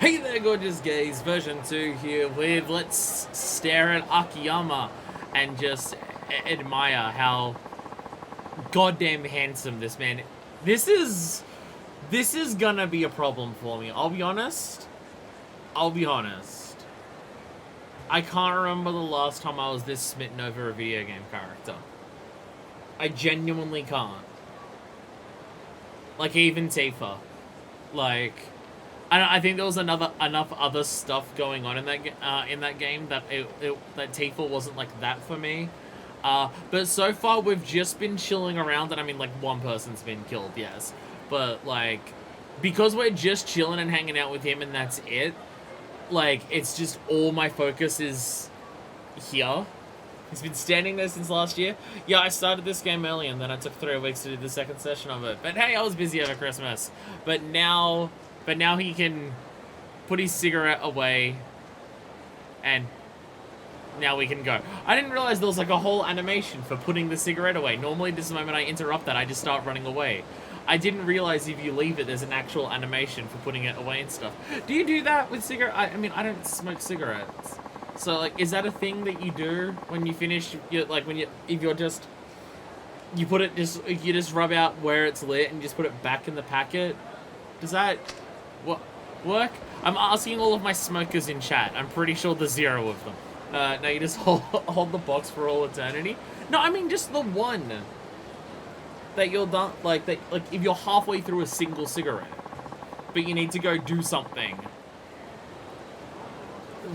Hey there, gorgeous gays, version 2 here with Let's Stare at Akiyama and just admire how goddamn handsome this man. This is gonna be a problem for me. I'll be honest. I can't remember the last time I was this smitten over a video game character. I genuinely can't. Like, even Tifa. Like, I think there was enough other stuff going on in that game that that Tifa wasn't like that for me. But so far we've just been chilling around, and I mean, like, one person's been killed, yes, but like, because we're just chilling and hanging out with him and that's it. Like, it's just all my focus is here. He's been standing there since last year. Yeah, I started this game early and then I took 3 weeks to do the second session of it. But hey, I was busy over Christmas. But now he can put his cigarette away and now we can go. I didn't realize there was like a whole animation for putting the cigarette away. Normally this moment I interrupt that, I just start running away. I didn't realize if you leave it, there's an actual animation for putting it away and stuff. Do you do that with cigarette? I mean, I don't smoke cigarettes. So, like, is that a thing that you do when you finish, like, if you're just, you just rub out where it's lit and just put it back in the packet? Does that work? I'm asking all of my smokers in chat. I'm pretty sure there's 0 of them. No, you just hold the box for all eternity? No, I mean, just the one that you're done, like, if you're halfway through a single cigarette, but you need to go do something.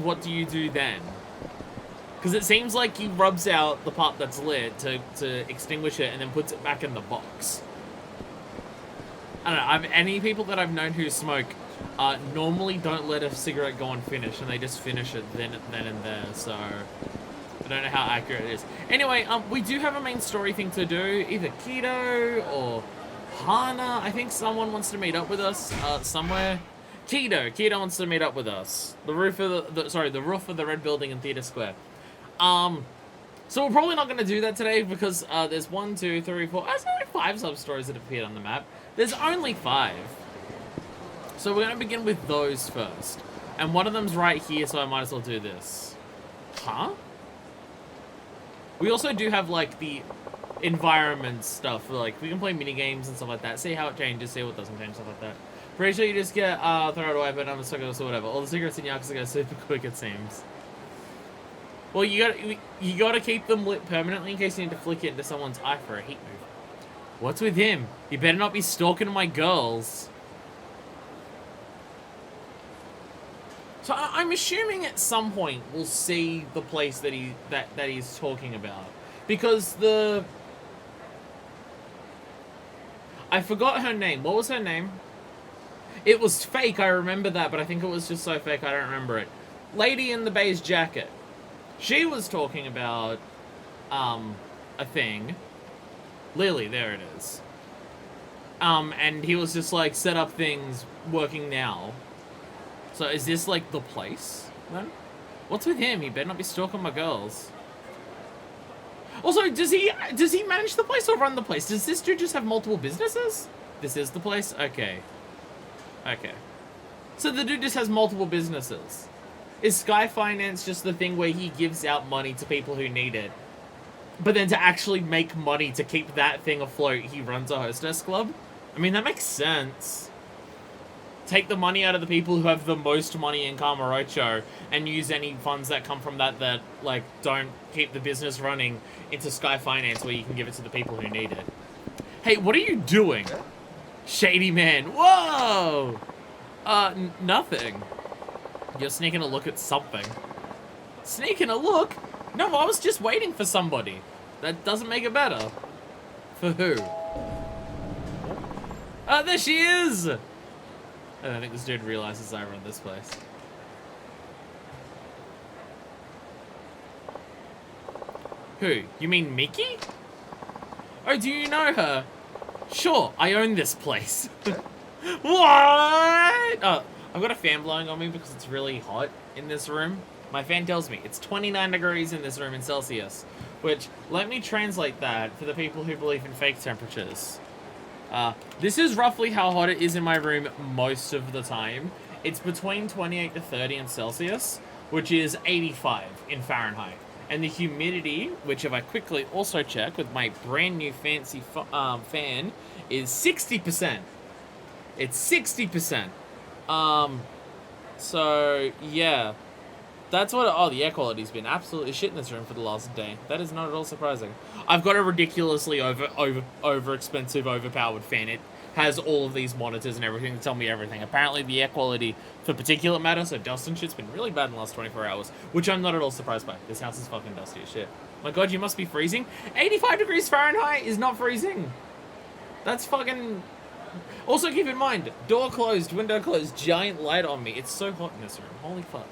What do you do then? Because it seems like he rubs out the part that's lit to extinguish it and then puts it back in the box. I don't know, any people that I've known who smoke normally don't let a cigarette go unfinished and they just finish it then and there, so I don't know how accurate it is. Anyway, we do have a main story thing to do, either Keto or Hana. I think someone wants to meet up with us somewhere. Keto wants to meet up with us. The roof of the roof of the red building in Theater Square. So we're probably not going to do that today because there's 1, 2, 3, 4. There's only 5 sub-stories that appeared on the map. There's only 5. So we're going to begin with those first. And one of them's right here, so I might as well do this. Huh? We also do have, like, the environment stuff. Like, we can play mini games and stuff like that. See how it changes, see what doesn't change, stuff like that. Pretty sure you just get throw it away, but I'm a sucker or whatever. All the cigarettes in Yakuza go super quick, it seems. Well, you gotta keep them lit permanently in case you need to flick it into someone's eye for a heat move. What's with him? You better not be stalking my girls. So I'm assuming at some point we'll see the place that he's talking about, because I forgot her name. What was her name? It was fake, I remember that, but I think it was just so fake I don't remember it. Lady in the beige jacket. She was talking about, a thing. Lily, there it is. And he was just like, set up things, working now. So is this like the place, then? What's with him? He better not be stalking my girls. Also, does he manage the place or run the place? Does this dude just have multiple businesses? This is the place? Okay. Okay. So the dude just has multiple businesses. Is Sky Finance just the thing where he gives out money to people who need it? But then to actually make money to keep that thing afloat, he runs a hostess club? I mean, that makes sense. Take the money out of the people who have the most money in Kamurocho and use any funds that come from that like, don't keep the business running into Sky Finance where you can give it to the people who need it. Hey, what are you doing? Shady man. Whoa! Nothing. You're sneaking a look at something. Sneaking a look? No, I was just waiting for somebody. That doesn't make it better. For who? Oh, there she is! I don't think this dude realizes I run this place. Who? You mean Miki? Oh, do you know her? Sure, I own this place. What? Oh, I've got a fan blowing on me because it's really hot in this room. My fan tells me it's 29 degrees in this room in Celsius, which, let me translate that for the people who believe in fake temperatures. This is roughly how hot it is in my room most of the time. It's between 28 to 30 in Celsius, which is 85 in Fahrenheit. And the humidity, which if I quickly also check with my brand new fancy fan, is 60%. It's 60%. So, yeah. That's what... Oh, the air quality's been absolutely shit in this room for the last day. That is not at all surprising. I've got a ridiculously over-expensive, overpowered fan. It has all of these monitors and everything to tell me everything. Apparently, the air quality for particulate matter, so dust and shit's been really bad in the last 24 hours, which I'm not at all surprised by. This house is fucking dusty as shit. My god, you must be freezing. 85 degrees Fahrenheit is not freezing. That's fucking... Also, keep in mind, door closed, window closed, giant light on me. It's so hot in this room. Holy fuck.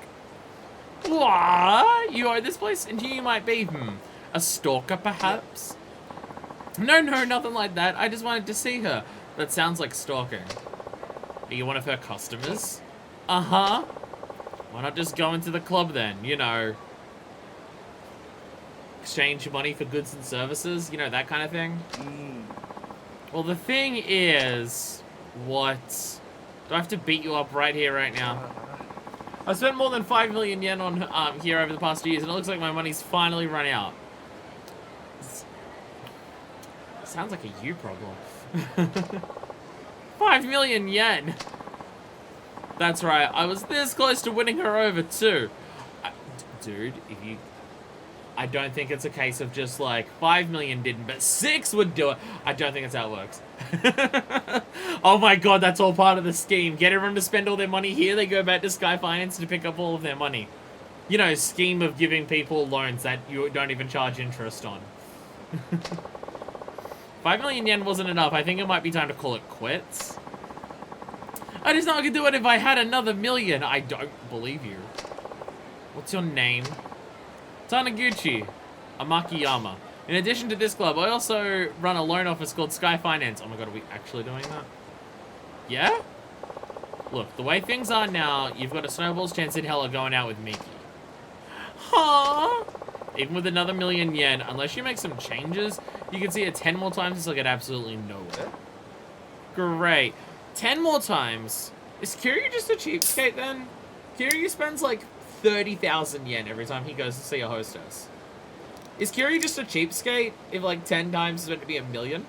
What? You owe this place? And you might be, a stalker, perhaps? No, nothing like that. I just wanted to see her. That sounds like stalking. Are you one of her customers? Uh-huh. Why not just go into the club then? You know, exchange money for goods and services? You know, that kind of thing? Well, the thing is... What? Do I have to beat you up right here, right now? I've spent more than 5 million yen on here over the past 2 years, and it looks like my money's finally run out. Sounds like a you problem. 5 million yen! That's right, I was this close to winning her over too. Dude, if you... I don't think it's a case of just like 5 million didn't, but 6 would do it. I don't think that's how it works. Oh my god, that's all part of the scheme. Get everyone to spend all their money here, they go back to Sky Finance to pick up all of their money. You know, scheme of giving people loans that you don't even charge interest on. 5 million yen wasn't enough. I think it might be time to call it quits. I just not gonna do it if I had another million. I don't believe you. What's your name? Taniguchi Amakiyama. In addition to this club, I also run a loan office called Sky Finance. Oh my god, are we actually doing that? Yeah? Look, the way things are now, you've got a snowball's chance in hell of going out with Miki. Huh? Even with another million yen, unless you make some changes, you can see it 10 more times, it'll get absolutely nowhere. Great. 10 more times. Is Kiryu just a cheapskate then? Kiryu spends like 30,000 yen every time he goes to see a hostess. Is Kiryu just a cheapskate if like 10 times is meant to be a million?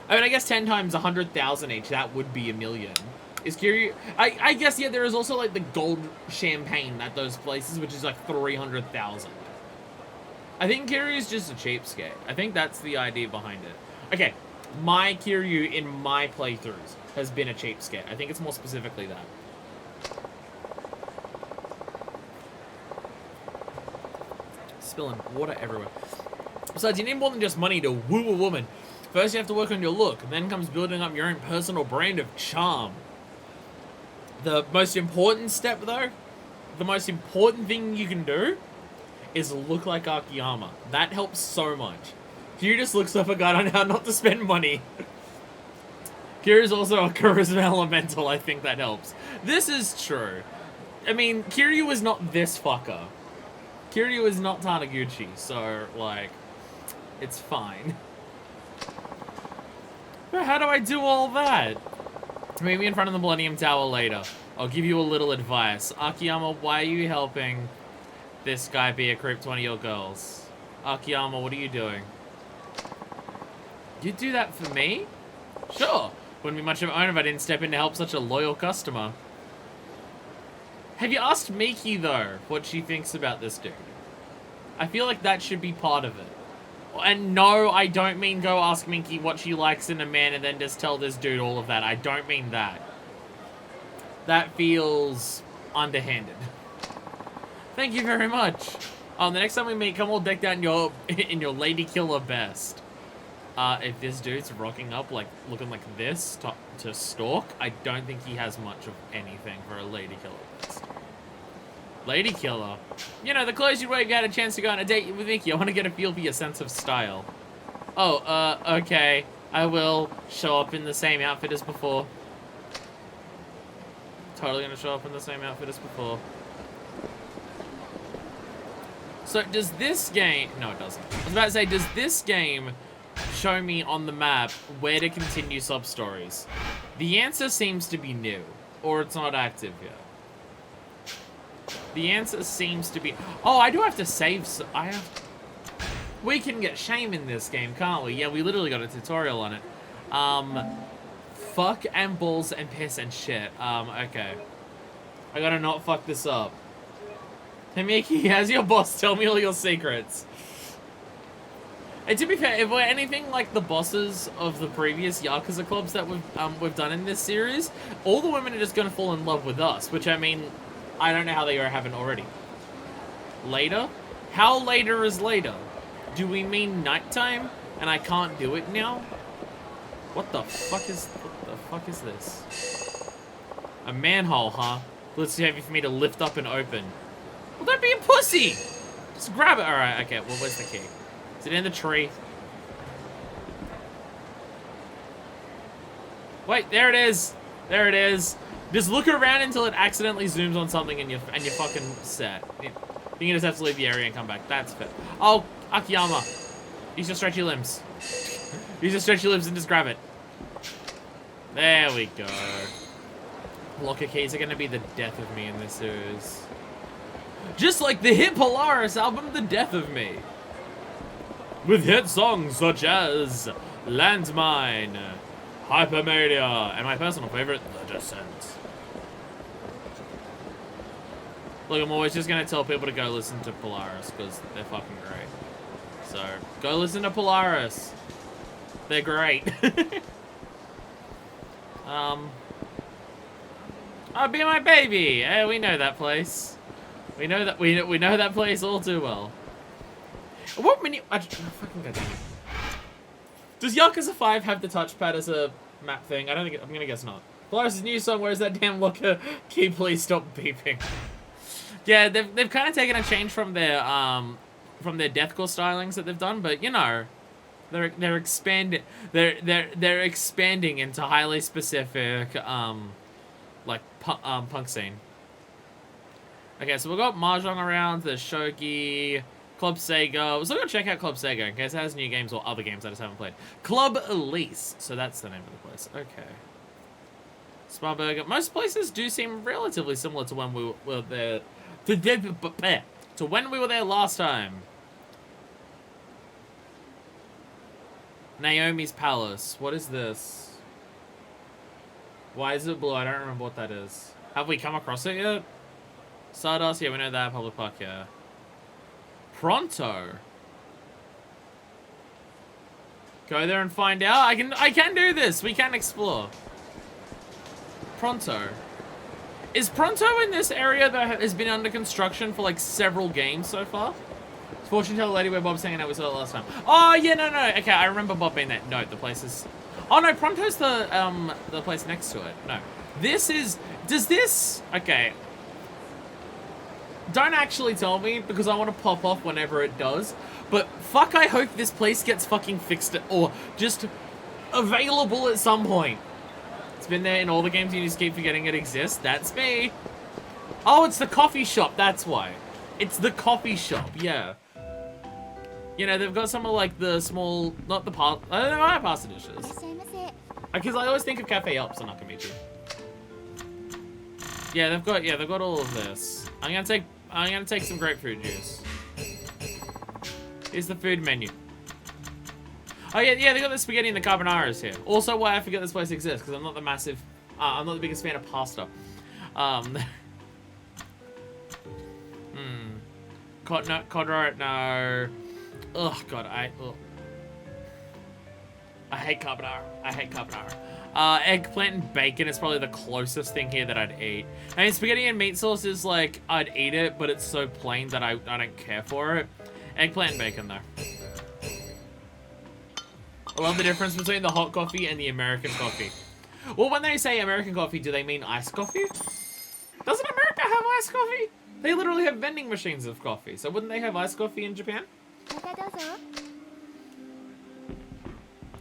I mean, I guess 10 times 100,000 each, that would be a million. Is Kiryu... I guess, yeah, there is also like the gold champagne at those places, which is like 300,000. I think Kiryu's just a cheapskate. I think that's the idea behind it. Okay, my Kiryu in my playthroughs has been a cheapskate. I think it's more specifically that. Spilling water everywhere. Besides, you need more than just money to woo a woman. First, you have to work on your look. Then comes building up your own personal brand of charm. The most important step, though, the most important thing you can do is look like Akiyama. That helps so much. Kiryu just looks up a guide on how not to spend money. Kiryu's also a charisma elemental. I think that helps. This is true. I mean, Kiryu is not this fucker. Kiryu is not Taniguchi, so, like, it's fine. But how do I do all that? Meet me in front of the Millennium Tower later. I'll give you a little advice. Akiyama, why are you helping this guy be a creep to one of your girls? Akiyama, what are you doing? You'd do that for me? Sure. Wouldn't be much of an honor if I didn't step in to help such a loyal customer. Have you asked Miki, though, what she thinks about this dude? I feel like that should be part of it. And no, I don't mean go ask Miki what she likes in a man and then just tell this dude all of that. I don't mean that. That feels underhanded. Thank you very much. The next time we meet, come all decked out in your lady killer best. If this dude's rocking up, like, looking like this to stalk, I don't think he has much of anything for a lady killer best. Lady killer? You know, the clothes you wear, you got a chance to go on a date with Miki. I want to get a feel for your sense of style. Oh, okay. I will show up in the same outfit as before. Totally gonna show up in the same outfit as before. So, does this game... No, it doesn't. I was about to say, does this game show me on the map where to continue sub-stories? The answer seems to be new. or it's not active yet? The answer seems to be... Oh, I do have to save... We can get shame in this game, can't we? Yeah, we literally got a tutorial on it. Fuck and balls and piss and shit. Okay. I gotta not fuck this up. Himiki, has your boss tell me all your secrets. And to be fair, if we're anything like the bosses of the previous Yakuza clubs that we've done in this series, all the women are just gonna fall in love with us, which I mean, I don't know how they haven't already. Later? How later is later? Do we mean nighttime and I can't do it now? What the fuck is this? A manhole, huh? Let's see heavy for me to lift up and open. Well, don't be a pussy! Just grab it. Alright, okay, well, where's the key? Is it in the tree? Wait, there it is. There it is. Just look around until it accidentally zooms on something and you're fucking set. You can just have to leave the area and come back. That's fair. Oh, Akiyama. Use your stretchy limbs. Use your stretchy limbs and just grab it. There we go. Locker keys are going to be the death of me in this series. Just like the hit Polaris album, The Death of Me. With hit songs such as Landmine, Hypermania, and my personal favorite, The Descent. Look, I'm always just going to tell people to go listen to Polaris, because they're fucking great. So, go listen to Polaris. They're great. Oh, Be My Baby! Yeah, we know that place. We know that place all too well. What menu? Fucking goddamn it. Does Yakuza 5 have the touchpad as a map thing? I don't think. I'm gonna guess not. Polaris' new song. Where's that damn locker key? Please stop beeping. Yeah, they've kind of taken a change from their deathcore stylings that they've done, but you know, they're expanding. They're expanding into highly specific like punk scene. Okay, so we've got Mahjong around, there's Shogi, Club Sega. We're still gonna check out Club Sega in case it has new games or other games I just haven't played. Club Elise, so that's the name of the place. Okay. Spa Burger. Most places do seem relatively similar to when we were there. To when we were there last time. Naomi's Palace. What is this? Why is it blue? I don't remember what that is. Have we come across it yet? Stardust, yeah, we know that. Public Park, yeah. Pronto. Go there and find out. I can do this. We can explore. Pronto. Is Pronto in this area that has been under construction for like several games so far? Fortune teller lady where Bob's hanging out, we saw it last time. Oh yeah, no. Okay, I remember Bob being there. No, the place is. Oh no, Pronto's the place next to it. No, this is. Does this? Okay. Don't actually tell me because I want to pop off whenever it does. But fuck, I hope this place gets fucking fixed or just available at some point. It's been there in all the games, you just keep forgetting it exists. That's me. Oh, it's the coffee shop, that's why. It's the coffee shop, yeah. You know, they've got some of like the small, not the pasta, I don't know, pasta dishes. Because I always think of Cafe Ups on Nakamichi. Yeah, they've got all of this. I'm gonna take some grapefruit juice. Here's the food menu. Oh yeah, they got the spaghetti and the carbonaras here. Also, why I forget this place exists because I'm not the biggest fan of pasta. Cod no. Ugh, God, I hate carbonara. I hate carbonara. Eggplant and bacon is probably the closest thing here that I'd eat. I mean, spaghetti and meat sauce is like, I'd eat it, but it's so plain that I don't care for it. Eggplant and bacon, though. I love the difference between the hot coffee and the American coffee. Well, when they say American coffee, do they mean iced coffee? Doesn't America have iced coffee? They literally have vending machines of coffee, so wouldn't they have iced coffee in Japan?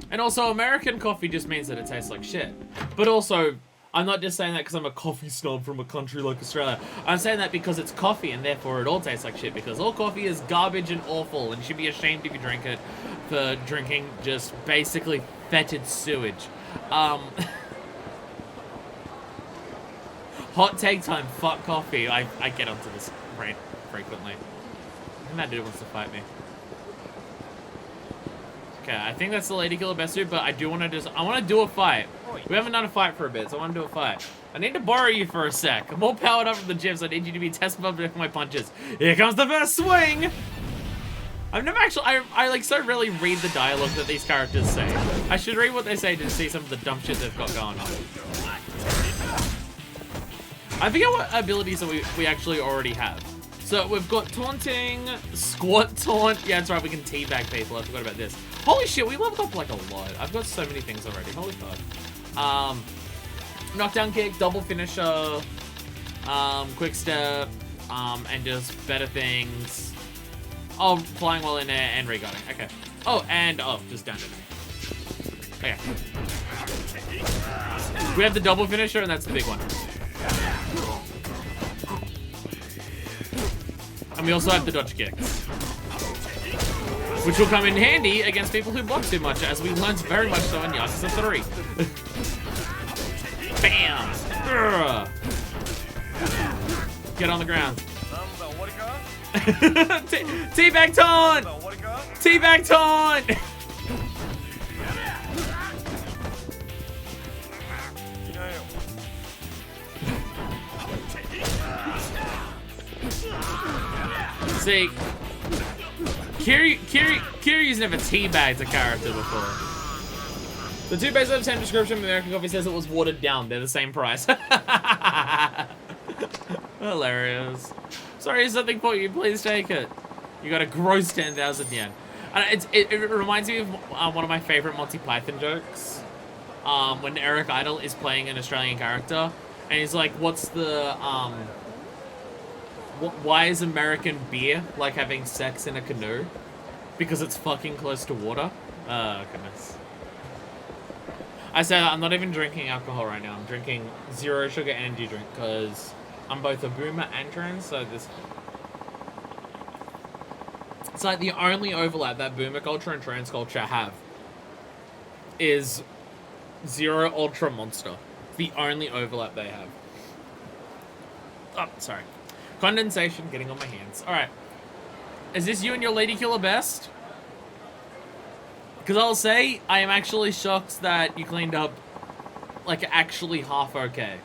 And also, American coffee just means that it tastes like shit. But also, I'm not just saying that because I'm a coffee snob from a country like Australia. I'm saying that because it's coffee and therefore it all tastes like shit because all coffee is garbage and awful and you should be ashamed if you drink it for drinking just basically fetid sewage. Hot take time. Fuck coffee. I get onto this rant frequently. I think that dude wants to fight me. Okay, I think that's the lady killer best dude, but I do want to just... I want to do a fight. We haven't done a fight for a bit, so I want to do a fight. I need to borrow you for a sec. I'm all powered up from the gym, so I need you to be test public for my punches. Here comes the first swing! I've never actually... I like, so rarely read the dialogue that these characters say. I should read what they say to see some of the dumb shit they've got going on. I forget what abilities that we actually already have. So we've got taunting, squat taunt. Yeah, that's right, we can teabag people. I forgot about this. Holy shit, we leveled up like a lot. I've got so many things already. Holy fuck. Knockdown kick, double finisher, quick step, and just better things. Oh, flying while in air and regarding. Okay. Oh, and just down to me. Okay. We have the double finisher, and that's the big one. And we also have the dodge kicks, which will come in handy against people who block too much, as we learned very much so in Yakuza 3. Bam! Urgh. Get on the ground. Teabag taunt! Teabag taunt! See, Kiryu's never teabagged a character before. The two based on the same description of American Coffee says it was watered down. They're the same price. Hilarious. Sorry, something for you. Please take it. You got a gross 10,000 yen. It reminds me of one of my favorite Monty Python jokes. When Eric Idle is playing an Australian character, and he's like, "What's the why is American beer like having sex in a canoe? Because it's fucking close to water." Oh goodness. I say that I'm not even drinking alcohol right now. I'm drinking zero sugar energy drink because I'm both a boomer and trans, so this... It's like the only overlap that boomer culture and trans culture have is Zero Ultra Monster. The only overlap they have. Oh, sorry. Condensation getting on my hands. Alright. Is this you and your lady killer best? Because I'll say, I am actually shocked that you cleaned up, like, actually half okay.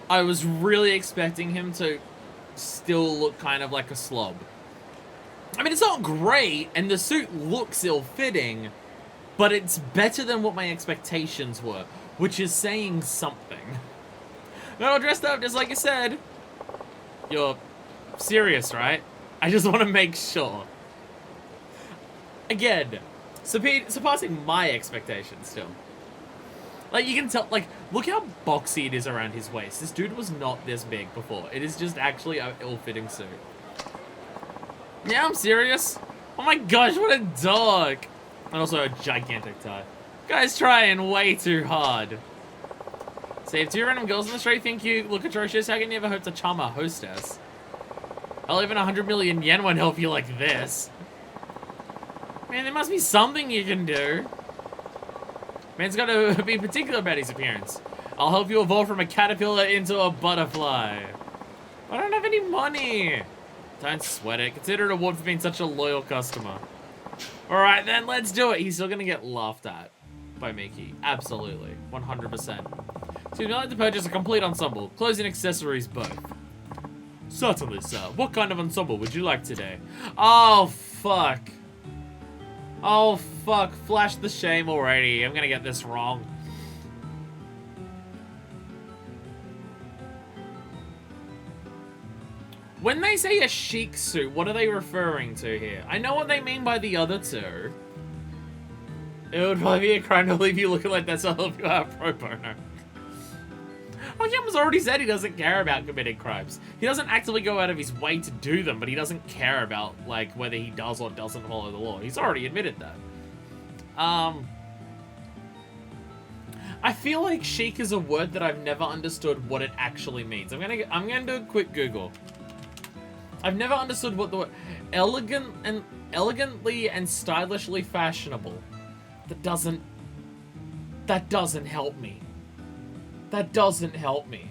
I was really expecting him to still look kind of like a slob. I mean, it's not great, and the suit looks ill-fitting, but it's better than what my expectations were, which is saying something. Not all dressed up, just like you said. You're serious, right? I just want to make sure. Again, surpassing my expectations still. Like, you can tell, like, look how boxy it is around his waist. This dude was not this big before. It is just actually an ill-fitting suit. Yeah, I'm serious. Oh my gosh, what a dog. And also a gigantic tie. Guy's trying way too hard. So if two random girls on the street think you look atrocious, how can you ever hope to charm a hostess? Hell, even 100 million yen won't help you like this. Man, there must be something you can do. Man's got to be particular about his appearance. I'll help you evolve from a caterpillar into a butterfly. I don't have any money. Don't sweat it. Consider it a reward for being such a loyal customer. Alright then, let's do it. He's still going to get laughed at by Mickey. Absolutely. 100%. So you'd like to purchase a complete ensemble. Clothes and accessories both. Certainly, sir. What kind of ensemble would you like today? Oh, fuck. Oh, fuck. Flash the shame already. I'm gonna get this wrong. When they say a chic suit, what are they referring to here? I know what they mean by the other two. It would probably be a crime to leave you looking like that, so I'll help you out pro bono. Oyamu's already said he doesn't care about committing crimes. He doesn't actively go out of his way to do them, but he doesn't care about, like, whether he does or doesn't follow the law. He's already admitted that. I feel like chic is a word that I've never understood what it actually means. I'm gonna do a quick Google. I've never understood what the word elegantly and stylishly fashionable. That doesn't help me. That doesn't help me.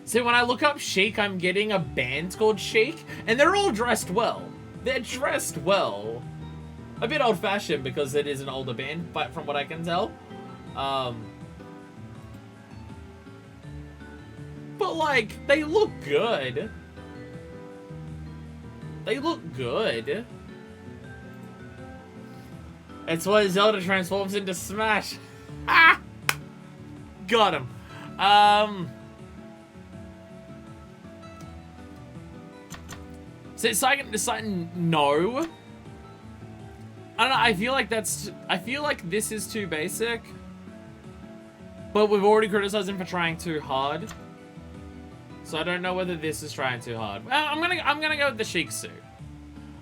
See, when I look up Chic, I'm getting a band called Chic, and they're all dressed well. They're dressed well. A bit old-fashioned because it is an older band, but from what I can tell. But, like, they look good. They look good. It's what Zelda transforms into Smash. Ah! Got him. So deciding no. I don't know, I feel like this is too basic. But we've already criticized him for trying too hard. So I don't know whether this is trying too hard. I'm gonna go with the Chic suit.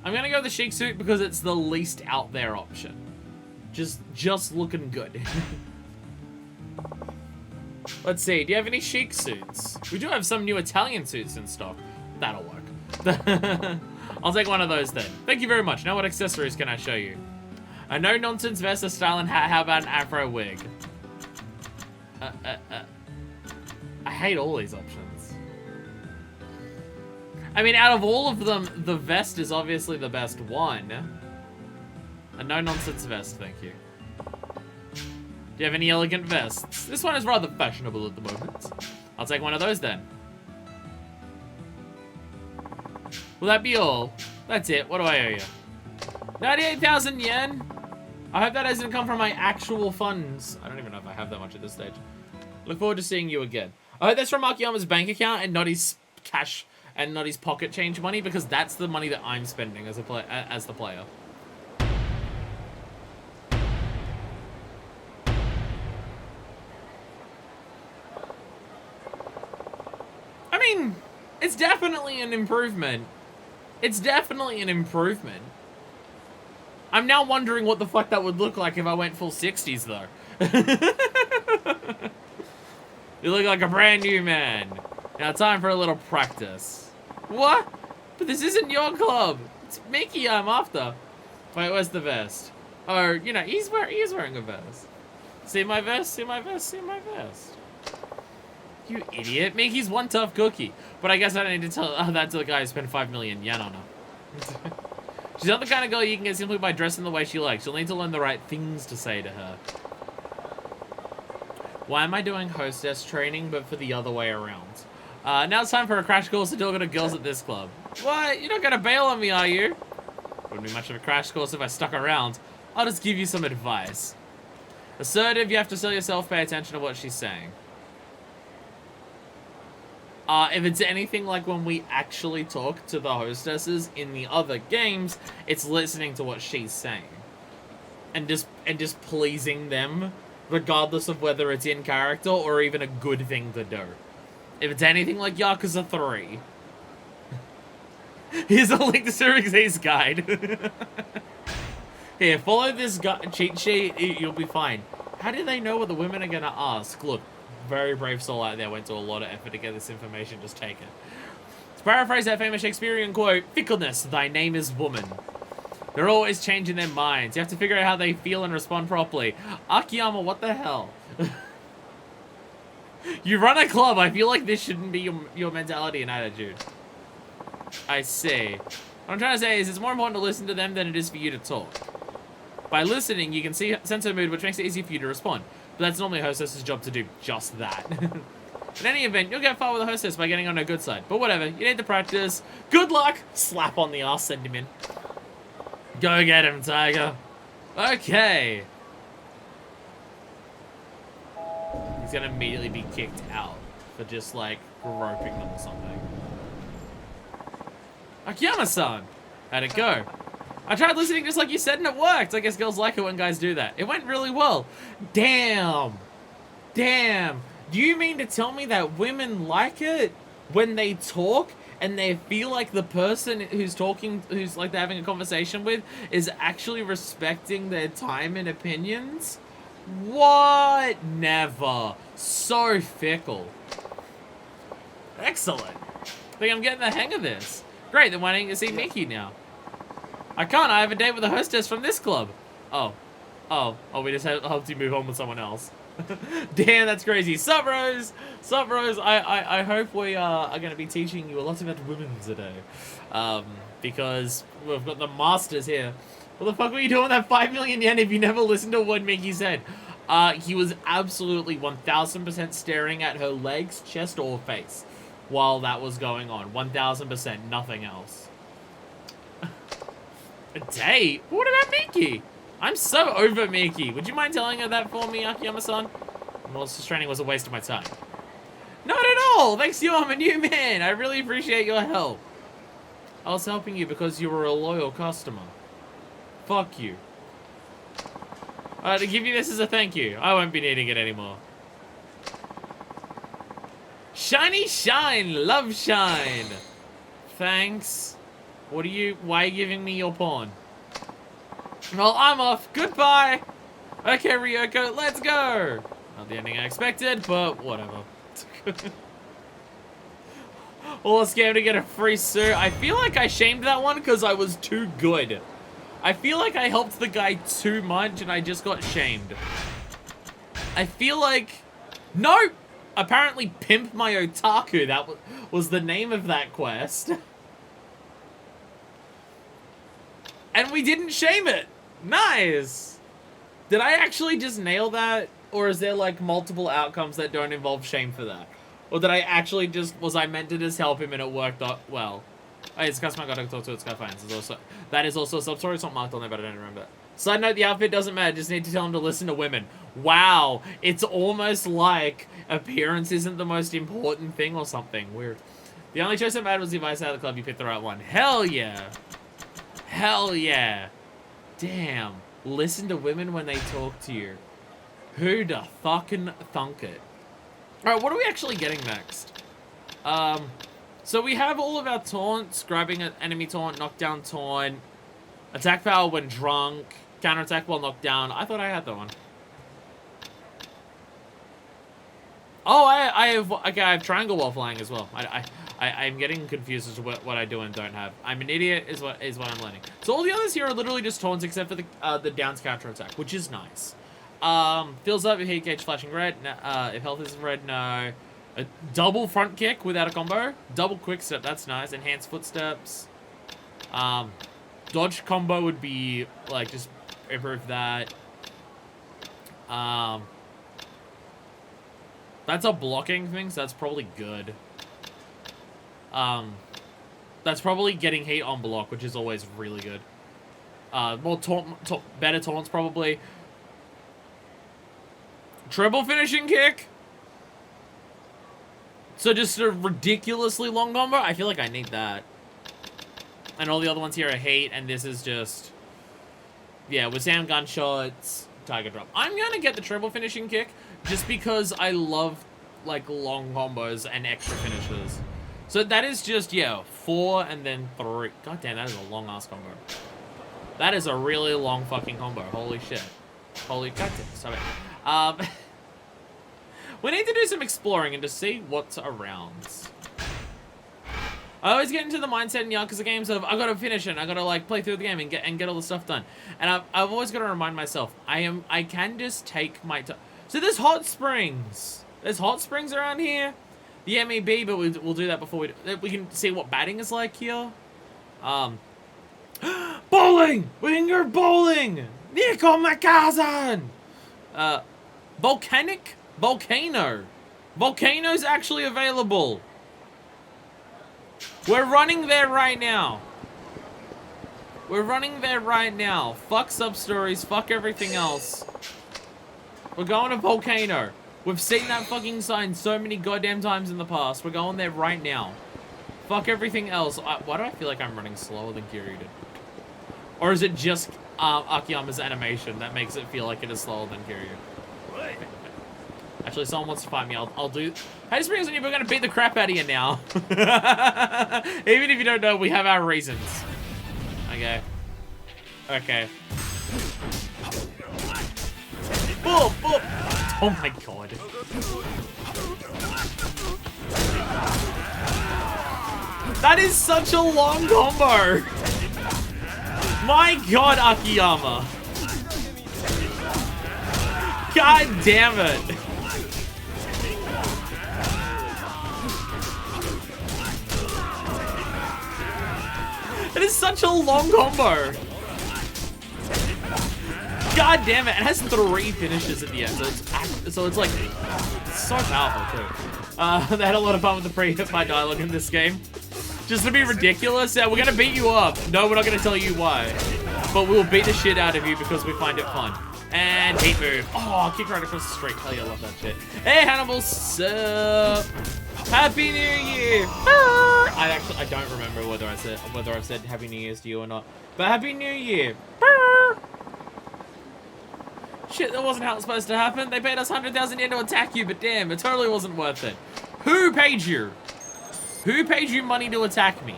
I'm gonna go with the Chic suit because it's the least out there option. Just looking good. Let's see, do you have any Chic suits? We do have some new Italian suits in stock. That'll work. I'll take one of those then. Thank you very much. Now what accessories can I show you? A no-nonsense vest, a styling hat. How about an afro wig? I hate all these options. I mean, out of all of them, the vest is obviously the best one. A no-nonsense vest, thank you. Do you have any elegant vests? This one is rather fashionable at the moment. I'll take one of those then. Will that be all? That's it. What do I owe you? 98,000 yen? I hope that doesn't come from my actual funds. I don't even know if I have that much at this stage. Look forward to seeing you again. I hope that's from Akiyama's bank account and not his cash and not his pocket change money, because that's the money that I'm spending as the player. I mean, it's definitely an improvement. It's definitely an improvement. I'm now wondering what the fuck that would look like if I went full 60s, though. You look like a brand new man. Now, time for a little practice. What? But this isn't your club. It's Mickey I'm after. Wait, where's the vest? Oh, you know, he's wearing a vest. See my vest? See my vest? See my vest? You idiot. Mickey's one tough cookie. But I guess I don't need to tell that to the guy who spent 5 million yen on her. She's not the kind of girl you can get simply by dressing the way she likes. You'll need to learn the right things to say to her. Why am I doing hostess training, but for the other way around? Now it's time for a crash course to talking to girls at this club. What? You're not gonna bail on me, are you? Wouldn't be much of a crash course if I stuck around. I'll just give you some advice. Assertive, you have to sell yourself, pay attention to what she's saying. If it's anything like when we actually talk to the hostesses in the other games, it's listening to what she's saying. And just pleasing them, regardless of whether it's in character or even a good thing to do. If it's anything like Yakuza 3. Here's a link to Series A's guide. Here, follow this cheat sheet, you'll be fine. How do they know what the women are gonna ask? Look. Very brave soul out there went to a lot of effort to get this information, just take it. To paraphrase that famous Shakespearean quote, fickleness, thy name is woman. They're always changing their minds. You have to figure out how they feel and respond properly. Akiyama, what the hell? You run a club, I feel like this shouldn't be your mentality and attitude. I see. What I'm trying to say is it's more important to listen to them than it is for you to talk. By listening, you can sense her mood, which makes it easy for you to respond. But that's normally a hostess's job to do just that. In any event, you'll get far with a hostess by getting on her good side. But whatever, you need to practice. Good luck! Slap on the ass, send him in. Go get him, Tiger. Okay. He's gonna immediately be kicked out for just, like, groping them or something. Akiyama-san! How'd it go? I tried listening just like you said and it worked. I guess girls like it when guys do that. It went really well. Damn. Damn. Do you mean to tell me that women like it when they talk and they feel like the person who's talking, who's like they're having a conversation with, is actually respecting their time and opinions? What? Never. So fickle. Excellent. I think I'm getting the hang of this. Great, then why don't you see Mickey now? I can't, I have a date with a hostess from this club. Oh. Oh, we just helped you move on with someone else. Damn, that's crazy. Sup, Rose? Sup, Rose? I hope we are going to be teaching you a lot about women today. Because we've got the masters here. What the fuck were you doing with that 5 million yen if you never listened to what Mickey said? He was absolutely 1000% staring at her legs, chest, or face while that was going on. 1000%, nothing else. A date? What about Mickey? I'm so over Mickey. Would you mind telling her that for me, Akiyama-san? Monster Training was a waste of my time. Not at all! Thanks, you, I'm a new man. I really appreciate your help. I was helping you because you were a loyal customer. Fuck you. To give you this as a thank you. I won't be needing it anymore. Shiny shine! Love shine! Thanks. Why are you giving me your pawn? Well, I'm off. Goodbye. Okay, Ryoko, let's go. Not the ending I expected, but whatever. All a scam to get a free suit. I feel like I shamed that one because I was too good. I feel like I helped the guy too much and I just got shamed. I feel like... Nope! Apparently Pimp My Otaku, that was the name of that quest. And we didn't shame it. Nice. Did I actually just nail that? Or is there like multiple outcomes that don't involve shame for that? Or did I actually just, was I meant to just help him and it worked out well? Oh, it's customer I gotta talk to, it's got fines. That is also a sub-story, it's not marked on there, but I don't remember. Side note, the outfit doesn't matter, just need to tell him to listen to women. Wow, it's almost like appearance isn't the most important thing or something. Weird. The only choice that mattered was the advice out of the club, you picked the right one. Hell yeah. Hell yeah. Damn. Listen to women when they talk to you. Who'd fucking thunk it? Alright, what are we actually getting next? So we have all of our taunts, grabbing an enemy taunt, knockdown taunt, attack power when drunk, counterattack while knocked down. I thought I had that one. Oh, I have triangle while flying as well. I'm getting confused as to what I do and don't have. I'm an idiot is what I'm learning. So all the others here are literally just taunts except for the downs counterattack, which is nice. Fills up if heat gauge flashing red. If health is red, no. A double front kick without a combo. Double quick step, that's nice. Enhanced footsteps. Dodge combo would be, like, just improve that. That's a blocking thing, so that's probably good. That's probably getting heat on block, which is always really good. More better taunts, probably. Triple finishing kick. So just a ridiculously long combo? I feel like I need that. And all the other ones here are hate, and this is just... Yeah, with Sam gunshots, Tiger Drop. I'm gonna get the triple finishing kick, just because I love, like, long combos and extra finishes. So that is just, yeah, 4 and then 3. God damn, that is a long-ass combo. That is a really long fucking combo. Holy shit. Holy goddamn. Stop it. We need to do some exploring and to see what's around. I always get into the mindset in Yakuza games of I gotta finish it, I gotta like play through the game and get all the stuff done. And I've always gotta remind myself, I can just take my time. So there's hot springs. There's hot springs around here. The MEB, but we'll do that before we can see what batting is like here. Bowling! We can go bowling! Nico Makazan! Volcano. Volcano's actually available. We're running there right now. Fuck sub-stories, fuck everything else. We're going to Volcano. We've seen that fucking sign so many goddamn times in the past. We're going there right now. Fuck everything else. Why do I feel like I'm running slower than Kiryu did? Or is it just Akiyama's animation that makes it feel like it is slower than Kiryu? Actually, someone wants to fight me. I'll do... Hey, Springs on you, we're gonna beat the crap out of you now. Even if you don't know, we have our reasons. Okay. Boom! Oh my god. That is such a long combo! My god, Akiyama. God damn it! It is such a long combo. God damn it! It has 3 finishes at the end, so it's like so powerful too. They had a lot of fun with the pre-hit-by dialogue in this game. Just to be ridiculous, yeah, we're gonna beat you up. No, we're not gonna tell you why, but we'll beat the shit out of you because we find it fun. And heat move. Oh, kick right across the street. Hell yeah, I love that shit. Hey, Hannibal, sup? Happy New Year! I don't remember whether I said Happy New Year's to you or not, but Happy New Year. Shit, that wasn't how it was supposed to happen. They paid us 100,000 yen to attack you, but damn, it totally wasn't worth it. Who paid you? Who paid you money to attack me?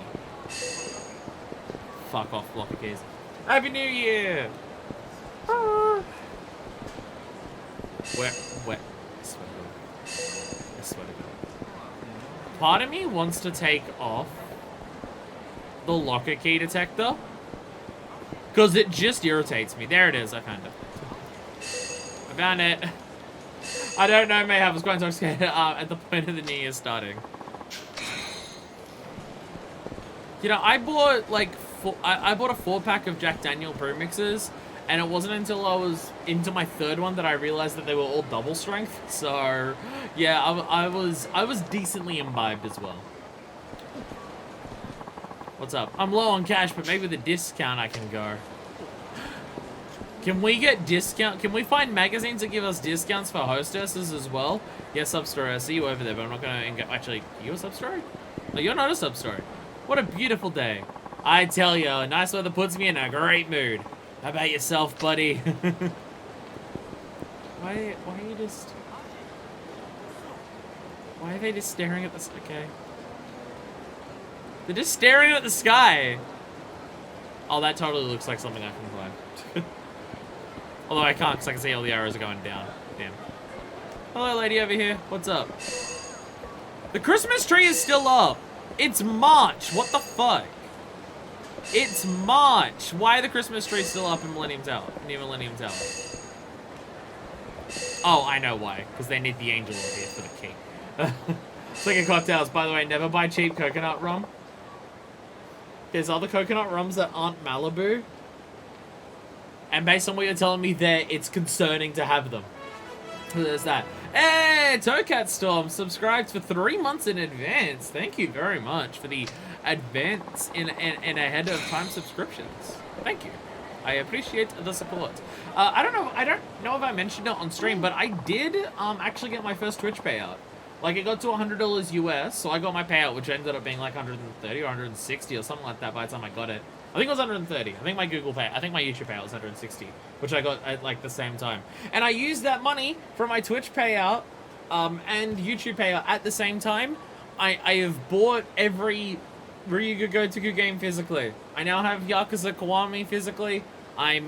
Fuck off, blocker keys. Happy New Year! Where? I swear to God. Part of me wants to take off the locker key detector, because it just irritates me. There it is, I found it. I found it. I don't know, Mayhav. I was quite intoxicated at the point of the New Year starting. You know, I bought like I bought a 4-pack of Jack Daniel brew mixes, and it wasn't until I was into my 3rd one that I realized that they were all double strength. So, yeah, I was decently imbibed as well. What's up? I'm low on cash, but maybe with a discount I can go. Can we get discount? Can we find magazines that give us discounts for hostesses as well? Yes, Substory. I see you over there, but I'm not going to... Actually, are you a Substory? No, you're not a Substory. What a beautiful day. I tell you, nice weather puts me in a great mood. How about yourself, buddy? Why are you just... Why are they just staring at the... Okay. They're just staring at the sky. Oh, that totally looks like something I can climb. Although I can't, because I can see all the arrows are going down. Damn. Hello, lady over here. What's up? The Christmas tree is still up. It's March. What the fuck? It's March. Why are the Christmas trees still up in Millennium Tower? Near Millennium Tower. Oh, I know why. Because they need the angel over here for the key. Slinger cocktails, by the way, never buy cheap coconut rum. There's other coconut rums that aren't Malibu. And based on what you're telling me there, it's concerning to have them. So there's that. Hey, Toecat Storm subscribed for 3 months in advance. Thank you very much for the advance in ahead of time subscriptions. Thank you. I appreciate the support. I don't know if I mentioned it on stream, but I did actually get my first Twitch payout. Like, it got to $100 US, so I got my payout, which ended up being like 130 or 160 or something like that by the time I got it. I think it was 130. I think my YouTube payout was 160, which I got at like the same time. And I used that money for my Twitch payout and YouTube payout at the same time. I have bought every Ryuga Gotoku game physically. I now have Yakuza Kiwami physically. I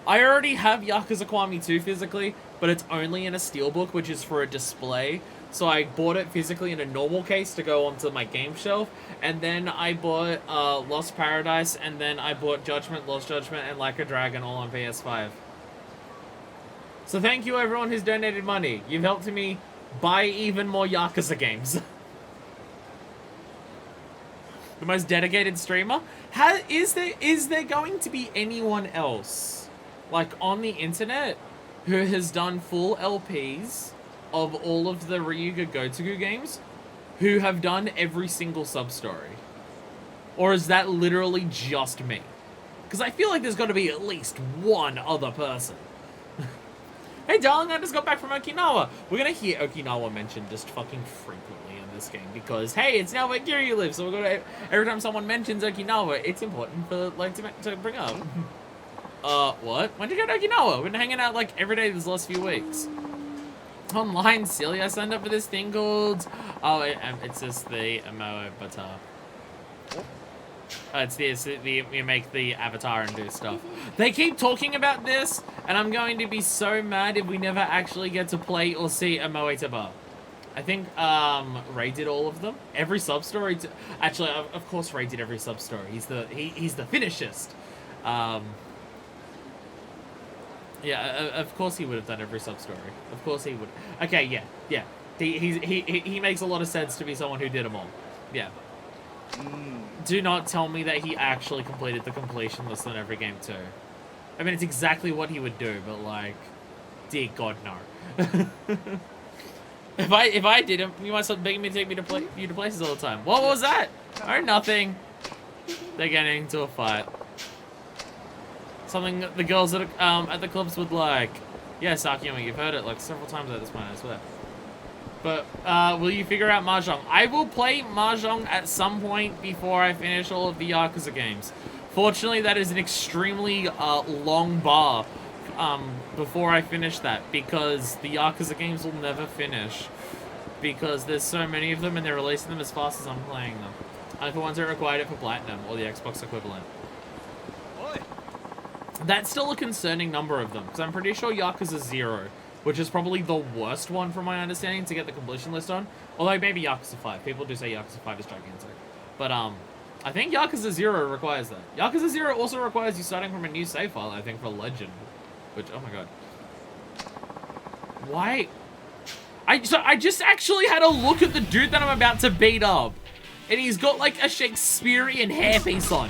already have Yakuza Kiwami 2 physically, but it's only in a steelbook, which is for a display. So I bought it physically in a normal case to go onto my game shelf, and then I bought Lost Paradise, and then I bought Judgment, Lost Judgment, and Like a Dragon all on PS5. So thank you everyone who's donated money. You've helped me buy even more Yakuza games. The most dedicated streamer? Is there going to be anyone else, like on the internet, who has done full LPs of all of the Ryuga Gotoku games, who have done every single sub-story? Or is that literally just me? Because I feel like there's got to be at least one other person. Hey darling, I just got back from Okinawa. We're going to hear Okinawa mentioned just fucking frequently in this game, because hey, it's now where Kiryu lives, so we're going to, every time someone mentions Okinawa, it's important for, like, to bring up. What? When did you go to Okinawa? We've been hanging out, like, every day these last few weeks. Online, silly. I signed up for this thing called... Oh, it's just the Moe Avatar. You make the avatar and do stuff. They keep talking about this, and I'm going to be so mad if we never actually get to play or see a Moe Taba. I think Ray did all of them. Every sub-story... Actually, of course Ray did every sub-story. He's the finishist. Yeah, of course he would have done every sub-story. Of course he would. Okay, yeah. He makes a lot of sense to be someone who did them all. Yeah. Do not tell me that he actually completed the completion list on every game too. I mean, it's exactly what he would do, but like, dear God, no. If I didn't, you might start begging me to take me to you to places all the time. What was that? Oh, nothing. They're getting into a fight. Something that the girls at the clubs would like. Yeah, Sakiyama, you've heard it like several times at this point, I swear. But will you figure out Mahjong? I will play Mahjong at some point before I finish all of the Yakuza games. Fortunately, that is an extremely long bar before I finish that, because the Yakuza games will never finish. Because there's so many of them and they're releasing them as fast as I'm playing them. And for ones that required it for Platinum, or the Xbox equivalent. That's still a concerning number of them, because I'm pretty sure Yakuza 0, which is probably the worst one from my understanding to get the completion list on. Although maybe Yakuza 5. People do say Yakuza 5 is gigantic. But I think Yakuza 0 requires that. Yakuza 0 also requires you starting from a new save file, I think, for Legend. Which, oh my god. Why? So I just actually had a look at the dude that I'm about to beat up. And he's got like a Shakespearean hairpiece on.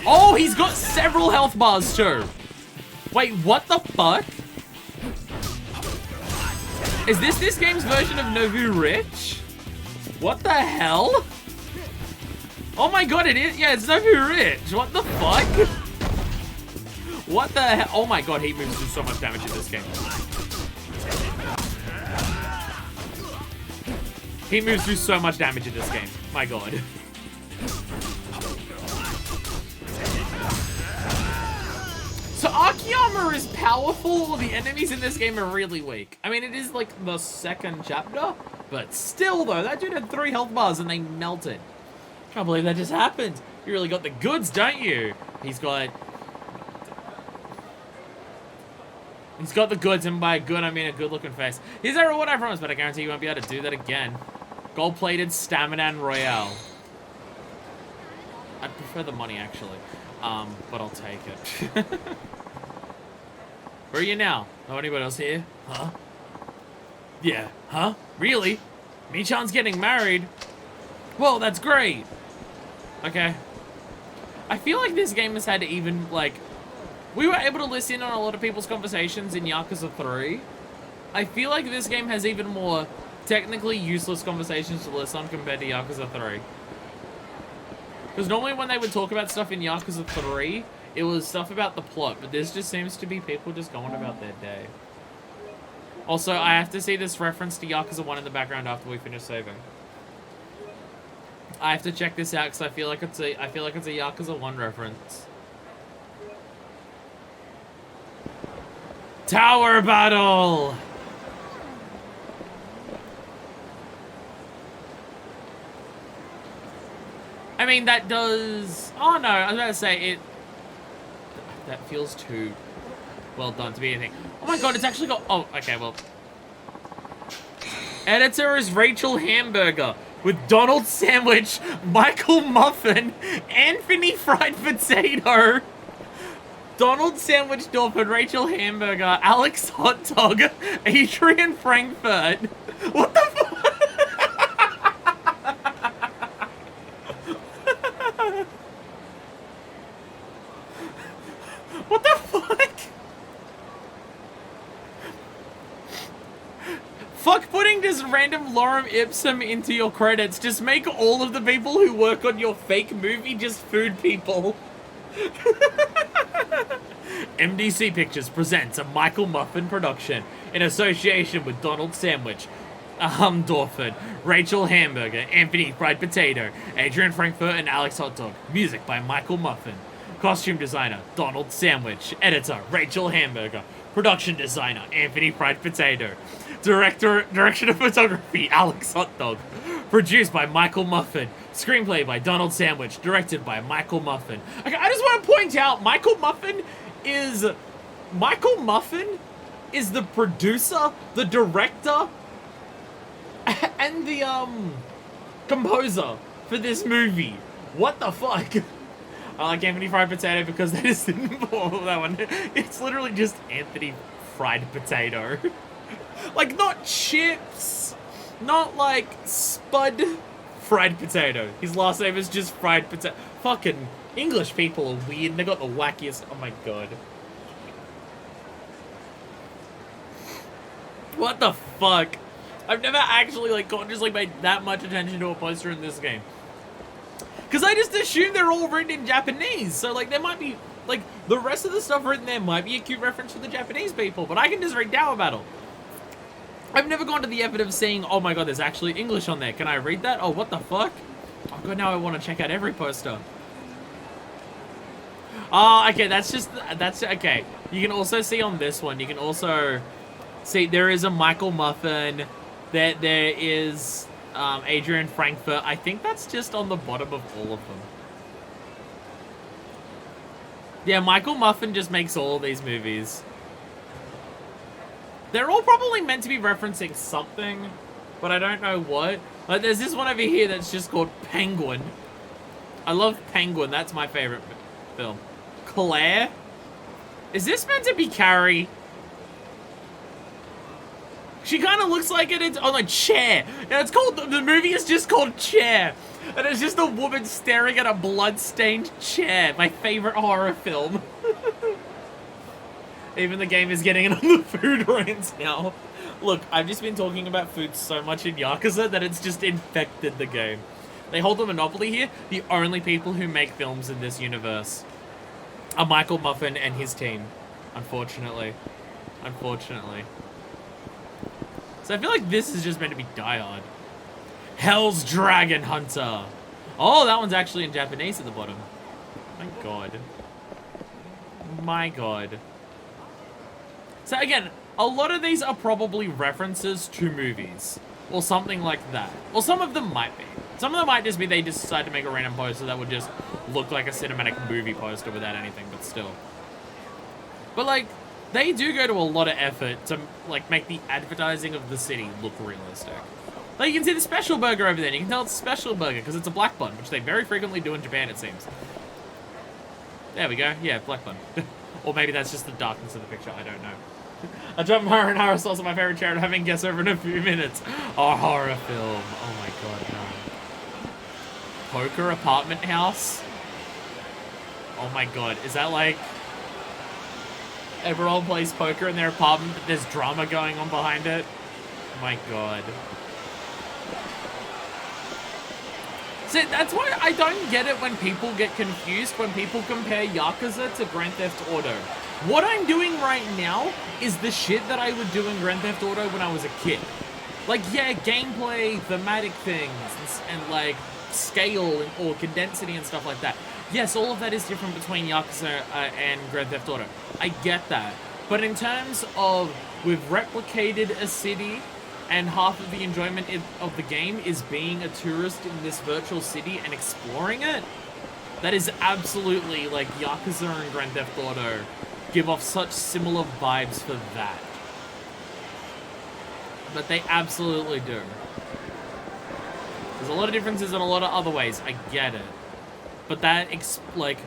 Oh, he's got several health bars too. Wait, what the fuck? Is this game's version of Nobu Rich? What the hell? Oh my god, it is. Yeah, it's Nobu Rich. What the fuck? What the hell? Oh my god, he moves through so much damage in this game. He moves through so much damage in this game. My god. So Akiyama is powerful, or the enemies in this game are really weak. I mean, it is like the second chapter, but still though, that dude had 3 health bars and they melted. Can't believe that just happened. You really got the goods, don't you? He's got the goods, and by good I mean a good looking face. Here's a reward I promise, but I guarantee you won't be able to do that again. Gold-plated Stamina and Royale. I'd prefer the money, actually. But I'll take it. Where are you now? No anybody else here? Huh? Yeah. Huh? Really? Mi-chan's getting married? Whoa, that's great! Okay. I feel like this game has had even, like... We were able to listen on a lot of people's conversations in Yakuza 3. I feel like this game has even more technically useless conversations to listen on compared to Yakuza 3. Because normally when they would talk about stuff in Yakuza 3, it was stuff about the plot, but this just seems to be people just going about their day. Also, I have to see this reference to Yakuza 1 in the background after we finish saving. I have to check this out because I feel like it's a Yakuza 1 reference. Tower battle! I mean, that does... Oh, no, I was about to say, it... That feels too well done to be anything. Oh my god, it's actually got... Oh, okay, well... Editor is Rachel Hamburger, with Donald Sandwich, Michael Muffin, Anthony Fried Potato, Donald Sandwich Dorford, Rachel Hamburger, Alex Hot Dog, Adrian Frankfurt. What the fuck? What the fuck? Fuck putting just random lorem ipsum into your credits. Just make all of the people who work on your fake movie just food people. MDC Pictures presents a Michael Muffin production in association with Donald Sandwich, Dorford, Rachel Hamburger, Anthony Fried Potato, Adrian Frankfurt, and Alex Hot Dog. Music by Michael Muffin. Costume designer, Donald Sandwich. Editor, Rachel Hamburger. Production designer, Anthony Fried Potato. Direction of photography, Alex Hot Dog. Produced by Michael Muffin. Screenplay by Donald Sandwich. Directed by Michael Muffin. Okay, I just want to point out, Michael Muffin is the producer, the director, and the composer for this movie. What the fuck? I like Anthony Fried Potato because they just didn't pull that one. It's literally just Anthony Fried Potato. Like, not chips. Not like Spud Fried Potato. His last name is just Fried Potato. Fucking English people are weird. They got the wackiest. Oh my god. What the fuck? I've never actually, like, consciously made that much attention to a poster in this game. Because I just assume they're all written in Japanese. So, like, there might be, like, the rest of the stuff written there might be a cute reference to the Japanese people. But I can just read Tower Battle. I've never gone to the effort of seeing, oh my god, there's actually English on there. Can I read that? Oh, what the fuck? Oh god, now I want to check out every poster. Oh, okay, that's okay. You can also see on this one, you can also see there is a Michael Muffin. There is Adrian Frankfurt. I think that's just on the bottom of all of them. Yeah, Michael Muffin just makes all of these movies. They're all probably meant to be referencing something, but I don't know what. Like, there's this one over here that's just called Penguin. I love Penguin. That's my favorite film. Claire? Is this meant to be Carrie? She kind of looks like it. It's on a chair. Yeah, it's called. The movie is just called Chair, and it's just a woman staring at a blood-stained chair. My favorite horror film. Even the game is getting it on the food rants now. Look, I've just been talking about food so much in Yakuza that it's just infected the game. They hold the monopoly here. The only people who make films in this universe are Michael Muffin and his team. Unfortunately. Unfortunately. So I feel like this is just meant to be Die Hard. Hell's Dragon Hunter. Oh, that one's actually in Japanese at the bottom. My god. My god. So again, a lot of these are probably references to movies. Or something like that. Or some of them might be. Some of them might just be they just decide to make a random poster that would just look like a cinematic movie poster without anything, but still. But like, they do go to a lot of effort to like make the advertising of the city look realistic. Like, you can see the Special Burger over there, and you can tell it's a Special Burger because it's a black bun, which they very frequently do in Japan, it seems. There we go. Yeah, black bun. Or maybe that's just the darkness of the picture, I don't know. I dropped marinara sauce on my favorite chair and having guests over in a few minutes. A horror film. Oh my god, no. Poker apartment house? Oh my god, is that like... everyone plays poker in their apartment, but there's drama going on behind it? Oh my god. See, that's why I don't get it when people get confused when people compare Yakuza to Grand Theft Auto. What I'm doing right now is the shit that I would do in Grand Theft Auto when I was a kid. Like, yeah, gameplay, thematic things, and like, scale, or condensity and stuff like that. Yes, all of that is different between Yakuza and Grand Theft Auto. I get that. But in terms of, we've replicated a city, and half of the enjoyment of the game is being a tourist in this virtual city and exploring it, that is absolutely, like, Yakuza and Grand Theft Auto give off such similar vibes for that. But they absolutely do. There's a lot of differences in a lot of other ways, I get it. But that, like...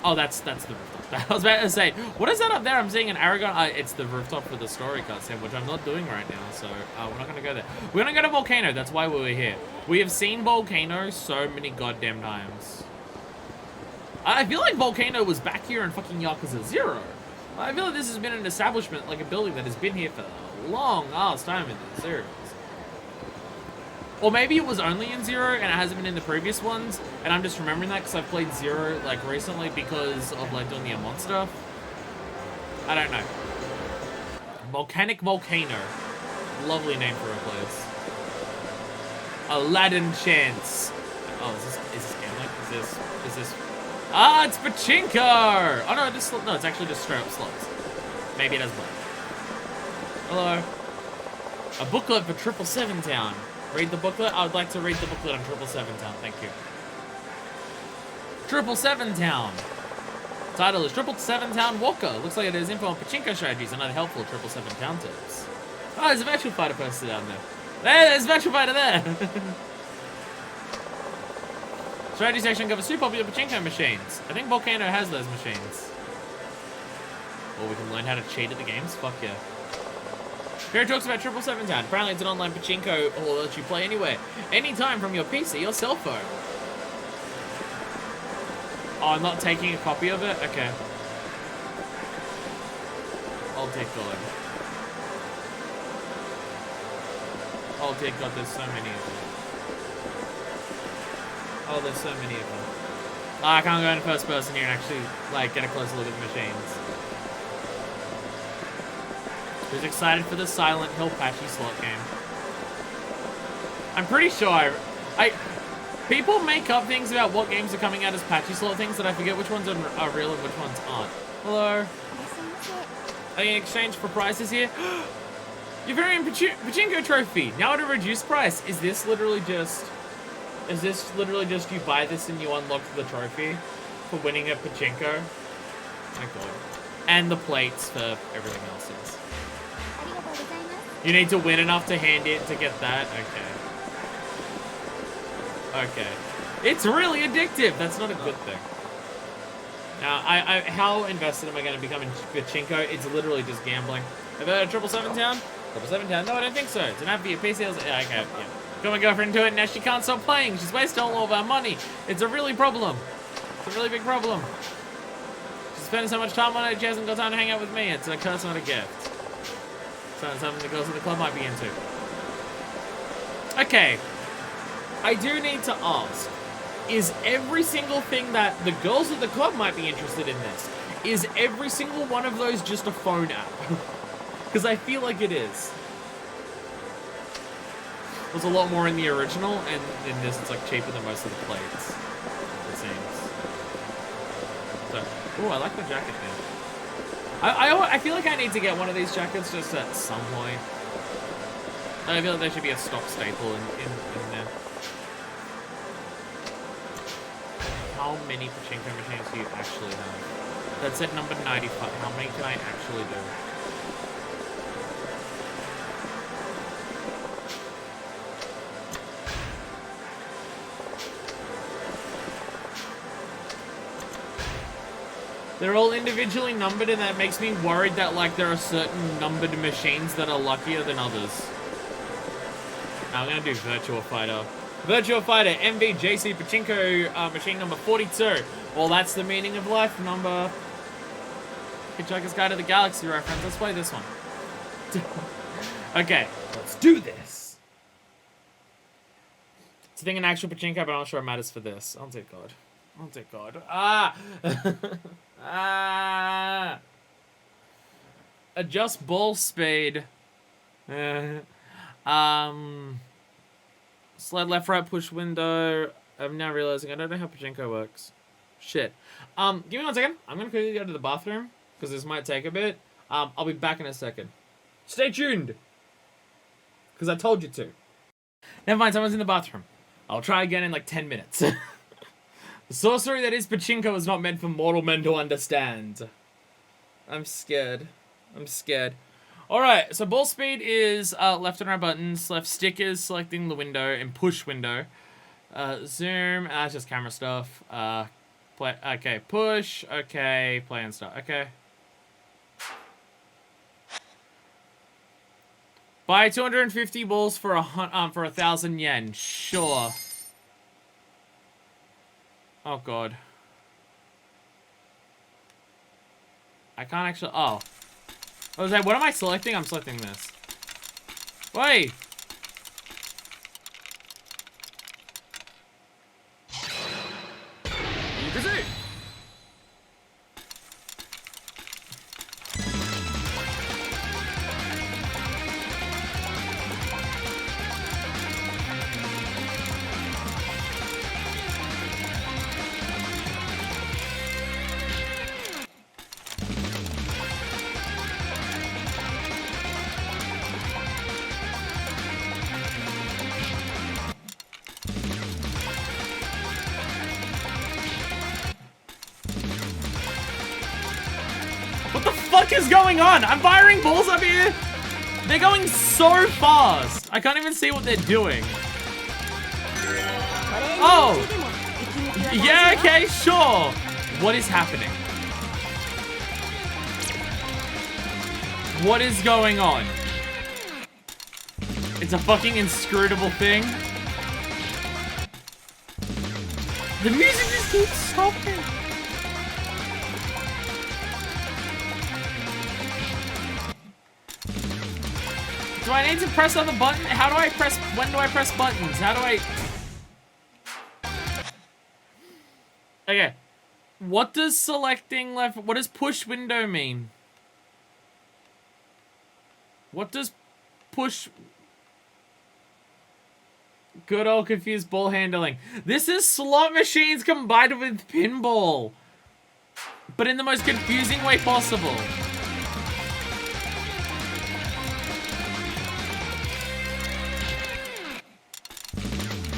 oh, that's the rooftop. I was about to say, what is that up there? I'm seeing an Aragon. It's the rooftop for the story cutscene, which I'm not doing right now, so we're not going to go there. We're going to go to Volcano. That's why we were here. We have seen Volcano so many goddamn times. I feel like Volcano was back here in fucking Yakuza 0. I feel like this has been an establishment, like a building that has been here for a long ass time in the series. Or maybe it was only in 0 and it hasn't been in the previous ones, and I'm just remembering that because I've played 0 like recently because of like doing the Amon stuff. I don't know. Volcanic Volcano. Lovely name for a place. Aladdin Chance. Oh, is this gambling? Is this ah, it's Pachinko! Oh no, no, it's actually just straight up slots. Maybe it has both. Hello. A booklet for 777 Town. Read the booklet? I would like to read the booklet on 777 Town, thank you. 777 Town. Title is 777 Town Walker. Looks like it has info on Pachinko strategies and other helpful 777 Town tips. Oh, there's a Virtual Fighter poster down there. There's a Virtual Fighter there! Strategy section covers 2 popular pachinko machines. I think Volcano has those machines. Or we can learn how to cheat at the games. Fuck yeah. Here it talks about 777 Town. Apparently it's an online pachinko hall that you play anywhere. Anytime from your PC or cell phone. Oh, I'm not taking a copy of it? Okay. Oh dear God. Oh dear God, there's so many of them. Oh, there's so many of them. Oh, I can't go in first person here and actually, like, get a closer look at the machines. Who's excited for the Silent Hill patchy slot game? I'm pretty sure people make up things about what games are coming out as patchy slot things that I forget which ones are real and which ones aren't. Hello? Are you in exchange for prizes here? Your very own pachinko trophy, now at a reduced price. Is this literally just you buy this and you unlock the trophy for winning a pachinko? My God. And the plates for everything else is. You need to win enough to hand it to get that? Okay. Okay. It's really addictive. That's not a good thing. Now, how invested am I going to become in pachinko? It's literally just gambling. Have you heard of 777 Town? 777 Town? No, I don't think so. It's an app for your PC. Yeah, okay, yeah. Got my girlfriend into it, and now she can't stop playing. She's wasting all of our money. It's a really problem. It's a really big problem. She's spending so much time on it, she hasn't got time to hang out with me. It's a curse, not a gift. Sounds something the girls at the club might be into. Okay. I do need to ask. Is every single thing that the girls at the club might be interested in this, is every single one of those just a phone app? Because I feel like it is. There's a lot more in the original, and in this it's like cheaper than most of the plates, it seems. So, ooh, I like the jacket thing. I feel like I need to get one of these jackets just at some point. I feel like there should be a stock staple in there. How many pachinko machines do you actually have? That's at number 95. How many can I actually do? They're all individually numbered, and that makes me worried that, like, there are certain numbered machines that are luckier than others. Now, I'm gonna do Virtua Fighter. Virtua Fighter MVJC Pachinko machine number 42. Well, that's the meaning of life number. Hitchhiker's Guide to the Galaxy reference. Let's play this one. Okay, let's do this. It's a thing in actual Pachinko, but I'm not sure it matters for this. Oh, dear God. Oh, dear God. Ah! Ah! Adjust ball speed. Slide left, right, push window. I'm now realizing I don't know how Pachinko works. Shit. Give me 1 second. I'm gonna quickly go to the bathroom, because this might take a bit. I'll be back in a second. Stay tuned! Because I told you to. Never mind, someone's in the bathroom. I'll try again in like 10 minutes. The sorcery that is Pachinko is not meant for mortal men to understand. I'm scared. I'm scared. Alright, so ball speed is left and right buttons. Left stick is selecting the window and push window. Zoom, that's just camera stuff. Play, okay, push, okay, play and start, okay. Buy 250 balls for 1,000 yen, sure. Oh God. I can't actually, oh. I was like, what am I selecting? I'm selecting this. Wait! Yakuza! What the fuck is going on? I'm firing balls up here. They're going so fast. I can't even see what they're doing. Oh. Yeah, okay, sure. What is happening? What is going on? It's a fucking inscrutable thing. The music just keeps stopping. Do I need to press on the button? How do I press? When do I press buttons? How do I? Okay. What does selecting left? What does push window mean? What does push? Good old confused ball handling. This is slot machines combined with pinball. But in the most confusing way possible.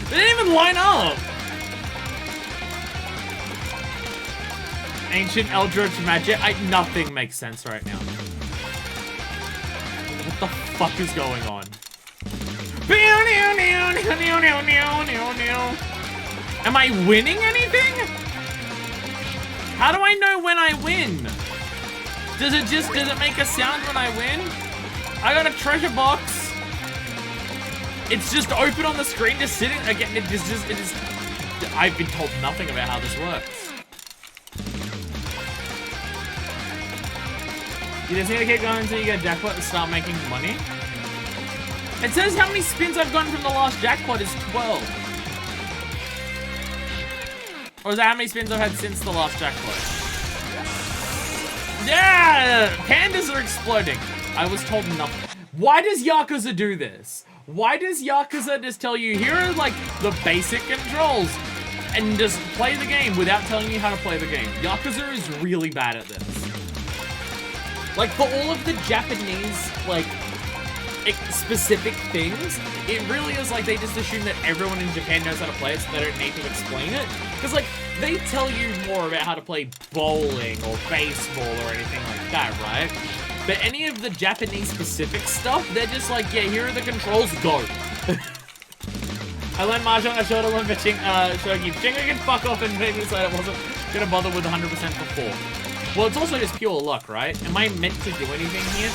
They didn't even line up. Ancient Eldritch magic. Nothing makes sense right now. What the fuck is going on? Am I winning anything? How do I know when I win? Does it make a sound when I win? I got a treasure box. It's just open on the screen, just sitting again. It is. I've been told nothing about how this works. You just need to keep going until you get jackpot to start making money. It says how many spins I've gotten from the last jackpot is 12. Or is that how many spins I've had since the last jackpot? Yeah! Pandas are exploding. I was told nothing. Why does Yakuza do this? Why does Yakuza just tell you, here are like the basic controls, and just play the game without telling you how to play the game? Yakuza is really bad at this. Like, for all of the Japanese, like, specific things, it really is like they just assume that everyone in Japan knows how to play it, so they don't need to explain it. Because, like, they tell you more about how to play bowling or baseball or anything like that, right? But any of the Japanese specific stuff, they're just like, yeah, here are the controls, go. I learned Mahjong, I showed learned Shogi. Pachinko can fuck off and make me say I wasn't gonna bother with 100% before. Well, it's also just pure luck, right? Am I meant to do anything here?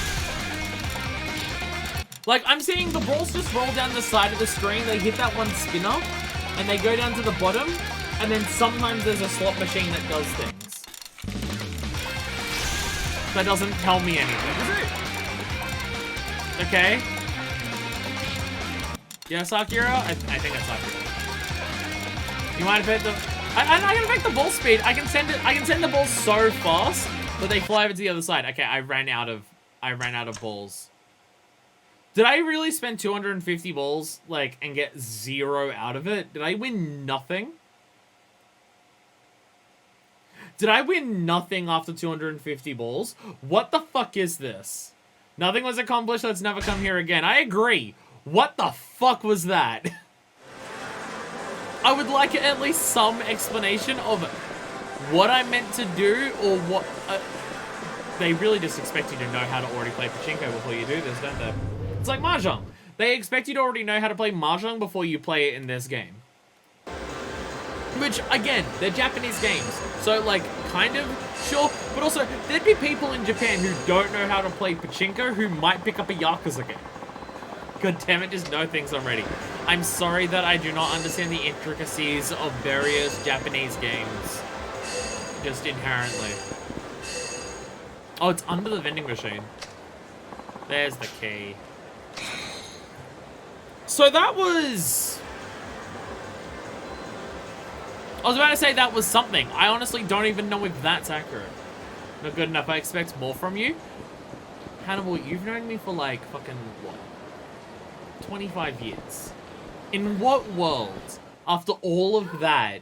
Like, I'm seeing the balls just roll down the side of the screen, they hit that one spinner, and they go down to the bottom, and then sometimes there's a slot machine that does things. That doesn't tell me anything, does it? Okay. Yeah, Sakura? I think that's Sakura. You mind if I can affect the ball speed. I can send the ball so fast that they fly over to the other side. Okay, I ran out of balls. Did I really spend 250 balls, like, and get 0 out of it? Did I win nothing? Did I win nothing after 250 balls? What the fuck is this? Nothing was accomplished, let's never come here again. I agree. What the fuck was that? I would like at least some explanation of what I meant to do, or what... they really just expect you to know how to already play Pachinko before you do this, don't they? It's like Mahjong. They expect you to already know how to play Mahjong before you play it in this game. Which, again, they're Japanese games. So, like, kind of, sure. But also, there'd be people in Japan who don't know how to play Pachinko who might pick up a Yakuza game. God damn it, just know things already. I'm sorry that I do not understand the intricacies of various Japanese games. Just inherently. Oh, it's under the vending machine. There's the key. So that was... I was about to say that was something. I honestly don't even know if that's accurate. Not good enough. I expect more from you. Hannibal, you've known me for like fucking, what? 25 years. In what world, after all of that,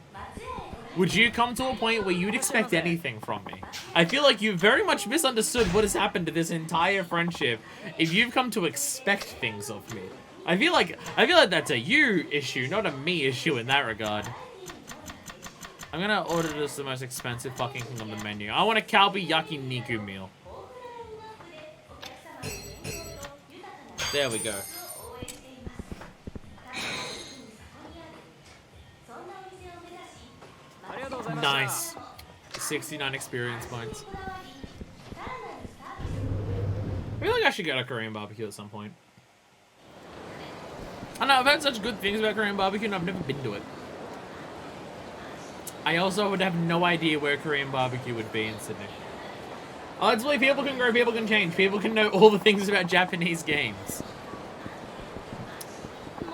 would you come to a point where you'd expect anything from me? I feel like you've very much misunderstood what has happened to this entire friendship if you've come to expect things of me. I feel like that's a you issue, not a me issue in that regard. I'm gonna order this the most expensive fucking thing on the menu. I want a Kalbi Yakiniku meal. There we go. Nice. 69 experience points. I feel like I should get a Korean barbecue at some point. I know, I've heard such good things about Korean barbecue and I've never been to it. I also would have no idea where Korean barbecue would be in Sydney. Honestly, people can grow, people can change, people can know all the things about Japanese games.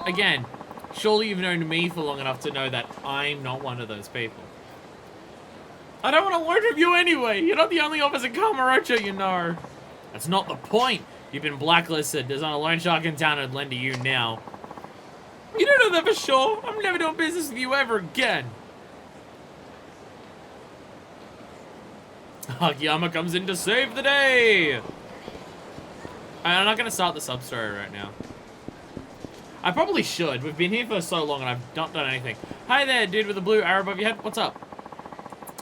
Again, surely you've known me for long enough to know that I'm not one of those people. I don't want to learn from you anyway. You're not the only officer Kamurocho you know. That's not the point. You've been blacklisted. There's not a loan shark in town I'd lend to you now. You don't know that for sure. I'm never doing business with you ever again. Akiyama comes in to save the day. I'm not going to start the sub-story right now. I probably should. We've been here for so long and I've not done anything. Hi there, dude with the blue arrow above your head. What's up?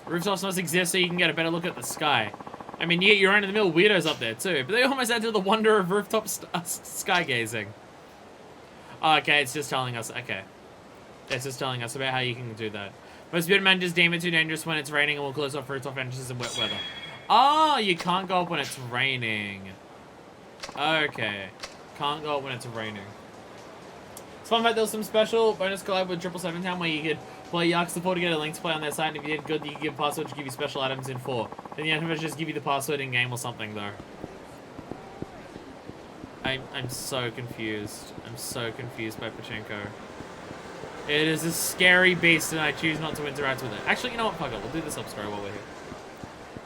Rooftops must exist so you can get a better look at the sky. I mean, you get your run-of-the-mill weirdos up there too, but they almost add to the wonder of rooftop sky gazing. Oh, okay, it's just telling us. Okay. It's just telling us about how you can do that. Most beer managers deem it too dangerous when it's raining and will close off rooftop entrances in wet weather. Oh, you can't go up when it's raining. Okay. Can't go up when it's raining. It's fun fact, there was some special bonus collab with 777 Town where you could play Yakuza 4 to get a link to play on their site, and if you did good, you could give a password to give you special items in 4. Then the animators just give you the password in game or something, though. I'm so confused. I'm so confused by Pachinko. It is a scary beast, and I choose not to interact with it. Actually, you know what? Fuck it. We'll do the sub-story while we're here.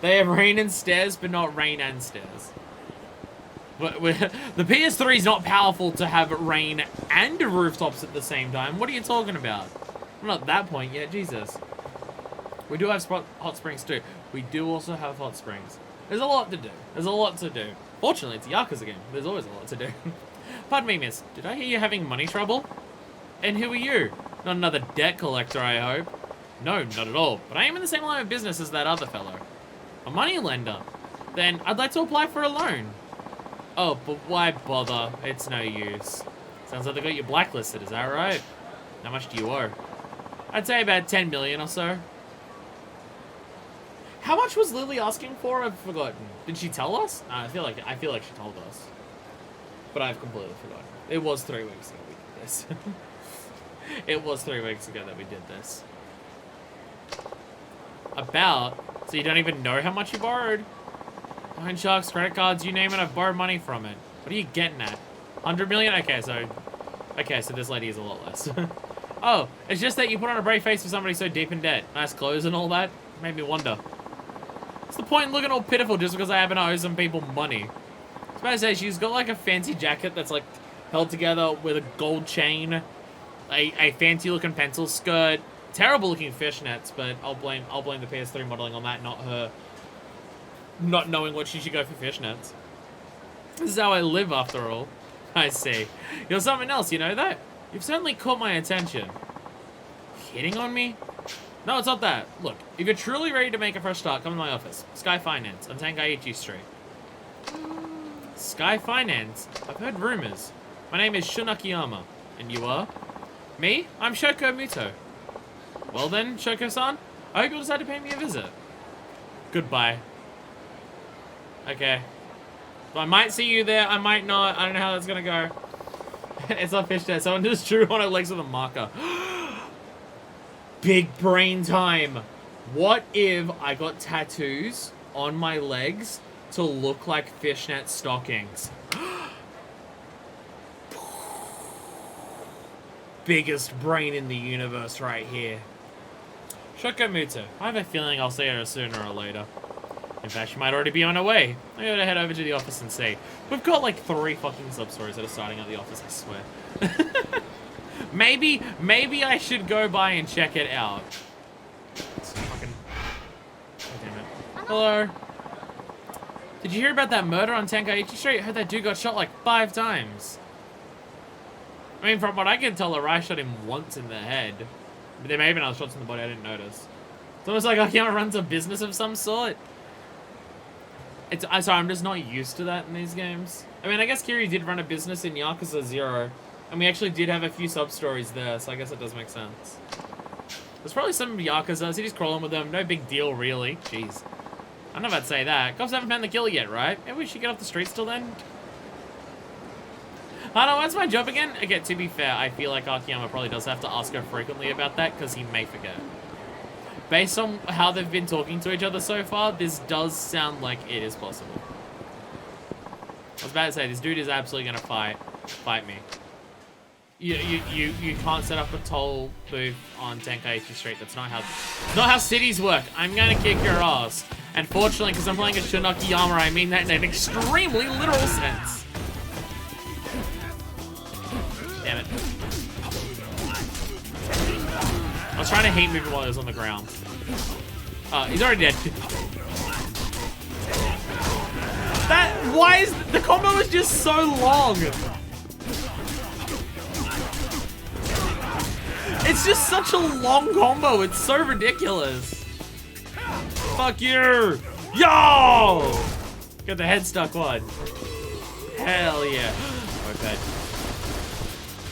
They have rain and stairs, but not rain and stairs. But the PS3 is not powerful to have rain and rooftops at the same time. What are you talking about? I'm not at that point yet. Jesus. We do have hot springs too. We do also have hot springs. There's a lot to do. There's a lot to do. Fortunately, it's a Yakuza game. There's always a lot to do. Pardon me, miss. Did I hear you having money trouble? And who are you? Not another debt collector, I hope. No, not at all. But I am in the same line of business as that other fellow. A money lender. Then I'd like to apply for a loan. Oh, but why bother? It's no use. Sounds like they got you blacklisted, is that right? How much do you owe? I'd say about 10 million or so. How much was Lily asking for? I've forgotten. Did she tell us? I feel like she told us. But I've completely forgotten. It was 3 weeks ago we did this. It was 3 weeks ago that we did this. About? So you don't even know how much you borrowed? Loan sharks, credit cards, you name it, I've borrowed money from it. What are you getting at? 100 million? Okay, so this lady is a lot less. Oh, it's just that you put on a brave face for somebody so deep in debt. Nice clothes and all that. Made me wonder. What's the point in looking all pitiful just because I happen to owe some people money? I was about to say, she's got like a fancy jacket that's like held together with a gold chain, a fancy looking pencil skirt, terrible looking fishnets, but I'll blame the PS3 modeling on that, not her not knowing what she should go for fishnets. This is how I live after all. I see. You're something else, you know that? You've certainly caught my attention. Hitting on me? No, it's not that. Look, if you're truly ready to make a fresh start, come to my office. Sky Finance, on Tenkaichi Street. Sky Finance? I've heard rumors. My name is Shun Akiyama. And you are? Me? I'm Shoko Muto. Well then, Shoko-san, I hope you'll decide to pay me a visit. Goodbye. Okay. So I might see you there, I might not. I don't know how that's gonna go. It's not fish dead. Someone just drew on her legs with a marker. Big brain time. What if I got tattoos on my legs to look like fishnet stockings? Biggest brain in the universe right here. Shokomuto. I have a feeling I'll see her sooner or later. In fact, she might already be on her way. I gotta head over to the office and see. We've got like 3 fucking sub-stories that are starting at the office, I swear. Maybe I should go by and check it out. It's fucking... God damn it. Hello. Did you hear about that murder on Tenkaichi Street? I heard that dude got shot like 5 times. I mean, from what I can tell, Arai shot him once in the head. But there may have been other shots in the body I didn't notice. It's almost like Akiyama runs a business of some sort. Sorry, I'm just not used to that in these games. I mean, I guess Kiryu did run a business in Yakuza 0. And we actually did have a few sub-stories there, so I guess it does make sense. There's probably some Yakuza, so he's crawling with them. No big deal, really. Jeez. I'm not about to say that. Cops haven't found the killer yet, right? Maybe we should get off the streets till then? I don't know, what's my job again? Okay, to be fair, I feel like Akiyama probably does have to ask her frequently about that, because he may forget. Based on how they've been talking to each other so far, this does sound like it is possible. I was about to say, this dude is absolutely gonna fight me. You can't set up a toll booth on Tenkaichi Street. That's not how cities work. I'm gonna kick your ass. And fortunately, because I'm playing as Shun Akiyama, I mean that in an extremely literal sense. Damn it. I was trying to hate move while he was on the ground. He's already dead. Why is the combo is just so long? It's just such a long combo. It's so ridiculous. Fuck you. Yo! Got the head stuck one. Hell yeah. Moped.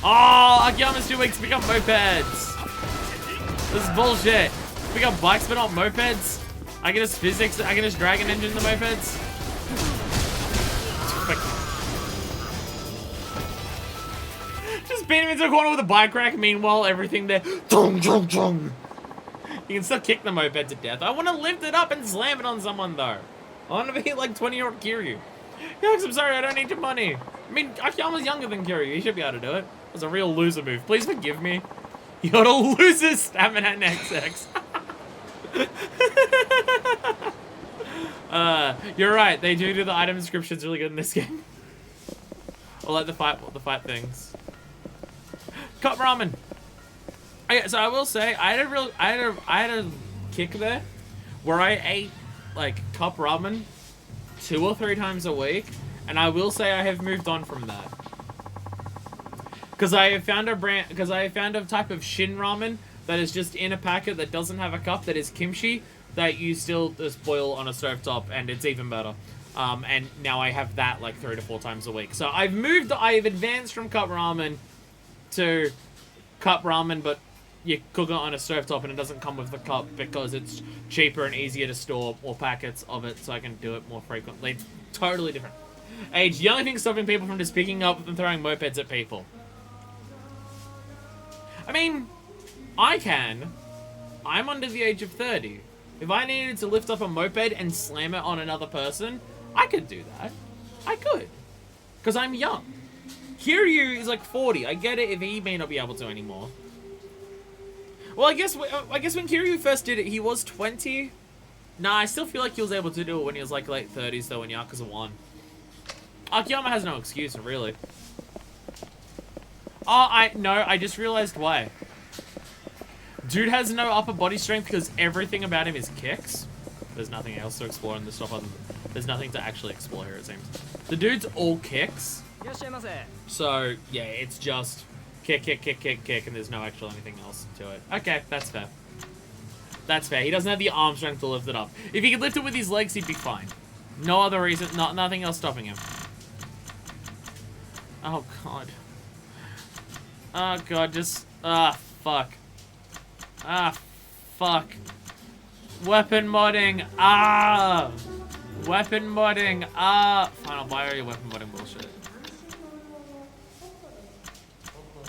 Oh, Akiyama's too weak to pick up mopeds. This is bullshit. Pick up bikes but not mopeds. I can just physics. I can just Dragon Engine the mopeds. Just beat him into a corner with a bike rack. Meanwhile, everything there. Dong, dong, dong. You can still kick the moped to death. I want to lift it up and slam it on someone, though. I want to be like 20-year-old Kiryu. Alex, I'm sorry, I don't need your money. I mean, Akiyama's younger than Kiryu. He should be able to do it. That's a real loser move. Please forgive me. You're a loser stamina and XX. You're right. They do the item descriptions really good in this game. I like the fight things. Cup ramen. Okay, so I will say I had a kick there where I ate like cup ramen 2 or 3 times a week, and I will say I have moved on from that. Because I have found a type of shin ramen that is just in a packet that doesn't have a cup, that is kimchi, that you still just boil on a stovetop, and it's even better. And now I have that like 3 to 4 times a week. So I've advanced from cup ramen to cup ramen, but you cook it on a stovetop and it doesn't come with the cup because it's cheaper and easier to store more packets of it, so I can do it more frequently. It's totally different. Age, the only thing stopping people from just picking up and throwing mopeds at people. I mean, I can. I'm under the age of 30. If I needed to lift up a moped and slam it on another person, I could do that. I could. Because I'm young. Kiryu is like 40. I get it if he may not be able to anymore. Well, I guess when Kiryu first did it, he was 20. Nah, I still feel like he was able to do it when he was like late 30s though, when Yakuza 1. Akiyama has no excuse, really. Oh, I just realized why. Dude has no upper body strength because everything about him is kicks. There's nothing else to explore in this stuff other than... There's nothing to actually explore here, it seems. The dude's all kicks. So, yeah, it's just kick, kick, kick, kick, kick, and there's no actual anything else to it. Okay, that's fair. That's fair. He doesn't have the arm strength to lift it up. If he could lift it with his legs, he'd be fine. No other reason, nothing else stopping him. Oh, God. Oh, God, just... fuck. Fuck. Weapon modding. Weapon modding. Fine, I'll buy all your weapon modding bullshit.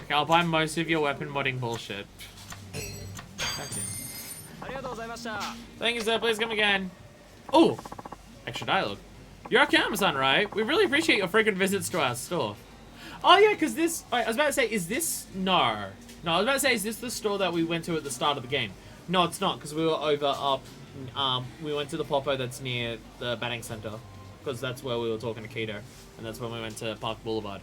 Okay, I'll buy most of your weapon modding bullshit. That's it. Thank you, sir. Please come again. Oh! Extra dialogue. You're Akiyama-san, right? We really appreciate your frequent visits to our store. Oh, yeah, because this... Wait, I was about to say, is this... No. No, I was about to say, is this the store that we went to at the start of the game? No, it's not, because we were up... we went to the Popo that's near the batting center, because that's where we were talking to Keto, and that's when we went to Park Boulevard.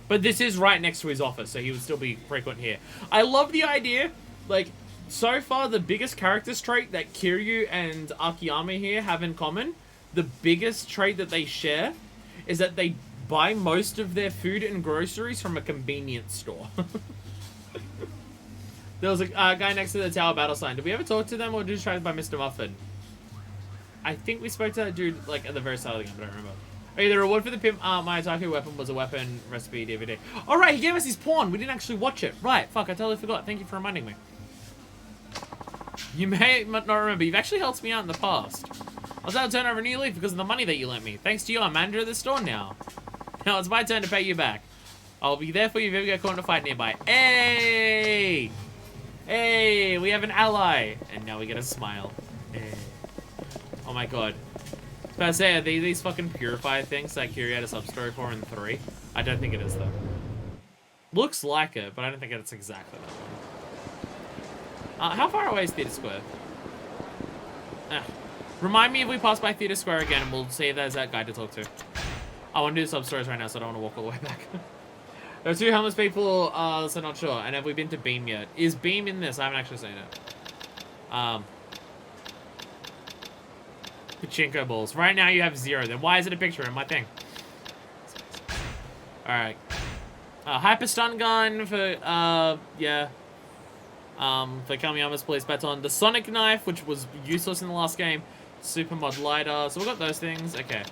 But this is right next to his office, so he would still be frequent here. I love the idea, like, so far the biggest character trait that Kiryu and Akiyama here have in common, the biggest trait that they share, is that they buy most of their food and groceries from a convenience store. There was a guy next to the tower battle sign. Did we ever talk to them, or just tried by Mr. Muffin? I think we spoke to that dude like at the very start of the game, but I don't remember. Oh, yeah, the reward for the pimp my Otaku weapon was a weapon recipe DVD. Oh, right, he gave us his pawn. We didn't actually watch it. Right, fuck, I totally forgot. Thank you for reminding me. You may not remember, you've actually helped me out in the past. I was able to turn over a new leaf because of the money that you lent me. Thanks to you, I'm manager of the store now. Now it's my turn to pay you back. I'll be there for you if you ever get caught in a fight nearby. Hey! Hey, we have an ally. And now we get a smile. Hey. Oh my god. I was about to say, are these fucking purifier things that Kiri had a sub-story for in 3? I don't think it is, though. Looks like it, but I don't think it's exactly that one. How far away is Theatre Square? Remind me if we pass by Theatre Square again, and we'll see if there's that guy to talk to. I want to do sub-stories right now, so I don't want to walk all the way back. There are 2 homeless people, so not sure. And have we been to Beam yet? Is Beam in this? I haven't actually seen it. Pachinko balls. Right now you have 0. Then why is it a picture in my thing? Alright. Hyper stun gun for, yeah. For Kamiyama's police baton. The Sonic knife, which was useless in the last game. Super mod lighter. So we got those things. Okay.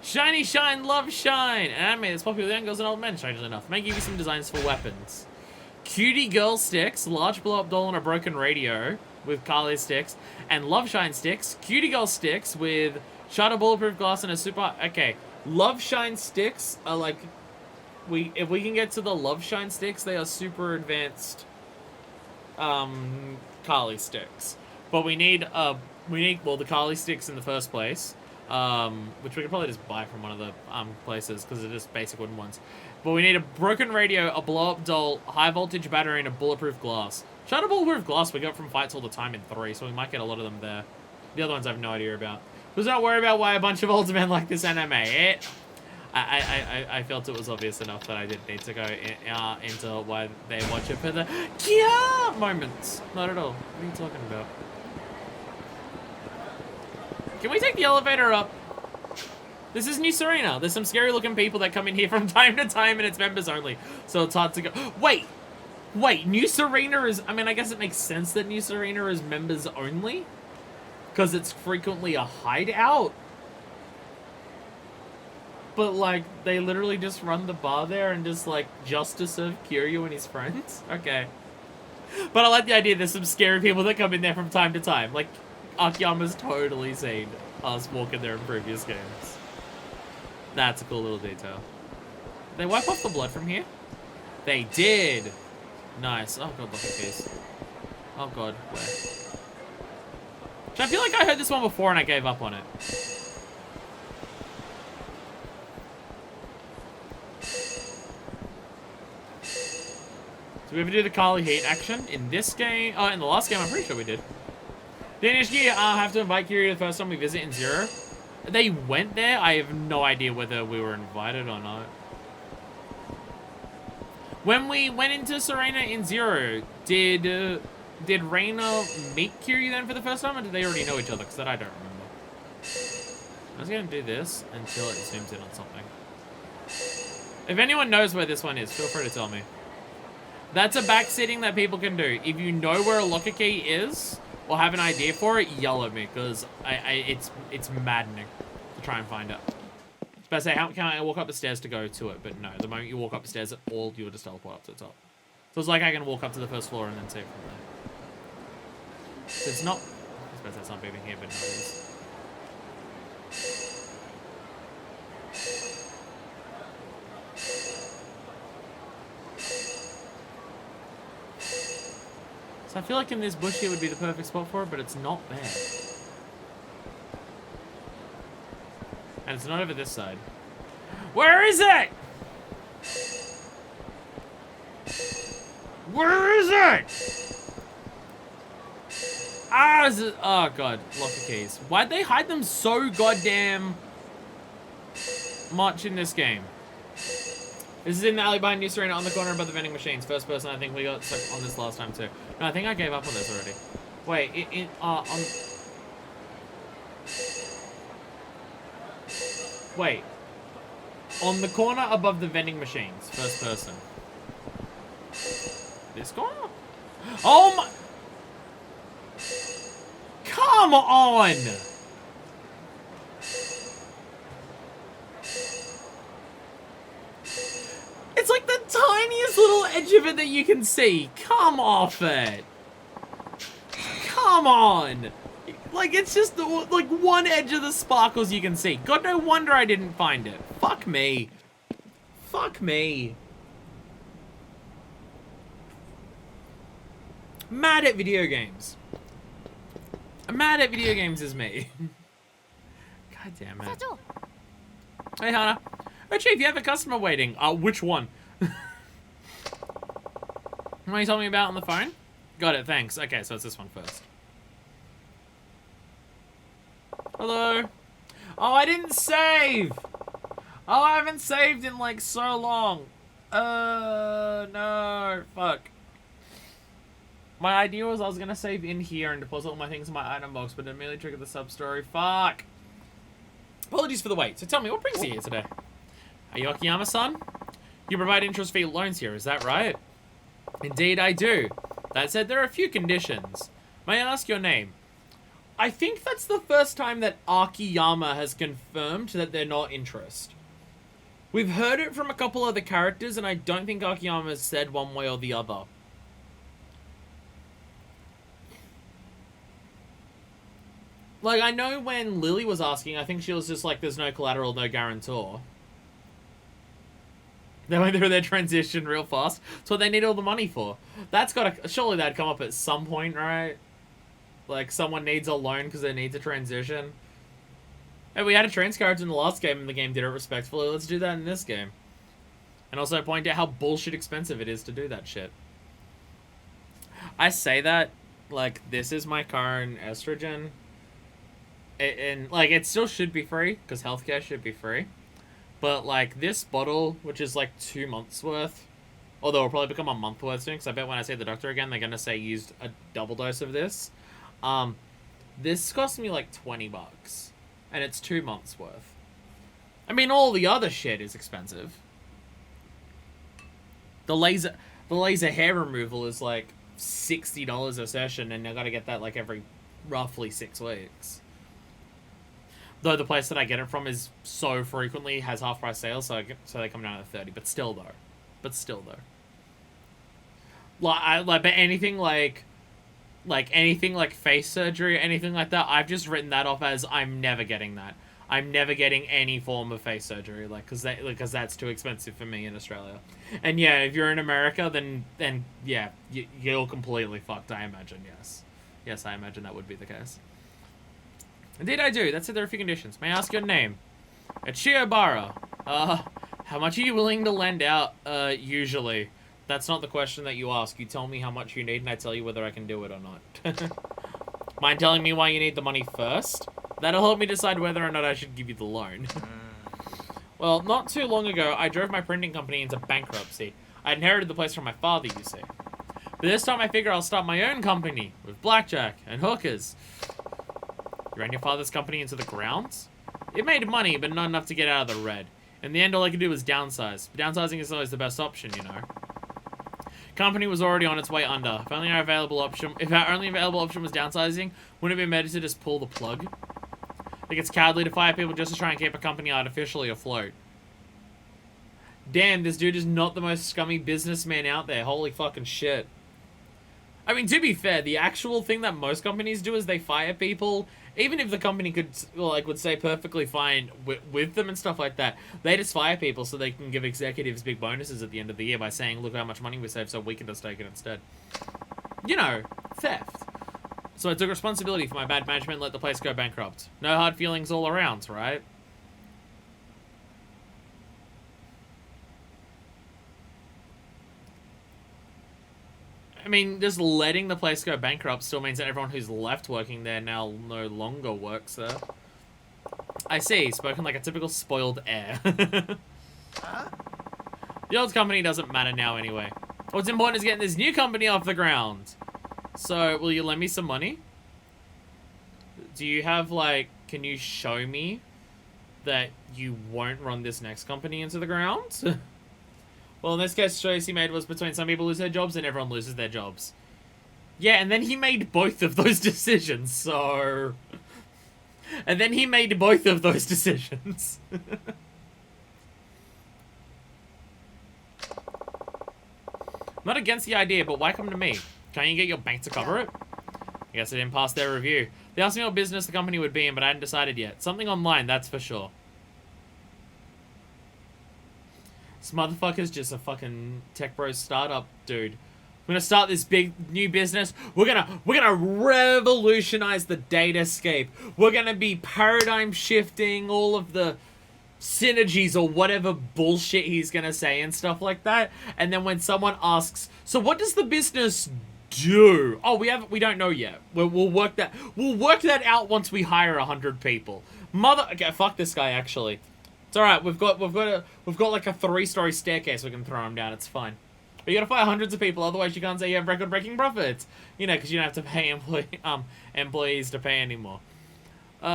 Shiny shine, love shine. An anime that's popular with young girls and old men, strangely enough. May give you some designs for weapons. Cutie girl sticks, large blow-up doll and a broken radio with Carly sticks, and love shine sticks. Cutie girl sticks with shutter bulletproof glass and a super. Okay, love shine sticks are like, if we can get to the love shine sticks, they are super advanced. Carly sticks, but we need well the Carly sticks in the first place. Which we could probably just buy from one of the places because they're just basic wooden ones. But we need a broken radio, a blow-up doll, high voltage battery, and a bulletproof glass. Shutter bulletproof glass we got from fights all the time in 3, so we might get a lot of them there. The other ones I have no idea about. Let's not worry about why a bunch of older men like this anime. I felt it was obvious enough that I didn't need to go into why they watch it for the Kia moments. Not at all. What are you talking about? Can we take the elevator up? This is New Serena. There's some scary looking people that come in here from time to time and it's members only. So it's hard to go. Wait, New Serena is, I mean, I guess it makes sense that New Serena is members only. Because it's frequently a hideout. But like, they literally just run the bar there and just to serve Kiryu and his friends? Okay. But I like the idea there's some scary people that come in there from time to time. Like, Akiyama's totally seen us walking there in previous games. That's a cool little detail. Did they wipe off the blood from here? They did! Nice. Oh god, look at these. Oh god, where? I feel like I heard this one before and I gave up on it. Did we ever do the Kali Heat action in this game? Oh, in the last game, I'm pretty sure we did. Danishki, I'll have to invite Kiryu the first time we visit in Zero. They went there? I have no idea whether we were invited or not. When we went into Serena in Zero, did Reina meet Kiryu then for the first time, or did they already know each other? Because that I don't remember. I was going to do this until it zooms in on something. If anyone knows where this one is, feel free to tell me. That's a backseating that people can do. If you know where a locker key is, or have an idea for it, yell at me, because it's maddening to try and find it. But I say, how can I walk up the stairs to go to it? But no, the moment you walk up the stairs, all you will just teleport up to the top. So it's like I can walk up to the first floor and then see it from there. So it's not, I suppose that's not moving here, but no, it is. So I feel like in this bush here would be the perfect spot for it, but it's not there. And it's not over this side. Where is it? Where is it? Ah, is it? Oh god, locker keys. Why'd they hide them so goddamn much in this game? This is in the alley behind New Serena on the corner above the vending machines. First person, I think we got stuck on this last time too. No, I think I gave up on this already. Wait, Wait. On the corner above the vending machines. First person. This corner? Oh my... Come on! It's like the tiniest little edge of it that you can see. Come off it. Come Come on! Like, it's just, like, one edge of the sparkles you can see. God, no wonder I didn't find it. Fuck me. Fuck me. Mad at video games. Mad at video games is me. God damn it. Hey, Hannah. Oh, Chief, you have a customer waiting. Which one? What are you telling me about on the phone? Got it, thanks. Okay, so it's this one first. Hello? Oh, I didn't save! Oh, I haven't saved in, like, so long. No. Fuck. My idea was I was gonna save in here and deposit all my things in my item box, but it immediately triggered the sub-story. Fuck. Apologies for the wait. So tell me, what brings you here today? Are you Akiyama-san? You provide interest-free loans here, is that right? Indeed, I do. That said, there are a few conditions. May I ask your name? I think that's the first time that Akiyama has confirmed that they're not interest. We've heard it from a couple other characters, and I don't think Akiyama has said one way or the other. Like, I know when Lily was asking, I think she was just like, there's no collateral, no guarantor. They went through their transition real fast. That's what they need all the money for. That's gotta... Surely that'd come up at some point, right? Like, someone needs a loan because they need to transition. Hey, we had a trans character in the last game and the game did it respectfully. Let's do that in this game. And also point out how bullshit expensive it is to do that shit. I say that, like, this is my current estrogen. And, like, it still should be free, because healthcare should be free. But, like, this bottle, which is, like, 2 months worth, although it'll probably become a month worth soon, because I bet when I see the doctor again, they're going to say used a double dose of this. This cost me, like, 20 bucks. And it's 2 months worth. I mean, all the other shit is expensive. The laser hair removal is, like, $60 a session, and I gotta get that, like, every roughly 6 weeks. Though the place that I get it from is so frequently has half price sales, so they come down to 30. But still though, but anything like anything like face surgery or anything like that, I've just written that off as I'm never getting that. I'm never getting any form of face surgery, like because that's too expensive for me in Australia. And yeah, if you're in America, then yeah, you're completely fucked. I imagine, yes, I imagine that would be the case. Indeed I do. That's it, there are a few conditions. May I ask your name? Chiobara. How much are you willing to lend out, usually? That's not the question that you ask. You tell me how much you need and I tell you whether I can do it or not. Mind telling me why you need the money first? That'll help me decide whether or not I should give you the loan. Well, not too long ago, I drove my printing company into bankruptcy. I inherited the place from my father, you see. But this time I figure I'll start my own company, with blackjack and hookers. You ran your father's company into the ground? It made money, but not enough to get out of the red. In the end, all I could do was downsize. But downsizing is always the best option, you know. Company was already on its way under. If our only available option was downsizing, wouldn't it be better to just pull the plug? I think it's cowardly to fire people just to try and keep a company artificially afloat. Damn, this dude is not the most scummy businessman out there. Holy fucking shit. I mean, to be fair, the actual thing that most companies do is they fire people, even if the company would stay perfectly fine with them and stuff like that. They just fire people so they can give executives big bonuses at the end of the year by saying, look how much money we saved so we can just take it instead. You know, theft. So I took responsibility for my bad management and let the place go bankrupt. No hard feelings all around, right? I mean, just letting the place go bankrupt still means that everyone who's left working there now no longer works there. I see, spoken like a typical spoiled heir. Huh? The old company doesn't matter now anyway. What's important is getting this new company off the ground. So, will you lend me some money? Do you have, like, can you show me that you won't run this next company into the ground? Well, in this case, the choice he made was between some people lose their jobs and everyone loses their jobs. Yeah, and then he made both of those decisions, so... And then he made both of those decisions. Not against the idea, but why come to me? Can't you get your bank to cover it? I guess I didn't pass their review. They asked me what business the company would be in, but I hadn't decided yet. Something online, that's for sure. This motherfucker's just a fucking tech bro startup dude. We're gonna start this big new business. We're gonna revolutionize the datascape. We're gonna be paradigm shifting all of the synergies or whatever bullshit he's gonna say and stuff like that. And then when someone asks, so what does the business do? Oh, we don't know yet. We'll work that out once we hire 100 people. Okay, fuck this guy actually. It's all right. We've got like a 3-story staircase we can throw him down. It's fine. But you gotta fire hundreds of people, otherwise you can't say you have record-breaking profits. You know, because you don't have to pay employees to pay anymore. We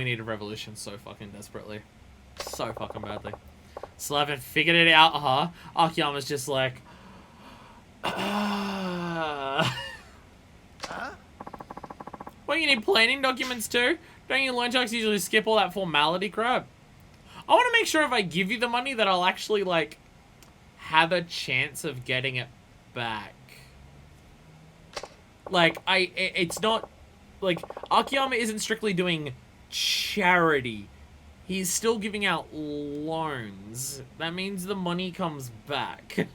need a revolution so fucking desperately. So fucking badly. Still haven't figured it out, huh? Akiyama's just like... Well, you need planning documents too? Don't you loan sharks usually skip all that formality crap? I want to make sure if I give you the money that I'll actually, like, have a chance of getting it back. Like, it's not, like, Akiyama isn't strictly doing charity. He's still giving out loans. That means the money comes back.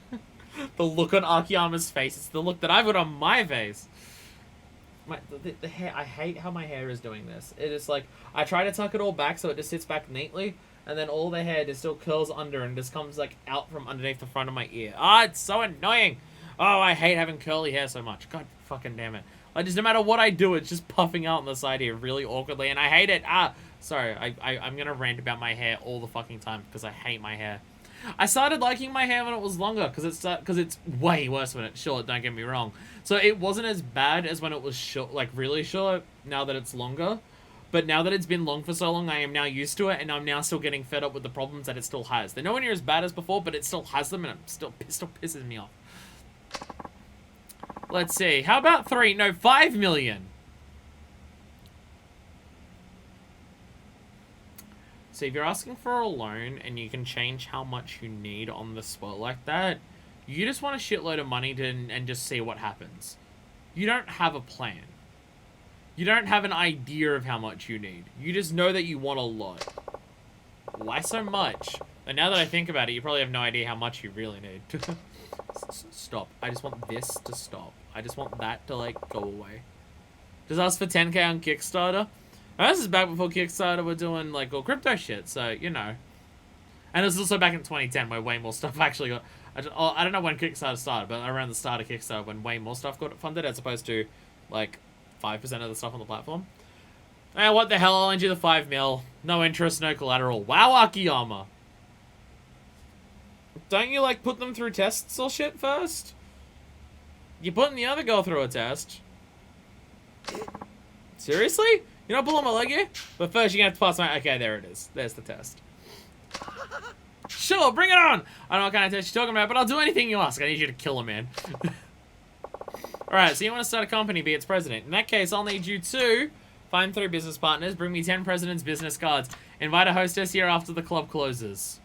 The look on Akiyama's face, it's the look that I've got on my face. The hair, I hate how my hair is doing this. It is like, I try to tuck it all back so it just sits back neatly, and then all the hair just still curls under and just comes like out from underneath the front of my ear. Ah, it's so annoying. Oh, I hate having curly hair so much. God fucking damn it. Like, just no matter what I do, it's just puffing out on the side here really awkwardly, and I hate it. Ah, sorry, I'm gonna rant about my hair all the fucking time because I hate my hair. I started liking my hair when it was longer because it's way worse when it's short, don't get me wrong. So it wasn't as bad as when it was short, like really short, now that it's longer. But now that it's been long for so long, I am now used to it, and I'm now still getting fed up with the problems that it still has. They're nowhere near as bad as before, but it still has them, and it still pisses me off. Let's see. How about 5 million? So if you're asking for a loan, and you can change how much you need on the spot like that, you just want a shitload of money and just see what happens. You don't have a plan. You don't have an idea of how much you need. You just know that you want a lot. Why so much? And now that I think about it, you probably have no idea how much you really need. Stop. I just want this to stop. I just want that to, like, go away. Just ask for 10k on Kickstarter. Now, this is back before Kickstarter were doing, like, all crypto shit, so, you know. And it was also back in 2010 where way more stuff actually got... I don't know when Kickstarter started, but around the start of Kickstarter when way more stuff got funded as opposed to, like... 5% of the stuff on the platform. Eh, what the hell, I'll lend you the 5 mil. No interest, no collateral. Wow, Akiyama. Don't you, like, put them through tests or shit first? You're putting the other girl through a test. Seriously? You're not pulling my leg here? But first you're gonna have to pass my... Okay, there it is. There's the test. Sure, bring it on! I don't know what kind of test you're talking about, but I'll do anything you ask. I need you to kill a man. Alright, so you want to start a company, be its president. In that case, I'll need you to find 3 business partners, bring me 10 president's business cards, invite a hostess here after the club closes.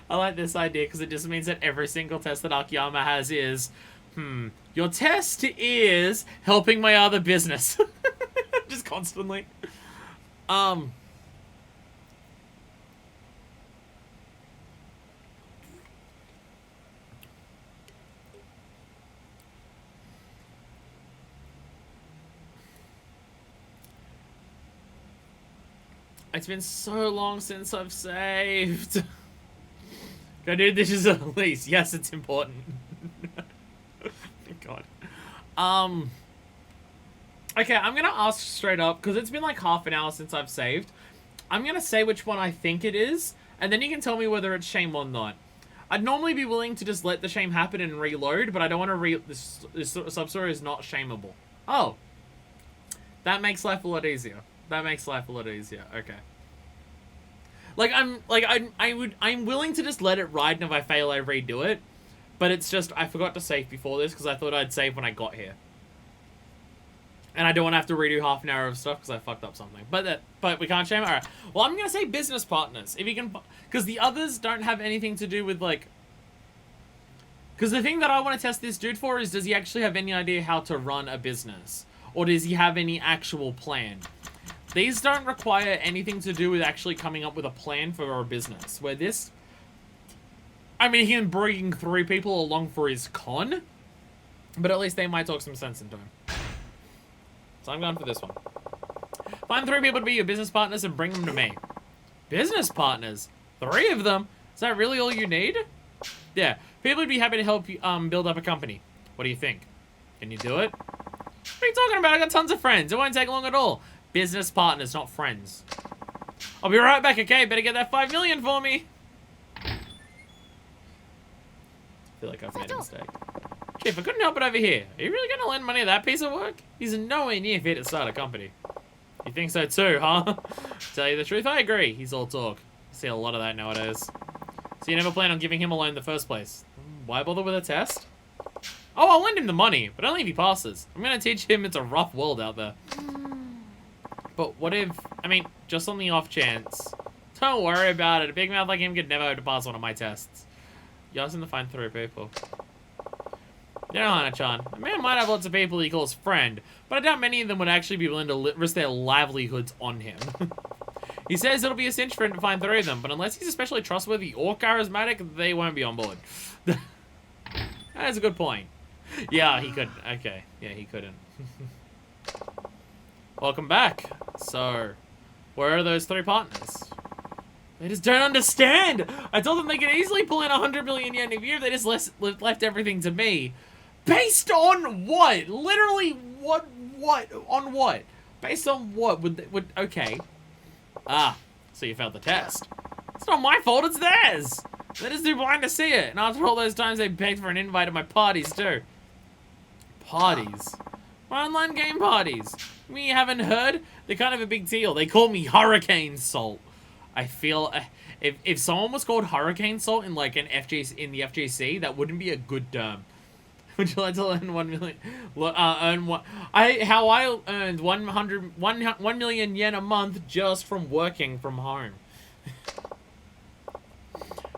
I like this idea because it just means that every single test that Akiyama has is, your test is helping my other business. Just constantly. It's been so long since I've saved. Go do dishes at least. Yes, it's important. God. Okay, I'm gonna ask straight up, because it's been like half an hour since I've saved. I'm gonna say which one I think it is, and then you can tell me whether it's shame or not. I'd normally be willing to just let the shame happen and reload, but I don't want to this sub-story is not shameable. Oh. That makes life a lot easier. That makes life a lot easier. Okay. I'm willing to just let it ride, and if I fail, I redo it. But it's just, I forgot to save before this, because I thought I'd save when I got here. And I don't want to have to redo half an hour of stuff, because I fucked up something. But we can't shame it? Alright. Well, I'm going to say business partners. If you can... Because the others don't have anything to do with, like... Because the thing that I want to test this dude for is, does he actually have any idea how to run a business? Or does he have any actual plan? These don't require anything to do with actually coming up with a plan for a business. Where this... I mean, he can bring 3 people along for his con. But at least they might talk some sense into him. So I'm going for this one. Find 3 people to be your business partners and bring them to me. Business partners? 3 of them? Is that really all you need? Yeah. People would be happy to help you build up a company. What do you think? Can you do it? What are you talking about? I got tons of friends. It won't take long at all. Business partners, not friends. I'll be right back, okay? Better get that 5 million for me. I feel like I've made a mistake. Chief, I couldn't help it over here. Are you really going to lend money to that piece of work? He's nowhere near fit to start a company. You think so too, huh? To tell you the truth, I agree. He's all talk. I see a lot of that nowadays. So you never plan on giving him a loan in the first place. Why bother with a test? Oh, I'll lend him the money, but only if he passes. I'm going to teach him it's a rough world out there. But what if... I mean, just on the off chance. Don't worry about it. A big mouth like him could never hope to pass one of my tests. You asked him to find 3 people. You know, Hana-chan, a man might have lots of people he calls friend, but I doubt many of them would actually be willing to risk their livelihoods on him. He says it'll be a cinch for him to find 3 of them, but unless he's especially trustworthy or charismatic, they won't be on board. That's a good point. Yeah, he couldn't. Okay. Yeah, he couldn't. Welcome back. So, where are those 3 partners? They just don't understand. I told them they could easily pull in 100 million yen a year if they just left everything to me. Based on what? Literally, what? On what? Based on what? Okay. Ah, so you failed the test. It's not my fault, it's theirs. They're just too blind to see it. And after all those times they begged for an invite to my parties, too. Parties? My online game parties. I mean, you haven't heard? They're kind of a big deal. They call me Hurricane Salt. I feel... If someone was called Hurricane Salt in, like, in the FGC, that wouldn't be a good term. Would you like to earn 1 million? How I earned 1 million yen a month just from working from home.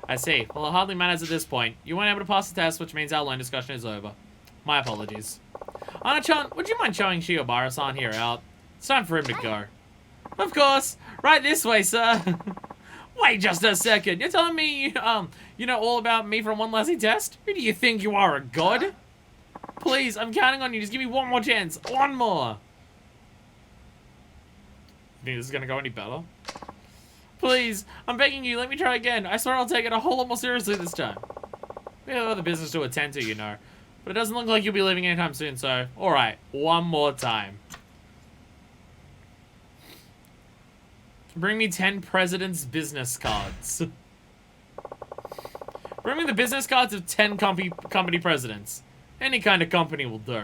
I see. Well, it hardly matters at this point. You weren't able to pass the test, which means our loan discussion is over. My apologies. Ana-chan, would you mind showing Shiobara-san here out? It's time for him to go. Of course. Right this way, sir. Wait just a second. You're telling me, you know all about me from one lousy test? Who do you think you are, a god? Please, I'm counting on you. Just give me one more chance. One more. You think this is gonna go any better? Please, I'm begging you, let me try again. I swear I'll take it a whole lot more seriously this time. We have other business to attend to, you know. But it doesn't look like you'll be leaving anytime soon, so... Alright, one more time. Bring me 10 president's business cards. Bring me the business cards of 10 company presidents. Any kind of company will do.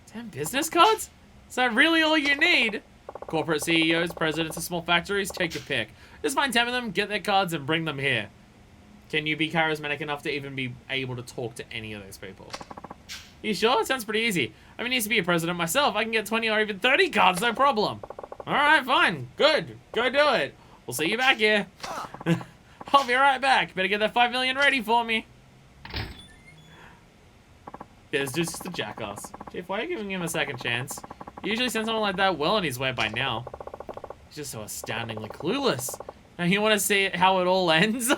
10 business cards? Is that really all you need? Corporate CEOs, presidents of small factories, take your pick. Just find 10 of them, get their cards, and bring them here. Can you be charismatic enough to even be able to talk to any of those people? You sure? It sounds pretty easy. I mean, I used to be a president myself. I can get 20 or even 30 cards, no problem. Alright, fine. Good. Go do it. We'll see you back here. I'll be right back. Better get that 5 million ready for me. There's just a jackass. Chief, why are you giving him a second chance? You usually send someone like that well on his way by now. He's just so astoundingly clueless. Now you want to see how it all ends?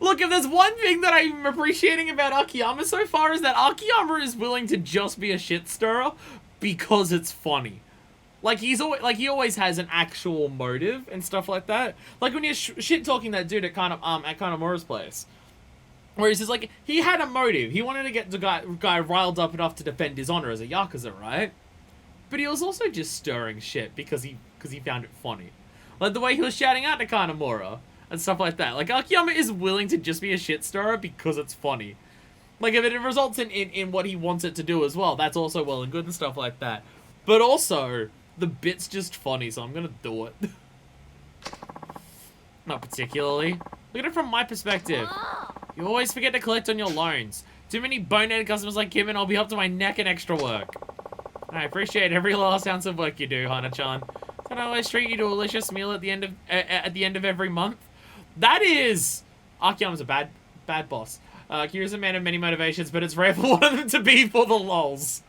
Look, if there's one thing that I'm appreciating about Akiyama so far is that Akiyama is willing to just be a shit stirrer because it's funny. Like he always has an actual motive and stuff like that. Like when you're shit talking that dude at Kanamura's place, where he says like he had a motive. He wanted to get the guy riled up enough to defend his honor as a Yakuza, right? But he was also just stirring shit because he found it funny. Like the way he was shouting out to Kanamura and stuff like that. Like Akiyama is willing to just be a shit stirrer because it's funny. Like if it results in what he wants it to do as well, that's also well and good and stuff like that. But also, the bit's just funny, so I'm gonna do it. Not particularly. Look at it from my perspective. You always forget to collect on your loans. Too many boneheaded customers like him and I'll be up to my neck in extra work. I appreciate every last ounce of work you do, Hana-chan. Can I always treat you to a delicious meal at the end of every month? That is... Akiyama's a Bad boss. Kira's a man of many motivations, but it's rare for one of them to be for the lols.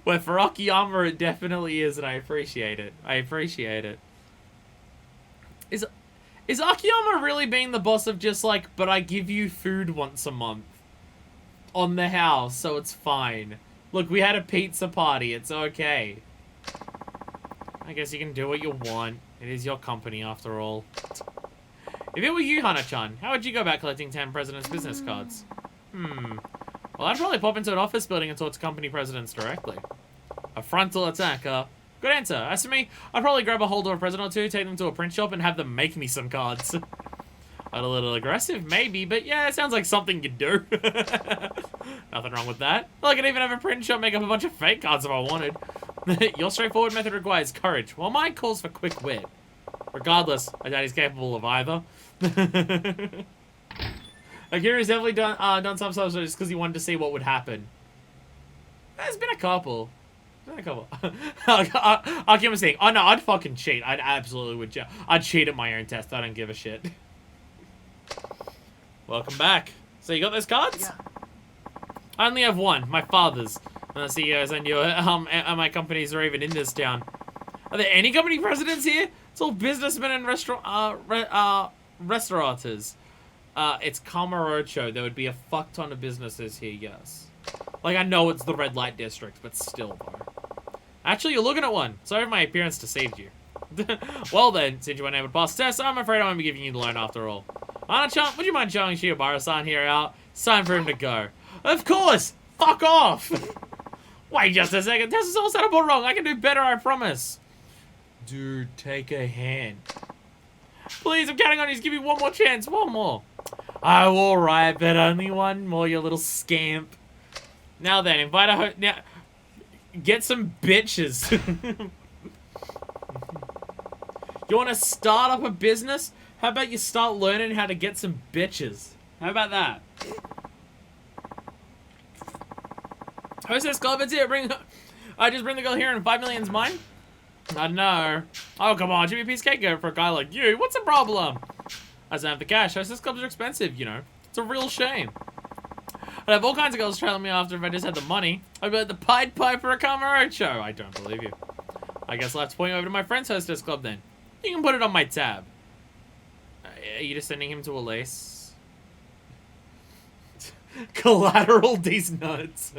Where for Akiyama it definitely is, and I appreciate it. I appreciate it. Is Akiyama really being the boss of just like, but I give you food once a month on the house, so it's fine. Look, we had a pizza party, it's okay. I guess you can do what you want. It is your company after all. If it were you, Hana-chan, how would you go about collecting 10 presidents' business cards? Well, I'd probably pop into an office building and talk to company presidents directly. A frontal attack, Good answer. As for me, I'd probably grab a hold of a president or two, take them to a print shop, and have them make me some cards. A little aggressive, maybe, but yeah, it sounds like something you'd do. Nothing wrong with that. Well, I could even have a print shop make up a bunch of fake cards if I wanted. Your straightforward method requires courage, while mine calls for quick wit. Regardless, I doubt he's capable of either. Akira's definitely done some stuff just because he wanted to see what would happen. There's been a couple. Akira's saying, oh no, I'd fucking cheat. I'd absolutely would. I'd cheat at my own test. I don't give a shit. Welcome back. So you got those cards? Yeah. I only have one. My father's. The CEOs I knew and my companies are even in this town. Are there any company presidents here? It's all businessmen and restaurateurs. It's Kamurocho. There would be a fuck ton of businesses here, yes. Like, I know it's the red light district, but still, though. Actually, you're looking at one. Sorry if my appearance deceived you. Well then, since you weren't able to pass the test, I'm afraid I won't be giving you the loan after all. Ana-chan, would you mind showing Shiobara-san here out? It's time for him to go. Of course! Fuck off! Wait just a second. Test is all set up all wrong. I can do better, I promise. Dude, take a hand. Please, I'm counting on you to give me one more chance. One more. Oh, alright, but only one more, you little scamp. Now then, invite a now, get some bitches. You want to start up a business? How about you start learning how to get some bitches? How about that? Hostess Club, it's here. I just bring the girl here and 5 million's mine? I know. Oh, come on. Give me a piece of cake for a guy like you. What's the problem? I don't have the cash. Hostess Clubs are expensive, you know. It's a real shame. I'd have all kinds of girls trailing me after if I just had the money. I'd be like the Pied Piper of Kamurocho. I don't believe you. I guess I'll have to point you over to my friend's Hostess Club then. You can put it on my tab. Are you just sending him to a lace? Collateral these nuts.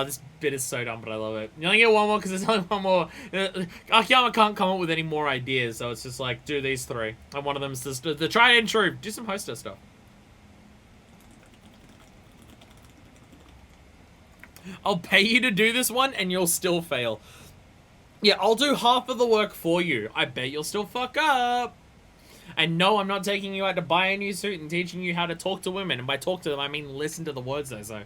This bit is so dumb, but I love it. You only get one more because there's only one more. Akiyama can't come up with any more ideas, so it's just like, do these three. And one of them's just the tried and true. Do some hostess stuff. I'll pay you to do this one, and you'll still fail. Yeah, I'll do half of the work for you. I bet you'll still fuck up. And no, I'm not taking you out to buy a new suit and teaching you how to talk to women. And by talk to them, I mean listen to the words they say.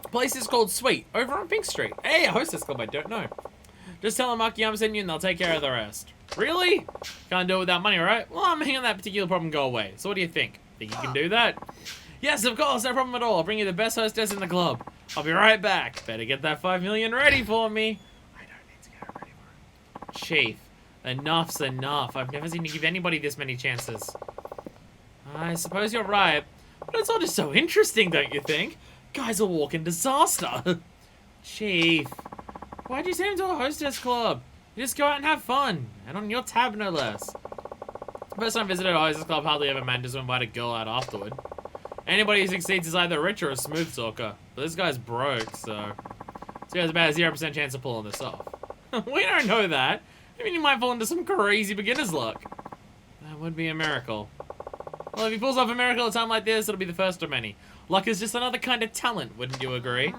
Place is called Sweet, over on Pink Street. Hey, a hostess club, I don't know. Just tell them Akiyama sent you and they'll take care of the rest. Really? Can't do it without money, right? Well, I'm making that particular problem go away. So what do you think? Think you can do that? Yes, of course, no problem at all. I'll bring you the best hostess in the club. I'll be right back. Better get that 5 million ready for me. I don't need to get it ready for it. Chief, enough's enough. I've never seen you give anybody this many chances. I suppose you're right. But it's all just so interesting, don't you think? Guy's a walking disaster. Chief, why'd you send him to a hostess club? You just go out and have fun. And on your tab, no less. First time I visited a hostess club, hardly ever managed to invite a girl out afterward. Anybody who succeeds is either rich or a smooth talker. But this guy's broke, so he has about a 0% chance of pulling this off. We don't know that. I mean, he might fall into some crazy beginner's luck. That would be a miracle. Well, if he pulls off a miracle at a time like this, it'll be the first of many. Luck is just another kind of talent, wouldn't you agree?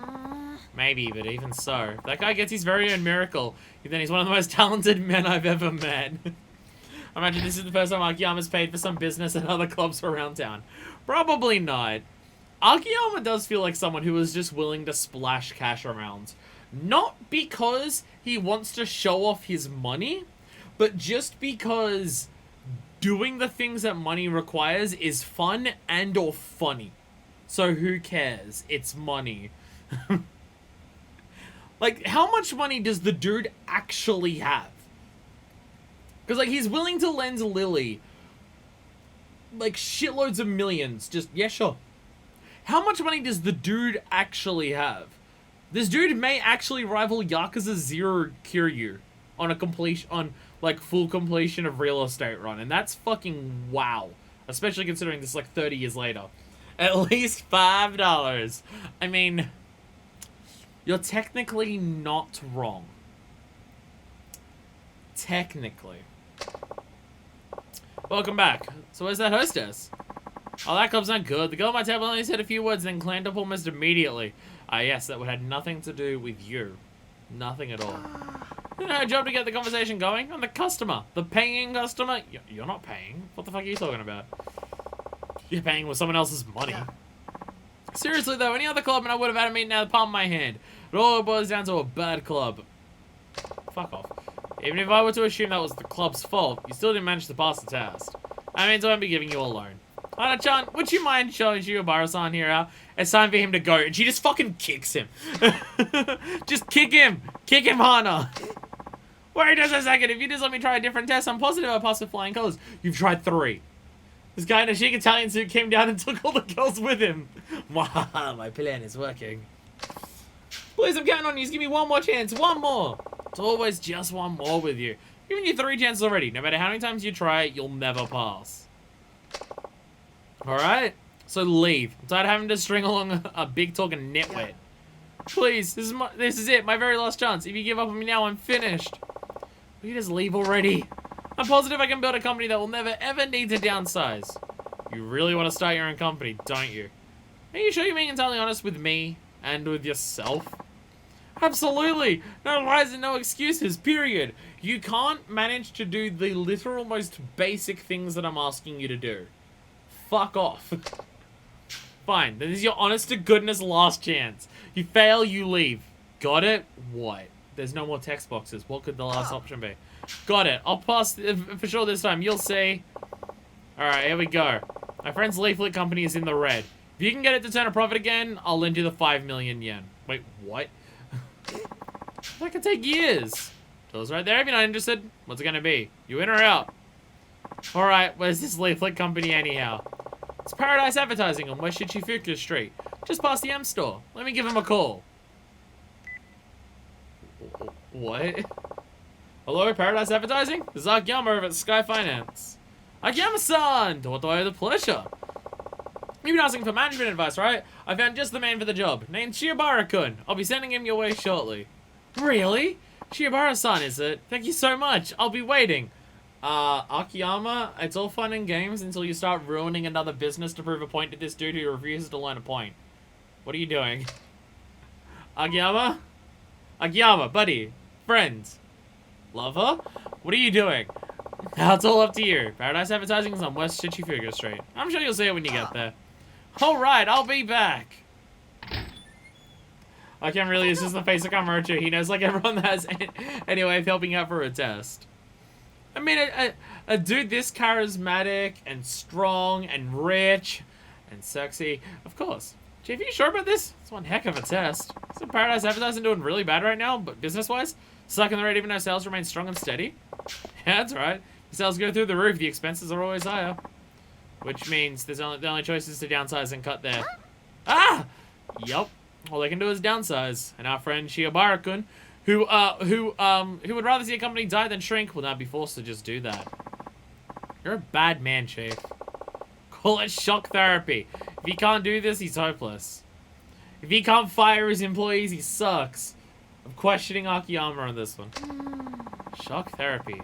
Maybe, but even so. If that guy gets his very own miracle, then he's one of the most talented men I've ever met. I imagine this is the first time Akiyama's paid for some business at other clubs around town. Probably not. Akiyama does feel like someone who is just willing to splash cash around. Not because he wants to show off his money, but just because doing the things that money requires is fun and or funny. So who cares? It's money. Like, how much money does the dude actually have? Because, like, he's willing to lend Lily, like, shitloads of millions. Just, yeah, sure. How much money does the dude actually have? This dude may actually rival Yakuza 0 Kiryu on a completion, on, like, full completion of real estate run. And that's fucking wow. Especially considering this, like, 30 years later. At least $5. I mean, you're technically not wrong. Technically. Welcome back. So where's that hostess? Oh, that club's not good. The girl at my table only said a few words, then clammed up almost immediately. Ah, yes, that would have nothing to do with you. Nothing at all. It's her job to get the conversation going. I'm the customer. The paying customer. You're not paying. What the fuck are you talking about? You're paying with someone else's money. Yeah. Seriously, though, any other club and I would have had a meeting out of the palm of my hand. It all boils down to a bad club. Fuck off. Even if I were to assume that was the club's fault, you still didn't manage to pass the test. I mean, so I won't be giving you a loan. Hana-chan, would you mind showing Shiobara-san here out? It's time for him to go. And she just fucking kicks him. Just kick him. Kick him, Hana. Wait just a second. If you just let me try a different test, I'm positive I passed with flying colors. You've tried 3. This guy in a chic Italian suit came down and took all the girls with him. Wow, my plan is working. Please, I'm counting on you. Just give me one more chance. One more. It's always just one more with you. I've given you 3 chances already. No matter how many times you try it, you'll never pass. Alright? So leave. I'm tired of having to string along a big talking nitwit. Please, this is it. My very last chance. If you give up on me now, I'm finished. Will you just leave already? I'm positive I can build a company that will never ever need to downsize. You really want to start your own company, don't you? Are you sure you're being entirely honest with me? And with yourself? Absolutely! No lies and no excuses, period. You can't manage to do the literal most basic things that I'm asking you to do. Fuck off. Fine, this is your honest to goodness last chance. You fail, you leave. Got it? What? There's no more text boxes. What could the last option be? Got it. I'll pass for sure this time. You'll see. Alright, here we go. My friend's leaflet company is in the red. If you can get it to turn a profit again, I'll lend you the 5 million yen. Wait, what? That could take years. Tell us right there if you're not interested. What's it gonna be? You in or out? Alright, where's this leaflet company anyhow? It's Paradise Advertising on West Shichifuku Street. Just past the M store. Let me give him a call. What? Hello, Paradise Advertising? This is Akiyama over at Sky Finance. Akiyama-san! What do I have the pleasure? You've been asking for management advice, right? I found just the man for the job. Named Shiobara-kun. I'll be sending him your way shortly. Really? Shiobara-san, is it? Thank you so much. I'll be waiting. Akiyama, it's all fun and games until you start ruining another business to prove a point to this dude who refuses to learn a point. What are you doing? Akiyama? Akiyama, buddy. Friends. Lover? What are you doing? Now it's all up to you. Paradise Advertising is on West Shichifuku Street. I'm sure you'll see it when you get there. Alright, I'll be back. Akiyama really is just the face of Kamurocho. He knows like everyone that has any way of helping out for a test. I mean, a dude this charismatic and strong and rich and sexy. Of course. Chief, are you sure about this? It's one heck of a test. Isn't Paradise Advertising doing really bad right now, but business-wise? Sucking the rate even though sales remain strong and steady? Yeah, that's right. The sales go through the roof, the expenses are always higher. Which means the only choice is to downsize and cut there. Ah! Yup. All they can do is downsize. And our friend Shiobara-kun, who would rather see a company die than shrink, will now be forced to just do that. You're a bad man, Chief. Call it shock therapy. If he can't do this, he's hopeless. If he can't fire his employees, he sucks. I'm questioning Akiyama on this one. Shock therapy.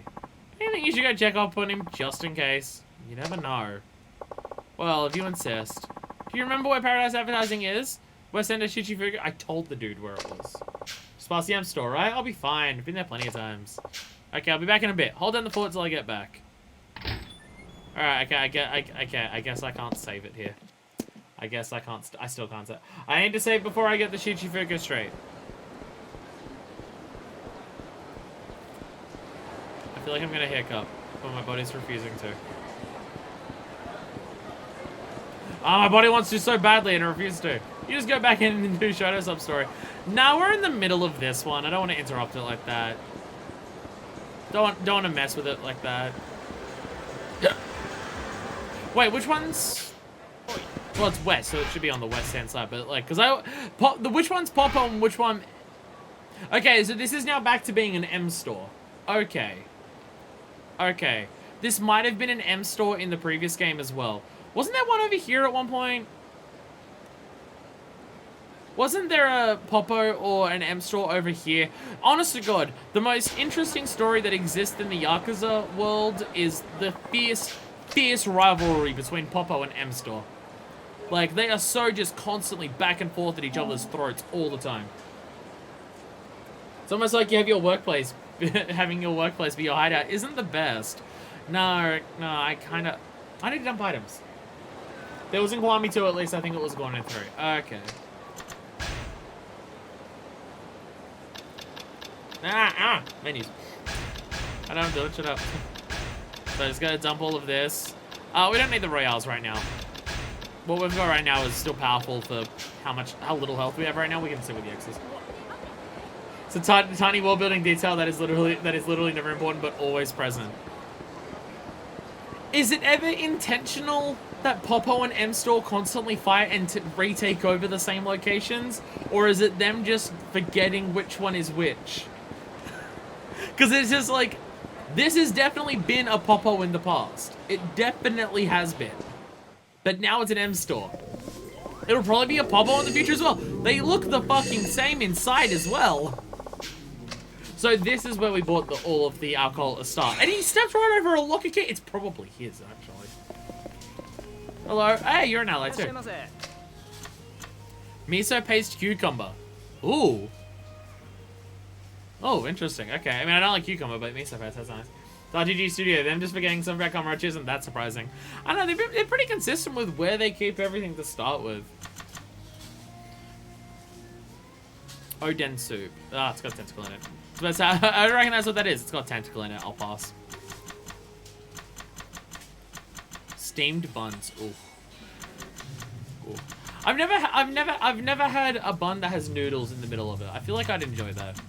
I think you should go check up on him just in case. You never know. Well, if you insist. Do you remember where Paradise Advertising is? West End of Shichifuku? I told the dude where it was. Just past the M store, right? I'll be fine. I've been there plenty of times. Okay, I'll be back in a bit. Hold down the fort till I get back. Alright, okay, I guess I can't save it here. I guess I can't, I still can't save. I need to save before I get the Shichifuku straight. I feel like I'm gonna hiccup, but my body's refusing to. Ah, my body wants to so badly and it refuses to. You just go back in and do Shoto sub story. Now we're in the middle of this one. I don't want to interrupt it like that. Don't want to mess with it like that. Wait, which one's? Well, it's west, so it should be on the west hand side. But like, which one's Popo and which one? Okay, so this is now back to being an M store. Okay. Okay. This might have been an M store in the previous game as well. Wasn't there one over here at one point? Wasn't there a Popo or an M store over here? Honest to God, the most interesting story that exists in the Yakuza world is the fierce rivalry between Popo and M store. Like, they are so just constantly back and forth at each other's throats all the time. It's almost like you have your workplace, having your workplace be your hideout isn't the best. No, I need to dump items. There was in Kiwami 2 at least, I think it was going in 3. Okay. Menus. I don't do it, shut up. So I just gotta dump all of this. We don't need the Royales right now. What we've got right now is still powerful for how little health we have right now. We can see with the X's. It's a tiny wall building detail that is literally never important but always present. Is it ever intentional that Popo and M-Store constantly fight and retake over the same locations? Or is it them just forgetting which one is which? Because it's just like, this has definitely been a Popo in the past. It definitely has been. But now it's an M-Store. It'll probably be a Popo in the future as well. They look the fucking same inside as well. So this is where we bought all of the alcohol at the start. And he stepped right over a locker key. It's probably his, actually. Hello. Hey, you're an ally too. Miso paste cucumber. Ooh. Oh, interesting. Okay. I mean, I don't like cucumber, but miso paste, that's nice. RGG Studio, them just forgetting some back on Roach isn't that surprising. I don't know, they're pretty consistent with where they keep everything to start with. Oden soup. Ah, it's got tentacle in it. But I reckon that's what that is. It's got tentacle in it. I'll pass. Steamed buns. Ooh. Ooh. I've never had a bun that has noodles in the middle of it. I feel like I'd enjoy that.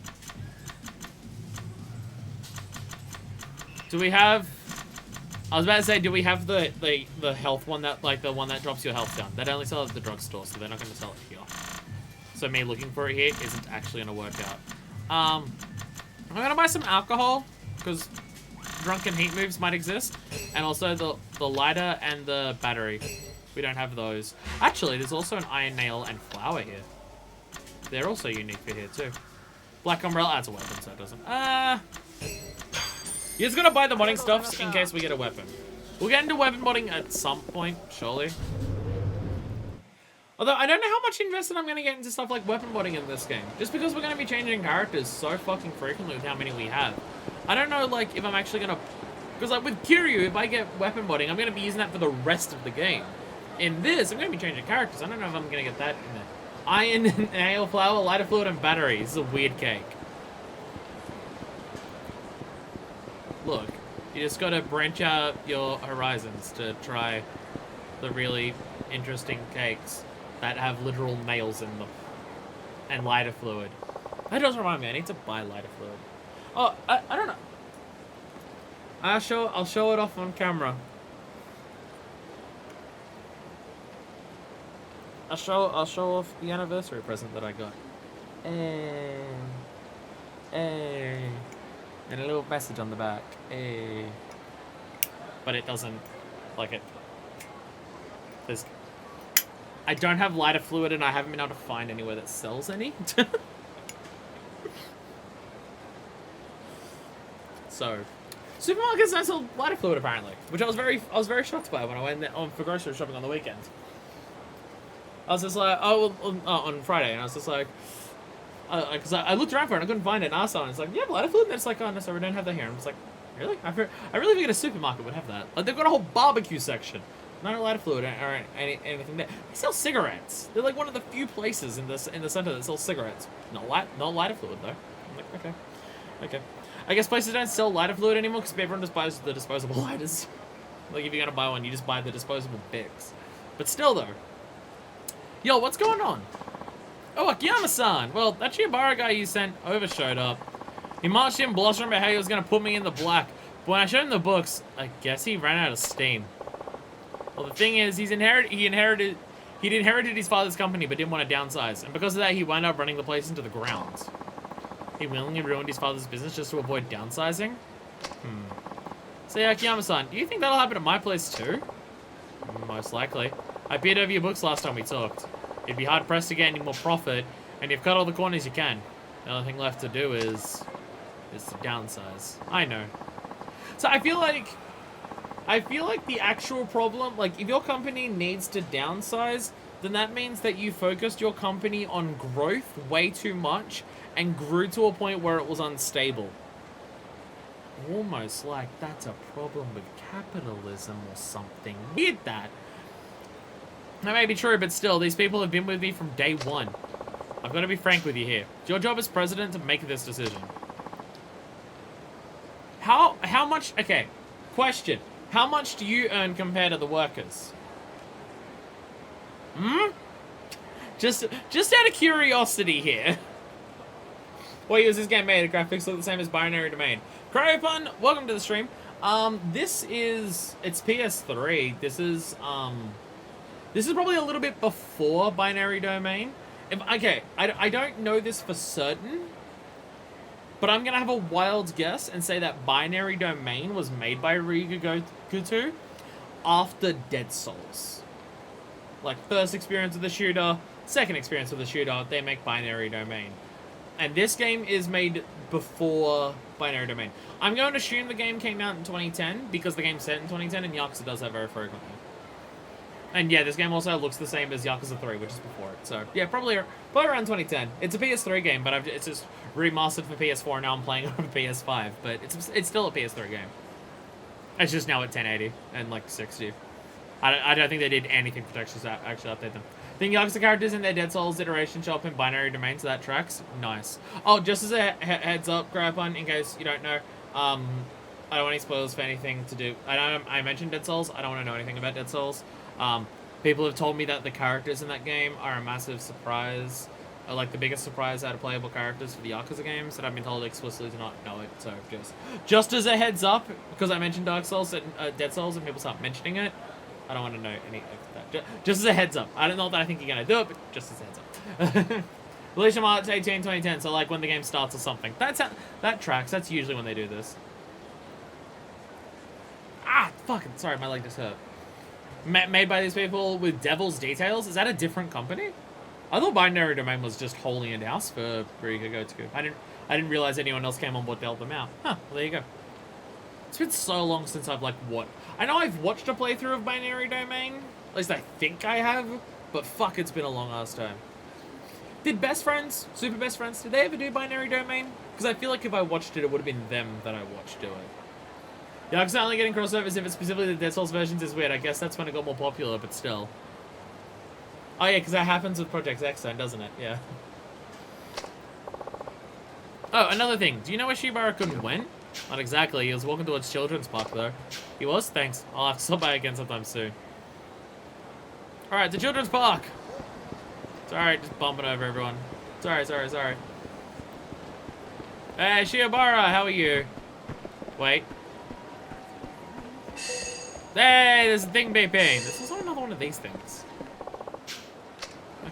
Do we have? I was about to say, do we have the health one that the one that drops your health down? They only sell it at the drugstore, so they're not going to sell it here. So me looking for it here isn't actually going to work out. I'm going to buy some alcohol, because drunken heat moves might exist. And also the lighter and the battery. We don't have those. Actually, there's also an iron nail and flour here. They're also unique for here too. Black umbrella adds a weapon, so it doesn't. You're just going to buy the modding stuffs in case we get a weapon. We'll get into weapon modding at some point, surely. Although, I don't know how much invested I'm going to get into stuff like weapon modding in this game. Just because we're going to be changing characters so fucking frequently with how many we have. I don't know, like, if I'm actually going to... Because, like, with Kiryu, if I get weapon modding, I'm going to be using that for the rest of the game. In this, I'm going to be changing characters. I don't know if I'm going to get that in there. Iron, nail, flour, lighter fluid, and battery. This is a weird cake. Look, you just got to branch out your horizons to try the really interesting cakes that have literal nails in them. And lighter fluid. That does remind me, I need to buy lighter fluid. Oh, I don't know. I'll show it off on camera. I'll show off the anniversary present that I got. And a little message on the back. But it doesn't, like it. I don't have lighter fluid and I haven't been able to find anywhere that sells any. So, supermarkets don't sell lighter fluid apparently, which I was very shocked by when I went there for grocery shopping on the weekend. I was just like, on Friday, and I was just like, because I looked around for it and I couldn't find it, and I asked someone, it's like, yeah, lighter fluid, and it's like, oh no, sorry, we don't have that here. And I was like, really? I really think a supermarket would have that. Like, they've got a whole barbecue section. Not lighter fluid or anything there. They sell cigarettes. They're like one of the few places in the center that sells cigarettes. Not lighter fluid though. I'm like, okay. I guess places don't sell lighter fluid anymore because everyone just buys the disposable lighters. Like if you're gonna buy one, you just buy the disposable Bics. But still though, Yo, what's going on? Oh, Akiyama-san! Well, that Chihabara guy you sent over showed up. He marched in blustering about how he was gonna put me in the black. But when I showed him the books, I guess he ran out of steam. Well, the thing is, he inherited his father's company but didn't want to downsize. And because of that, he wound up running the place into the ground. He willingly ruined his father's business just to avoid downsizing? So, Akiyama-san, do you think that'll happen at my place too? Most likely. I peered over your books last time we talked. It'd be hard-pressed to get any more profit, and you've cut all the corners you can. The only thing left to do is to downsize. I know. So I feel like the actual problem, like, if your company needs to downsize, then that means that you focused your company on growth way too much and grew to a point where it was unstable. Almost like that's a problem with capitalism or something. Weird that. That may be true, but still, these people have been with me from day one. I've got to be frank with you here. It's your job as president to make this decision. How much... Okay, question. How much do you earn compared to the workers? Just out of curiosity here. What year was this game made? The graphics look the same as Binary Domain. Cryopun, welcome to the stream. It's PS3. This is probably a little bit before Binary Domain. I don't know this for certain, but I'm gonna have a wild guess and say that Binary Domain was made by Ryuga Goto after Dead Souls. Like, first experience with the shooter, second experience with the shooter, they make Binary Domain. And this game is made before Binary Domain. I'm going to assume the game came out in 2010, because the game's set in 2010, and Yakuza does that very frequently. And yeah, this game also looks the same as Yakuza 3, which is before it. So yeah, probably around 2010. It's a PS3 game, but it's just remastered for PS4, and now I'm playing it on PS5. But it's still a PS3 game. It's just now at 1080 and like 60. I don't think they did anything to actually update them. I think Yakuza characters in their Dead Souls iteration show up in Binary Domain, so that tracks. Nice. Oh, just as a heads up, Grapun, in case you don't know, I don't want any spoilers for anything to do. I mentioned Dead Souls. I don't want to know anything about Dead Souls. People have told me that the characters in that game are a massive surprise, like the biggest surprise out of playable characters for the Yakuza games, and I've been told explicitly to not know it. So just as a heads up, because I mentioned Dark Souls and Dead Souls, and people start mentioning it, I don't want to know any of that. Just as a heads up. I don't know that I think you're gonna do it, but just as a heads up. Release March 18, 2010. So like when the game starts or something. That tracks. That's usually when they do this. Ah, fucking sorry, my leg just hurt. Made by these people with Devil's Details. Is that a different company? I thought Binary Domain was just wholly in-house for Ryuga Goto. I didn't realize anyone else came on board to help them out. Huh, well, there you go. It's been so long since I've like I know I've watched a playthrough of Binary Domain. At least I think I have. But fuck, it's been a long ass time. Did Best Friends, Super Best Friends, did they ever do Binary Domain? Because I feel like if I watched it, it would have been them that I watched do it. Yeah, I'm only getting crossovers if it's specifically the Dead Souls versions is weird. I guess that's when it got more popular, but still. Oh yeah, because that happens with Project X then, doesn't it? Yeah. Oh, another thing. Do you know where Shibara-kun went? Not exactly. He was walking towards Children's Park, though. He was? Thanks. I'll have to stop by again sometime soon. Alright, to Children's Park! Sorry, just bumping over everyone. Sorry. Hey, Shiobara, how are you? Wait. Hey, there's a thing beeping. This is another one of these things.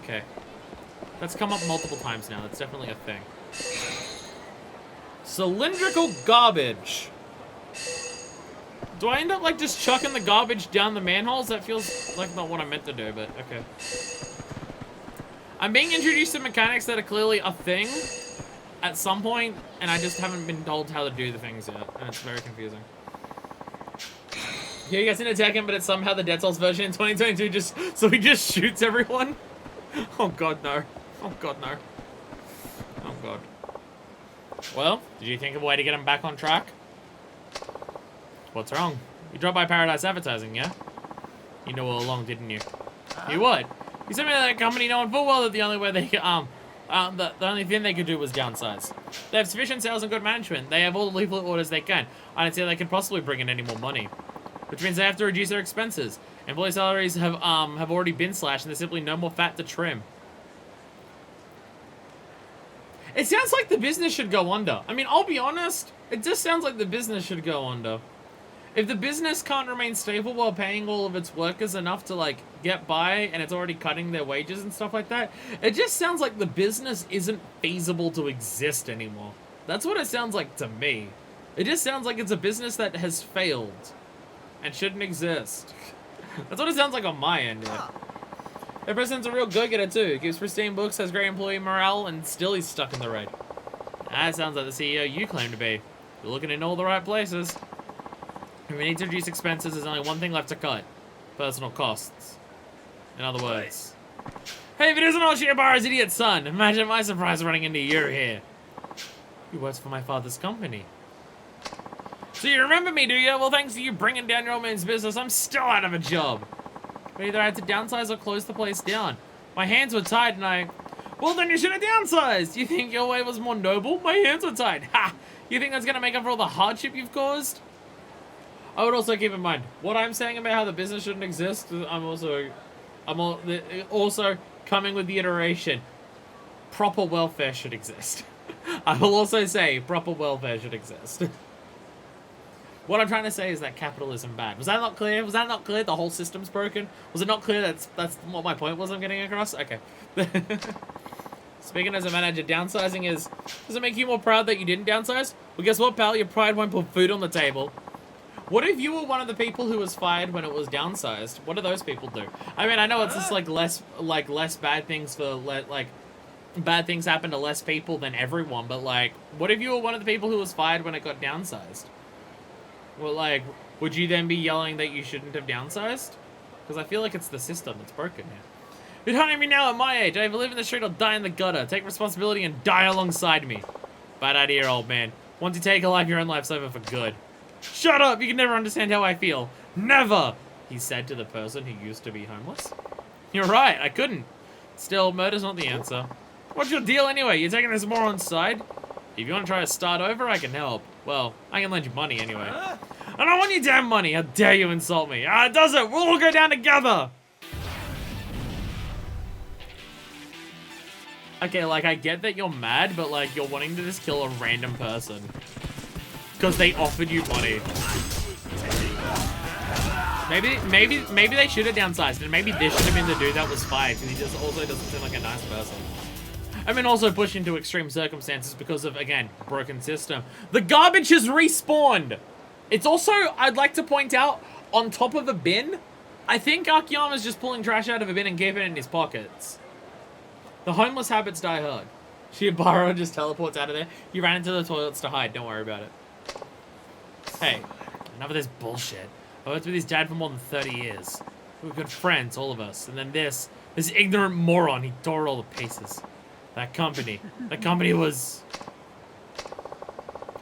Okay. That's come up multiple times now. That's definitely a thing. Cylindrical garbage. Do I end up, like, just chucking the garbage down the manholes? That feels like not what I meant to do, but okay. I'm being introduced to mechanics that are clearly a thing at some point, and I just haven't been told how to do the things yet, and it's very confusing. Yeah, you guys in attack him, but it's somehow the Dead Souls version in 2022 so he just shoots everyone? Oh god, no. Oh god, no. Oh god. Well, did you think of a way to get him back on track? What's wrong? You dropped by Paradise Advertising, yeah? You knew all along, didn't you? You would. You sent me to that company knowing full well that the only way they could, the only thing they could do was downsize. They have sufficient sales and good management. They have all the leaflet orders they can. I don't see how they can possibly bring in any more money. which means they have to reduce their expenses. Employee salaries have already been slashed, and there's simply no more fat to trim. It sounds like the business should go under. I mean, I'll be honest, it just sounds like the business should go under. If the business can't remain stable while paying all of its workers enough to, like, get by, and it's already cutting their wages and stuff like that, it just sounds like the business isn't feasible to exist anymore. That's what it sounds like to me. It just sounds like it's a business that has failed and shouldn't exist. That's what it sounds like on my end here. The president's a real go-getter too. Gives pristine books, has great employee morale, and still he's stuck in the red. That sounds like the CEO you claim to be. You're looking in all the right places. If we need to reduce expenses, there's only one thing left to cut. Personal costs. In other words. Hey, if it isn't Oshiobara's idiot son, imagine my surprise running into you here. He works for my father's company. So you remember me, do you? Well, thanks to you bringing down your old man's business, I'm still out of a job. But either I had to downsize or close the place down. My hands were tied and I... Well, then you should have downsized. You think your way was more noble? My hands were tied. Ha! You think that's going to make up for all the hardship you've caused? I would also keep in mind, what I'm saying about how the business shouldn't exist, I'm also coming with the iteration. Proper welfare should exist. I will also say proper welfare should exist. What I'm trying to say is that capitalism bad. Was that not clear? Was that not clear? The whole system's broken? Was it not clear? That's what my point was I'm getting across? Okay. Speaking as a manager, downsizing is... Does it make you more proud that you didn't downsize? Well, guess what, pal? Your pride won't put food on the table. What if you were one of the people who was fired when it was downsized? What do those people do? I mean, I know it's just less bad things for bad things happen to less people than everyone, but like, what if you were one of the people who was fired when it got downsized? Well, like, would you then be yelling that you shouldn't have downsized? Because I feel like it's the system that's broken here. You're hunting me now at my age. I either live in the street or die in the gutter. Take responsibility and die alongside me. Bad idea, old man. Once you take a life, your own life's over for good. Shut up! You can never understand how I feel. Never! He said to the person who used to be homeless. You're right, I couldn't. Still, murder's not the answer. What's your deal anyway? You're taking this moron's side? If you want to try to start over, I can help. Well, I can lend you money anyway. I don't want your damn money! How dare you insult me? It doesn't! We'll all go down together! Okay, like, I get that you're mad, but, like, you're wanting to just kill a random person. Because they offered you money. Maybe they should have downsized, and maybe this should have been the dude that was fired, because he just also doesn't seem like a nice person. I mean, also pushed into extreme circumstances because of, again, broken system. The garbage has respawned! It's also, I'd like to point out, on top of a bin, I think Akiyama's just pulling trash out of a bin and keeping it in his pockets. The homeless habits die hard. Shiobara just teleports out of there. You ran into the toilets to hide, don't worry about it. Hey, enough of this bullshit. I worked with his dad for more than 30 years. We were good friends, all of us. And then this ignorant moron, he tore all the pieces. That company was...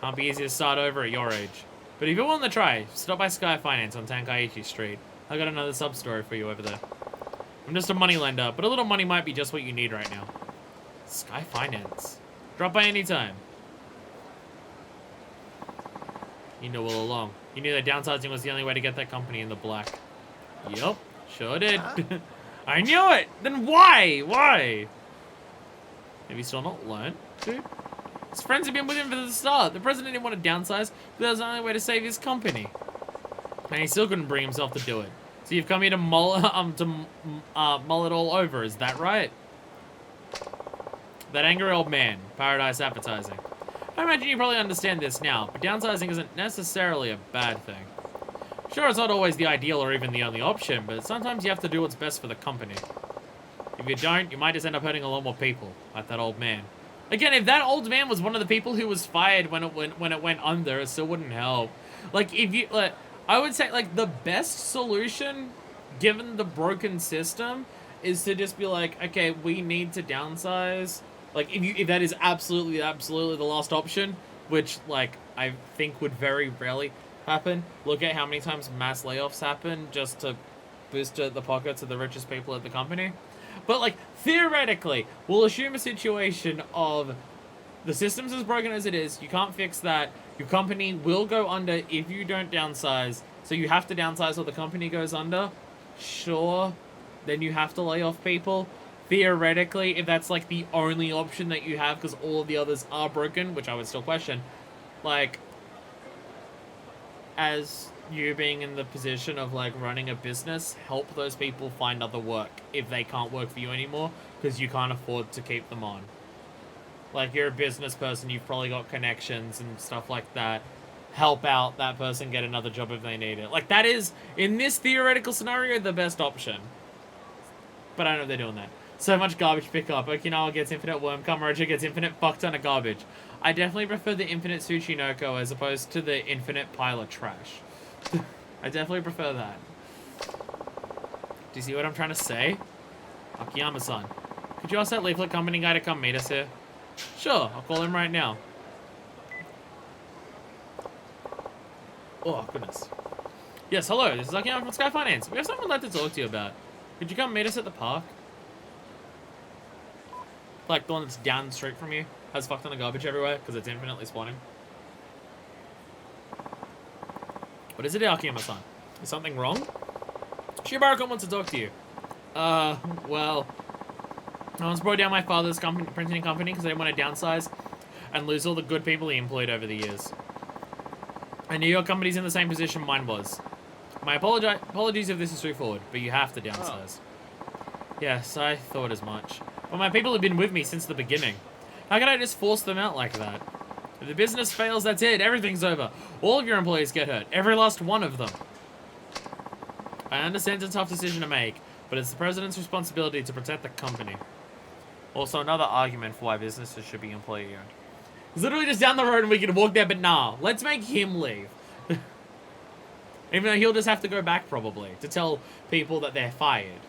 Can't be easy to start over at your age. But if you're willing to try, stop by Sky Finance on Tankaichi Street. I got another sub-story for you over there. I'm just a money lender, but a little money might be just what you need right now. Sky Finance. Drop by anytime. You knew all along. You knew that downsizing was the only way to get that company in the black. Yup, sure did. I knew it! Then why? Why? Have you still not learned, dude? His friends have been with him from the start. The president didn't want to downsize, but that was the only way to save his company. And he still couldn't bring himself to do it. So you've come here to mull it all over, is that right? That angry old man, Paradise Advertising. I imagine you probably understand this now, but downsizing isn't necessarily a bad thing. Sure, it's not always the ideal or even the only option, but sometimes you have to do what's best for the company. If you don't, you might just end up hurting a lot more people, like that old man. Again, if that old man was one of the people who was fired when it went under, it still wouldn't help. Like, if you, like, I would say, like, the best solution, given the broken system, is to just be like, okay, we need to downsize. Like, if that is absolutely the last option, which, like, I think would very rarely happen. Look at how many times mass layoffs happen just to boost the pockets of the richest people at the company. But, like, theoretically, we'll assume a situation of the system's as broken as it is, you can't fix that, your company will go under if you don't downsize, So you have to downsize or the company goes under. Sure. Then you have to lay off people. Theoretically, if that's like the only option that you have because all of the others are broken, which I would still question, like, as you being in the position of like running a business, help those people find other work if they can't work for you anymore because you can't afford to keep them on. Like, you're a business person, you've probably got connections and stuff like that. Help out that person get another job if they need it. Like, that is, in this theoretical scenario, the best option. But I don't know if they're doing that. So much garbage pickup. Okinawa gets infinite worm. Kamarocha gets infinite fuck ton of garbage. I definitely prefer the infinite Tsuchinoko as opposed to the infinite pile of trash. I definitely prefer that. Do you see what I'm trying to say? Akiyama-san, could you ask that leaflet company guy to come meet us here? Sure, I'll call him right now. Oh, goodness. Yes, hello, this is Akiyama from Sky Finance. We have something I'd like to talk to you about. Could you come meet us at the park? Like the one that's down the street from you. Has fuck ton of garbage everywhere because it's infinitely spawning. What is it, Akiyama-san? Is something wrong? Shibara-kun wants to talk to you. Well, I once brought down my father's printing company because they didn't want to downsize and lose all the good people he employed over the years. I knew your company's in the same position mine was. My apologies if this is straightforward, but you have to downsize. Yes, I thought as much. But my people have been with me since the beginning. How can I just force them out like that? If the business fails, that's it. Everything's over. All of your employees get hurt. Every last one of them. I understand it's a tough decision to make, but it's the president's responsibility to protect the company. Also, another argument for why businesses should be employee-owned. It's literally just down the road and we can walk there, but nah. Let's make him leave. Even though he'll just have to go back, probably, to tell people that they're fired.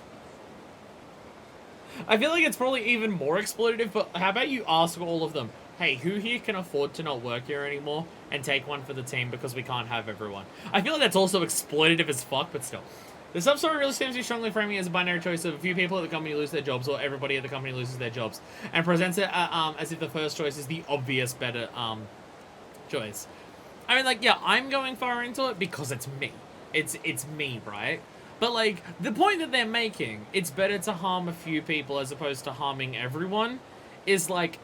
I feel like it's probably even more exploitative, but how about you ask all of them, hey, who here can afford to not work here anymore and take one for the team because we can't have everyone? I feel like that's also exploitative as fuck, but still. The sub-story really seems to be strongly framing it as a binary choice of a few people at the company lose their jobs or everybody at the company loses their jobs, and presents it as if the first choice is the obvious better choice. I mean, like, yeah, I'm going far into it because it's me. It's me, right? But, like, the point that they're making, it's better to harm a few people as opposed to harming everyone, is, like,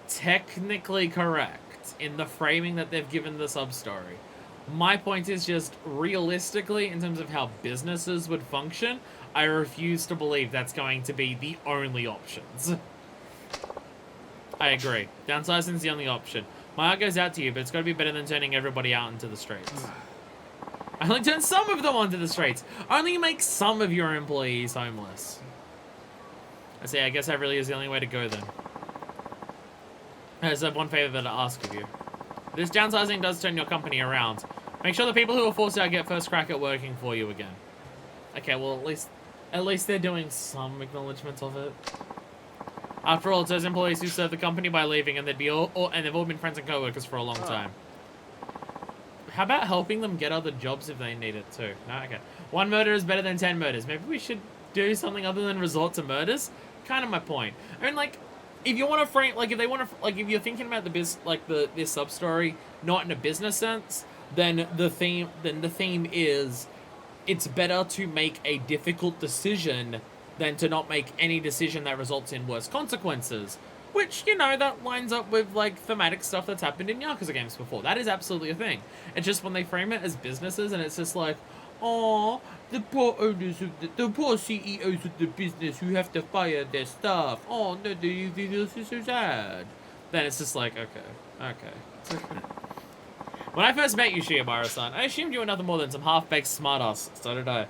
technically correct in the framing that they've given the sub-story. My point is just, realistically, in terms of how businesses would function, I refuse to believe that's going to be the only options. I agree. Downsizing is the only option. My heart goes out to you, but it's got to be better than turning everybody out into the streets. I only turn some of them onto the streets. Only make some of your employees homeless. I say, I guess that really is the only way to go then. I just have one favor to ask of you. This downsizing does turn your company around. Make sure the people who are forced out get first crack at working for you again. Okay, well, at least they're doing some acknowledgement of it. After all, it's those employees who serve the company by leaving, and they've all been friends and co-workers for a long time. How about helping them get other jobs if they need it too? No, okay. 1 murder is better than 10 murders. Maybe we should do something other than resort to murders. Kind of my point. I mean, like, if you want to frame, like, if you're thinking about this sub story not in a business sense, then the theme is it's better to make a difficult decision than to not make any decision that results in worse consequences. Which, you know, that lines up with, like, thematic stuff that's happened in Yakuza games before. That is absolutely a thing. It's just when they frame it as businesses and it's just like, oh, the poor owners of the poor CEOs of the business who have to fire their staff. Oh, no, this is so sad. Then it's just like, okay. When I first met you, Shibara-san, I assumed you were nothing more than some half-baked smartass. So did I.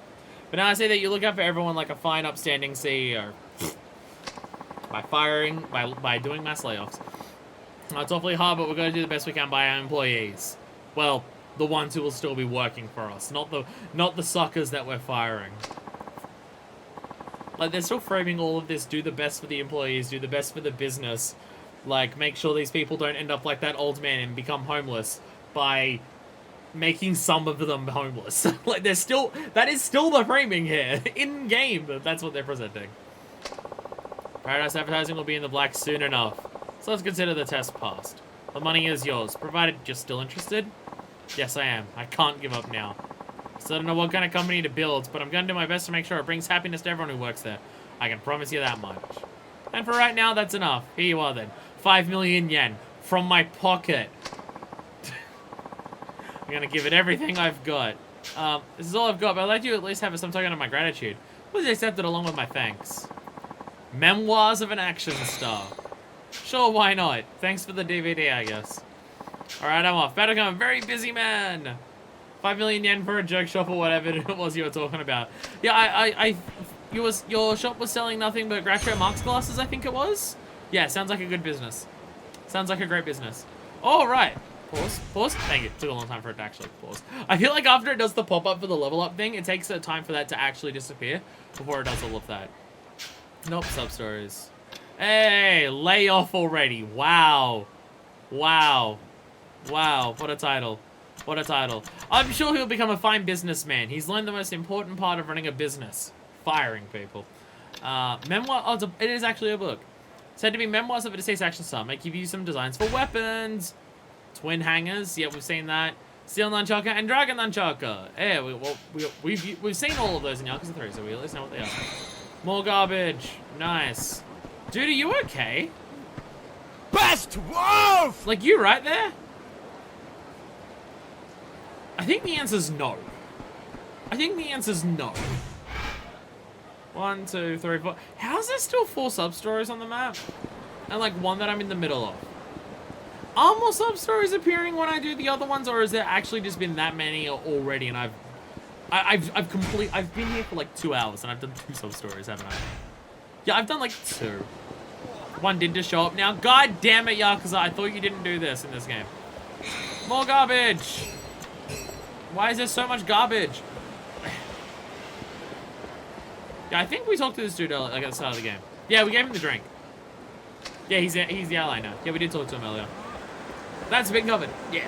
But now I say that you look out for everyone like a fine, upstanding CEO. By doing mass layoffs. It's awfully hard, but we're going to do the best we can by our employees. Well, the ones who will still be working for us, not the suckers that we're firing. Like, they're still framing all of this, do the best for the employees, do the best for the business. Like, make sure these people don't end up like that old man and become homeless by making some of them homeless. Like, that is still the framing here. In-game, that's what they're presenting. Paradise Advertising will be in the black soon enough, so let's consider the test passed. The money is yours, provided you're still interested. Yes, I am. I can't give up now. So I don't know what kind of company to build, but I'm going to do my best to make sure it brings happiness to everyone who works there. I can promise you that much. And for right now, that's enough. Here you are then. 5 million yen from my pocket. I'm going to give it everything I've got. This is all I've got, but I'd like you to at least have some token of my gratitude. Please accept it along with my thanks. Memoirs of an Action Star. Sure, why not? Thanks for the DVD, I guess. Alright, I'm off. Better become a very busy man. 5 million yen for a joke shop or whatever it was you were talking about. Yeah, your shop was selling nothing but Groucho Marx glasses, I think it was? Yeah, sounds like a good business. Sounds like a great business. All right. Pause. Pause. Thank you. Took a long time for it to actually pause. I feel like after it does the pop-up for the level up thing, it takes a time for that to actually disappear before it does all of that. Nope, sub-stories. Hey, lay off already. Wow. Wow. Wow, what a title. What a title. I'm sure he'll become a fine businessman. He's learned the most important part of running a business. Firing people. Memoir, oh, it is actually a book. Said to be Memoirs of a Deceased Action Star. May give you some designs for weapons. Twin hangers, yeah, we've seen that. Steel Nunchaka and Dragon Nunchaka. Yeah, we've seen all of those in Yakuza 3, so we at least know what they are. More garbage. Nice. Dude, are you okay? Best wolf! Like, you right there? I think the answer's no. I think the answer's no. 1, 2, 3, 4. How's there still 4 sub-stories on the map? And like one that I'm in the middle of. Are more sub-stories appearing when I do the other ones, or has there actually just been that many already and I've been here for like 2 hours and I've done 2 sub-stories, haven't I? Yeah, I've done like 2. One did just show up now. God damn it, Yakuza, I thought you didn't do this in this game. More garbage. Why is there so much garbage? Yeah, I think we talked to this dude earlier, like at the start of the game. Yeah, we gave him the drink. Yeah, he's the ally now. Yeah, we did talk to him earlier. That's been covered. Yeah.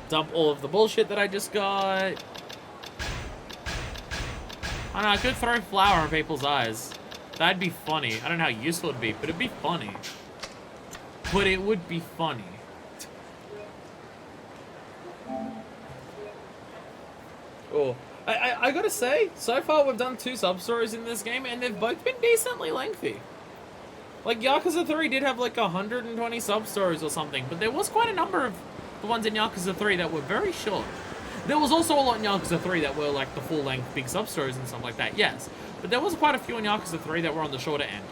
Dump all of the bullshit that I just got. I know, I could throw flour in people's eyes. That'd be funny. I don't know how useful it'd be, but it'd be funny. But it would be funny. Oh. I gotta say, so far we've done 2 sub-stories in this game, and they've both been decently lengthy. Like, Yakuza 3 did have like 120 sub-stories or something, but there was quite a number of the ones in Yakuza 3 that were very short. There was also a lot in Yakuza 3 that were like the full-length big sub-stories and stuff like that, yes. But there was quite a few in Yakuza 3 that were on the shorter end.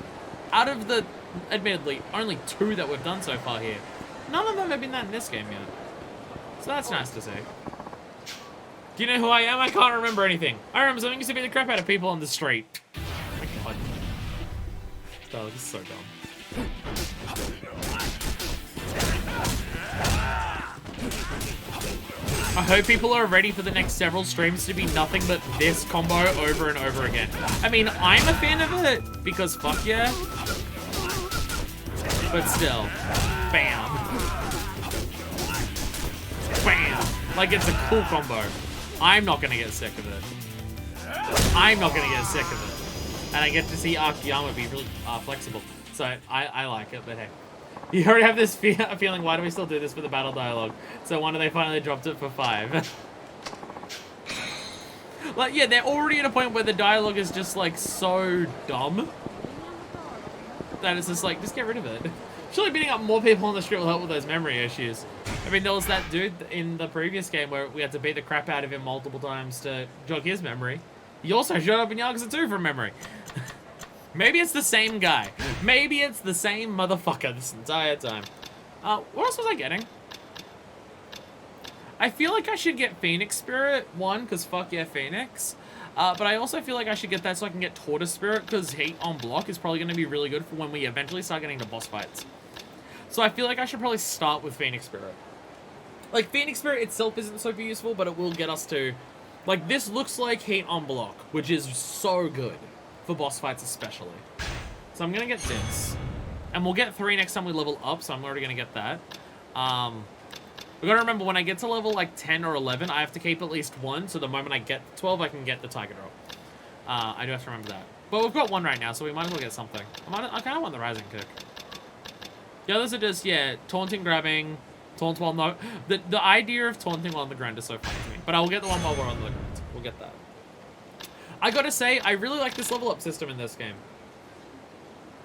Out of the, admittedly, only 2 that we've done so far here, none of them have been that in this game yet. So that's nice to see. Do you know who I am? I can't remember anything. I remember something used to beat the crap out of people on the street. Oh my god. Oh, this is so dumb. I hope people are ready for the next several streams to be nothing but this combo over and over again. I mean, I'm a fan of it, because fuck yeah. But still. Bam. Bam. Like, it's a cool combo. I'm not gonna get sick of it. I'm not gonna get sick of it. And I get to see Akiyama be really flexible. So, I like it, but hey. You already have this feeling, why do we still do this for the battle dialogue? So wonder they finally dropped it for 5. Like, yeah, they're already at a point where the dialogue is just, like, so dumb. That it's just like, just get rid of it. Surely beating up more people on the street will help with those memory issues. I mean, there was that dude in the previous game where we had to beat the crap out of him multiple times to jog his memory. He also showed up in Yakuza 2 from memory. Maybe it's the same guy. Maybe it's the same motherfucker this entire time. What else was I getting? I feel like I should get Phoenix Spirit, 1, because fuck yeah, Phoenix. But I also feel like I should get that so I can get Tortoise Spirit, because Heat on block is probably going to be really good for when we eventually start getting to boss fights. So I feel like I should probably start with Phoenix Spirit. Like, Phoenix Spirit itself isn't super useful, but it will get us to... Like, this looks like Heat on block, which is so good. For boss fights especially. So I'm gonna get this. And we'll get 3 next time we level up, so I'm already gonna get that. We gotta remember, when I get to level like 10 or 11, I have to keep at least 1, so the moment I get 12, I can get the Tiger Drop. I do have to remember that. But we've got 1 right now, so we might as well get something. I kinda want the Rising Kick. The others are just, yeah, taunting, grabbing, Taunt while no... The idea of taunting while on the ground is so funny to me. But I will get the one while we're on the ground. We'll get that. I gotta say, I really like this level up system in this game.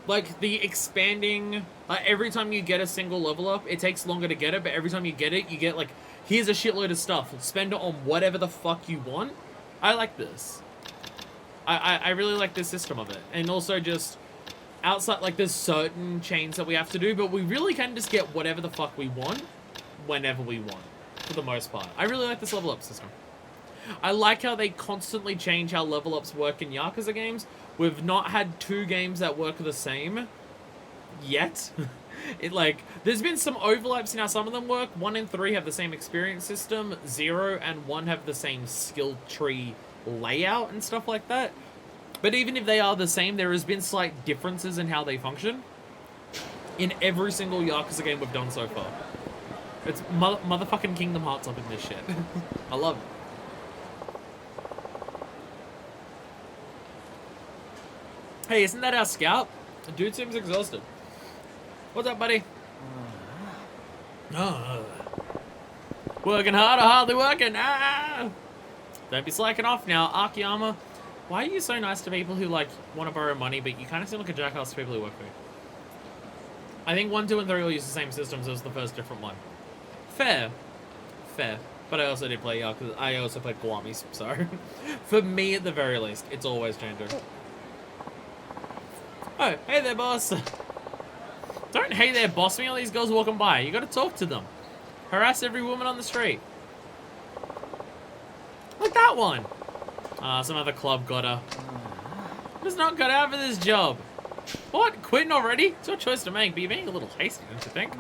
Like, the expanding... every time you get a single level up, it takes longer to get it, but every time you get it, you get, like, here's a shitload of stuff. Spend it on whatever the fuck you want. I like this. I really like this system of it. And also just... outside, like, there's certain chains that we have to do, but we really can just get whatever the fuck we want, whenever we want, for the most part. I really like this level up system. I like how they constantly change how level ups work in Yakuza games. We've not had 2 games that work the same yet. There's been some overlaps in how some of them work. 1 and 3 have the same experience system. 0 and 1 have the same skill tree layout and stuff like that. But even if they are the same, there has been slight differences in how they function in every single Yakuza game we've done so far. It's motherfucking Kingdom Hearts up in this shit. I love it. Hey, isn't that our scout? The dude seems exhausted. What's up, buddy? Working hard or hardly working? Don't be slacking off now, Akiyama. Why are you so nice to people who, like, want to borrow money, but you kind of seem like a jackass to people who work for you? I think 1, 2, and 3 all use the same systems as the first different one. Fair. Fair. But I also did play Yakuza. I also played Kiwami, so... for me, at the very least, it's always changing. Oh, hey there, boss. Don't hey there, boss me, all these girls walking by. You gotta talk to them. Harass every woman on the street. Like that one. Some other club got her. Just not cut out for this job. What? Quitting already? It's your choice to make, but you're being a little hasty, don't you think?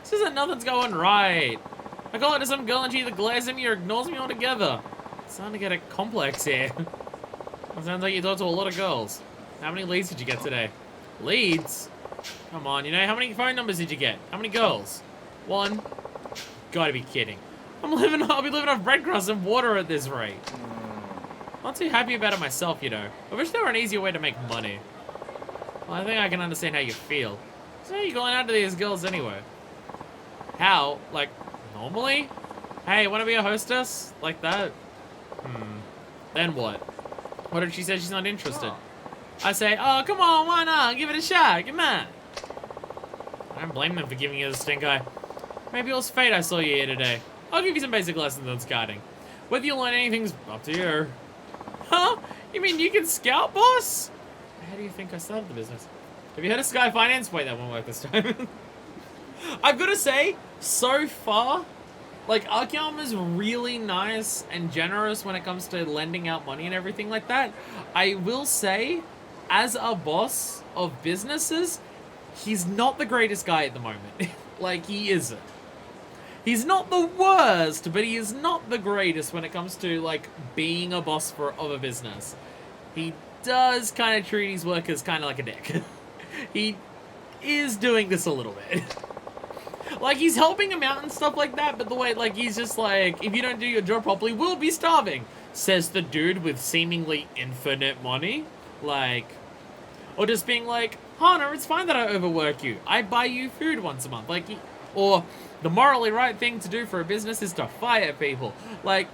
This isn't nothing's going right. I call it to some girl and she either glares at me or ignores me altogether. It's starting to get a complex here. It sounds like you talk to a lot of girls. How many leads did you get today? Leads? Come on, you know, how many phone numbers did you get? How many girls? 1? Gotta be kidding. I'll be living off bread crusts and water at this rate. Not too happy about it myself, you know. I wish there were an easier way to make money. Well, I think I can understand how you feel. So how are you going out to these girls anyway? How? Like, normally? Hey, wanna be a hostess? Like that? Then what? What if she says she's not interested? I say, oh, come on, why not? Give it a shot, come on. I don't blame them for giving you the stink eye. Maybe it was fate I saw you here today. I'll give you some basic lessons on scouting. Whether you learn anything's up to you. Huh? You mean you can scout, boss? How do you think I started the business? Have you heard of Sky Finance? Wait, that won't work this time. I've got to say, so far, like, Akiyama's really nice and generous when it comes to lending out money and everything like that. I will say, as a boss of businesses, he's not the greatest guy at the moment. Like, he isn't. He's not the worst, but he is not the greatest when it comes to, like, being a boss of a business. He does kind of treat his workers kind of like a dick. He is doing this a little bit. Like, he's helping him out and stuff like that, but the way, like, he's just like, if you don't do your job properly, we'll be starving, says the dude with seemingly infinite money. Like, or just being like, Hana, it's fine that I overwork you. I buy you food once a month. Like, or the morally right thing to do for a business is to fire people. Like,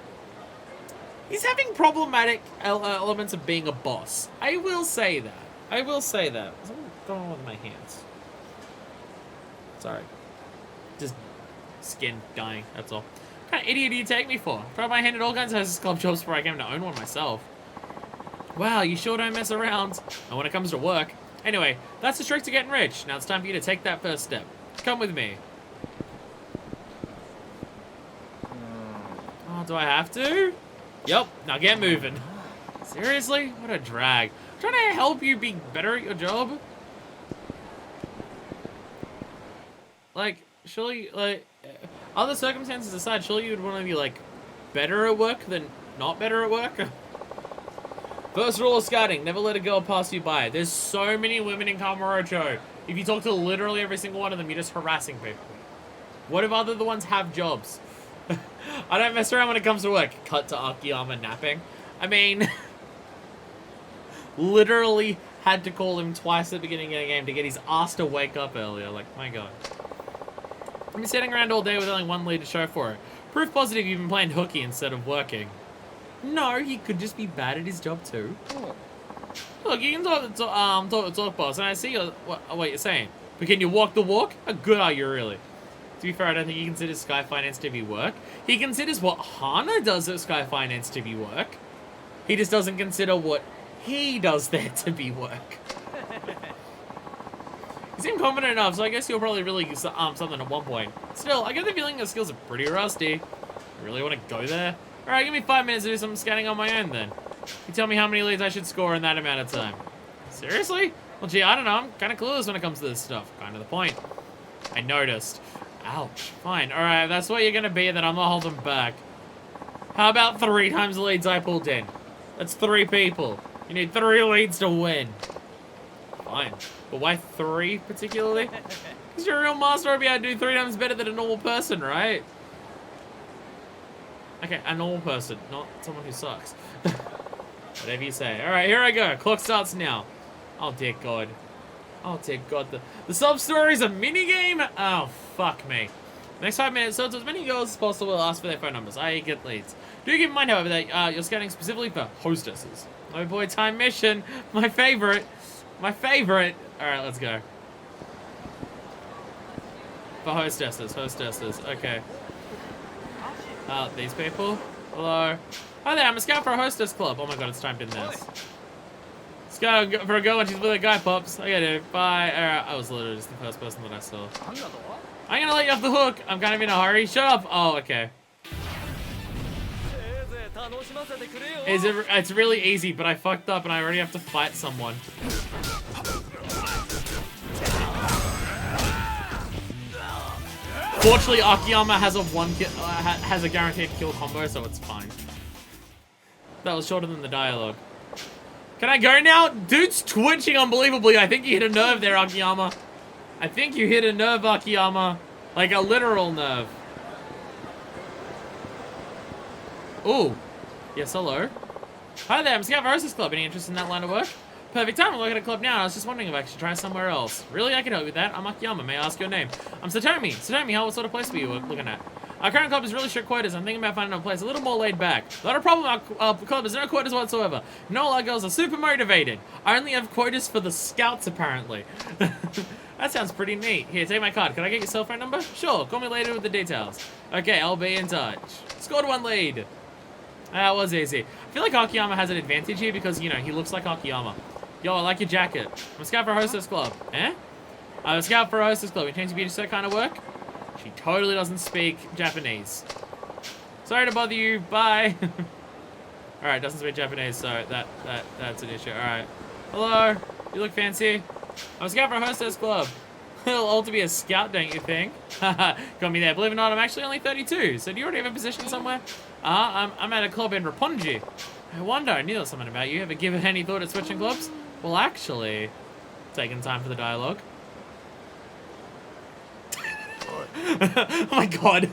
he's having problematic elements of being a boss. I will say that. I will say that. Something's going on with my hands. Sorry. Just skin dying, that's all. What kind of idiot do you take me for? Tried my hand at all kinds of hostess club jobs before I came to own one myself. Wow, you sure don't mess around. And when it comes to work. Anyway, that's the trick to getting rich. Now it's time for you to take that first step. Come with me. Oh, do I have to? Yup, now get moving. Seriously? What a drag. I'm trying to help you be better at your job. Like, surely, like, other circumstances aside, surely you would want to be, like, better at work than not better at work? First rule of scouting, never let a girl pass you by. There's so many women in Kamurocho. If you talk to literally every single one of them, you're just harassing people. What if other the ones have jobs? I don't mess around when it comes to work. Cut to Akiyama napping. I mean, literally had to call him twice at the beginning of the game to get his ass to wake up earlier. Like, my god. I've been sitting around all day with only one lead to show for it. Proof positive you've been playing hooky instead of working. No, he could just be bad at his job too. Look, you can talk the talk, boss, and I see what you're saying. But can you walk the walk? How good are you, really? To be fair, I don't think he considers Sky Finance to be work. He considers what Hana does at Sky Finance to be work. He just doesn't consider what he does there to be work. You seem confident enough, so I guess you'll probably really use something at one point. Still, I get the feeling your skills are pretty rusty. I really want to go there? Alright, give me 5 minutes to do some scanning on my own then. You tell me how many leads I should score in that amount of time. Seriously? Well, gee, I don't know. I'm kind of clueless when it comes to this stuff. Kind of the point. I noticed. Ouch. Fine. Alright, if that's what you're going to be, then I'm not holding back. How about 3 times the leads I pulled in? That's 3 people. You need 3 leads to win. Fine. But why 3 particularly? Because you're a real master, I'll be able to do 3 times better than a normal person, right? Okay, a normal person, not someone who sucks. Whatever you say. Alright, here I go. Clock starts now. Oh, dear God. Oh, dear God. The sub-story's a minigame? Oh, fuck me. Next 5 minutes, so to as many girls as possible, ask for their phone numbers, i.e. get leads. Do keep in mind, however, that you're scanning specifically for hostesses. Oh boy, time mission. My favorite. My favorite. Alright, let's go. For hostesses, okay. These people? Hello? Hi there, I'm a scout for a hostess club. Oh my god, it's timed in this. Scout for a girl when she's with a guy, pops. I get it. Bye. I was literally just the first person that I saw. I'm gonna let you off the hook. I'm kind of in a hurry. Shut up. Oh, okay. It's really easy, but I fucked up and I already have to fight someone. Fortunately, Akiyama has a guaranteed kill combo, so it's fine. That was shorter than the dialogue. Can I go now? Dude's twitching unbelievably. I think you hit a nerve there, Akiyama. I think you hit a nerve, Akiyama. Like a literal nerve. Ooh. Yes, hello. Hi there, I'm Scout for Hostess Club. Any interest in that line of work? Perfect time. I'm looking at a club now. I was just wondering if I should try somewhere else. Really? I can help you with that. I'm Akiyama. May I ask your name? I'm Satomi. Satomi, what sort of place were you looking at? Our current club is really strict quotas. I'm thinking about finding a place a little more laid back. Not a problem. Our club has no quotas whatsoever. No, our girls are super motivated. I only have quotas for the scouts, apparently. That sounds pretty neat. Here, take my card. Can I get your cell phone number? Sure. Call me later with the details. Okay, I'll be in touch. Scored 1 lead. That was easy. I feel like Akiyama has an advantage here because, you know, he looks like Akiyama. Yo, I like your jacket. I'm a scout for a hostess club. Eh? I'm a scout for a hostess club. You change to be that kind of work? She totally doesn't speak Japanese. Sorry to bother you. Bye. Alright, doesn't speak Japanese, so that's an issue. Alright. Hello. You look fancy. I'm a scout for a hostess club. It'll all to be a scout, don't you think? Got me there. Believe it or not, I'm actually only 32. So do you already have a position somewhere? I'm at a club in Roppongi. I wonder, I knew there was something about you. Ever given any thought at switching clubs? Well, actually, taking time for the dialogue. Oh my god.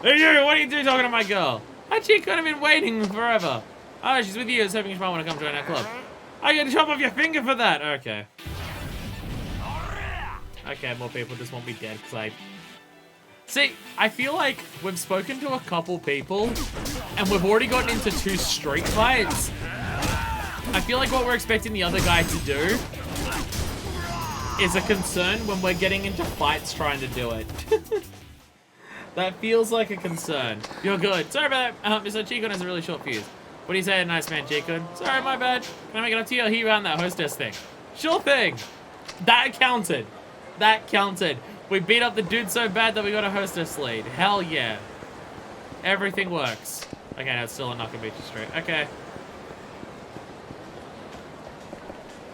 Hey, you, what are you doing talking to my girl? That chick could have been waiting forever. Oh, she's with you. I was hoping she might want to come join our club. I got to chop off your finger for that. Okay. Okay, more people just want me dead because I... See, I feel like we've spoken to a couple people and we've already gotten into 2 street fights. I feel like what we're expecting the other guy to do is a concern when we're getting into fights trying to do it. That feels like a concern. You're good. Sorry about that. Mr. Chikun has a really short fuse. What do you say, nice man, Chikun? Sorry, my bad. Can I make it up to you? I'll hear you on that hostess thing. Sure thing. That counted. That counted. We beat up the dude so bad that we got a hostess lead. Hell yeah. Everything works. Okay, no, it's still not gonna beat you straight. Okay.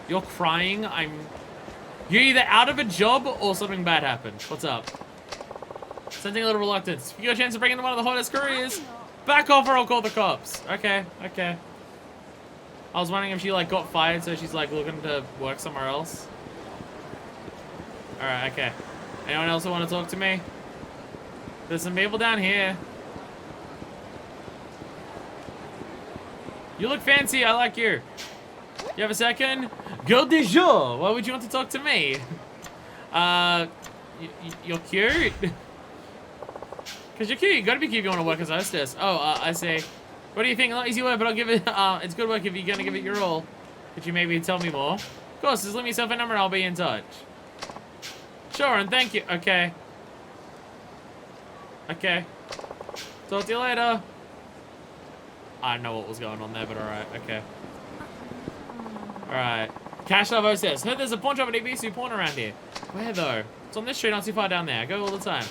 You're crying. You're either out of a job or something bad happened. What's up? Sensing a little reluctance. If you got a chance to bring in one of the hottest careers, back off or I'll call the cops. Okay, okay. I was wondering if she like got fired so she's like looking to work somewhere else. Alright, okay. Anyone else who want to talk to me? There's some people down here. You look fancy, I like you. You have a second? Girl de jour! Why would you want to talk to me? You're cute. Because you're cute. You gotta be cute if you want to work as a hostess. Oh, I see. What do you think? Not easy work, but I'll give it, it's good work if you're gonna give it your all. Could you maybe tell me more? Of course, just leave me yourself a number and I'll be in touch. Sure, and thank you. Okay. Okay. Talk to you later. I don't know what was going on there, but alright. Okay. Alright. Cash Love says, heard there's a pawn shop at EBC Pawn around here. Where though? It's on this street, not too far down there. I go all the time.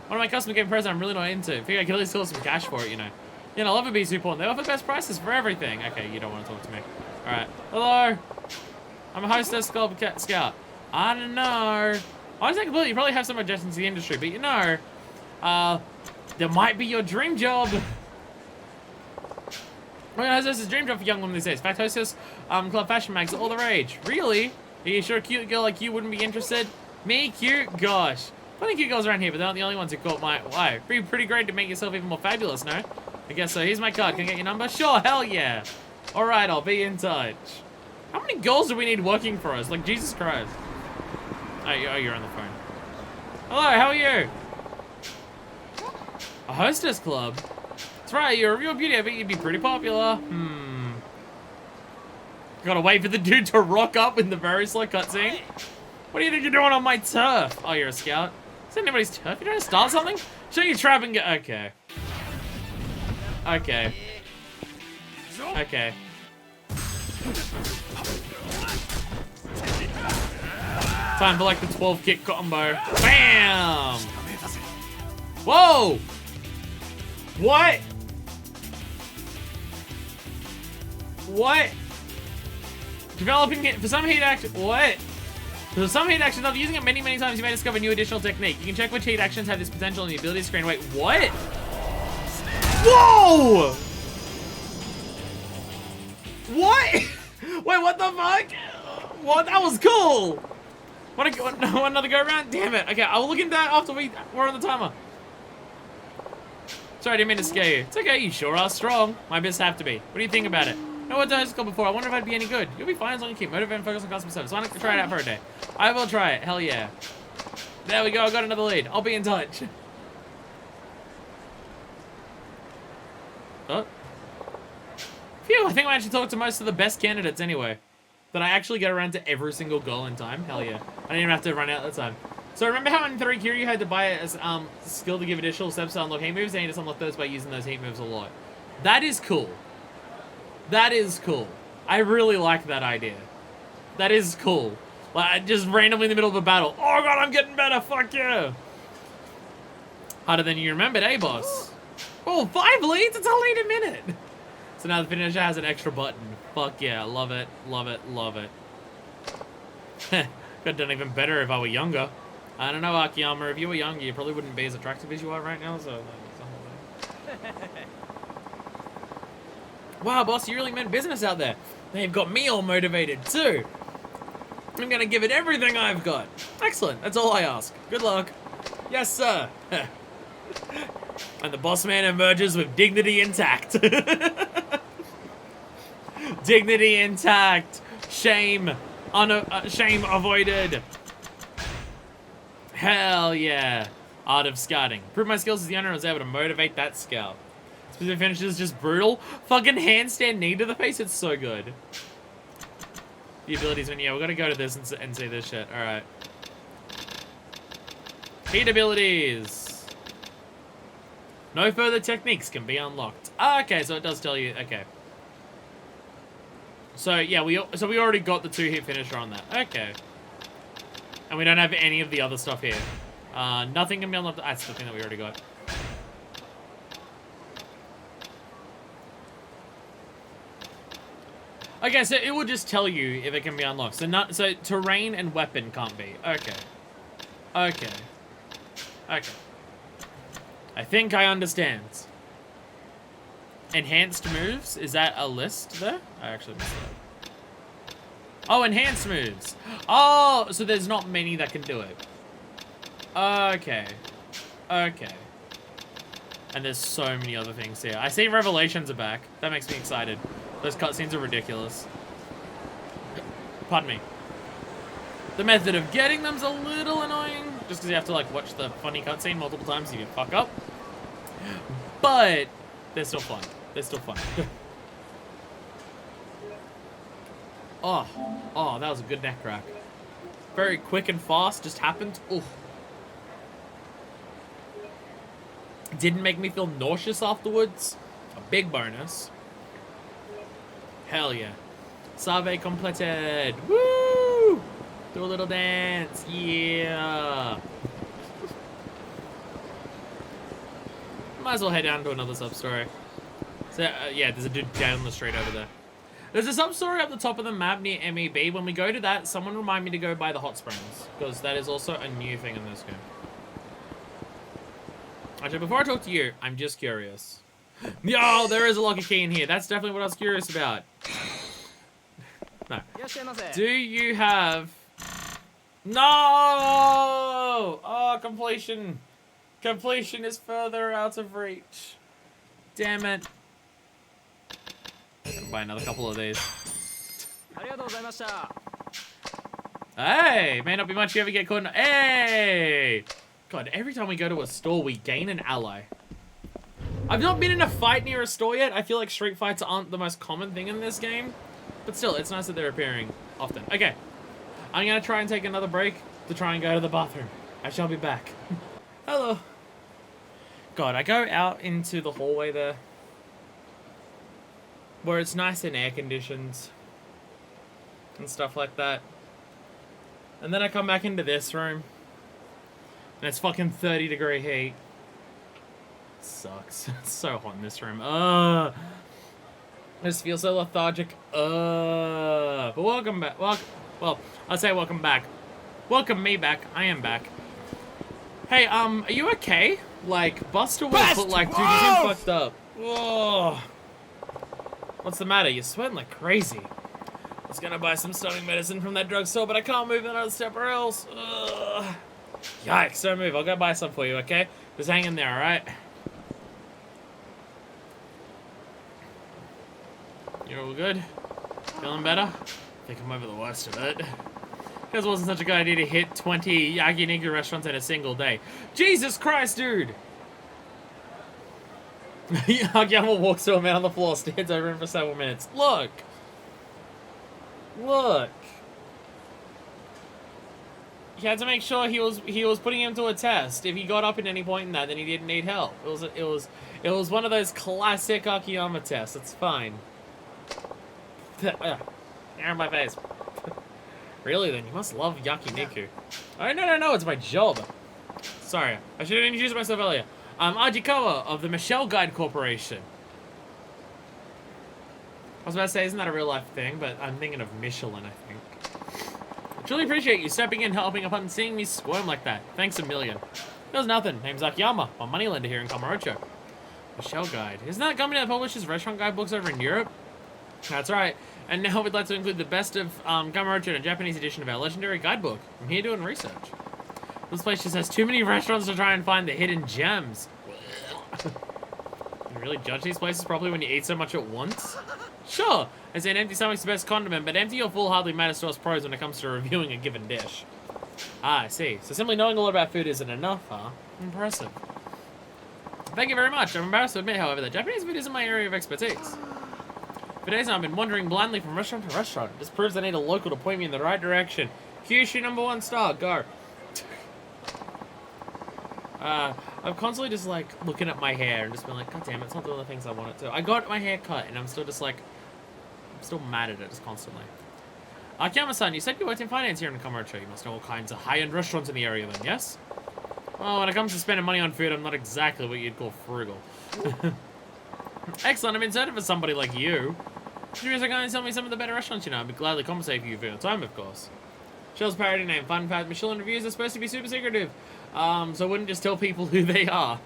One of my customers gave a present I'm really not into. Figure I could at least sell some cash for it, you know. Yeah, I love a BC Pawn. They offer best prices for everything. Okay, you don't want to talk to me. Alright. Hello. I'm a hostess Club Scout. I don't know. I think completely. You probably have some objections to the industry, but you know, there might be your dream job. Well, hostess is a dream job for young women these days. In fact, hostess club fashion mags are all the rage. Really? Are you sure a cute girl like you wouldn't be interested? Me? Cute? Gosh. Plenty of cute girls around here, but they're not the only ones who caught my eye. Pretty great to make yourself even more fabulous, no? I guess so. Here's my card. Can I get your number? Sure, hell yeah. Alright, I'll be in touch. How many girls do we need working for us? Like, Jesus Christ. Oh, you're on the phone. Hello, how are you? A hostess club? That's right, you're a real beauty. I bet you'd be pretty popular. Gotta wait for the dude to rock up in the very slow cutscene. What do you think you're doing on my turf? Oh, you're a scout? Is that anybody's turf? You trying to start something? Show your trap and get... Okay. Okay. Okay. Time for like the 12 kick combo. Bam! Whoa! What? What? Developing it for some heat action. What? For some heat actions, after using it many times, you may discover a new additional technique. You can check which heat actions have this potential in the ability screen. Wait, what? Whoa! What? Wait, what the fuck? What? That was cool. Want another go around? Damn it. Okay, I'll look into that after we're on the timer. Sorry, I didn't mean to scare you. It's okay, you sure are strong. My best have to be. What do you think about it? No one's done this before. I wonder if I'd be any good. You'll be fine as long as you keep motivated and focus on customer service. Why not try it out for a day? I will try it. Hell yeah. There we go. I got another lead. I'll be in touch. Oh. Phew, I think I actually talked to most of the best candidates anyway. That I actually get around to every single goal in time. Hell yeah. I didn't even have to run out that time. So remember how in 3 Kiryu you had to buy a skill to give additional steps to unlock heat moves? And you just unlock those by using those heat moves a lot. That is cool. That is cool. I really like that idea. That is cool. Like, just randomly in the middle of a battle. Oh god, I'm getting better. Fuck yeah. Harder than you remembered, eh, boss? Oh, 5 leads? It's a lead a minute. So now the finisher has an extra button. Fuck yeah, love it, love it, love it. Could have done even better if I were younger. I don't know, Akiyama, if you were younger, you probably wouldn't be as attractive as you are right now, so... Wow, boss, you really meant business out there. They've got me all motivated, too. I'm gonna give it everything I've got. Excellent, that's all I ask. Good luck. Yes, sir. And the boss man emerges with dignity intact. Dignity intact. Shame. Shame avoided. Hell yeah. Art of scouting. Prove my skills as the owner and was able to motivate that scout. Specific finish is just brutal. Fucking handstand knee to the face. It's so good. The abilities when yeah, we're gonna go to this and see this shit. Alright. Heat abilities. No further techniques can be unlocked. Ah, okay, so it does tell you. Okay. So yeah, we already got the 2-hit finisher on that. Okay. And we don't have any of the other stuff here. Nothing can be unlocked. That's the thing that we already got. Okay, so it will just tell you if it can be unlocked. So terrain and weapon can't be. Okay. Okay. Okay. I think I understand. Enhanced moves? Is that a list there? I actually missed that. Oh, enhanced moves. Oh, so there's not many that can do it. Okay. Okay. And there's so many other things here. I see Revelations are back. That makes me excited. Those cutscenes are ridiculous. Pardon me. The method of getting them's a little annoying. Just because you have to, like, watch the funny cutscene multiple times so you can fuck up. But they're still fun. They're still fun. Oh, that was a good neck crack. Very quick and fast, just happened. Ooh. Didn't make me feel nauseous afterwards. A big bonus. Hell yeah. Survey completed. Woo! Do a little dance. Yeah. Might as well head down to another sub-story. So, yeah, there's a dude down on the street over there. There's a sub-story up the top of the map near MEB. When we go to that, someone remind me to go by the hot springs, because that is also a new thing in this game. Actually, before I talk to you, I'm just curious. Yo, there is a locker key in here. That's definitely what I was curious about. No. Do you have... No! Oh, completion. Completion is further out of reach. Damn it. I'm gonna buy another couple of these. Hey! May not be much if you ever get caught in... Hey! God, every time we go to a store, we gain an ally. I've not been in a fight near a store yet. I feel like street fights aren't the most common thing in this game. But still, it's nice that they're appearing often. Okay. I'm gonna try and take another break to try and go to the bathroom. I shall be back. Hello. God, I go out into the hallway there, where it's nice and air conditioned and stuff like that. And then I come back into this room, and it's fucking 30-degree heat. It sucks. It's so hot in this room. I just feel so lethargic. But welcome back. Well, I'll say welcome back. Welcome me back. I am back. Hey, are you okay? Like, Buster was, but like, dude, you seem fucked up. Whoa. What's the matter? You're sweating like crazy. I was gonna buy some stomach medicine from that drugstore, but I can't move another step or else. Ugh. Yikes, don't move. I'll go buy some for you, okay? Just hang in there, alright? You're all good? Feeling better? I think I'm over the worst of it. Because it wasn't such a good idea to hit 20 yakiniku restaurants in a single day. Jesus Christ, dude! Akiyama walks to a man on the floor, stands over him for several minutes. Look! Look! He had to make sure he was putting him to a test. If he got up at any point in that, then he didn't need help. It was one of those classic Akiyama tests. It's fine. Air in my face. Really, then? You must love yakiniku. Oh, no, it's my job. Sorry, I should have introduced myself earlier. I'm Ajikawa of the Michelle Guide Corporation. I was about to say, isn't that a real life thing? But I'm thinking of Michelin, I think. I truly appreciate you stepping in, helping up, and seeing me squirm like that. Thanks a million. There's nothing. Name's Akiyama. I'm a moneylender here in Kamurocho. Michelle Guide. Isn't that a company that publishes restaurant guidebooks over in Europe? That's right. And now we'd like to include the best of Kamurocho in a Japanese edition of our legendary guidebook. I'm here doing research. This place just has too many restaurants to try and find the hidden gems. You really judge these places properly when you eat so much at once? Sure, I say an empty stomach's the best condiment, but empty or full hardly matters to us pros when it comes to reviewing a given dish. Ah, I see. So simply knowing a lot about food isn't enough, huh? Impressive. Thank you very much. I'm embarrassed to admit, however, that Japanese food isn't my area of expertise. For days now, I've been wandering blindly from restaurant to restaurant. This proves I need a local to point me in the right direction. Kyushu #1 star, go. I'm constantly just like looking at my hair and just being like, God damn it, it's not doing the things I want it to. I got my hair cut and I'm still just like, I'm still mad at it just constantly. Akiyama-san, you said you worked in finance here in Kamurocho. You must know all kinds of high-end restaurants in the area then, yes? Well, when it comes to spending money on food, I'm not exactly what you'd call frugal. Excellent, I'm inserted for somebody like you. Could you going to tell me some of the better restaurants you know? I'd be gladly compensate for you for your time, of course. Shell's parody name. Fun fact, Michelin reviews are supposed to be super secretive. So I wouldn't just tell people who they are.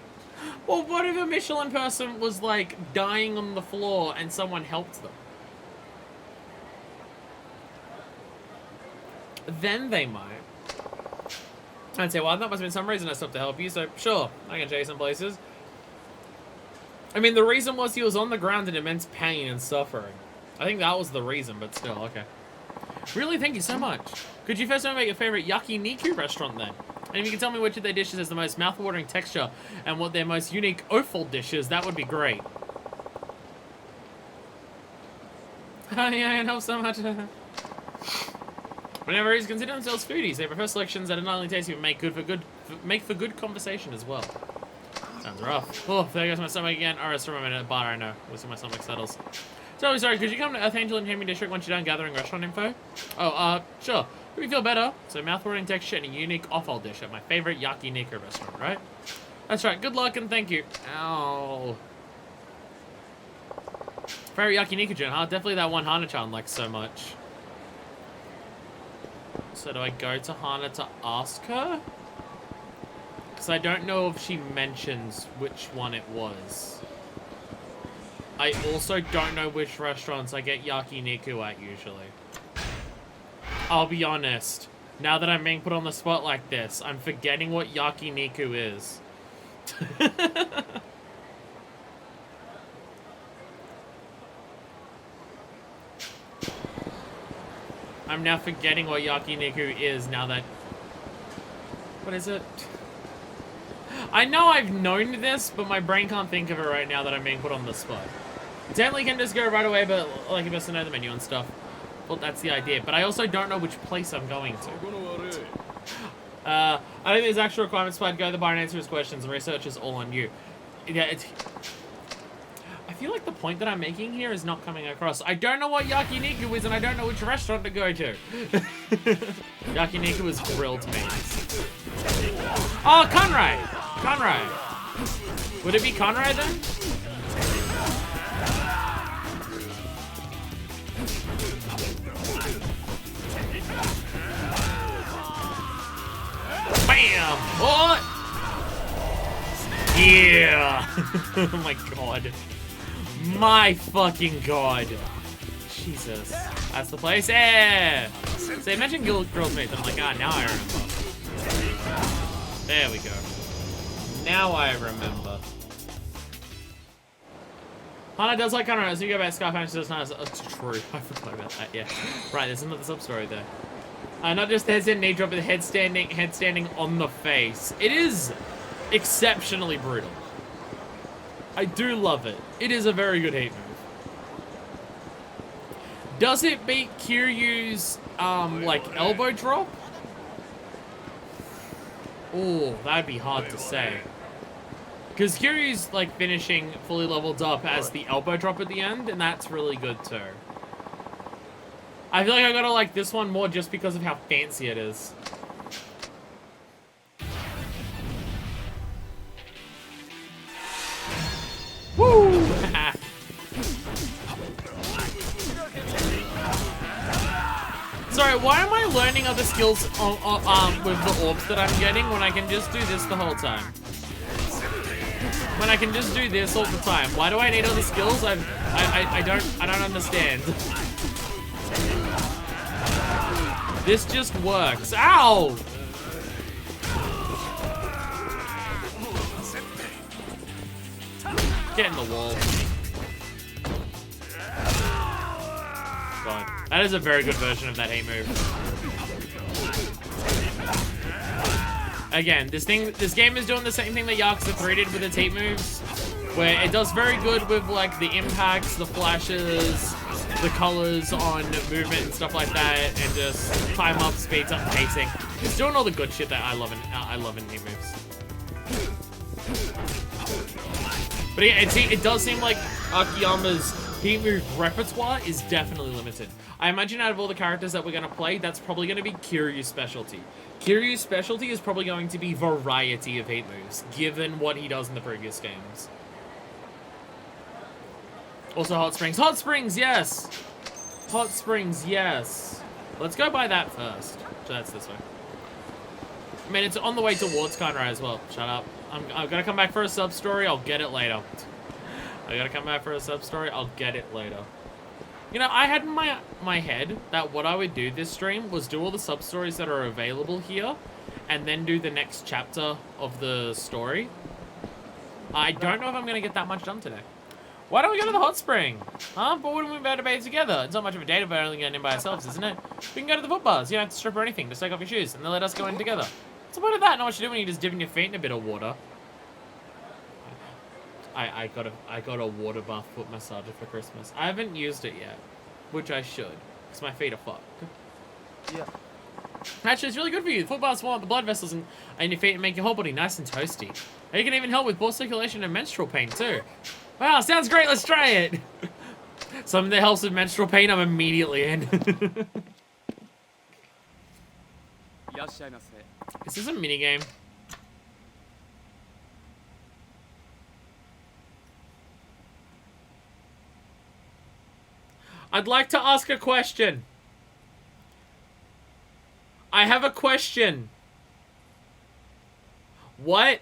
Well, what if a Michelin person was, like, dying on the floor and someone helped them? Then they might. I'd say, well, that must have been some reason I stopped to help you, so sure, I can show you some places. I mean, the reason was he was on the ground in immense pain and suffering. I think that was the reason, but still, okay. Really, thank you so much. Could you first tell me about your favorite yakiniku restaurant then? And if you can tell me which of their dishes has the most mouth-watering texture and what their most unique offal dish is, that would be great. Oh yeah, I know so much. Whenever he's considered themselves foodies, they prefer selections that are not only tasty but make for good conversation as well. Sounds rough. Oh, there goes my stomach again. Alright, for a minute. Bar, I know. We'll see my stomach settles. So, sorry, could you come to Earth Angel and Hammy District once you're done gathering restaurant info? Oh, sure. Hope you feel better. So, mouth-watering texture and a unique offal dish at my favorite yakiniku restaurant, right? That's right. Good luck and thank you. Ow. Favorite yakiniku joint, huh? Definitely that one Hana-chan likes so much. So, do I go to Hana to ask her? Because I don't know if she mentions which one it was. I also don't know which restaurants I get yakiniku at usually. I'll be honest. Now that I'm being put on the spot like this, I'm forgetting what yakiniku is. I'm now forgetting what yakiniku is now that... What is it? I know I've known this, but my brain can't think of it right now that I'm being put on the spot. Definitely can just go right away, but like you best to know the menu and stuff. Well, that's the idea. But I also don't know which place I'm going to. I think there's actual requirements to go to the bar and answer his questions. The research is all on you. Yeah, I feel like the point that I'm making here is not coming across. I don't know what yakiniku is, and I don't know which restaurant to go to. Yakiniku is grilled meat. Oh, Conrad! Conrad. Would it be Conrad then? Bam! What? Yeah! Oh my god. My fucking god. Jesus. That's the place. Yeah! So they mentioned grilled meat, and I'm like, ah, now I remember. There we go. Now I remember. Hana does like Conrad, as you go back, Scar Fantasy does not. It's true. I forgot about that, yeah. Right, there's another sub-story there. Not just the headstand knee drop, but the head standing on the face. It is exceptionally brutal. I do love it. It is a very good heat move. Does it beat Kiryu's, like, elbow drop? Oh, that'd be hard to say. Because Kiryu's, like, finishing fully leveled up as the elbow drop at the end, and that's really good, too. I feel like I gotta like this one more just because of how fancy it is. Woo! Sorry, why am I learning other skills with the orbs that I'm getting when I can just do this the whole time? When I can just do this all the time. Why do I need other skills? I don't understand. This just works. Ow! Get in the wall. God. That is a very good version of that A move. Again, this game is doing the same thing that Yakuza 3 did with its heat moves, where it does very good with like the impacts, the flashes, the colors on movement and stuff like that, and just time up, speeds up, pacing. It's doing all the good shit that I love in heat moves. But yeah, it does seem like Akiyama's heat move repertoire is definitely limited. I imagine out of all the characters that we're going to play, that's probably going to be Kiryu's specialty. Kiryu's specialty is probably going to be variety of heat moves, given what he does in the previous games. Also, Hot Springs. Hot Springs, yes! Hot Springs, yes. Let's go by that first. So that's this way. I mean, it's on the way towards Conrad as well. Shut up. I'm gonna come back for a sub-story. I'll get it later. I gotta come back for a sub-story. I'll get it later. You know, I had in my head that what I would do this stream was do all the sub-stories that are available here, and then do the next chapter of the story. I don't know if I'm gonna get that much done today. Why don't we go to the hot spring? Huh? But wouldn't we better bathe together? It's not much of a date if we're only going in by ourselves, isn't it? We can go to the foot bars. You don't have to strip or anything. Just take off your shoes, and they'll let us go in together. What's the point of that? Not what you do when you're just dipping your feet in a bit of water. I got a water bath foot massager for Christmas. I haven't used it yet, which I should, because my feet are fucked. Yeah. Actually, it's really good for you. The foot baths warm up the blood vessels in your feet and make your whole body nice and toasty. And it can even help with poor circulation and menstrual pain too. Wow, sounds great. Let's try it. Something that helps with menstrual pain, I'm immediately in. Is this a minigame? I'd like to ask a question. I have a question. What?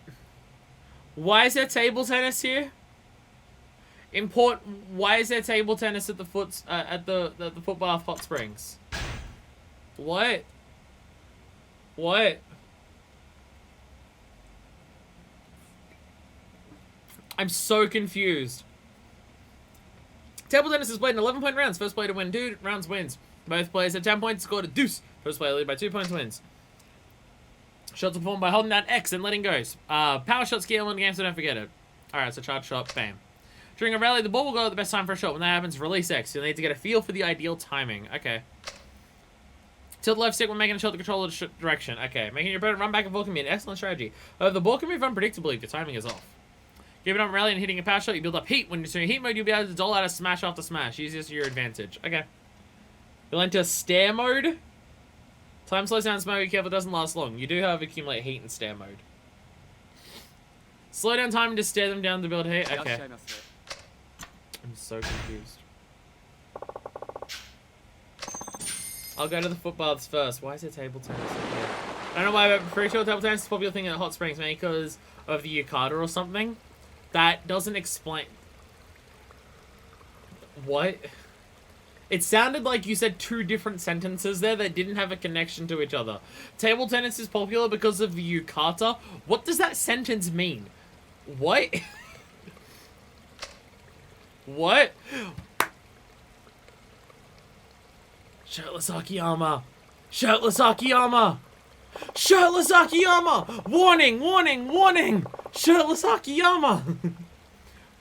Why is there table tennis here? Why is there table tennis at the foot bath hot springs? What? What? I'm so confused. Table tennis is played in 11-point rounds. First player to win 2 rounds wins. Both players have 10 points, scored a deuce. First player lead by 2 points wins. Shots are performed by holding down X and letting go. Power shots key element in the game, so don't forget it. Alright, so charge shot, bam. During a rally, the ball will go at the best time for a shot. When that happens, release X. You'll need to get a feel for the ideal timing. Okay. Tilt left stick when making a shot to control the direction. Okay. Making your opponent run back and forth can be an excellent strategy. The ball can move unpredictably if your timing is off. Giving up rally and hitting a power shot, you build up heat. When you're in heat mode, you'll be able to dole out a smash after smash. Use this to your advantage. Okay. You'll enter stare mode. Time slows down, smoke, be careful, it doesn't last long. You do, however, accumulate heat in stare mode. Slow down time and just stare them down to build heat. Okay. I'm so confused. I'll go to the foot baths first. Why is there table tennis in here? I don't know why, but I'm pretty sure table tennis is a popular thing at hot springs, maybe because of the Yakuza or something. That doesn't explain... What? It sounded like you said 2 different sentences there that didn't have a connection to each other. Table tennis is popular because of the yukata. What does that sentence mean? What? What? Shirtless Akiyama. Shirtless Akiyama. Shirtless Akiyama. Warning, warning, warning. Shirtless Akiyama.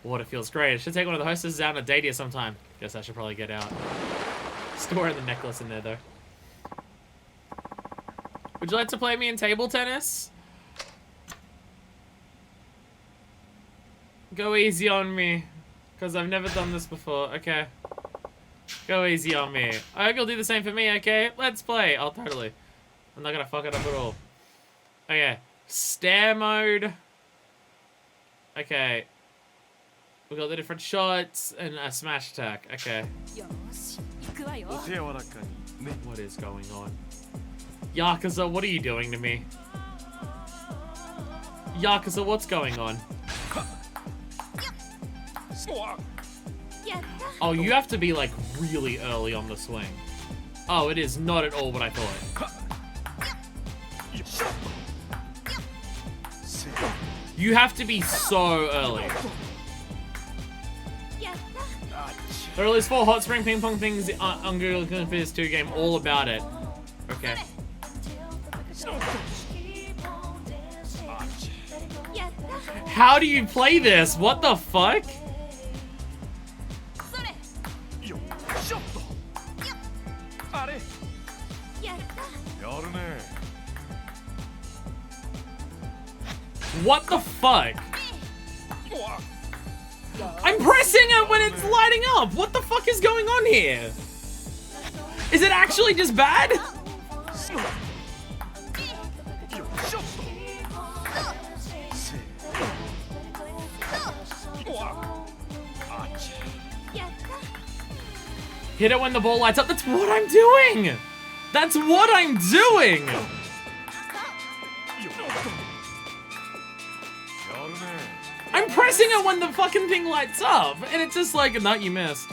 Water feels great. I should take one of the hostesses out on a date here sometime. Guess I should probably get out. Still wearing the necklace in there, though. Would you like to play me in table tennis? Go easy on me. Because I've never done this before. Okay. Go easy on me. I hope you'll do the same for me, okay? Let's play. Oh, totally. I'm not gonna fuck it up at all. Okay. Stare mode. Okay. We got the different shots and a smash attack. Okay. What is going on? Yakuza, what are you doing to me? Yakuza, what's going on? Oh, you have to be like really early on the swing. Oh, it is not at all what I thought. You have to be so early. There are at least 4 hot spring ping pong things on Google for this 2 game, all about it. Okay. How do you play this? What the fuck? What the fuck? I'm pressing it when it's lighting up! What the fuck is going on here? Is it actually just bad? Hit it when the ball lights up. That's what I'm doing! That's what I'm doing! I'm pressing it when the fucking thing lights up, and it's just like, no, you missed.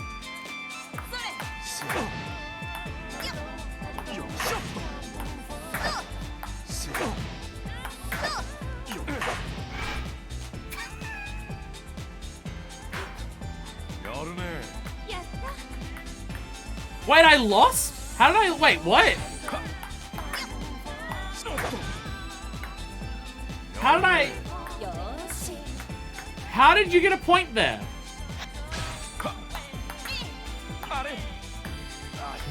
Wait, I lost? How did I, wait, what? How did you get a point there?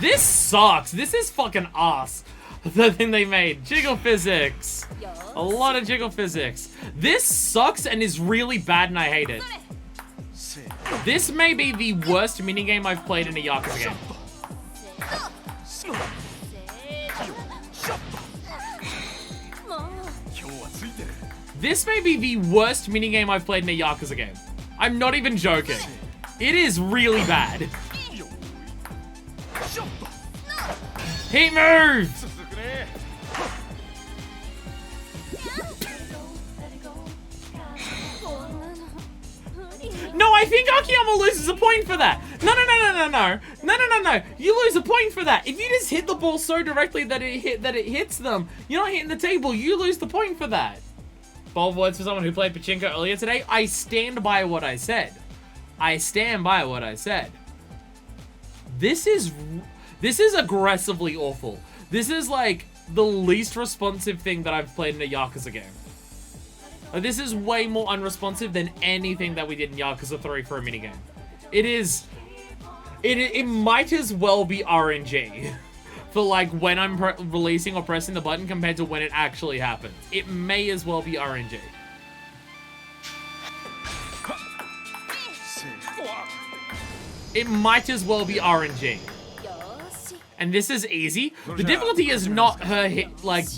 This sucks. This is fucking ass. The thing they made. Jiggle physics. A lot of jiggle physics. This sucks and is really bad and I hate it. This may be the worst minigame I've played in a Yakuza game. This may be the worst minigame I've played in a Yakuza game. I'm not even joking. It is really bad. Heat move! No, I think Akiyama loses a point for that. No. You lose a point for that. If you just hit the ball so directly that it hits them, you're not hitting the table. You lose the point for that. Bold words for someone who played Pachinko earlier today. I stand by what I said. I stand by what I said. This is aggressively awful. This is like the least responsive thing that I've played in a Yakuza game. Like, this is way more unresponsive than anything that we did in Yakuza 3 for a minigame. It might as well be RNG for like when I'm releasing or pressing the button compared to when it actually happens. It may as well be RNG. It might as well be RNG. And this is easy. The difficulty is not her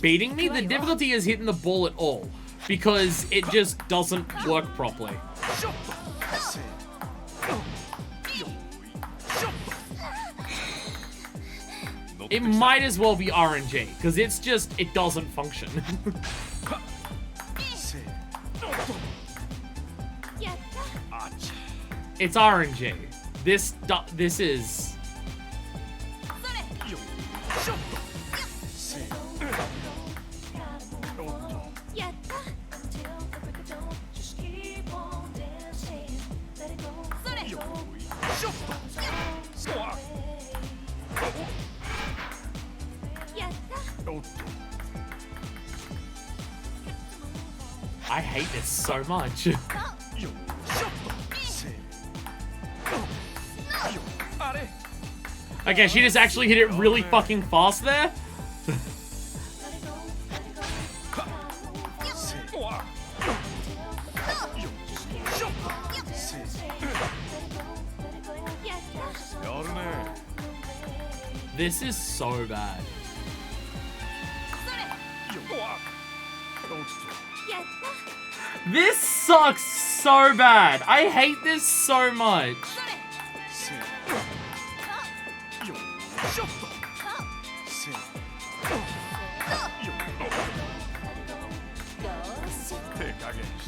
beating me. The difficulty is hitting the ball at all. Because it just doesn't work properly. It might as well be RNG. Because it's just, it doesn't function. It's RNG. This is... I hate this so much. Okay, she just actually hit it really fucking fast there. This is so bad. This sucks so bad. I hate this so much.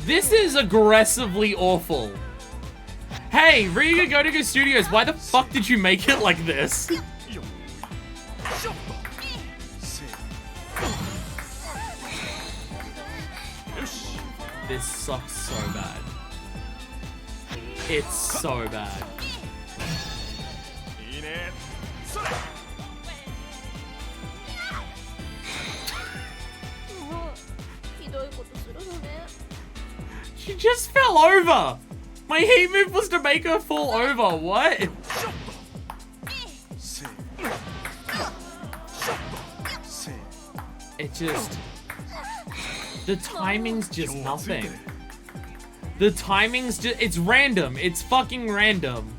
This is aggressively awful. Hey, Riga Go Studios, why the fuck did you make it like this? This sucks so bad. It's so bad. She just fell over! My heat move was to make her fall over, what? It just... The timing's just nothing. The timing's just... It's random. It's fucking random.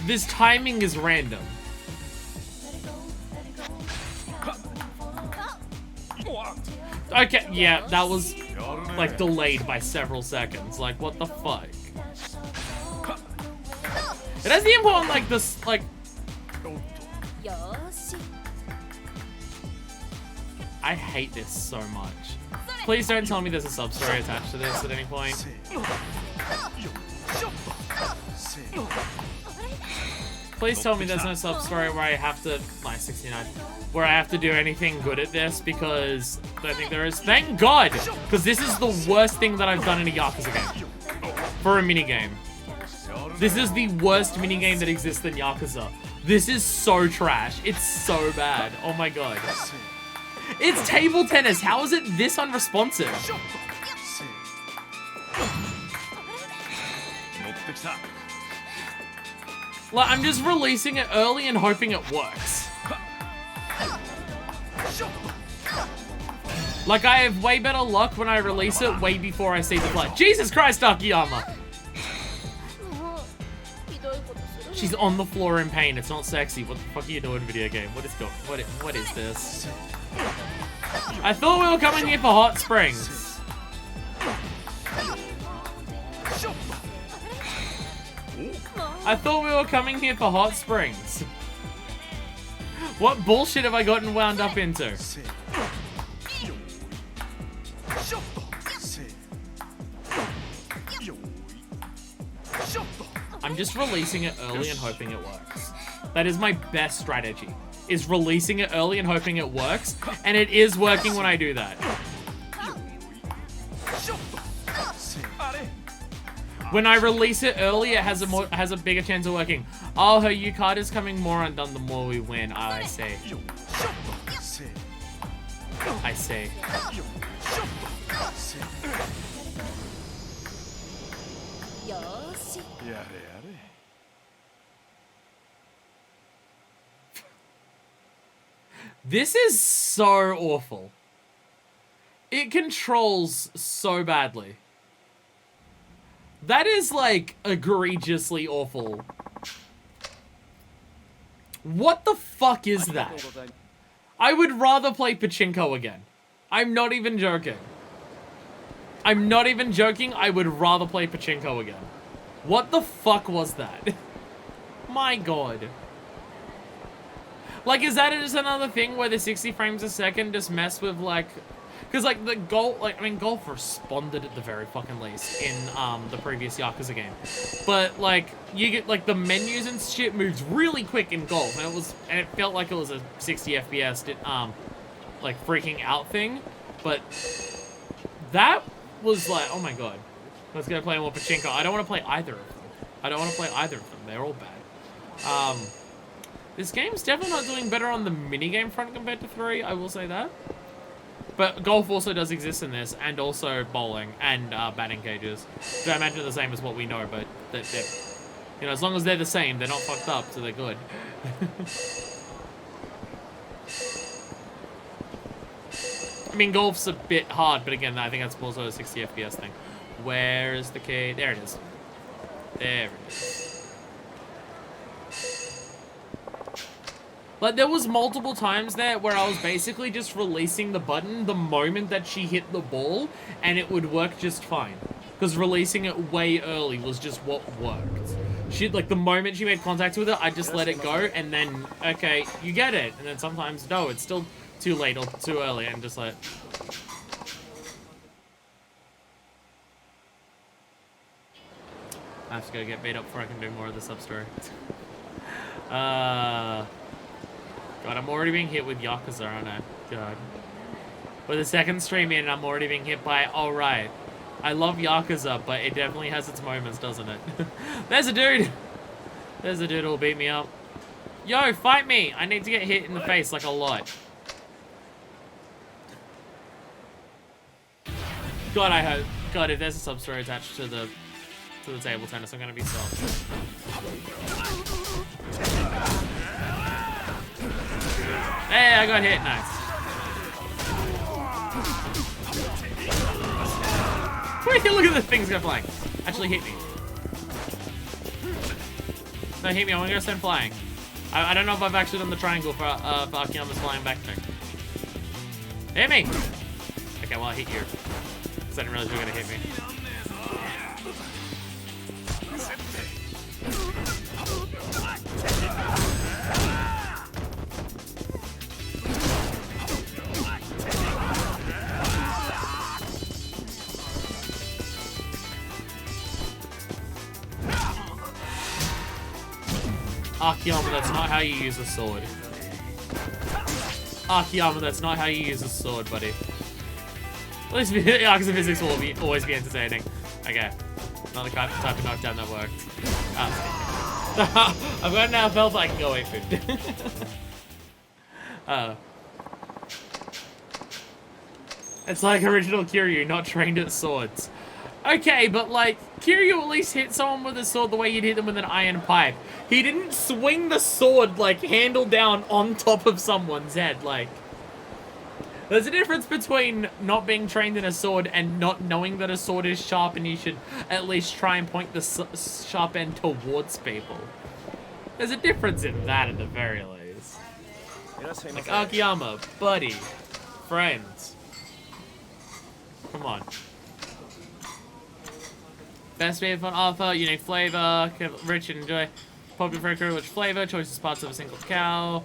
This timing is random. Okay, yeah, that was like delayed by several seconds. Like, what the fuck? It has the input on like this, like... I hate this so much. Please don't tell me there's a sub-story attached to this at any point. Please tell me there's no sub-story where I have to... Like, 69. Where I have to do anything good at this, because I don't think there is. Thank God! Because this is the worst thing that I've done in a Yakuza game. For a minigame. This is the worst minigame that exists in Yakuza. This is so trash. It's so bad. Oh my god. It's table tennis. How is it this unresponsive? Like, I'm just releasing it early and hoping it works. Like, I have way better luck when I release it way before I see the play. Jesus Christ, Akiyama! She's on the floor in pain. It's not sexy. What the fuck are you doing, video game? What is this? I thought we were coming here for hot springs. I thought we were coming here for hot springs. What bullshit have I gotten wound up into? I'm just releasing it early and hoping it works. That is my best strategy, is releasing it early and hoping it works, and it is working when I do that. When I release it early, it has a bigger chance of working. Oh, her U-card is coming more undone the more we win. Oh, I see. I see. This is so awful. It controls so badly. That is, like, egregiously awful. What the fuck is that? I would rather play Pachinko again. I'm not even joking. I'm not even joking. I would rather play Pachinko again. What the fuck was that? My god. Like, is that just another thing where the 60 frames a second just mess with, like... Because, like, the Golf... Like, I mean, Golf responded at the very fucking least in, the previous Yakuza game. But, like, you get, like, the menus and shit moves really quick in Golf. And it was... And it felt like it was a 60 FPS, like, freaking out thing. But... That was, like... Oh, my god. Let's go play more Pachinko. I don't want to play either of them. I don't want to play either of them. They're all bad. This game's definitely not doing better on the minigame front compared to 3, I will say that. But Golf also does exist in this, and also bowling, and batting cages. So I imagine they're the same as what we know, but they're, you know, as long as they're the same, they're not fucked up, so they're good. I mean, Golf's a bit hard, but again, I think that's also a 60 FPS thing. Where is the key? There it is. There it is. Like, there was multiple times there where I was basically just releasing the button the moment that she hit the ball, and it would work just fine. Because releasing it way early was just what worked. She, like, the moment she made contact with it, I just let it go, and then, okay, you get it. And then sometimes, no, it's still too late or too early, and just like... I have to go get beat up before I can do more of the sub-story. God, I'm already being hit with Yakuza, aren't I? God. With the second stream in, I'm already being hit by, oh right. I love Yakuza, but it definitely has its moments, doesn't it? There's a dude! There's a dude who'll beat me up. Yo, fight me! I need to get hit in the face, like, a lot. God, I hope. God, if there's a sub-story attached to the table tennis, I'm gonna be soft. Hey, I got hit. Nice. Wait, look at the things go flying. Actually hit me. No, hit me. I want to go send flying. I don't know if I've actually done the triangle for Akiyama's flying back thing. Hit me! Okay, well, I hit you. Because I didn't realize you were going to hit me. Akiyama, that's not how you use a sword. Akiyama, that's not how you use a sword, buddy. At least Yakuza physics will always be entertaining. Okay. Another type of knockdown that worked. I've got enough health I can go eat food. It's like original Kiryu, not trained at swords. Okay, but like, Kiryu at least hit someone with a sword the way you'd hit them with an iron pipe. He didn't swing the sword, like, handle down on top of someone's head, like... There's a difference between not being trained in a sword and not knowing that a sword is sharp and you should at least try and point the sharp end towards people. There's a difference in that at the very least. Like, Akiyama, buddy, friends. Come on. Best beef on offer, unique flavor, rich and enjoy. Popular for rich flavor, choices parts of a single cow.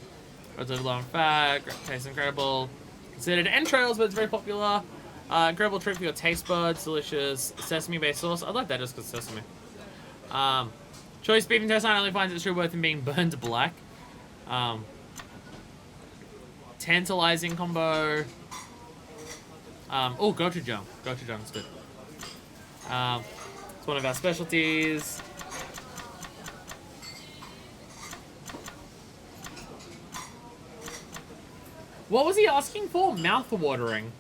Relatively low in fat, tastes incredible. Considered entrails, but it's very popular. Incredible treat for your taste buds, delicious sesame-based sauce. I like that just because sesame. Choice beef and intestine only finds its true worth in being burned black. Tantalizing combo. Oh, gochujang. Gochujang's good. It's one of our specialties. What was he asking for? Mouth-watering.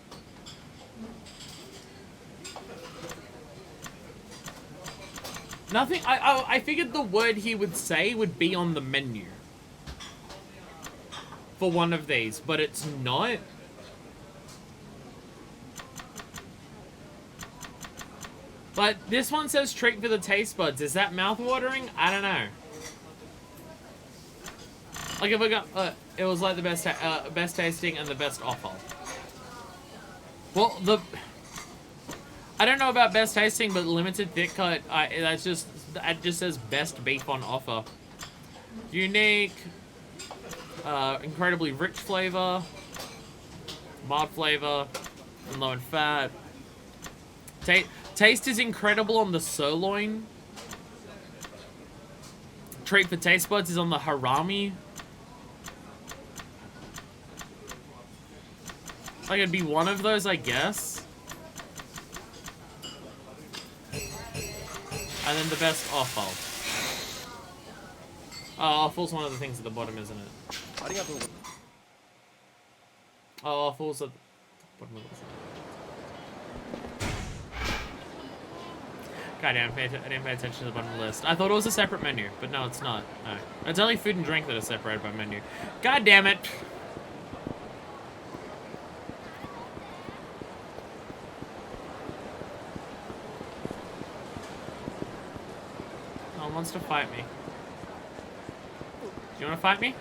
Nothing. I figured the word he would say would be on the menu for one of these, but it's not. But this one says treat for the taste buds. Is that mouth-watering? I don't know. Like if I got, it was like the best tasting and the best offer. Well, I don't know about best tasting, but limited thick cut. It just says best beef on offer. Unique, incredibly rich flavor, mild flavor, and low in fat. Taste is incredible on the sirloin. Treat for taste buds is on the harami. Like, it'd be one of those, I guess. And then the best offal. Oh, offal's one of the things at the bottom, isn't it? Oh, offal's at the bottom of the list. God damn, I didn't pay attention to the bottom of the list. I thought it was a separate menu, but no, it's not. No. It's only food and drink that are separated by menu. God damn it! Wants to fight me. Do you want to fight me?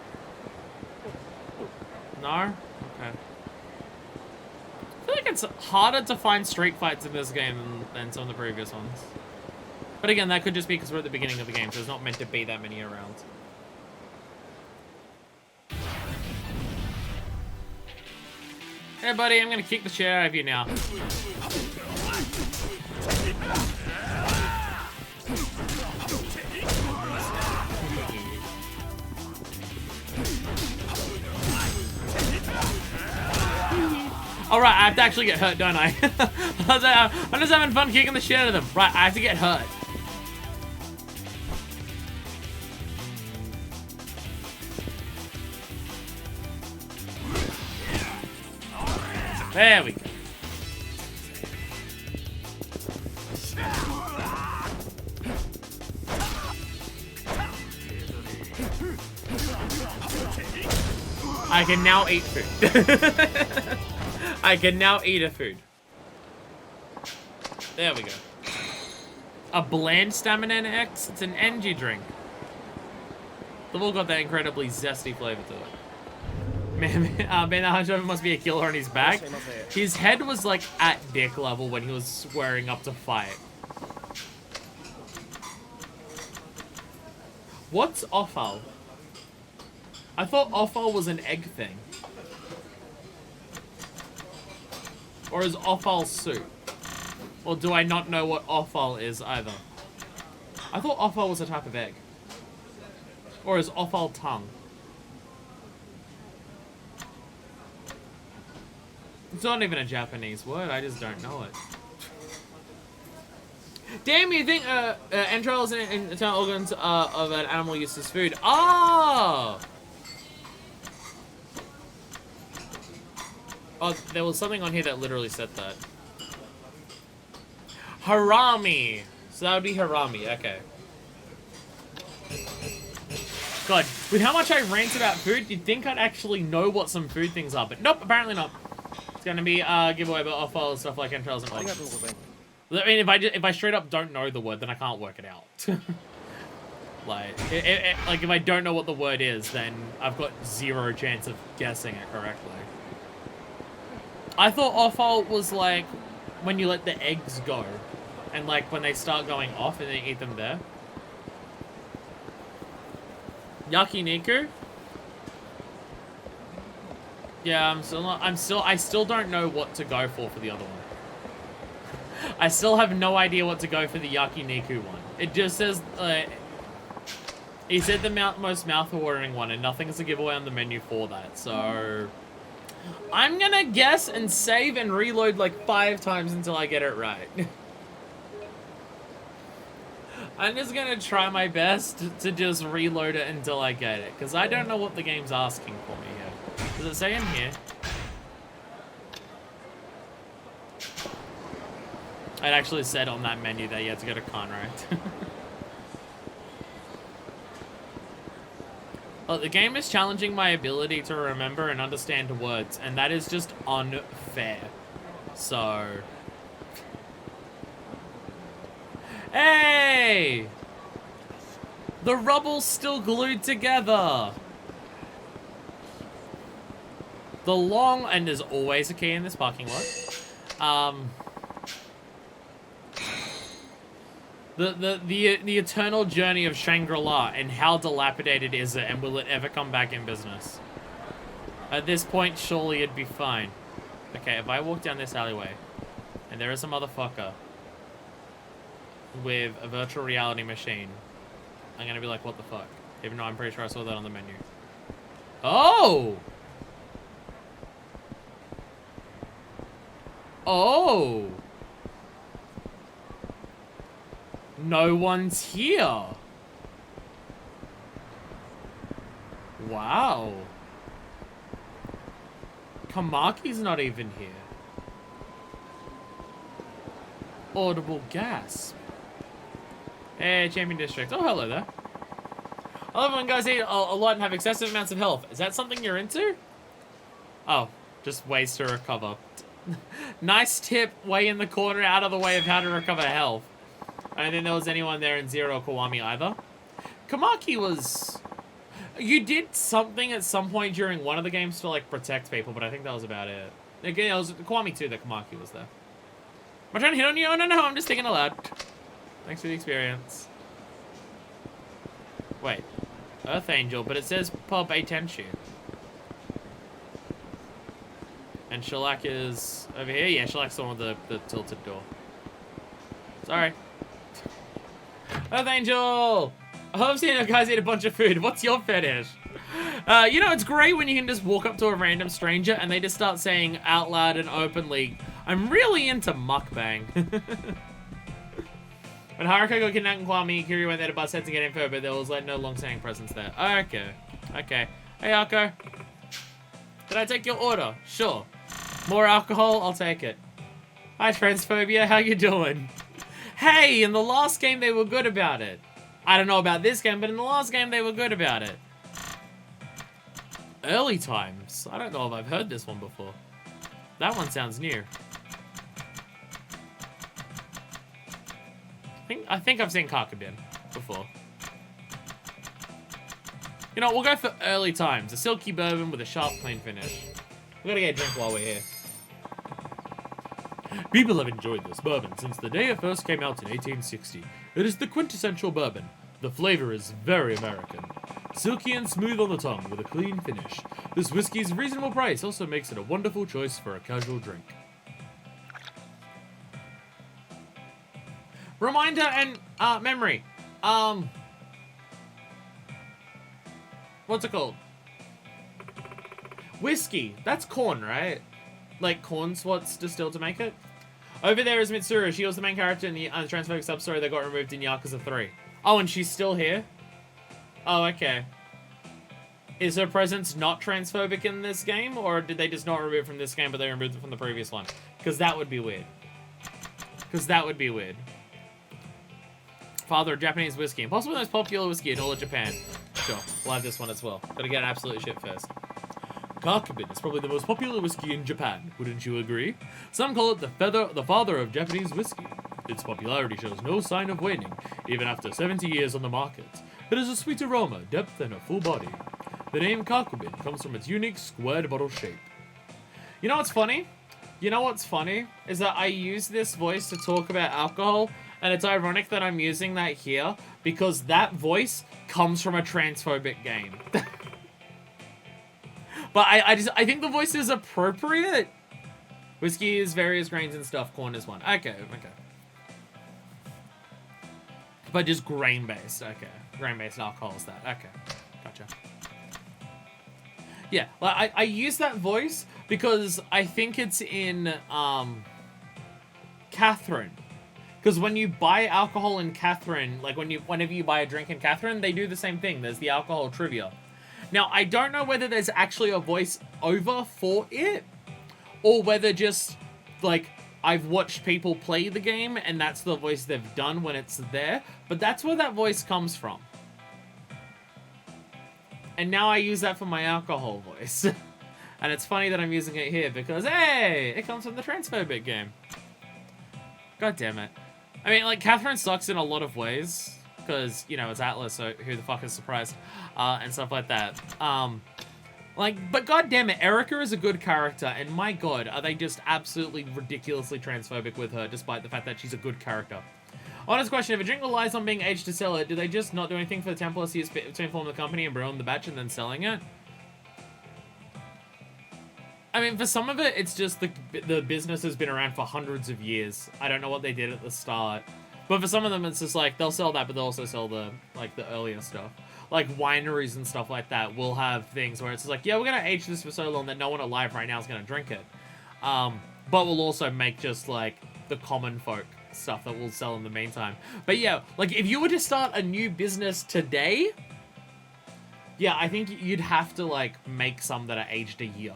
No? Okay. I feel like it's harder to find street fights in this game than some of the previous ones. But again, that could just be because we're at the beginning of the game, so there's not meant to be that many around. Hey buddy, I'm gonna kick the shit out of you now. Alright, I have to actually get hurt, don't I? I'm just having fun kicking the shit out of them. Right, I have to get hurt. There we go. I can now eat food. I can now eat a food. There we go. A bland stamina X? It's an energy drink. They've all got that incredibly zesty flavor to it. Man, that hunchover must be a killer on his back. His head was like at dick level when he was squaring up to fight. What's offal? I thought offal was an egg thing. Or is offal soup? Or do I not know what offal is either? I thought offal was a type of egg. Or is offal tongue? It's not even a Japanese word, I just don't know it. Damn, you think entrails and internal organs of an animal used as food? Oh! Oh, there was something on here that literally said that. Harami! So that would be harami, okay. God, with how much I rant about food, you'd think I'd actually know what some food things are, but nope, apparently not. It's gonna be a giveaway, but I'll follow stuff like entrails and organs. I mean, if I straight up don't know the word, then I can't work it out. Like if I don't know what the word is, then I've got zero chance of guessing it correctly. I thought offal was like when you let the eggs go, and like when they start going off and then you eat them there. Yakiniku? Yeah, I still don't know what to go for the other one. I still have no idea what to go for the Yakiniku one. It just says, he said the most mouth-watering one, and nothing's a giveaway on the menu for that, so... I'm gonna guess and save and reload like 5 times until I get it right. I'm just gonna try my best to just reload it until I get it, because I don't know what the game's asking for me here. Does it say in here? It actually said on that menu that you had to go to Conract. Well, the game is challenging my ability to remember and understand words, and that is just unfair. So... Hey! The rubble's still glued together! The long... And there's always a key in this parking lot. The eternal journey of Shangri-La, and how dilapidated is it, and will it ever come back in business? At this point, surely it'd be fine. Okay, if I walk down this alleyway, and there is a motherfucker with a virtual reality machine, I'm gonna be like, what the fuck? Even though I'm pretty sure I saw that on the menu. Oh! Oh! No one's here. Wow. Kamaki's not even here. Audible gasp. Hey, Champion District. Oh, hello there. I love when guys eat a lot and have excessive amounts of health. Is that something you're into? Oh, just ways to recover. Nice tip, way in the corner, out of the way of how to recover health. I don't think there was anyone there in Zero Kiwami either. Kamaki was... You did something at some point during one of the games to, like, protect people, but I think that was about it. Again, it was Kiwami too that Kamaki was there. Am I trying to hit on you? Oh, no, I'm just thinking aloud. Thanks for the experience. Wait. Earth Angel, but it says Pub Atenshu. And Shellac is over here? Yeah, Shellac's the one with the tilted door. Sorry. Earth Angel! I've seen guys eat a bunch of food. What's your fetish? You know, it's great when you can just walk up to a random stranger and they just start saying out loud and openly, I'm really into mukbang. When Haruka got kidnapped in Kwame, Kiryu went there to bust heads and get info, but there was like no long-standing presence there. Okay. Okay. Hey, Arko. Can I take your order? Sure. More alcohol? I'll take it. Hi, Transphobia. How you doing? Hey, in the last game they were good about it. I don't know about this game, but in the last game they were good about it. Early times. I don't know if I've heard this one before. That one sounds new. I think I've seen Kakabin before. You know, we'll go for early times. A silky bourbon with a sharp, clean finish. We're gonna get a drink while we're here. People have enjoyed this bourbon since the day it first came out in 1860. It is the quintessential bourbon. The flavor is very American. Silky and smooth on the tongue with a clean finish. This whiskey's reasonable price also makes it a wonderful choice for a casual drink. Reminder and memory. What's it called? Whiskey. That's corn, right? Like corn's what's distilled to make it? Over there is Mitsuru. She was the main character in the transphobic sub-story that got removed in Yakuza 3. Oh, and she's still here? Oh, okay. Is her presence not transphobic in this game, or did they just not remove it from this game, but they removed it from the previous one? Because that would be weird. Father of Japanese whiskey, and possibly the most popular whiskey in all of Japan. Sure, we'll have this one as well. Gotta get absolute shit first. Kakubin is probably the most popular whiskey in Japan, wouldn't you agree? Some call it the father of Japanese whiskey. Its popularity shows no sign of waning, even after 70 years on the market. It has a sweet aroma, depth, and a full body. The name Kakubin comes from its unique squared bottle shape. You know what's funny? Is that I use this voice to talk about alcohol, and it's ironic that I'm using that here, because that voice comes from a transphobic game. But I think the voice is appropriate. Whiskey is various grains and stuff, corn is one. Okay. But just grain-based, okay. Grain-based alcohol is that, okay. Gotcha. Yeah, like I use that voice because I think it's in, Catherine. Because when you buy alcohol in Catherine, like whenever you buy a drink in Catherine, they do the same thing. There's the alcohol trivia. Now, I don't know whether there's actually a voice over for it, or whether just, like, I've watched people play the game, and that's the voice they've done when it's there, but that's where that voice comes from. And now I use that for my alcohol voice. And it's funny that I'm using it here, because, hey, it comes from the transphobic game. God damn it. I mean, like, Catherine sucks in a lot of ways, because, you know, it's Atlas, so who the fuck is surprised, and stuff like that. But goddamn it, Erica is a good character, and my god, are they just absolutely ridiculously transphobic with her, despite the fact that she's a good character. Honest question, if a drink relies on being aged to sell it, do they just not do anything for the Templar years to inform the company and brewing the batch and then selling it? I mean, for some of it, it's just the business has been around for hundreds of years. I don't know what they did at the start. But for some of them, it's just like, they'll sell that, but they'll also sell the earlier stuff. Like, wineries and stuff like that will have things where it's just like, yeah, we're going to age this for so long that no one alive right now is going to drink it. But we'll also make just, like, the common folk stuff that we'll sell in the meantime. But yeah, like, if you were to start a new business today, yeah, I think you'd have to, like, make some that are aged a year.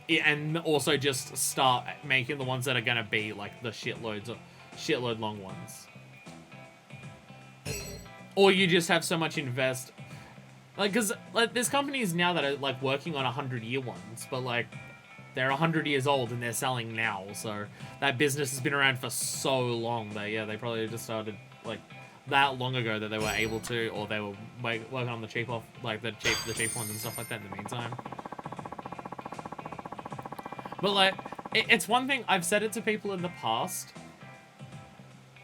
And also just start making the ones that are going to be, like, the shitload long ones. Or you just have so much invest. Like, because, like, there's companies now that are, like, working on 100-year ones, but, like, they're 100 years old and they're selling now, so that business has been around for so long that, yeah, they probably just started, like, that long ago that they were able to, or they were working on the cheap ones and stuff like that in the meantime. But, like, it's one thing, I've said it to people in the past,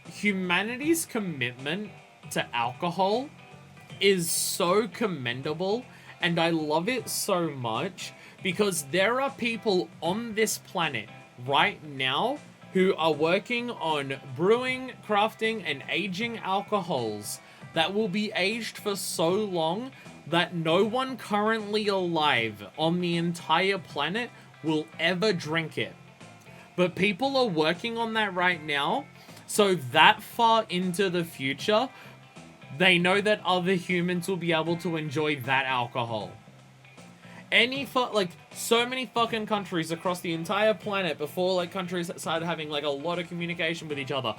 humanity's commitment to alcohol is so commendable, and I love it so much, because there are people on this planet right now who are working on brewing, crafting, and aging alcohols that will be aged for so long that no one currently alive on the entire planet will ever drink it. But people are working on that right now, so that far into the future, they know that other humans will be able to enjoy that alcohol. So many fucking countries across the entire planet, before, like, countries started having, like, a lot of communication with each other,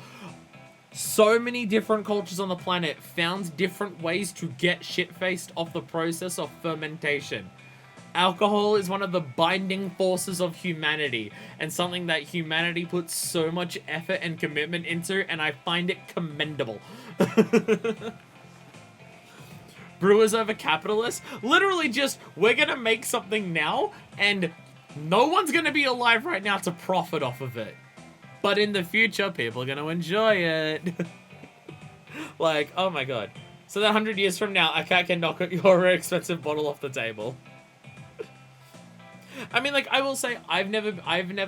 so many different cultures on the planet found different ways to get shit-faced off the process of fermentation. Alcohol is one of the binding forces of humanity, and something that humanity puts so much effort and commitment into, and I find it commendable. Brewers over capitalists? Literally just, we're gonna make something now, and no one's gonna be alive right now to profit off of it. But in the future, people are gonna enjoy it. Like, oh my god. So that 100 years from now, a cat can knock your expensive bottle off the table. I mean, like, I will say, I've never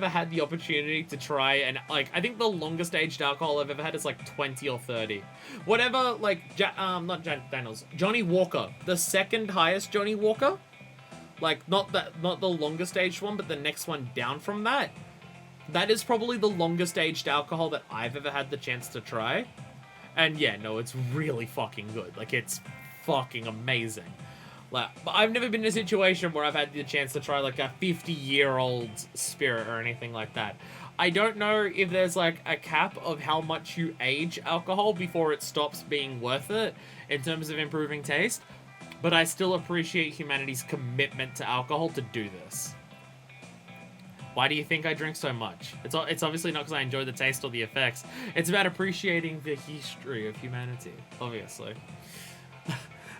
had the opportunity to try, and, like, I think the longest aged alcohol I've ever had is, like, 20 or 30. Whatever, like, not Daniels, Johnny Walker, the second highest Johnny Walker, like, not the longest aged one, but the next one down from that, That is probably the longest aged alcohol that I've ever had the chance to try. And yeah, no, it's really fucking good. Like, it's fucking amazing. Like, but I've never been in a situation where I've had the chance to try, like, a 50-year-old spirit or anything like that. I don't know if there's, like, a cap of how much you age alcohol before it stops being worth it in terms of improving taste, but I still appreciate humanity's commitment to alcohol to do this. Why do you think I drink so much? It's obviously not because I enjoy the taste or the effects. It's about appreciating the history of humanity, obviously.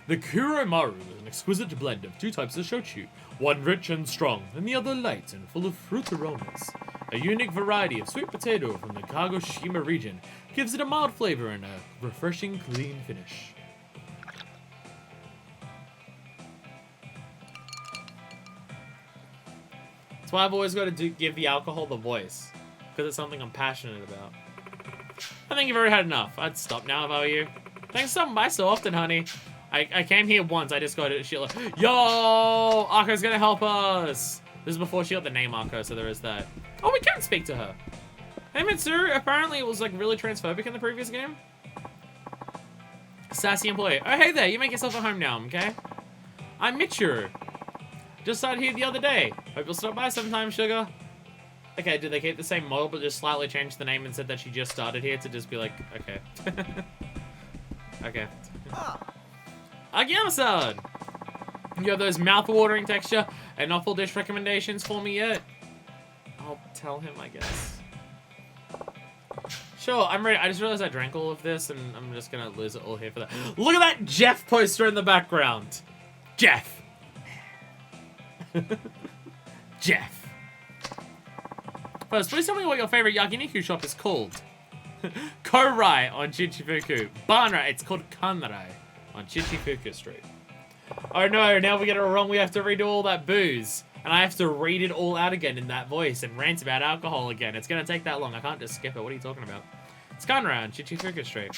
The Kuromaru is an exquisite blend of two types of shochu, one rich and strong, and the other light and full of fruit aromas. A unique variety of sweet potato from the Kagoshima region gives it a mild flavor and a refreshing, clean finish. That's why I've always got to give the alcohol the voice, because it's something I'm passionate about. I think you've already had enough. I'd stop now if I were you. Thanks for stopping by so often, honey. I came here once. I just got it. She like, yo, Arko's gonna help us. This is before she got the name Arko, so there is that. Oh, we can speak to her. Hey, Mitsuru. Apparently, it was like really transphobic in the previous game. Sassy employee. Oh, hey there. You make yourself at home now, okay? I'm Mitsuru. Just started here the other day. Hope you'll stop by sometime, sugar. Okay, did they keep the same model but just slightly change the name and said that she just started here to just be like, okay. Okay. Agiyama-san! You have those mouth-watering texture and awful dish recommendations for me yet? I'll tell him, I guess. Sure, I'm ready. I just realized I drank all of this and I'm just gonna lose it all here for that. Look at that Jeff poster in the background! Jeff! Jeff. First, please tell me what your favorite yakiniku shop is called. Korai on Chichifuku. Banrai, it's called Kanrai on Chichifuku Street. Oh no, now we get it wrong. We have to redo all that booze. And I have to read it all out again in that voice and rant about alcohol again. It's gonna take that long. I can't just skip it. What are you talking about? It's Kanrai on Chichifuku Street.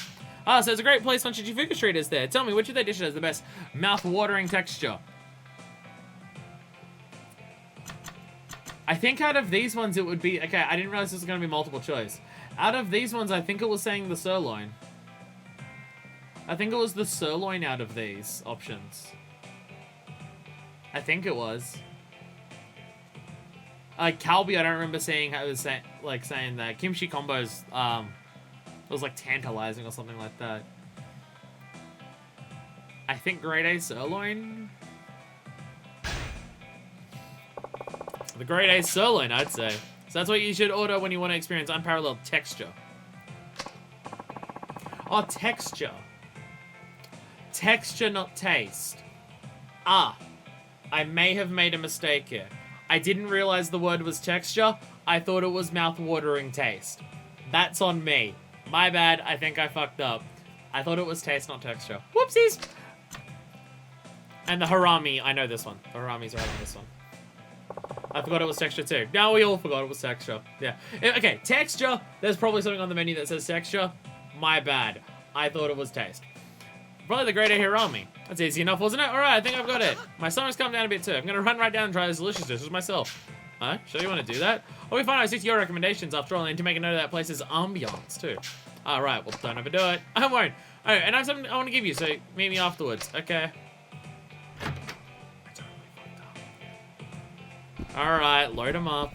Ah, so it's a great place on Chichifuku Street, is there? Tell me, which of their dishes has the best mouth-watering texture? I think out of these ones it would be... Okay, I didn't realize this was going to be multiple choice. Out of these ones, I think it was saying the sirloin. I think it was the sirloin out of these options. I think it was. Kalbi, I don't remember seeing how it was saying that. Kimchi combos, was like tantalizing or something like that. I think grade A sirloin... The grade A sirloin, I'd say. So that's what you should order when you want to experience unparalleled texture. Oh, texture. Texture, not taste. Ah. I may have made a mistake here. I didn't realize the word was texture. I thought it was mouth-watering taste. That's on me. My bad. I think I fucked up. I thought it was taste, not texture. Whoopsies! And the harami. I know this one. The harami's right on this one. I forgot it was texture too. No, we all forgot it was texture. Yeah. Okay, texture. There's probably something on the menu that says texture. My bad. I thought it was taste. Probably the grade A harami. That's easy enough, wasn't it? Alright, I think I've got it. My stomach's calmed down a bit too. I'm gonna run right down and try this delicious dishes myself. Huh? Sure you want to do that? I'll be fine. I stick to your recommendations after all. I need to make a note of that place's ambiance too. Alright, well, don't overdo it. I won't. Oh, and I have something I want to give you, so meet me afterwards. Okay. Alright, load them up.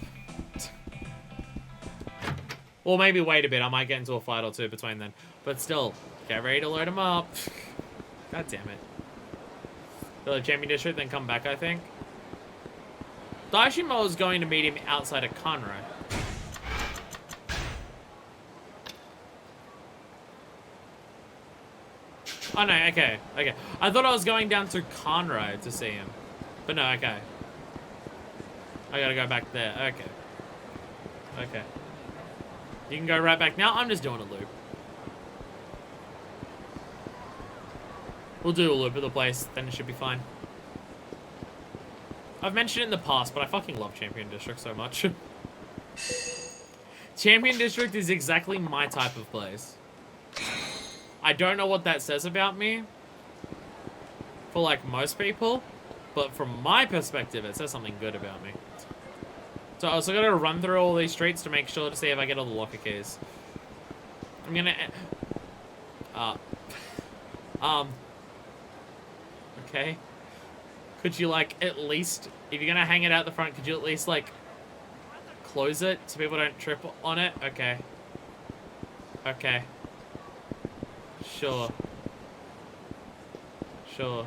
Or maybe wait a bit. I might get into a fight or two between then. But still, get ready to load them up. God damn it. Go to the Champion District, then come back, I think. Daishimo is going to meet him outside of Kanrai. Oh no, okay, okay. I thought I was going down to Kanrai to see him. But no, okay. I gotta go back there. Okay. Okay. You can go right back now. I'm just doing a loop. We'll do a loop of the place, then it should be fine. I've mentioned it in the past, but I fucking love Champion District so much. Champion District is exactly my type of place. I don't know what that says about me. For like most people. But from my perspective, it says something good about me. So I also gotta run through all these streets to make sure to see if I get all the locker keys. I'm gonna... Okay. Could you, like, at least... If you're gonna hang it out the front, could you at least, like... close it so people don't trip on it? Okay. Okay. Sure. Sure.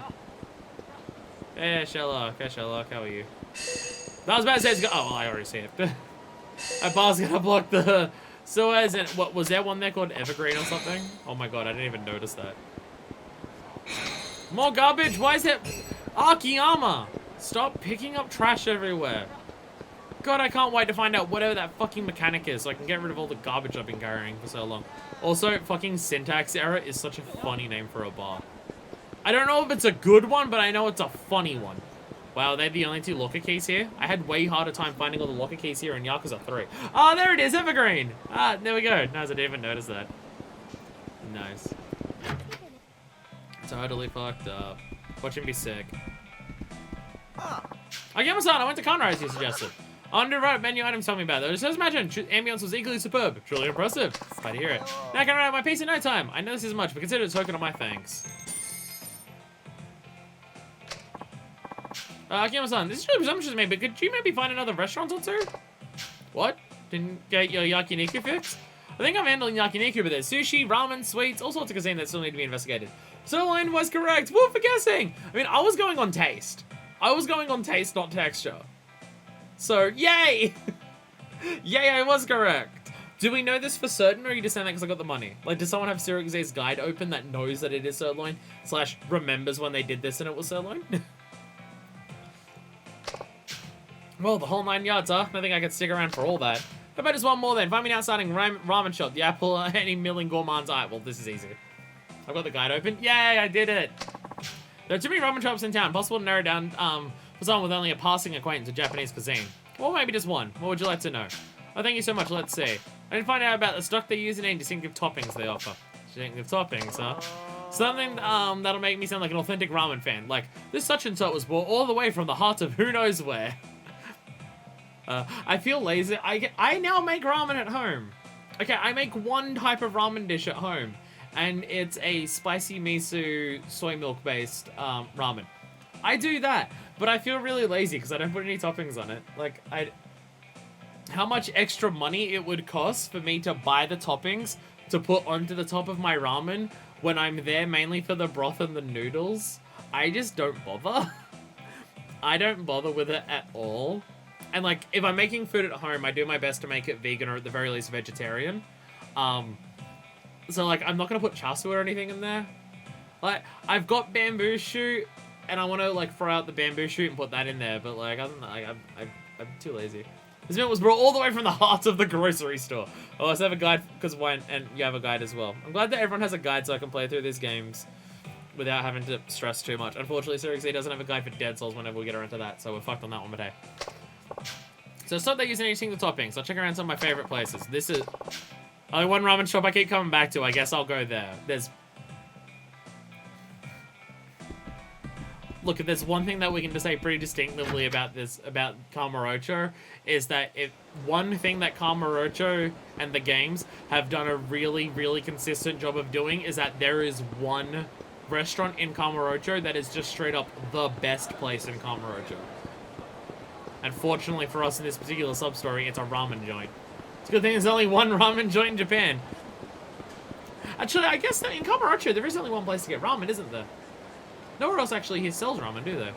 Hey, Sherlock. Hey, Sherlock. How are you? I was about to say it's... Oh, well, I already see it. I was gonna block the... sewers and... What, was there one there called Evergreen or something? Oh my god, I didn't even notice that. More garbage? Why is it... Akiyama! Stop picking up trash everywhere. God, I can't wait to find out whatever that fucking mechanic is so I can get rid of all the garbage I've been carrying for so long. Also, fucking syntax error is such a funny name for a bar. I don't know if it's a good one, but I know it's a funny one. Wow, they're the only two locker keys here? I had way harder time finding all the locker keys here in Yakuza 3. Oh, there it is, Evergreen! Ah, there we go. Nice, I didn't even notice that. Nice. Totally fucked up. Watch him be sick. Akiyama-san, I went to Conrad as you suggested. On the right menu items, tell me about it. Just imagine, ambience was equally superb. Truly impressive. Glad to hear it. Now I can write my piece in no time. I know this isn't much, but consider it a token of my thanks. Akiyama-san, this is really presumptuous of me, but could you maybe find another restaurant or two? What? Didn't get your yakiniku fixed? I think I'm handling yakiniku, but there's sushi, ramen, sweets, all sorts of cuisine that still need to be investigated. Sirloin was correct. Woo for guessing! I mean, I was going on taste. I was going on taste, not texture. So, yay! Yay, I was correct. Do we know this for certain, or are you just saying that because I got the money? Like, does someone have Sirix's guide open that knows that it is sirloin, / remembers when they did this and it was sirloin? Well, the whole 9 yards, huh? I think I could stick around for all that. How about just one more then? Find me outside ramen shop, the apple, any milling gourmand's eye. Well, this is easy. I've got the guide open. Yay, I did it! There are too many ramen shops in town. Possible to narrow down for someone with only a passing acquaintance with Japanese cuisine. Or maybe just one. What would you like to know? Oh, thank you so much. Let's see. I didn't find out about the stock they use and any distinctive toppings they offer. Distinctive toppings, huh? Something that'll make me sound like an authentic ramen fan. Like, this such and such was brought all the way from the heart of who knows where. I feel lazy. I now make ramen at home. Okay, I make one type of ramen dish at home. And it's a spicy miso soy milk based ramen. I do that, but I feel really lazy because I don't put any toppings on it. Like, how much extra money it would cost for me to buy the toppings to put onto the top of my ramen when I'm there mainly for the broth and the noodles. I just don't bother. I don't bother with it at all. And like, if I'm making food at home, I do my best to make it vegan or at the very least vegetarian. So like, I'm not gonna put char siu or anything in there. Like, I've got bamboo shoot, and I want to like throw out the bamboo shoot and put that in there. But like, I'm too lazy. This meal was brought all the way from the heart of the grocery store. Oh, I also have a guide because wine, and you have a guide as well. I'm glad that everyone has a guide so I can play through these games without having to stress too much. Unfortunately, Series A doesn't have a guide for Dead Souls whenever we get around to that, so we're fucked on that one today. So stop that using anything the toppings. I'll check around some of my favorite places. This is only one ramen shop I keep coming back to. I guess I'll go there. Look, if there's one thing that we can just say pretty distinctively about Kamurocho, is that one thing that Kamurocho and the games have done a really, really consistent job of doing is that there is one restaurant in Kamurocho that is just straight up the best place in Kamurocho. And fortunately for us in this particular sub-story, it's a ramen joint. It's a good thing there's only one ramen joint in Japan. Actually, I guess that in Kamurocho, there is only one place to get ramen, isn't there? Nowhere else actually here sells ramen, do they?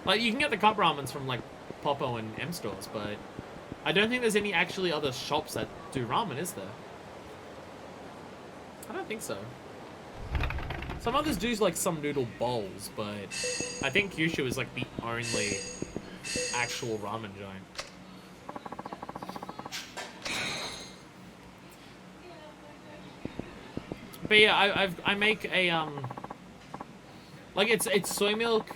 Like, you can get the cup ramens from, like, Popo and M stores, but I don't think there's any actually other shops that do ramen, is there? I don't think so. Some others do, like, some noodle bowls, but I think Kyushu is, like, the only actual ramen joint. But yeah, I make a, like, it's soy milk,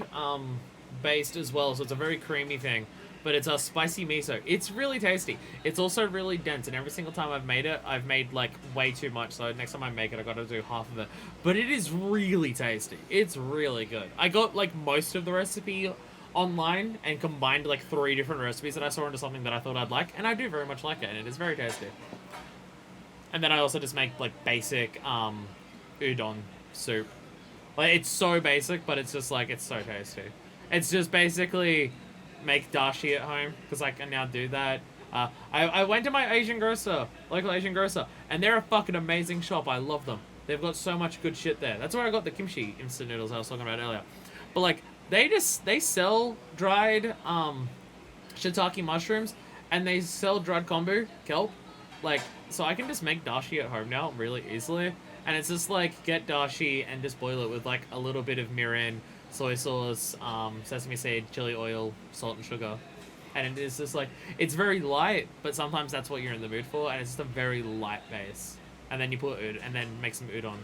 based as well, so it's a very creamy thing. But it's a spicy miso. It's really tasty. It's also really dense, and every single time I've made it, I've made, like, way too much, so next time I make it, I gotta do half of it. But it is really tasty. It's really good. I got, like, most of the recipe online and combined like 3 different recipes that I saw into something that I thought I'd like, and I do very much like it, and it is very tasty. And then I also just make like basic udon soup. Like, it's so basic, but it's just like, it's so tasty. It's just basically make dashi at home, because I can now do that. I went to my Asian grocer, local Asian grocer, and they're a fucking amazing shop. I love them. They've got so much good shit there. That's where I got the kimchi instant noodles I was talking about earlier. But like, they sell dried shiitake mushrooms, and they sell dried kombu kelp. Like, so I can just make dashi at home now really easily. And it's just like, get dashi and just boil it with like a little bit of mirin, soy sauce, sesame seed, chili oil, salt and sugar. And it is just like, it's very light, but sometimes that's what you're in the mood for, and it's just a very light base. And then you put and then make some udon,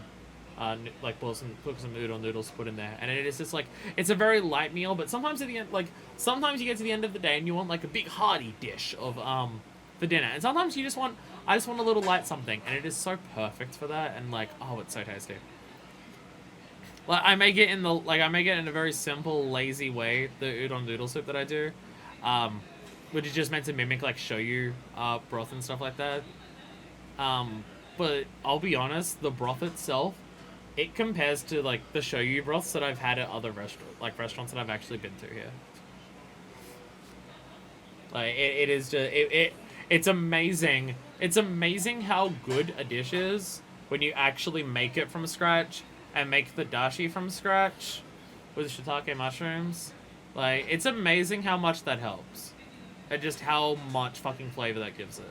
like cook some udon noodles to put in there, and it is just like, it's a very light meal. But sometimes at the end, like sometimes you get to the end of the day and you want like a big hearty dish of for dinner, and sometimes you just want, I just want a little light something, and it is so perfect for that. And like, oh, it's so tasty. Like, I make it in a very simple, lazy way, the udon noodle soup that I do. Which is just meant to mimic like shoyu broth and stuff like that. But I'll be honest, the broth itself, it compares to like the shoyu broths that I've had at other restaurants that I've actually been to here. Like, it is just it's amazing. It's amazing how good a dish is when you actually make it from scratch and make the dashi from scratch with shiitake mushrooms. Like, it's amazing how much that helps. And just how much fucking flavor that gives it.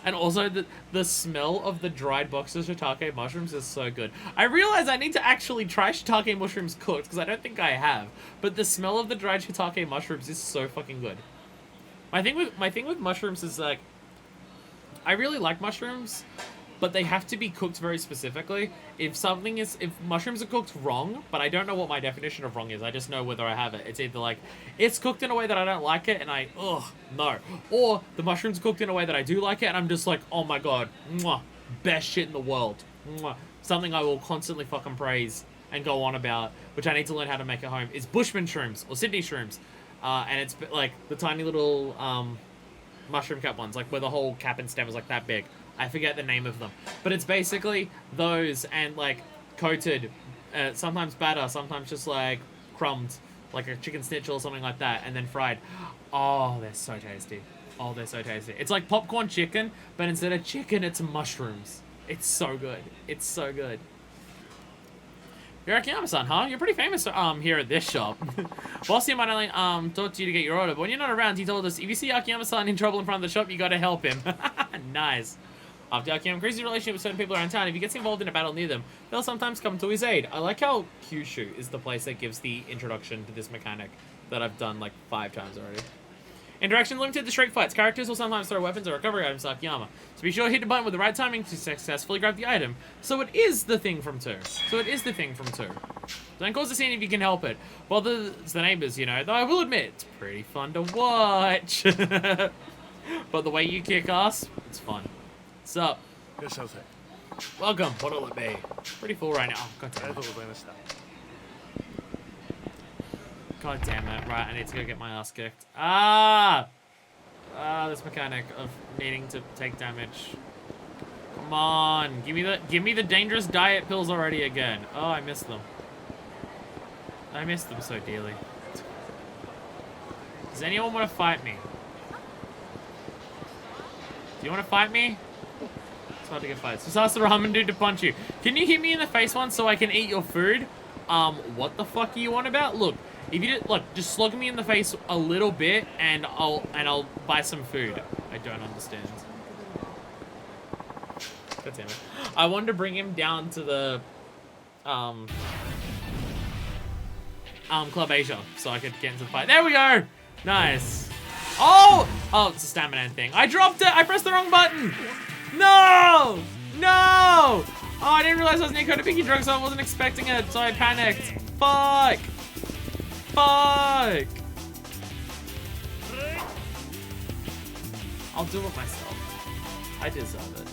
And also, the smell of the dried box of shiitake mushrooms is so good. I realize I need to actually try shiitake mushrooms cooked, because I don't think I have. But the smell of the dried shiitake mushrooms is so fucking good. My thing with mushrooms is, like, I really like mushrooms, but they have to be cooked very specifically. If mushrooms are cooked wrong, but I don't know what my definition of wrong is, I just know whether I have it. It's either like, it's cooked in a way that I don't like it, and no. Or the mushrooms are cooked in a way that I do like it, and I'm just like, oh my god, mwah, best shit in the world. Mwah. Something I will constantly fucking praise and go on about, which I need to learn how to make at home, is Bushman shrooms, or Sydney shrooms. And it's like the tiny little mushroom cap ones, like where the whole cap and stem is like that big. I forget the name of them. But it's basically those, and like coated, sometimes batter, sometimes just like crumbed, like a chicken schnitzel or something like that, and then fried. Oh, they're so tasty. Oh, they're so tasty. It's like popcorn chicken, but instead of chicken, it's mushrooms. It's so good. It's so good. You're Akiyama-san, huh? You're pretty famous here at this shop. Boss here might only talk to you to get your order, but when you're not around, he told us, if you see Akiyama-san in trouble in front of the shop, you gotta help him. Nice. After Akiyama increases his relationship with certain people around town, if he gets involved in a battle near them, they'll sometimes come to his aid. I like how Kyushu is the place that gives the introduction to this mechanic that I've done like 5 times already. Interaction limited to straight fights. Characters will sometimes throw weapons or recovery items to Akiyama. So be sure to hit the button with the right timing to successfully grab the item. So it is the thing from 2. Don't cause a scene if you can help it. Bother the neighbors, you know. Though I will admit, it's pretty fun to watch. But the way you kick ass, it's fun. What's up? Welcome. What'll it be? Pretty full right now. Oh, God damn it. God damn it. Right, I need to go get my ass kicked. This mechanic of needing to take damage. Come on. Give me the dangerous diet pills already again. Oh, I missed them. I missed them so dearly. Does anyone want to fight me? Do you want to fight me? It's hard to get fights. Just ask the ramen dude to punch you. Can you hit me in the face once so I can eat your food? What the fuck are you on about? Look, if you just slug me in the face a little bit, and I'll buy some food. I don't understand. God damn it. I wanted to bring him down to the Club Asia so I could get into the fight. There we go. Nice. Oh, it's a stamina thing. I dropped it. I pressed the wrong button. No! Oh, I didn't realize I was near Kodabiki drunk, so I wasn't expecting it, so I panicked. Fuck! I'll do it myself. I deserve it.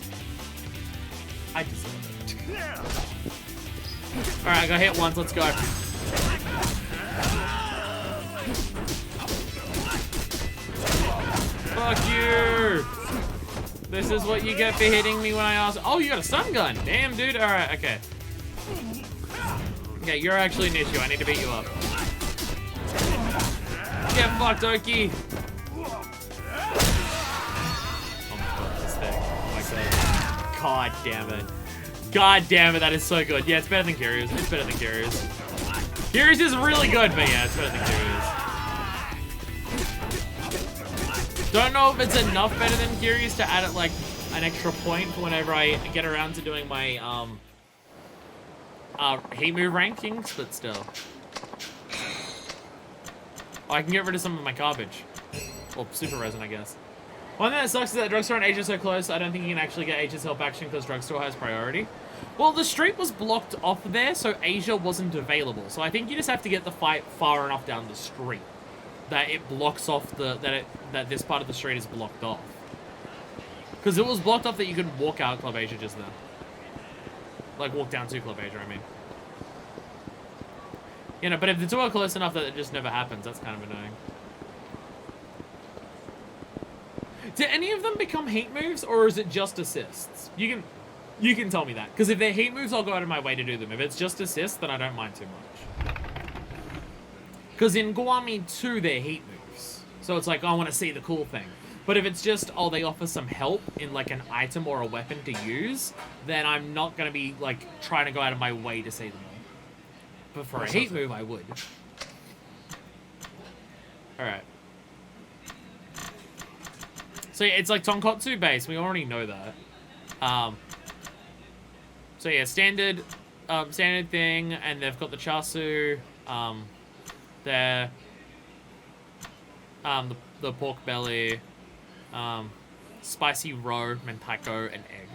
Alright, I got hit once, let's go. Fuck you! This is what you get for hitting me when I ask. Oh, you got a stun gun. Damn, dude. All right, okay. Okay, you're actually an issue. I need to beat you up. Get fucked, Oki. Oh my god, this thing. Oh my god. God damn it. God damn it, that is so good. Yeah, it's better than Kiryu's. It's better than Kiryu's. Kiryu's is really good, but yeah, it's better than Kiryu's. Don't know if it's enough better than Kiryu's to add it like an extra point for whenever I get around to doing my heat move rankings, but still. Oh, I can get rid of some of my garbage. Well, super resin, I guess. One thing that sucks is that Drugstore and Asia are so close, I don't think you can actually get Asia's help action because Drugstore has priority. Well, the street was blocked off there, so Asia wasn't available. So I think you just have to get the fight far enough down the street that it blocks off that this part of the street is blocked off. Because it was blocked off that you could walk out Club Asia just then. Like, walk down to Club Asia, I mean. You know, but if the two are close enough that it just never happens, that's kind of annoying. Do any of them become heat moves, or is it just assists? You can tell me that. Because if they're heat moves, I'll go out of my way to do them. If it's just assists, then I don't mind too much. Because in Guami 2, they're heat moves. So it's like, oh, I want to see the cool thing. But if it's just, oh, they offer some help in, like, an item or a weapon to use, then I'm not going to be, like, trying to go out of my way to see them all. But for a heat move, I would. Alright. So yeah, it's like Tonkotsu base. We already know that. So yeah, standard thing, and they've got the Chasu, the pork belly, spicy roe, mentaiko, and egg.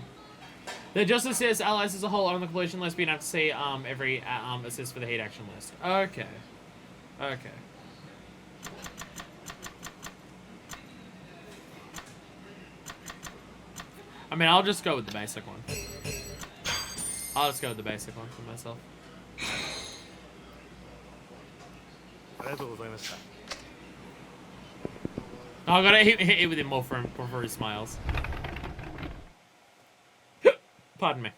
They're just assists, allies as a whole on the collision list, but you don't have to see every assist for the heat action list. Okay. Okay. I mean, I'll just go with the basic one. I'll just go with the basic one for myself. Oh, I gotta hit with him more for his smiles. Pardon me.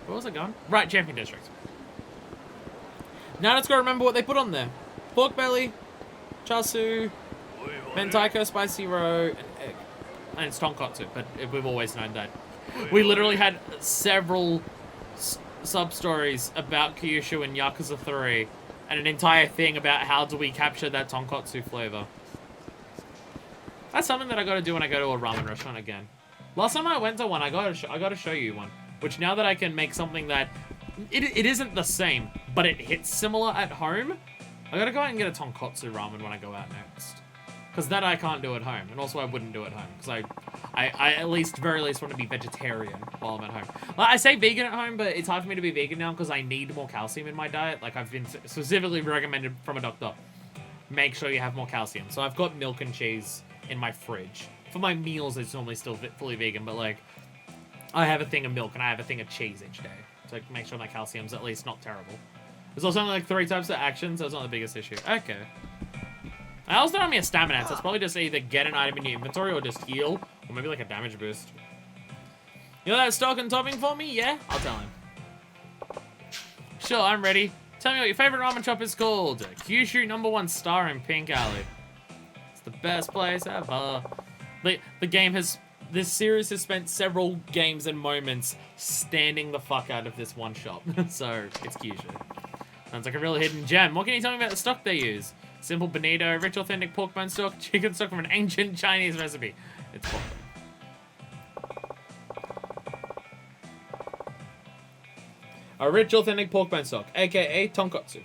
Where was it going? Right, Champion District. Now let's go remember what they put on there. Pork belly, chasu, mentaiko, spicy roe, and egg. And it's tonkotsu, but we've always known that. We literally had several sub-stories about Kyushu and Yakuza 3, and an entire thing about how do we capture that tonkotsu flavor. That's something that I gotta do when I go to a ramen restaurant again. Last time I went to one, I gotta show you one. Which now that I can make something that... It isn't the same, but it hits similar at home, I gotta go out and get a tonkotsu ramen when I go out next. Because that I can't do at home, and also I wouldn't do at home. Because I at least, very least, want to be vegetarian while I'm at home. Like, I say vegan at home, but it's hard for me to be vegan now because I need more calcium in my diet. Like, I've been specifically recommended from a doctor. Make sure you have more calcium. So I've got milk and cheese in my fridge. For my meals, it's normally still fully vegan, but like, I have a thing of milk and I have a thing of cheese each day. So make sure my calcium's at least not terrible. There's also only like 3 types of action, so it's not the biggest issue. Okay. I also don't have me a stamina, so it's probably just either get an item in your inventory or just heal, or maybe like a damage boost. You know that stock and topping for me? Yeah? I'll tell him. Sure, I'm ready. Tell me what your favorite ramen shop is called. Kyushu #1 star in Pink Alley. It's the best place ever. The game has... This series has spent several games and moments standing the fuck out of this one shop. So, it's Kyushu. Sounds like a real hidden gem. What can you tell me about the stock they use? Simple bonito, rich authentic pork bone stock, chicken stock from an ancient Chinese recipe. It's pork bone. A rich authentic pork bone stock, aka tonkotsu.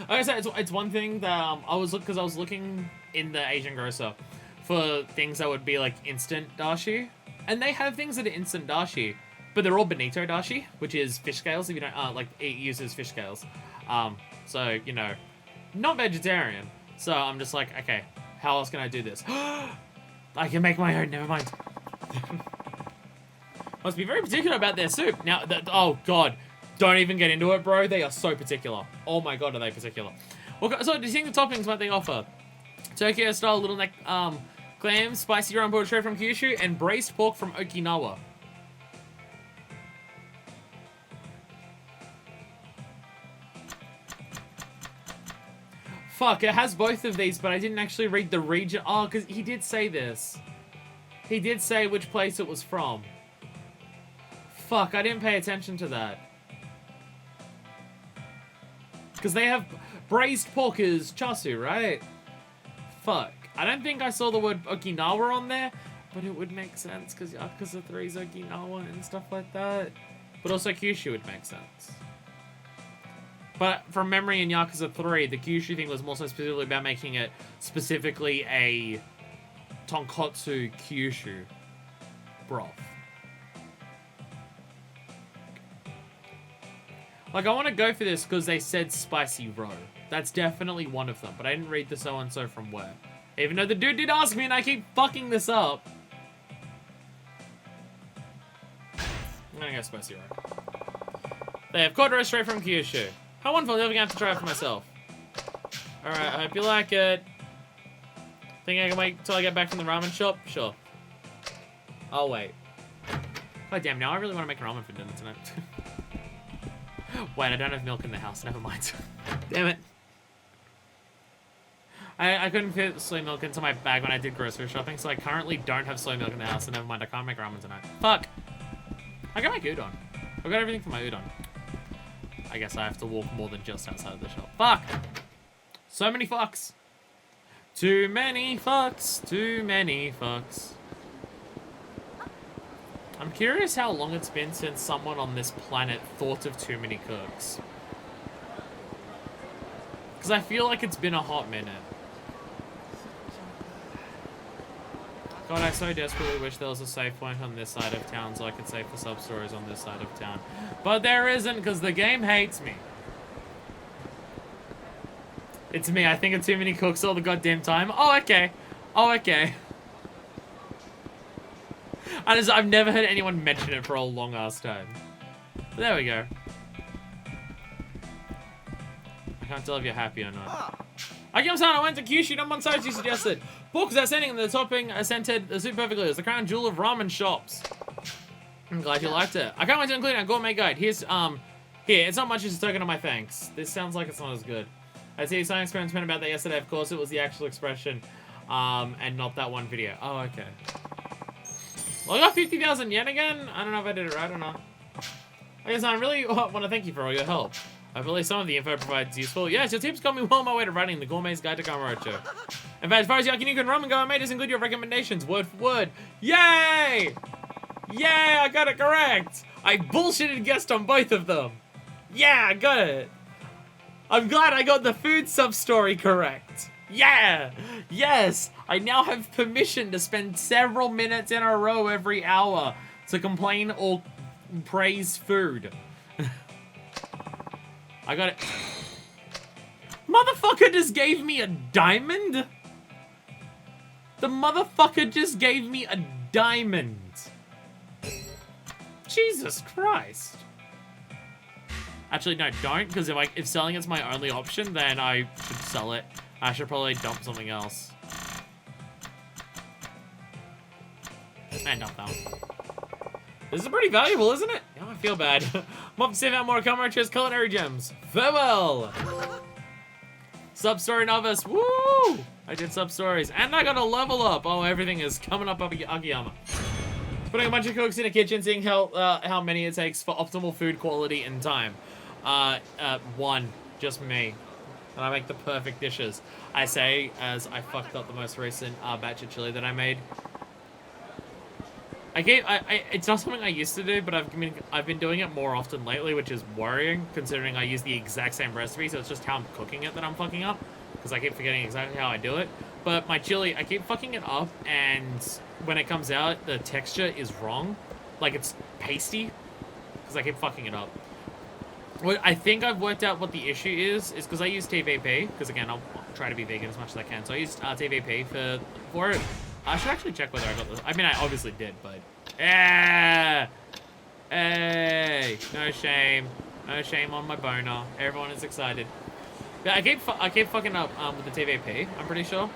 Like I said, it's one thing that I was looking in the Asian grocer for things that would be like instant dashi, and they have things that are instant dashi, but they're all bonito dashi, which is fish scales. If you don't like, it uses fish scales. So you know, not vegetarian. So I'm just like, okay, how else can I do this? I can make my own. Never mind. Must be very particular about their soup. Now, oh god, Don't even get into it, bro. They are so particular. Oh my god, are they particular. Okay, so do you think the toppings what they offer? Tokyo style little neck clam, spicy rum boiled straight from Kyushu, and braised pork from Okinawa. Fuck, it has both of these, but I didn't actually read the region. Oh, because he did say this. He did say which place it was from. Fuck, I didn't pay attention to that. Because they have braised pork is chasu, right? Fuck. I don't think I saw the word Okinawa on there, but it would make sense because Yakuza 3 is Okinawa and stuff like that. But also Kyushu would make sense. But from memory in Yakuza 3, the Kyushu thing was more so specifically about making it specifically a tonkotsu Kyushu broth. Like, I want to go for this because they said spicy roe. That's definitely one of them, but I didn't read the so-and-so from where. Even though the dude did ask me and I keep fucking this up. I'm gonna go spicy roe. They have cod roast straight from Kyushu. How wonderful, I'm never gonna have to try it for myself. Alright, I hope you like it. Think I can wait till I get back from the ramen shop? Sure. I'll wait. Oh damn, now I really want to make ramen for dinner tonight. Wait, I don't have milk in the house, never mind. Damn it. I couldn't fit soy milk into my bag when I did grocery shopping, so I currently don't have soy milk in the house, so never mind, I can't make ramen tonight. Fuck! I can make udon. I've got everything for my udon. I guess I have to walk more than just outside of the shop. Fuck! So many fucks! Too many fucks, too many fucks. I'm curious how long it's been since someone on this planet thought of too many cooks. Because I feel like it's been a hot minute. God, I so desperately wish there was a save point on this side of town so I could save for sub-stories on this side of town. But there isn't because the game hates me. It's me, I think of too many cooks all the goddamn time. Oh, okay. Oh, okay. I've never heard anyone mention it for a long-ass time. But there we go. I can't tell if you're happy or not. Akiyama-san, I went to Kyushu, not one size you suggested. Pork is outstanding, and the topping scented the soup perfectly. It's the crown jewel of ramen shops. I'm glad you liked it. I can't wait to include our gourmet guide. Here's, here, it's not much as a token of my thanks. This sounds like it's not as good. I see some experiment about that yesterday. Of course, it was the actual expression, and not that one video. Oh, okay. Well, I got 50,000 yen again? I don't know if I did it right or not. I guess I really want to thank you for all your help. I believe some of the info provides useful. Yes, your tips got me well on my way to writing the Gourmet's Guide to Kamurocho. In fact, as far as Yakiniku and Ramen go, I made this include your recommendations, word for word. Yay! Yay, I got it correct! I bullshitted guessed on both of them. Yeah, I got it. I'm glad I got the food sub-story correct. Yeah! Yes! I now have permission to spend several minutes in a row every hour to complain or praise food. I got it. Motherfucker just gave me a diamond? The motherfucker just gave me a diamond. Jesus Christ. Actually, no, don't, because if selling it's my only option, then I should sell it. I should probably dump something else. And dump that one. This is pretty valuable, isn't it? Yeah, I feel bad. I'm up to save out more Kamurocho's culinary gems. Farewell! Sub-story novice. Woo! I did sub-stories. And I got a level up. Oh, everything is coming up Akiyama. Putting a bunch of cooks in a kitchen, seeing how many it takes for optimal food quality and time. One. Just me. And I make the perfect dishes. I say as I fucked up the most recent batch of chili that I made. It's not something I used to do, but I've been doing it more often lately, which is worrying, considering I use the exact same recipe, so it's just how I'm cooking it that I'm fucking up, because I keep forgetting exactly how I do it. But my chili, I keep fucking it up, and when it comes out, the texture is wrong. Like, it's pasty, because I keep fucking it up. What I think I've worked out what the issue is because I use TVP, because again, I'll try to be vegan as much as I can, so I use TVP for it. I should actually check whether I got this. I mean, I obviously did, but... Hey! No shame. No shame on my boner. Everyone is excited. Yeah, I keep fucking up with the TVP. I'm pretty sure.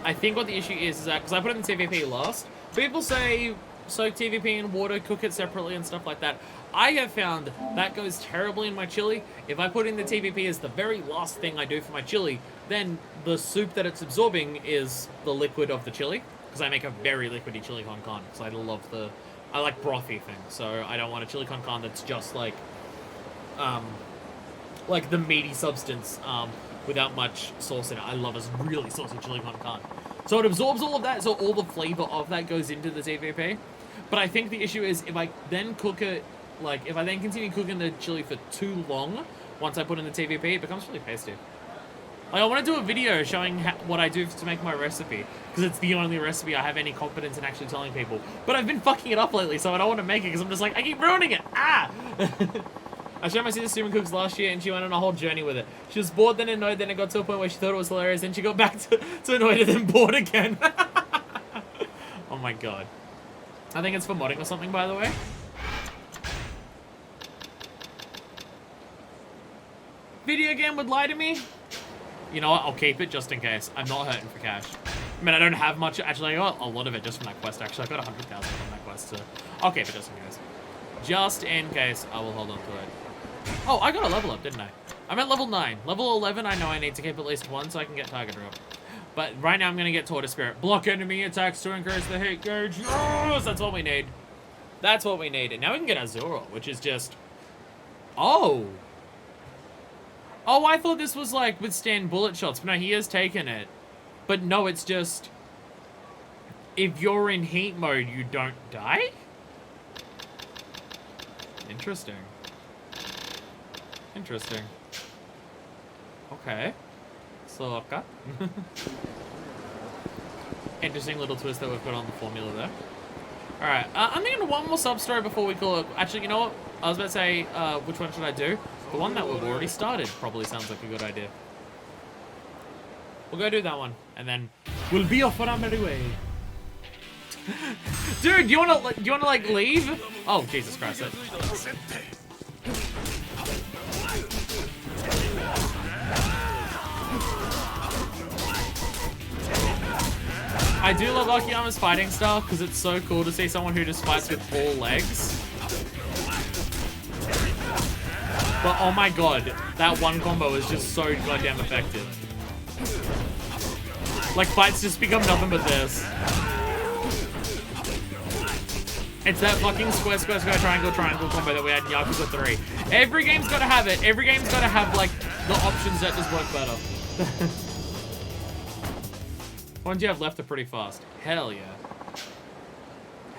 I think what the issue is that because I put it in the TVP last, people say soak TVP in water, cook it separately, and stuff like that. I have found that goes terribly in my chili. If I put in the TVP as the very last thing I do for my chili, then the soup that it's absorbing is the liquid of the chili. Because I make a very liquidy chili con carne. So I like brothy things. So I don't want a chili con carne that's just like the meaty substance without much sauce in it. I love a really saucy chili con carne. So it absorbs all of that, so all the flavor of that goes into the TVP. But I think the issue is if I then cook it, like if I then continue cooking the chili for too long, once I put in the TVP, it becomes really pasty. Like I want to do a video showing what I do to make my recipe, because it's the only recipe I have any confidence in actually telling people. But I've been fucking it up lately, so I don't want to make it, because I'm just like, I keep ruining it! Ah! I showed my sister Suman Cooks last year, and she went on a whole journey with it. She was bored, then annoyed, then it got to a point where she thought it was hilarious, then she got back to annoyed, and then bored again. Oh my god. I think it's for modding or something, by the way. Video game would lie to me? You know what, I'll keep it just in case. I'm not hurting for cash. I mean, I don't have much, actually, I got a lot of it just from that quest, actually. I got 100,000 from that quest, so I'll keep it just in case. Just in case, I will hold on to it. Oh, I got a level up, didn't I? I'm at level 9. Level 11, I know I need to keep at least 1 so I can get target drop. But right now I'm going to get Tortoise Spirit. Block enemy attacks to increase the hit gauge. Yes! That's what we need. That's what we need. And now we can get Azura, which is just... Oh! Oh, I thought this was like withstand bullet shots, but no, he has taken it. But no, it's just... If you're in heat mode, you don't die? Interesting. Interesting. Okay. So, okay. Interesting little twist that we've got on the formula there. Alright, I'm thinking of one more sub-story before we call it. Actually, you know what? I was about to say, which one should I do? The one that we've already started probably sounds like a good idea. We'll go do that one, and then we'll be off on our merry way. Dude, do you wanna like leave? Oh, Jesus Christ. I do love Akiyama's fighting style because it's so cool to see someone who just fights with all legs. But oh my god, that one combo is just so goddamn effective. Like fights just become nothing but this. It's that fucking square, square, square, triangle, triangle combo that we had in Yakuza 3. Every game's gotta have it. Every game's gotta have, like, the options that just work better. Ones you have left are pretty fast. Hell yeah.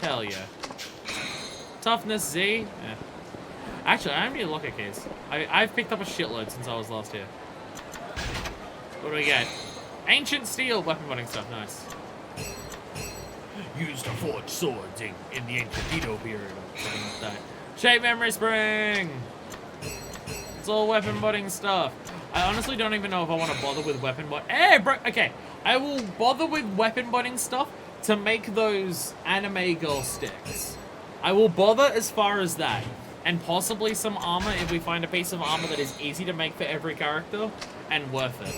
Hell yeah. Toughness Z? Yeah. Actually, I don't need a locker case. I've picked up a shitload since I was last here. What do we get? Ancient steel weapon modding stuff. Nice. Used to forge swords in the ancient Edo period or something like that. Shape memory spring! It's all weapon modding stuff. I honestly don't even know if I want to bother with weapon mod. Hey, bro! Okay, I will bother with weapon modding stuff to make those anime girl sticks. I will bother as far as that. And possibly some armor if we find a piece of armor that is easy to make for every character and worth it.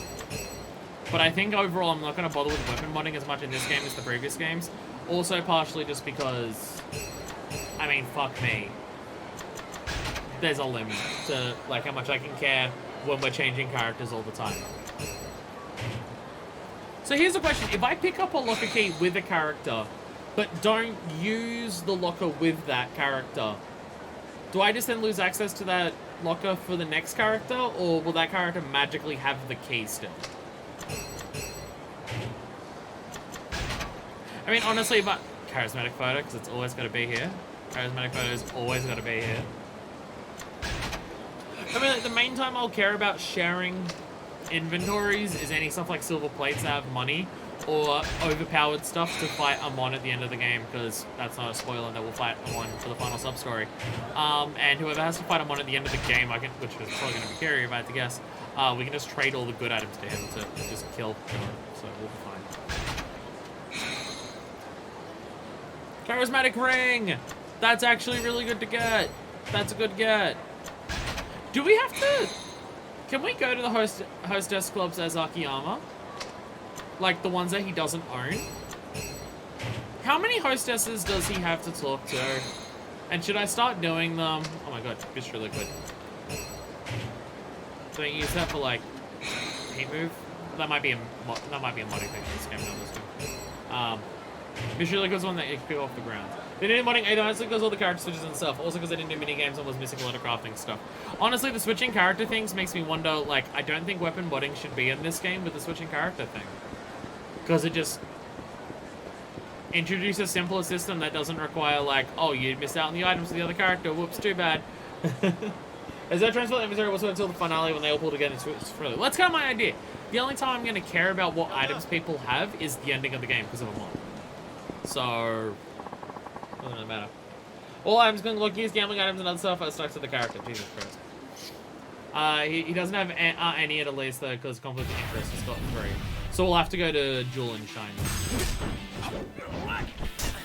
But I think overall I'm not going to bother with weapon modding as much in this game as the previous games. Also partially just because, I mean, fuck me. There's a limit to like how much I can care when we're changing characters all the time. So here's the question. If I pick up a locker key with a character, but don't use the locker with that character, do I just then lose access to that locker for the next character, or will that character magically have the key still? I mean, honestly, but charismatic photo, because it's always got to be here. Charismatic photo's always got to be here. I mean, like, the main time I'll care about sharing inventories is any stuff like silver plates that have money, or overpowered stuff to fight Amon at the end of the game, because that's not a spoiler that we'll fight Amon for the final sub-story. And whoever has to fight Amon at the end of the game, which is probably going to be Kerry, if I had to guess, we can just trade all the good items to him to just kill him, so we'll be fine. Charismatic ring! That's actually really good to get. That's a good get. Do we have to... Can we go to the hostess clubs as Akiyama? Like the ones that he doesn't own? How many hostesses does he have to talk to? And should I start doing them? Oh my god, Mystery Liquid. So I use that for like paint move. That might be a modding thing for this game, not this game. Mystery Liquid's one that you pick off the ground. They didn't modding either, honestly, because all the character switches and stuff. Also because they didn't do mini games and was missing a lot of crafting stuff. Honestly, the switching character things makes me wonder, like, I don't think weapon modding should be in this game with the switching character thing. Because it just introduces a simpler system that doesn't require, like, oh, you missed out on the items for the other character. Whoops, too bad. As that transfer inventory was until the finale when they all pull together and switch further. Well, that's kind of my idea. The only time I'm going to care about what items people have is the ending of the game because of a mod. So, doesn't really matter. All items can look, use gambling items and other stuff are stuck to the character. Jesus Christ. He doesn't have any at least though because conflict of interest has got 3. So we'll have to go to Jewel and Shine.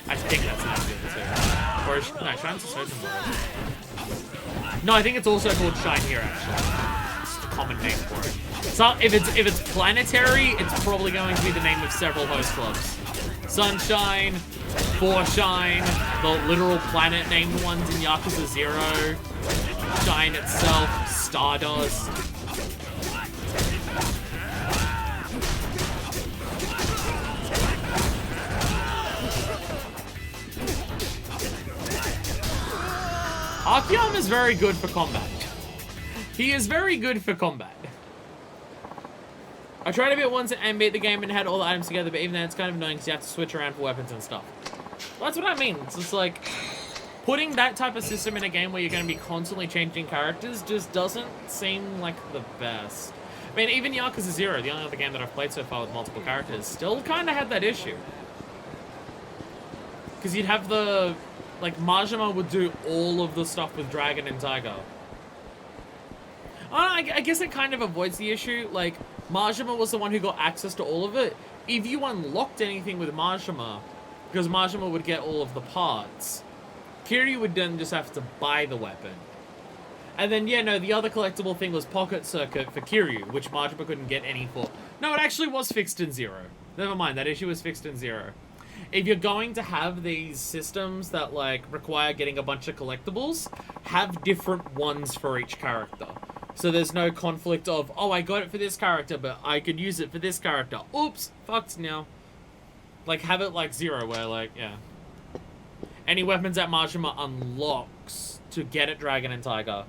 I think that's the other 2. Or no, Shine's a certain one. No, I think it's also called Shine here actually. It's a common name for it. So if it's planetary, it's probably going to be the name of several host clubs. Sunshine, Foreshine, the literal planet named ones in Yakuza 0, Shine itself, Stardust. Akiyama is very good for combat. He is very good for combat. I tried a bit once and beat the game and had all the items together, but even then it's kind of annoying because you have to switch around for weapons and stuff. Well, that's what I mean. It's just like, putting that type of system in a game where you're going to be constantly changing characters just doesn't seem like the best. I mean, even Yakuza 0, the only other game that I've played so far with multiple characters, still kind of had that issue. Because you'd have the... Like, Majima would do all of the stuff with Dragon and Tiger. I guess it kind of avoids the issue. Like, Majima was the one who got access to all of it. If you unlocked anything with Majima, because Majima would get all of the parts, Kiryu would then just have to buy the weapon. And then, yeah, no, the other collectible thing was Pocket Circuit for Kiryu, which Majima couldn't get any for. No, it actually was fixed in 0. Never mind, that issue was fixed in 0. If you're going to have these systems that, like, require getting a bunch of collectibles, have different ones for each character. So there's no conflict of, oh, I got it for this character, but I could use it for this character. Oops, fucked now. Like, have it like 0, where, like, yeah. Any weapons that Majima unlocks to get at Dragon and Tiger,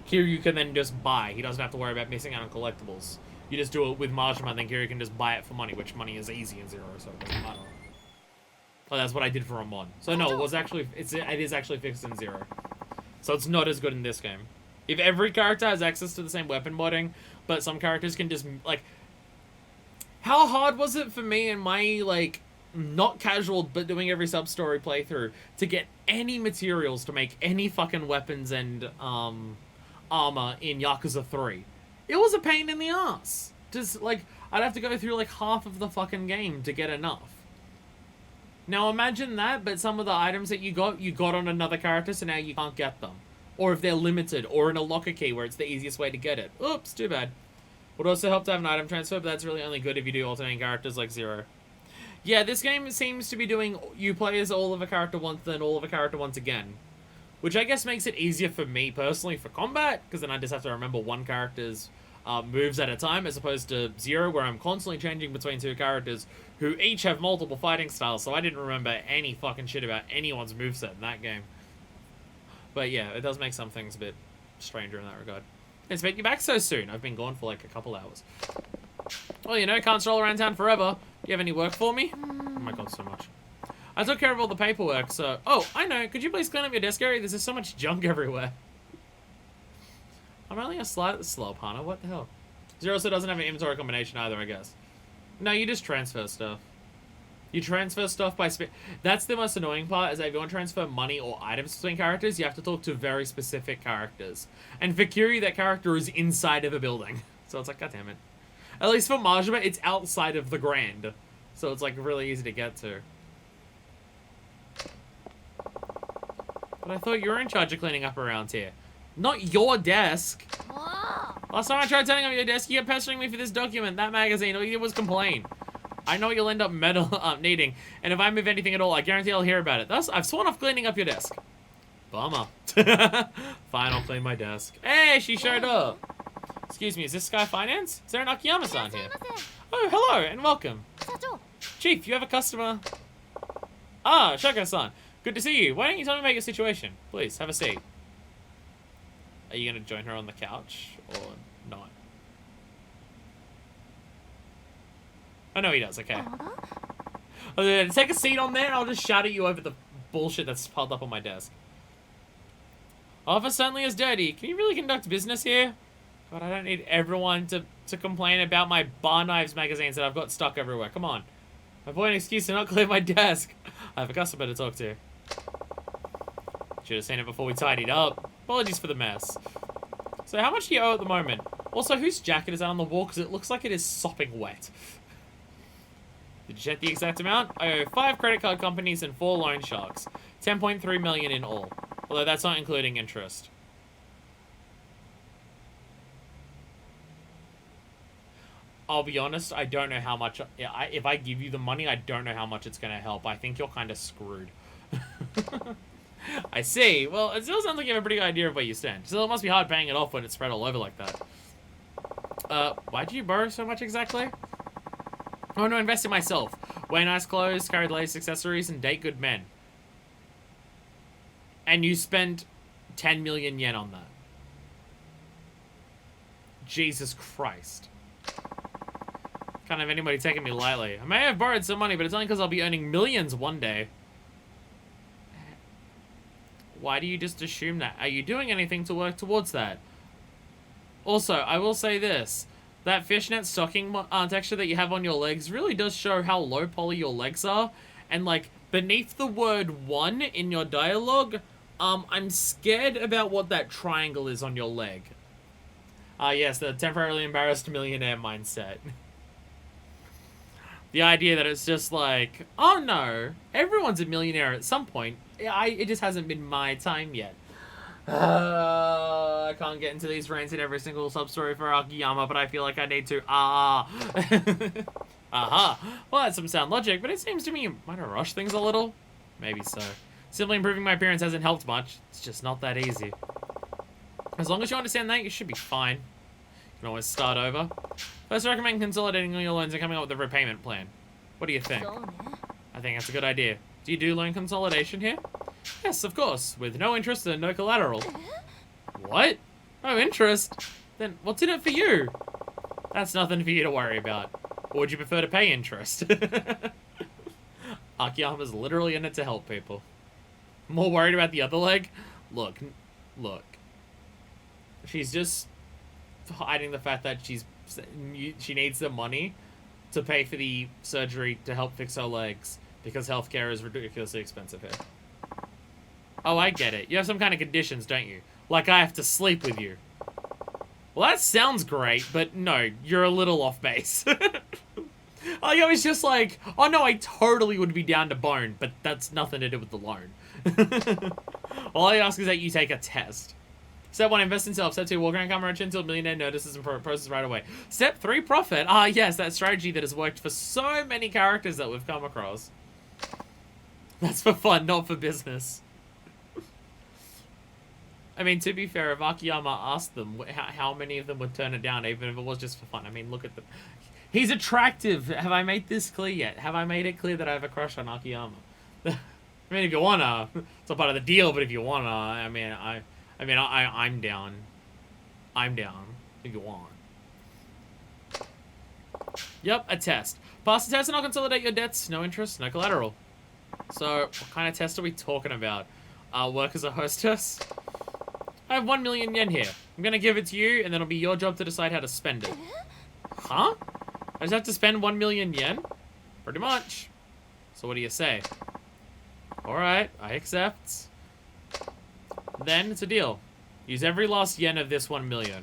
Kiryu can then just buy. He doesn't have to worry about missing out on collectibles. You just do it with Majima, and then Kiryu can just buy it for money, which money is easy in 0, so it doesn't matter. Oh, that's what I did for a mod. So no, it is actually fixed in 0. So it's not as good in this game. If every character has access to the same weapon modding, but some characters can just, like... How hard was it for me in my, like, not casual, but doing every sub-story playthrough, to get any materials to make any fucking weapons and, armor in Yakuza 3? It was a pain in the ass. Just, like, I'd have to go through, like, half of the fucking game to get enough. Now imagine that, but some of the items that you got on another character, so now you can't get them. Or if they're limited, or in a locker key where it's the easiest way to get it. Oops, too bad. Would also help to have an item transfer, but that's really only good if you do alternating characters like 0. Yeah, this game seems to be doing, you play as all of a character once, then all of a character once again. Which I guess makes it easier for me personally for combat, because then I just have to remember one character's moves at a time, as opposed to 0, where I'm constantly changing between 2 characters who each have multiple fighting styles, so I didn't remember any fucking shit about anyone's moveset in that game. But yeah, it does make some things a bit stranger in that regard. It's making you back so soon. I've been gone for like a couple hours. Well, you know, can't stroll around town forever. You have any work for me? Oh my god, so much. I took care of all the paperwork, so... Oh, I know. Could you please clean up your desk area? There's just so much junk everywhere. I'm only a slightly slow, partner. What the hell? 0 also doesn't have an inventory combination either, I guess. No, you just transfer stuff. You transfer stuff by... That's the most annoying part, is that if you want to transfer money or items between characters, you have to talk to very specific characters. And for Kiryu, that character is inside of a building. So it's like, god damn it. At least for Majima, it's outside of the Grand. So it's like really easy to get to. But I thought you were in charge of cleaning up around here. Not your desk. Last time I tried turning up your desk, you kept pestering me for this document, that magazine. All you did was complain. I know what you'll end up needing, and if I move anything at all, I guarantee I'll hear about it. Thus, I've sworn off cleaning up your desk. Bummer. Fine, I'll clean my desk. Hey, she showed up. Excuse me, is this Sky Finance? Is there an Akiyama-san here? Oh, hello, and welcome. Chief, you have a customer. Ah, Shoko-san. Good to see you. Why don't you tell me about your situation? Please, have a seat. Are you going to join her on the couch, or not? Oh, no, he does. Okay. Take a seat on there, and I'll just shout at you over the bullshit that's piled up on my desk. Office certainly is dirty. Can you really conduct business here? God, I don't need everyone to complain about my Bar Knives magazines that I've got stuck everywhere. Come on. Avoid an excuse to not clear my desk. I have a customer to talk to. Should have seen it before we tidied up. Apologies for the mess. So how much do you owe at the moment? Also, whose jacket is that on the wall? Because it looks like it is sopping wet. Did you check the exact amount? I owe 5 credit card companies and 4 loan sharks. 10.3 million in all. Although that's not including interest. I'll be honest, I don't know how much... if I give you the money, I don't know how much it's going to help. I think you're kind of screwed. I see. Well, it still sounds like you have a pretty good idea of where you stand. Still, it must be hard paying it off when it's spread all over like that. Why do you borrow so much exactly? I want to invest in myself. Wear nice clothes, carry the latest accessories, and date good men. And you spent 10 million yen on that. Jesus Christ. Can't have anybody taking me lightly. I may have borrowed some money, but it's only because I'll be earning millions one day. Why do you just assume that? Are you doing anything to work towards that? Also, I will say this. That fishnet stocking texture that you have on your legs really does show how low poly your legs are. And, like, beneath the word 1 in your dialogue, I'm scared about what that triangle is on your leg. Yes, the temporarily embarrassed millionaire mindset. The idea that it's just like, oh no, everyone's a millionaire at some point. It just hasn't been my time yet. I can't get into these rants in every single sub-story for Akiyama, but I feel like I need to. Aha. Well, that's some sound logic, but it seems to me you might have rushed things a little. Maybe so. Simply improving my appearance hasn't helped much. It's just not that easy. As long as you understand that, you should be fine. You can always start over. First, I recommend consolidating all your loans and coming up with a repayment plan. What do you think? I think that's a good idea. Do you do loan consolidation here? Yes, of course. With no interest and no collateral. What? No interest? Then what's in it for you? That's nothing for you to worry about. Or would you prefer to pay interest? Akiyama's literally in it to help people. More worried about the other leg? Look. She's just hiding the fact that she needs the money to pay for the surgery to help fix her legs because healthcare is ridiculously expensive here. Oh, I get it. You have some kind of conditions, don't you? Like I have to sleep with you. Well, that sounds great, but no, you're a little off base. Like, I was just like, oh no, I totally would be down to bone, but that's nothing to do with the loan. All I ask is that you take a test. Step 1, invest in self. Step 2, walk around camera until millionaire notices and process right away. Step 3, profit. Ah, yes, that strategy that has worked for so many characters that we've come across. That's for fun, not for business. I mean, to be fair, if Akiyama asked them how many of them would turn it down, even if it was just for fun. I mean, look at them. He's attractive. Have I made this clear yet? Have I made it clear that I have a crush on Akiyama? I mean, if you wanna, it's a part of the deal. But if you wanna, I'm down. I'm down if you want. Yep, a test. Pass the test and I'll consolidate your debts. No interest, no collateral. So, what kind of test are we talking about? Work as a hostess? I have 1 million yen here. I'm gonna give it to you, and then it'll be your job to decide how to spend it. Huh? I just have to spend 1 million yen? Pretty much. So what do you say? Alright, I accept. Then it's a deal. Use every last yen of this 1 million.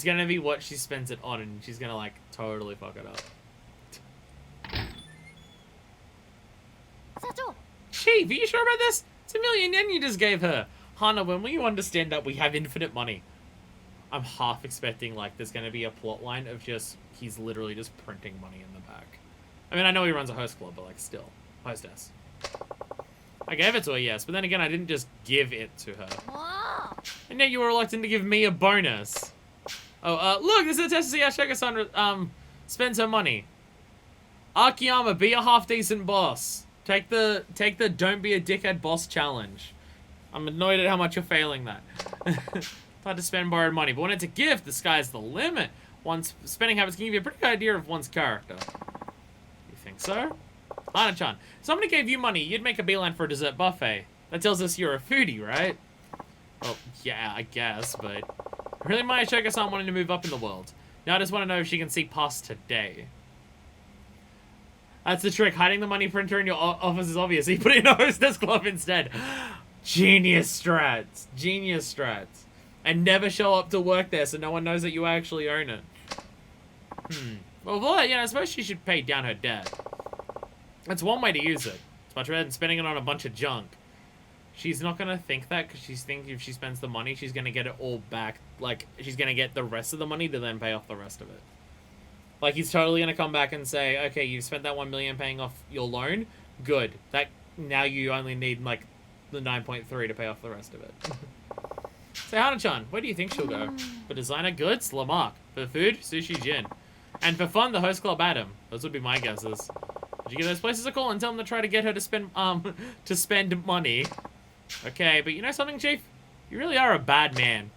It's gonna be what she spends it on, and she's gonna, like, totally fuck it up. Chief, are you sure about this? It's 1 million yen you just gave her. Hana, when will you understand that we have infinite money? I'm half expecting, like, there's gonna be a plot line of just, he's literally just printing money in the back. I mean, I know he runs a host club, but, like, still. Hostess. I gave it to her, yes, but then again, I didn't just give it to her. And yet you were reluctant to give me a bonus. Oh, look, this is a test to see how Shega-san, spends her money. Akiyama, be a half-decent boss. Take the don't be a dickhead boss challenge. I'm annoyed at how much you're failing that. Hard to spend borrowed money, but when it's a gift, the sky's the limit. One's spending habits can give you a pretty good idea of one's character. You think so? Hana-chan, somebody gave you money, you'd make a beeline for a dessert buffet. That tells us you're a foodie, right? Well, yeah, I guess, but... I really admire Shoko-san wanting to move up in the world. Now I just want to know if she can see past today. That's the trick. Hiding the money printer in your office is obvious. You put it in a hostess club instead. Genius strats. Genius strats. And never show up to work there so no one knows that you actually own it. Well, I suppose she should pay down her debt. That's one way to use it. It's much better than spending it on a bunch of junk. She's not going to think that because she's thinking if she spends the money, she's going to get it all back. Like, she's going to get the rest of the money to then pay off the rest of it. Like, he's totally going to come back and say, okay, you've spent that 1 million paying off your loan. Good. Now you only need, like, the 9.3 to pay off the rest of it. So, Hana-chan, where do you think she'll go? For designer goods, Lamarck. For food, Sushi Jin. And for fun, the host club Adam. Those would be my guesses. Did you give those places a call and tell them to try to get her to spend money? Okay, but you know something, Chief? You really are a bad man.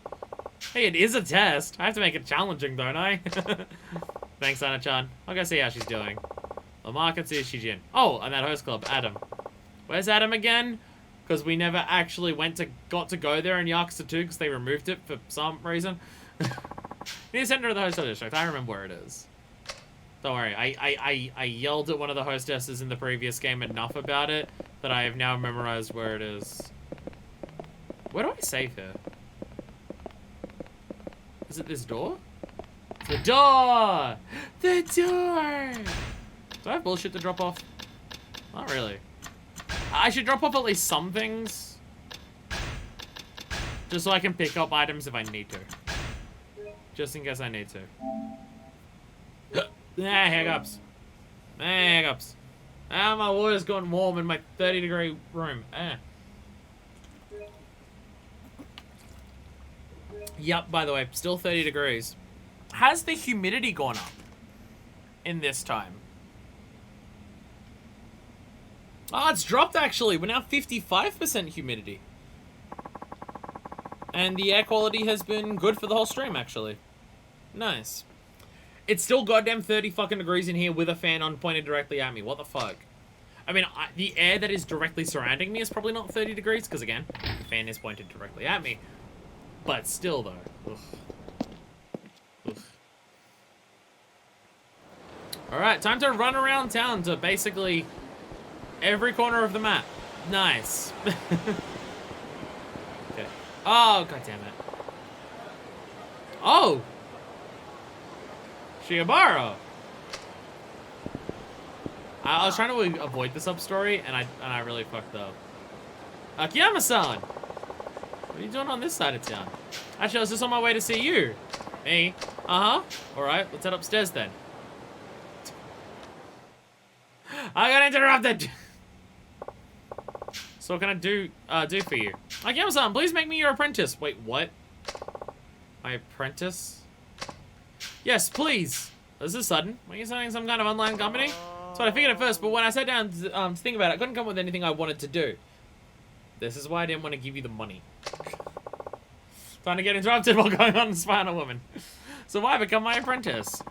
Hey, it is a test. I have to make it challenging, don't I? Thanks, Hana-chan. I'll go see how she's doing. Lamarck and Sushi Jin. Oh, and that host club, Adam. Where's Adam again? Because we never actually got to go there in Yakuza 2 because they removed it for some reason. Near the center of the hotel district. I remember where it is. Don't worry. I yelled at one of the hostesses in the previous game enough about it that I have now memorized where it is. Where do I save here? Is it this door? The door! The door! Do I have bullshit to drop off? Not really. I should drop off at least some things. Just so I can pick up items if I need to. Just in case I need to. Hiccups. Hiccups. My water's gone warm in my 30-degree room. Yep, by the way, still 30 degrees. Has the humidity gone up in this time? Oh, it's dropped actually. We're now 55% humidity. And the air quality has been good for the whole stream, actually. Nice. It's still goddamn 30 fucking degrees in here with a fan on pointed directly at me. What the fuck? I mean, the air that is directly surrounding me is probably not 30 degrees, because again, the fan is pointed directly at me. But still, though. Ugh. Ugh. Alright, time to run around town to basically every corner of the map. Nice. Okay. Oh, god damn it. Oh! Shiobaro! I was trying to avoid the sub-story, and I really fucked up. Akiyama-san! What are you doing on this side of town? Actually, I was just on my way to see you. Me? Uh-huh. Alright, let's head upstairs then. I got interrupted! So what can I do for you? Akiyama-san, please make me your apprentice. Wait, what? My apprentice? Yes, please. This is sudden. Are you starting some kind of online company? That's what I figured at first, but when I sat down to think about it, I couldn't come up with anything I wanted to do. This is why I didn't want to give you the money. Trying to get interrupted while going on to spy on a woman. So why become my apprentice?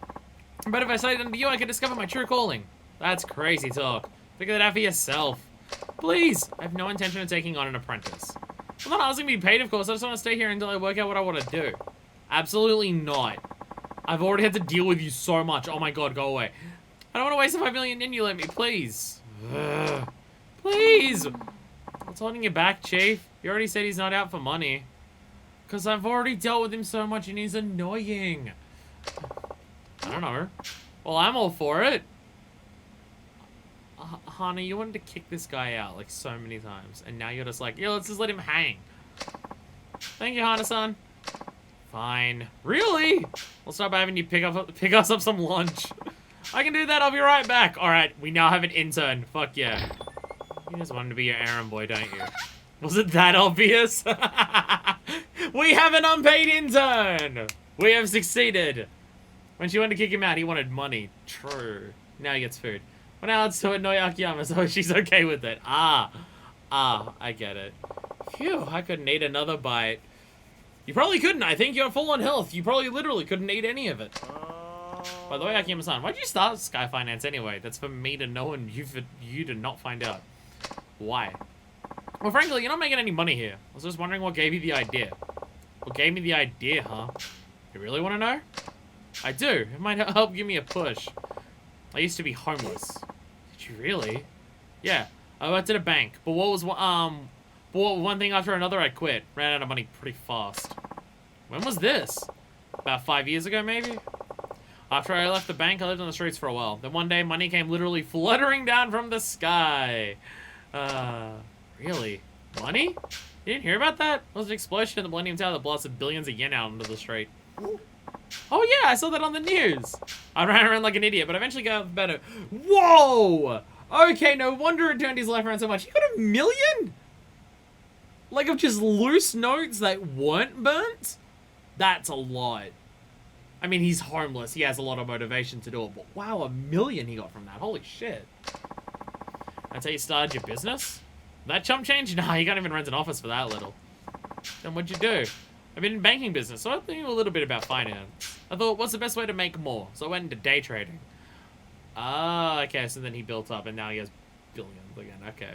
But if I studied under you, I could discover my true calling. That's crazy talk. Figure that out for yourself. Please! I have no intention of taking on an apprentice. I'm not asking to be paid, of course. I just want to stay here until I work out what I want to do. Absolutely not. I've already had to deal with you so much. Oh my god, go away. I don't want to waste the 5 million yen you let me, please. Ugh. Please! What's holding you back, Chief? You already said he's not out for money. Because I've already dealt with him so much and he's annoying. I don't know. Well, I'm all for it. Hana, you wanted to kick this guy out like so many times. And now you're just like, yeah, let's just let him hang. Thank you, Hana-san. Fine. Really? We'll start by having you pick us up some lunch. I can do that. I'll be right back. All right. We now have an intern. Fuck yeah. You just wanted to be your errand boy, don't you? Was it that obvious? We have an unpaid intern. We have succeeded. When she wanted to kick him out, he wanted money. True. Now he gets food. But now it's to annoy Akiyama, so she's okay with it. I get it. Phew, I couldn't eat another bite. You probably couldn't. I think you're full on health. You probably literally couldn't eat any of it. By the way, Akiyama-san, why'd you start Sky Finance anyway? That's for me to know and for you to not find out. Why? Well, frankly, you're not making any money here. I was just wondering what gave you the idea. What gave me the idea, huh? You really want to know? I do. It might help give me a push. I used to be homeless. Did you really? Yeah. I worked at a bank. But one thing after another, I quit. Ran out of money pretty fast. When was this? About 5 years ago, maybe? After I left the bank, I lived on the streets for a while. Then one day, money came literally fluttering down from the sky. Really? Money? You didn't hear about that? There was an explosion in the Millennium Tower that blasted billions of yen out into the street. Oh yeah, I saw that on the news. I ran around like an idiot, but eventually got better. Whoa! Okay, no wonder it turned his life around so much. He got $1 million? Like of just loose notes that weren't burnt? That's a lot. I mean, he's homeless. He has a lot of motivation to do it. But wow, $1 million he got from that. Holy shit. That's how you started your business? That chump change? Nah, you can't even rent an office for that little. Then what'd you do? I've been in banking business, so I knew a little bit about finance. I thought, what's the best way to make more? So I went into day trading. Ah, okay, so then he built up, and now he has billions again. Okay.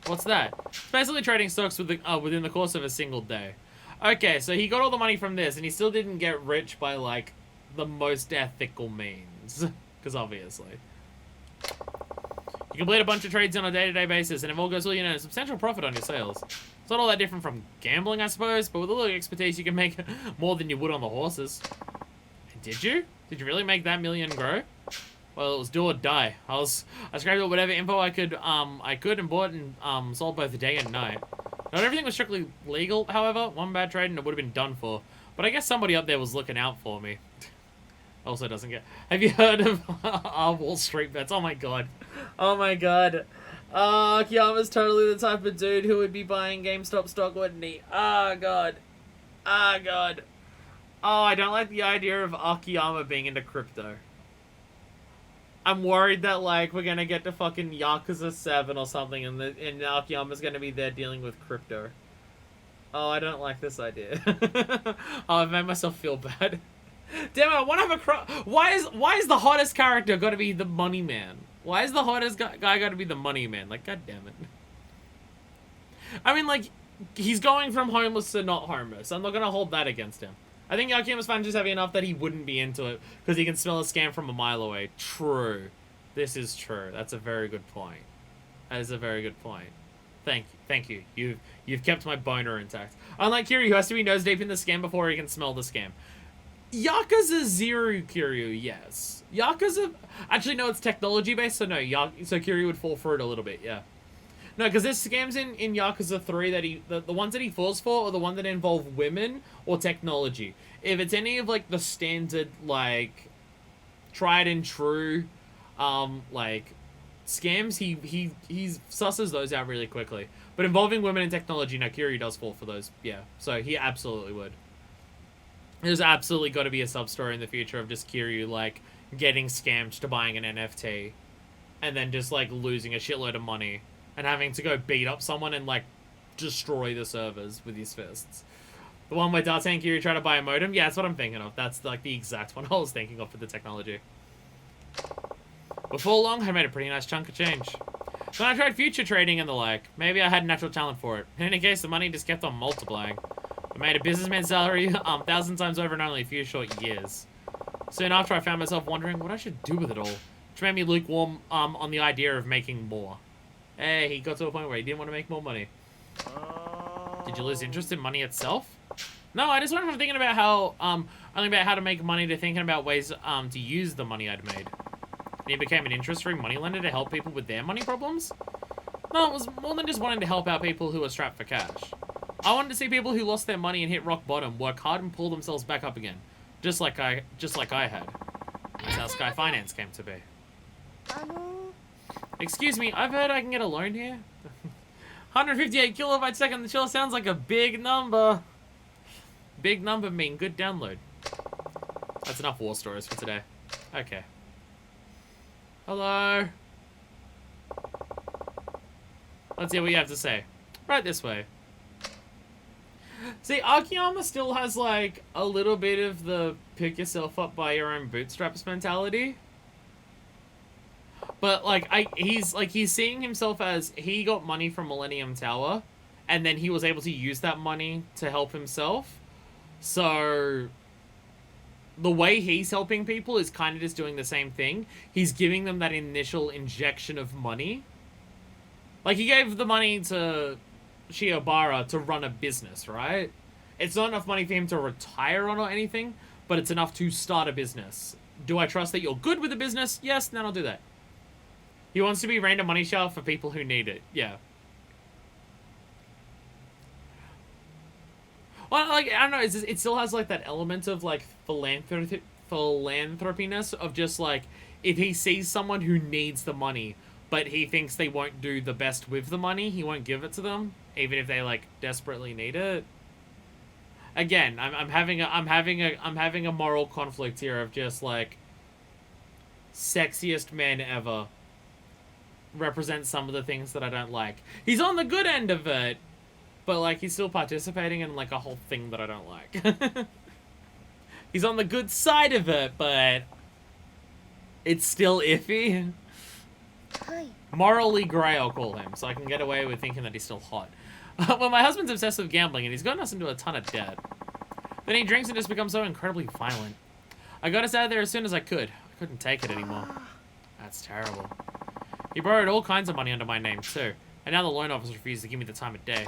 What's that? It's basically trading stocks within the course of a single day. Okay, so he got all the money from this, and he still didn't get rich by, like, the most ethical means. Because obviously. You complete a bunch of trades on a day-to-day basis, and if all goes well, you know, a substantial profit on your sales. It's not all that different from gambling, I suppose, but with a little expertise, you can make more than you would on the horses. Did you? Did you really make that million grow? Well, it was do or die. I scraped up whatever info I could and bought and sold both day and night. Not everything was strictly legal, however. One bad trade and it would have been done for. But I guess somebody up there was looking out for me. Also doesn't get... Have you heard of our Wall Street bets? Oh my god. Oh my god. Akiyama's totally the type of dude who would be buying GameStop stock, wouldn't he? Oh god. Oh god. Oh, I don't like the idea of Akiyama being into crypto. I'm worried that, like, we're gonna get to fucking Yakuza 7 or something and Akiyama's gonna be there dealing with crypto. Oh, I don't like this idea. Oh, I've made myself feel bad. Damn it, I want to have a why is the hottest character gotta be the money man? Why is the hottest guy gotta be the money man? Like, god damn it. I mean, like, he's going from homeless to not homeless. I'm not gonna hold that against him. I think Akiyama's fans just heavy enough that he wouldn't be into it because he can smell a scam from a mile away. True. This is true. That's a very good point. That is a very good point. Thank you. You've kept my boner intact. Unlike Kiryu, who has to be nose deep in the scam before he can smell the scam. Yakuza 0 Kiryu, yes. Yakuza... Actually, no, it's technology-based, so no, so Kiryu would fall for it a little bit, yeah. No, because there's scams in Yakuza 3 that the ones that he falls for are the ones that involve women or technology. If it's any of, like, the standard, like, tried and true, like, scams, he susses those out really quickly. But involving women and technology, no, Kiryu does fall for those, yeah. So he absolutely would. There's absolutely got to be a sub-story in the future of just Kiryu, like, getting scammed to buying an NFT. And then just, like, losing a shitload of money. And having to go beat up someone and, like, destroy the servers with his fists. The one where Date and Kiryu try to buy a modem? Yeah, that's what I'm thinking of. That's, like, the exact one I was thinking of for the technology. Before long, I made a pretty nice chunk of change. So I tried future trading and the like. Maybe I had natural talent for it. In any case, the money just kept on multiplying. I made a businessman's salary 1,000 times over in only a few short years. Soon after, I found myself wondering what I should do with it all, which made me lukewarm on the idea of making more. Hey, he got to a point where he didn't want to make more money. Did you lose interest in money itself? No, I just went from thinking about how, only about how to make money to thinking about ways, to use the money I'd made. And you became an interest-free moneylender to help people with their money problems? No, it was more than just wanting to help out people who were strapped for cash. I wanted to see people who lost their money and hit rock bottom work hard and pull themselves back up again. Just like I had. That's how Sky Finance came to be. Excuse me, I've heard I can get a loan here. 158 kilobytes second, sure sounds like a big number. Big number mean good download. That's enough war stories for today. Okay. Hello. Let's see what you have to say. Right this way. See, Akiyama still has, like, a little bit of the pick yourself up by your own bootstraps mentality. But, like, he's seeing himself as he got money from Millennium Tower, and then he was able to use that money to help himself. So, the way he's helping people is kind of just doing the same thing. He's giving them that initial injection of money. Like, he gave the money to Shiobara to run a business, right? It's not enough money for him to retire on or anything, but it's enough to start a business. Do I trust that you're good with the business? Yes, then I'll do that. He wants to be rained a money shower for people who need it. Yeah. Well, like, I don't know, it still has, like, that element of, like, philanthropiness of just, like, if he sees someone who needs the money, but he thinks they won't do the best with the money, he won't give it to them, even if they, like, desperately need it. Again, I'm having a moral conflict here of just, like, sexiest man ever represents some of the things that I don't like. He's on the good end of it, but, like, he's still participating in, like, a whole thing that I don't like. He's on the good side of it, but it's still iffy. Morally grey, I'll call him, so I can get away with thinking that he's still hot. Well, my husband's obsessed with gambling, and he's gotten us into a ton of debt. Then he drinks and just becomes so incredibly violent. I got us out of there as soon as I could. I couldn't take it anymore. That's terrible. He borrowed all kinds of money under my name, too. And now the loan officer refused to give me the time of day.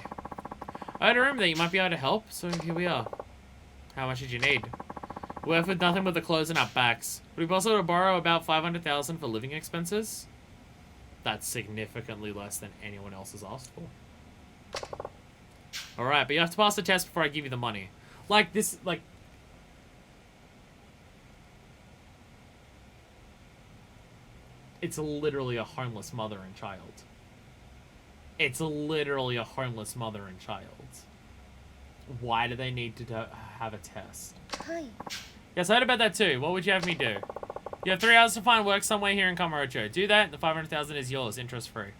I had a rumor that you might be able to help, so here we are. How much did you need? We're left with nothing but the clothes on our backs. Would it be possible to borrow about $500,000 for living expenses? That's significantly less than anyone else has asked for. Alright, but you have to pass the test before I give you the money. Like, this, like... It's literally a homeless mother and child. It's literally a homeless mother and child. Why do they need to have a test? Yes, I heard about that too. What would you have me do? You have 3 hours to find work somewhere here in Kamurocho. Do that, and the $500,000 is yours, interest-free.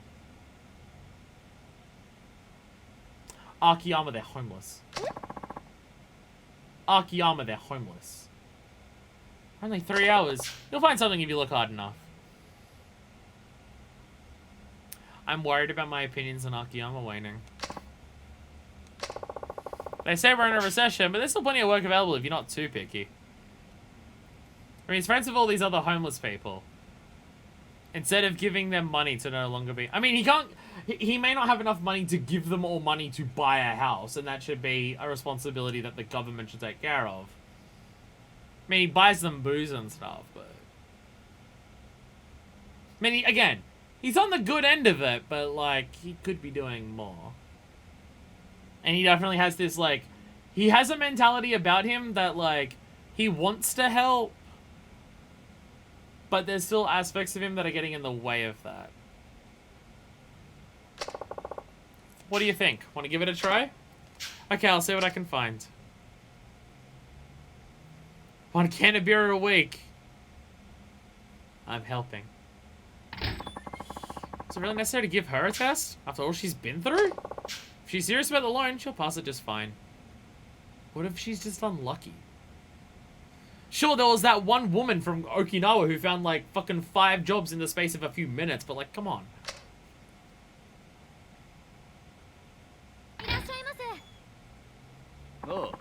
Akiyama, they're homeless. Akiyama, they're homeless. Only 3 hours. You'll find something if you look hard enough. I'm worried about my opinions on Akiyama waning. They say we're in a recession, but there's still plenty of work available if you're not too picky. I mean, he's friends with all these other homeless people. Instead of giving them money to no longer be... I mean, he can't... He may not have enough money to give them all money to buy a house, and that should be a responsibility that the government should take care of. I mean, he buys them booze and stuff, but... I mean, again, he's on the good end of it, but, like, he could be doing more. And he definitely has this, like... He has a mentality about him that, like, he wants to help, but there's still aspects of him that are getting in the way of that. What do you think? Want to give it a try? Okay, I'll see what I can find. 1 can of beer a week. I'm helping. Is it really necessary to give her a test? After all she's been through? If she's serious about the loan, she'll pass it just fine. What if she's just unlucky? Sure, there was that one woman from Okinawa who found, like, fucking 5 jobs in the space of a few minutes, but, like, come on. Oh.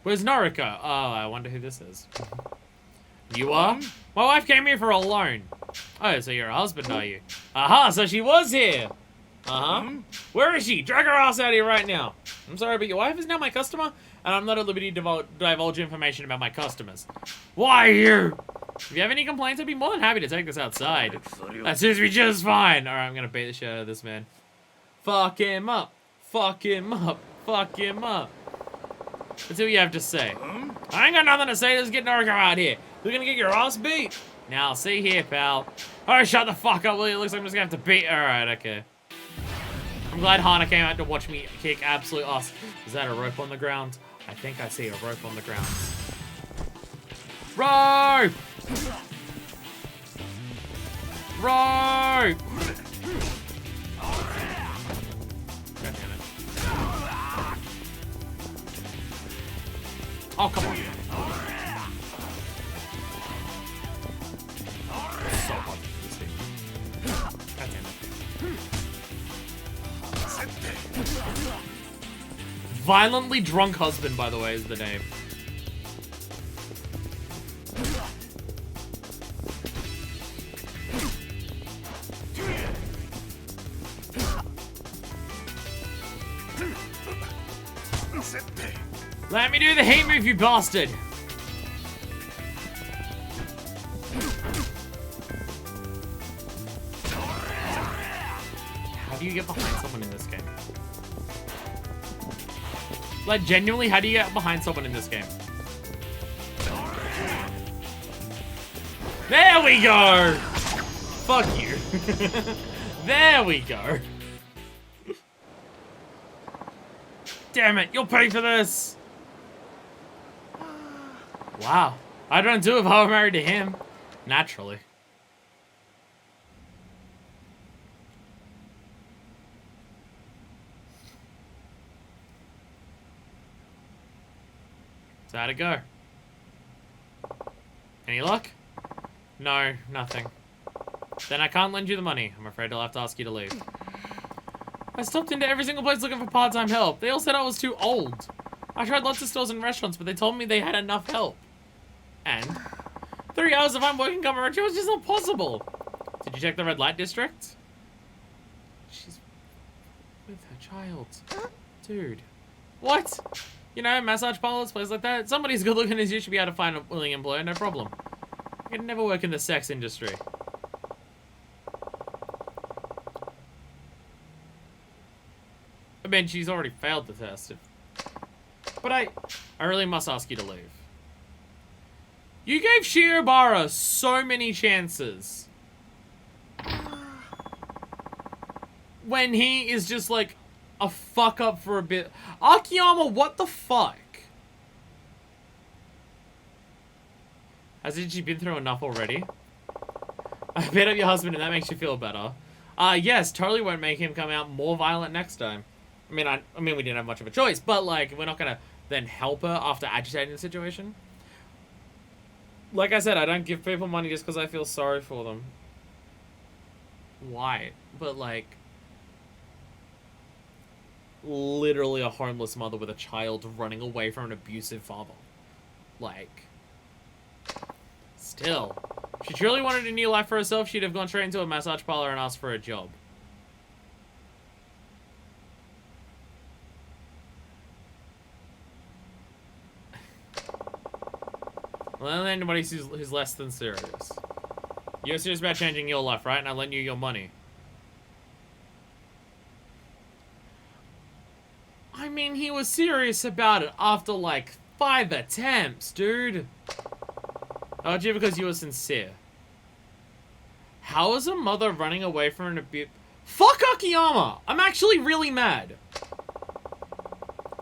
Where's Noriko? Oh, I wonder who this is. You are? My wife came here for a loan. Oh, so you're a husband, are you? Aha, so she was here! Uh-huh. Where is she? Drag her ass out of here right now. I'm sorry, but your wife is now my customer, and I'm not at liberty to divulge information about my customers. Why you? If you have any complaints, I'd be more than happy to take this outside. That suits me just fine. Alright, I'm gonna beat the shit out of this man. Fuck him up. Fuck him up. Fuck him up. Let's see what you have to say. I ain't got nothing to say. Let's get Noriko out here. You're gonna get your ass beat. Now, see here, pal. Alright, shut the fuck up, will you? Looks like I'm just gonna have to beat. Alright, okay. I'm glad Hana came out to watch me kick absolute ass. Is that a rope on the ground? I think I see a rope on the ground. Rope! Rope! God damn it. Oh, come on. So hard to do this thing. God damn it. Violently drunk husband, by the way, is the name. Let me do the hate move, you bastard! How do you get behind someone in this game? Like, genuinely, how do you get behind someone in this game? There we go! Fuck you. There we go. Damn it, you'll pay for this! Wow. I'd run too if I were married to him. Naturally. So how'd it go? Any luck? No, nothing. Then I can't lend you the money. I'm afraid I'll have to ask you to leave. I stopped into every single place looking for part-time help. They all said I was too old. I tried lots of stores and restaurants, but they told me they had enough help. And 3 hours of unworking coverage, it was just not possible. Did you check the red light district? She's with her child. Dude. What? You know, massage parlors, places like that. Somebody as good looking as you should be able to find a willing employer, no problem. I could never work in the sex industry. I mean, she's already failed the test. But I really must ask you to leave. You gave Shirobara so many chances. When he is just like a fuck up for a bit. Akiyama, what the fuck? Hasn't she been through enough already? I beat up your husband and that makes you feel better. Yes, totally won't make him come out more violent next time. I mean, we didn't have much of a choice, but like, we're not gonna then help her after agitating the situation. Like I said, I don't give people money just because I feel sorry for them. Why? But like, literally a homeless mother with a child running away from an abusive father. Like, still. If she truly wanted a new life for herself, she'd have gone straight into a massage parlor and asked for a job. Well, anybody who's less than serious. You're serious about changing your life, right? And I lent you your money. I mean, he was serious about it after, like, 5 attempts, dude. Oh, gee, because you were sincere. How is a mother running away from an abuse? Fuck Akiyama! I'm actually really mad.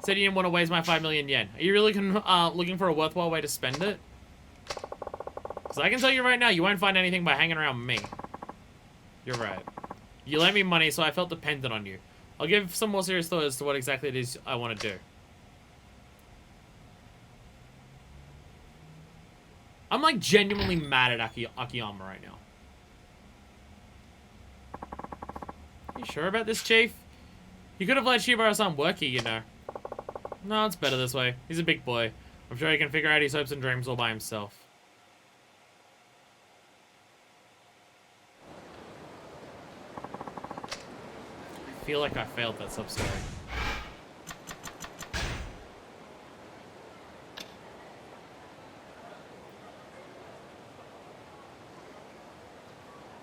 Said you didn't want to waste my 5 million yen. Are you really looking for a worthwhile way to spend it? Because I can tell you right now, you won't find anything by hanging around me. You're right. You lent me money, so I felt dependent on you. I'll give some more serious thought as to what exactly it is I want to do. I'm like genuinely mad at Akiyama right now. You sure about this, Chief? You could have let Shibara-san work here, you know. No, it's better this way. He's a big boy. I'm sure he can figure out his hopes and dreams all by himself. I feel like I failed that sub-story.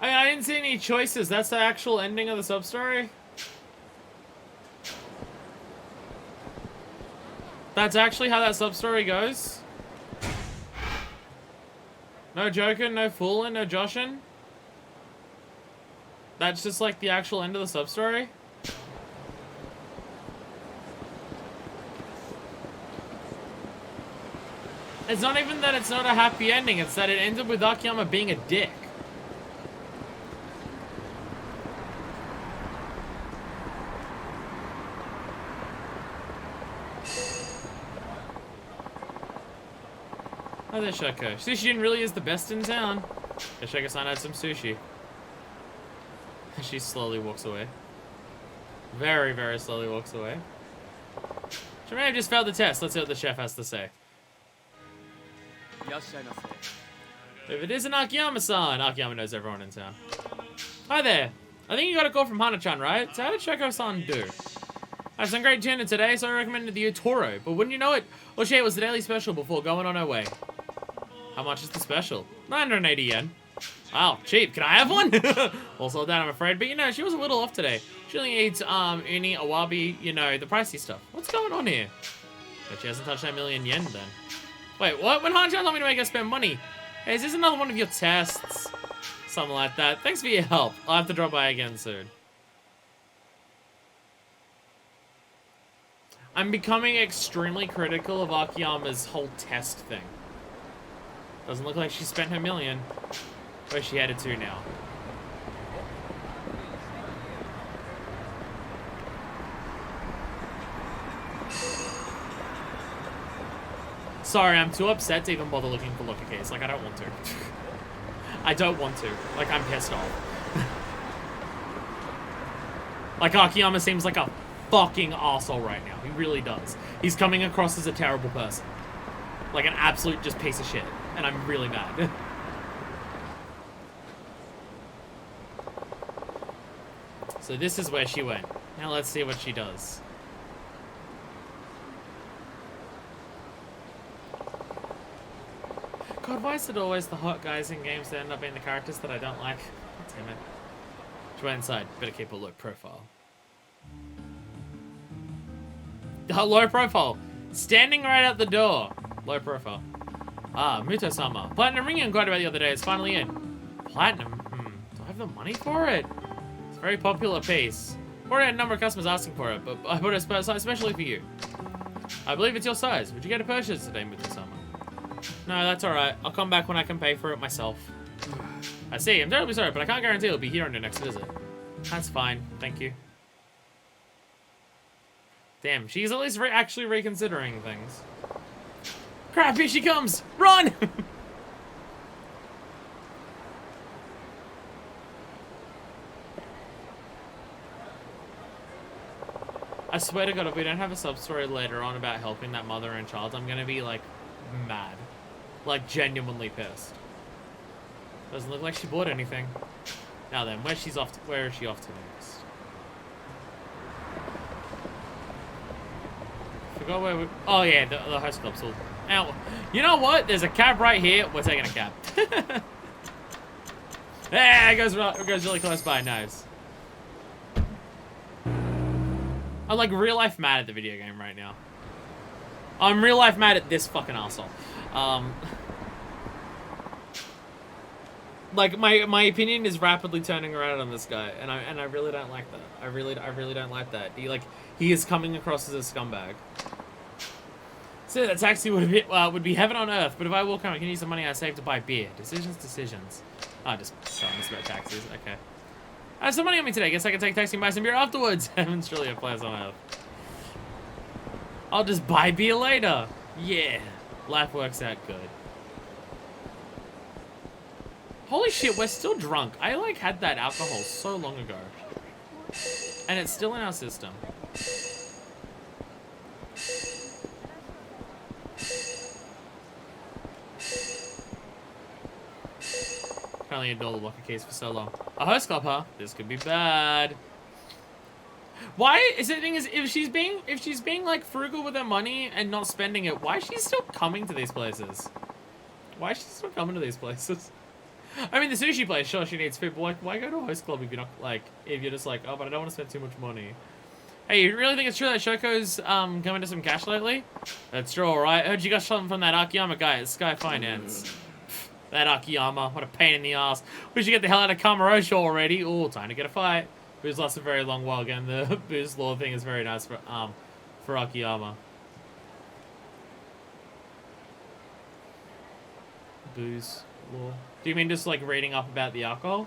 I mean, I didn't see any choices. That's the actual ending of the sub-story? That's actually how that sub-story goes? No joking, no fooling, no joshing? That's just like the actual end of the sub-story? It's not even that it's not a happy ending, it's that it ended with Akiyama being a dick. Oh, there's Shoko. Sushi really is the best in town. Shoko-san had some sushi. She slowly walks away. Very, very slowly walks away. She may have just failed the test. Let's see what the chef has to say. If it isn't Akiyama-san, Akiyama knows everyone in town. Hi there. I think you got a call from Hana-chan, right? So how did Shoko-san do? I had some great dinner today, so I recommended the Utoro. But wouldn't you know it, Oshie was the daily special before going on her way. How much is the special? 980 yen. Wow, cheap. Can I have one? Also that, I'm afraid. But, you know, she was a little off today. She only eats, uni, awabi, you know, the pricey stuff. What's going on here? But she hasn't touched that million yen, then. Wait, what? When Han-chan told me to make her spend money. Hey, is this another one of your tests? Something like that. Thanks for your help. I'll have to drop by again soon. I'm becoming extremely critical of Akiyama's whole test thing. Doesn't look like she spent her million. Where's she headed to now? Sorry, I'm too upset to even bother looking for locker keys. Like, I don't want to. I don't want to. Like, I'm pissed off. Like, Akiyama seems like a fucking arsehole right now. He really does. He's coming across as a terrible person. Like an absolute just piece of shit. And I'm really mad. So this is where she went. Now let's see what she does. God, why is it always the hot guys in games that end up being the characters that I don't like? Damn it. She went inside. Better keep a low profile. Low profile. Standing right at the door. Low profile. Ah, Muto-sama. Platinum ring you inquired about the other day. It's finally in. Platinum? Do I have the money for it? It's a very popular piece. Already had a number of customers asking for it, but I bought it especially for you. I believe it's your size. Would you get a purchase today, Muto-sama? No, that's alright. I'll come back when I can pay for it myself. I see. I'm terribly sorry, but I can't guarantee it'll be here on your next visit. That's fine. Thank you. Damn, she's at least actually reconsidering things. Crap, here she comes! Run! I swear to God, if we don't have a sub-story later on about helping that mother and child, I'm gonna be, like, mad. Like, genuinely pissed. Doesn't look like she bought anything. Now then, where is she off to next? Forgot where we... Oh, yeah, the host club's all... Now, you know what? There's a cab right here. We're taking a cab. Yeah, it goes really close by. Nice. I'm like real life mad at the video game right now. I'm real life mad at this fucking asshole. Like my opinion is rapidly turning around on this guy, and I really don't like that. I really don't like that. He is coming across as a scumbag. So that taxi would be heaven on earth, but if I walk home, I can use the money I saved to buy beer. Decisions. Oh, just telling us about taxis. Okay. I have some money on me today. Guess I can take taxi and buy some beer afterwards. Heaven's truly a place on earth. I'll just buy beer later. Yeah. Life works out good. Holy shit, we're still drunk. I, like, had that alcohol so long ago. And it's still in our system. Apparently ignored the locker keys for so long. A host club, huh? This could be bad. Why is the thing is if she's being like frugal with her money and not spending it, why is she still coming to these places? Why is she still coming to these places? I mean, the sushi place, sure, she needs food, but like, why go to a host club if you're not like, if you're just like, oh, but I don't want to spend too much money. Hey, you really think it's true that Shoko's coming to some cash lately? That's true, alright. I heard you got something from that Akiyama guy at Sky Finance. That Akiyama, what a pain in the ass. We should get the hell out of Kamurocho already. Ooh, time to get a fight. Booze lasts a very long while again. The booze law thing is very nice for Akiyama. Booze law. Do you mean just like reading up about the alcohol?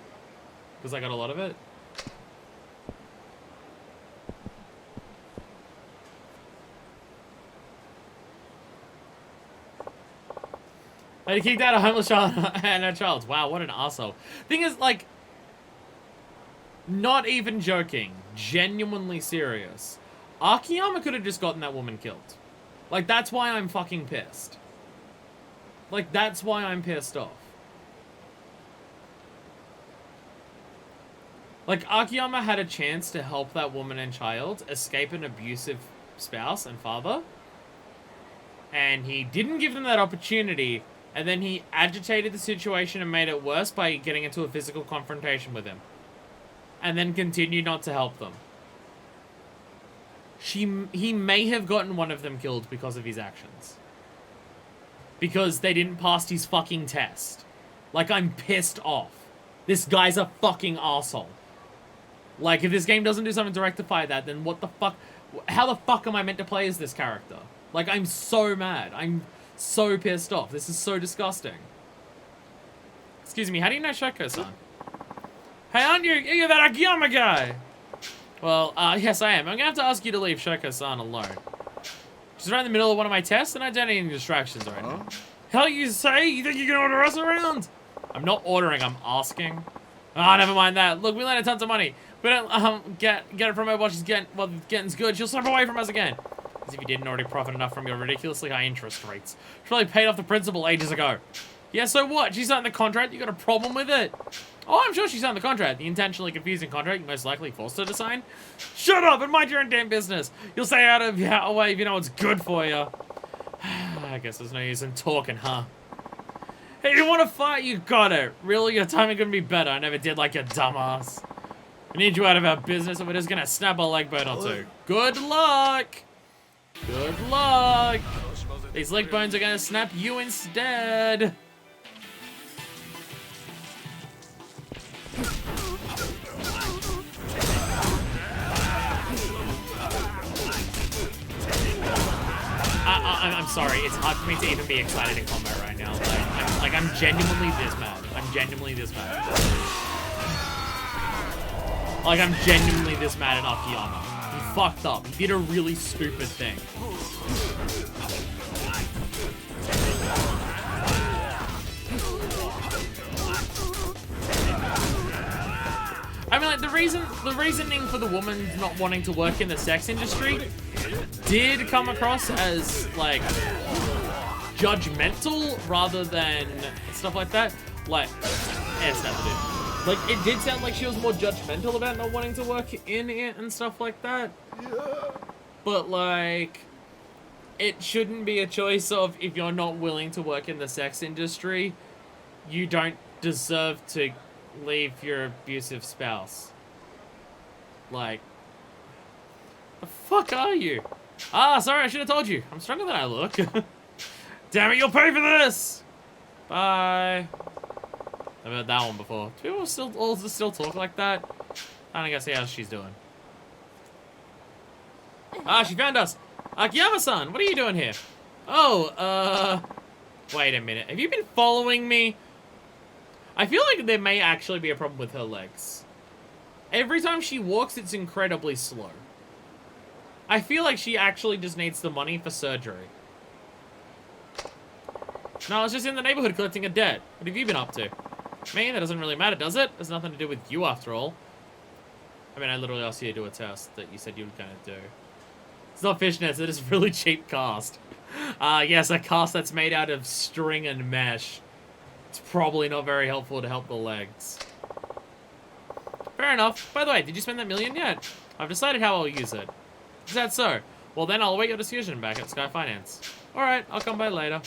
Because I got a lot of it. He kicked out a homeless child and a child. Wow, what an asshole. Thing is, like, not even joking, genuinely serious. Akiyama could have just gotten that woman killed. Like, that's why I'm fucking pissed. Like, that's why I'm pissed off. Like, Akiyama had a chance to help that woman and child escape an abusive spouse and father. And he didn't give them that opportunity. And then he agitated the situation and made it worse by getting into a physical confrontation with him. And then continued not to help them. He may have gotten one of them killed because of his actions. Because they didn't pass his fucking test. Like, I'm pissed off. This guy's a fucking arsehole. Like, if this game doesn't do something to rectify that, then what the fuck? How the fuck am I meant to play as this character? Like, I'm so mad. I'm so pissed off. This is so disgusting. Excuse me, how do you know Shoko-san? Hey, aren't you? You're that Akiyama guy. Well, yes, I am. I'm gonna have to ask you to leave Shoko-san alone. She's right in the middle of one of my tests, and I don't need any distractions right now. Hell, you say? You think you can order us around? I'm not ordering, I'm asking. Ah, never mind that. Look, we lent her tons of money. We don't, get it from her while she's getting's good. She'll slip away from us again. As if you didn't already profit enough from your ridiculously high interest rates. She probably paid off the principal ages ago. Yeah, so what? She signed the contract, you got a problem with it? Oh, I'm sure she signed the contract. The intentionally confusing contract you most likely forced her to sign. Shut up and mind your own damn business. You'll stay out of your way if you know what's good for you. I guess there's no use in talking, huh? Hey, you want to fight? You got it. Really, your timing couldn't be better. I never did like your dumbass. I need you out of our business, and we're just gonna snap a leg bone or two. Good luck. Good luck. These leg bones are gonna snap you instead. I'm sorry, it's hard for me to even be excited in combat right now. I'm genuinely this mad. I'm genuinely this mad. Like, I'm genuinely this mad at Akiyama. He fucked up. He did a really stupid thing. I mean, like, the reasoning for the woman not wanting to work in the sex industry did come across as, like, judgmental rather than stuff like that. Like, like, it did sound like she was more judgmental about not wanting to work in it and stuff like that. But, like, it shouldn't be a choice of, if you're not willing to work in the sex industry, you don't deserve to leave your abusive spouse. Like, the fuck are you? Ah, sorry, I should have told you. I'm stronger than I look. Damn it, you'll pay for this! Bye. I've heard that one before. Do people still talk like that? I don't go see how she's doing. Ah, she found us! Akiyama-san, what are you doing here? Oh, wait a minute. Have you been following me? I feel like there may actually be a problem with her legs. Every time she walks, it's incredibly slow. I feel like she actually just needs the money for surgery. No, I was just in the neighborhood collecting a debt. What have you been up to? Me? That doesn't really matter, does it? There's nothing to do with you, after all. I mean, I literally asked you to do a test that you said you were going to do. It's not fishnets, it is a really cheap cast. Yes, a cast that's made out of string and mesh. It's probably not very helpful to help the legs. Fair enough. By the way, did you spend that million yet? I've decided how I'll use it. Is that so? Well, then I'll await your decision back at Sky Finance. Alright, I'll come by later.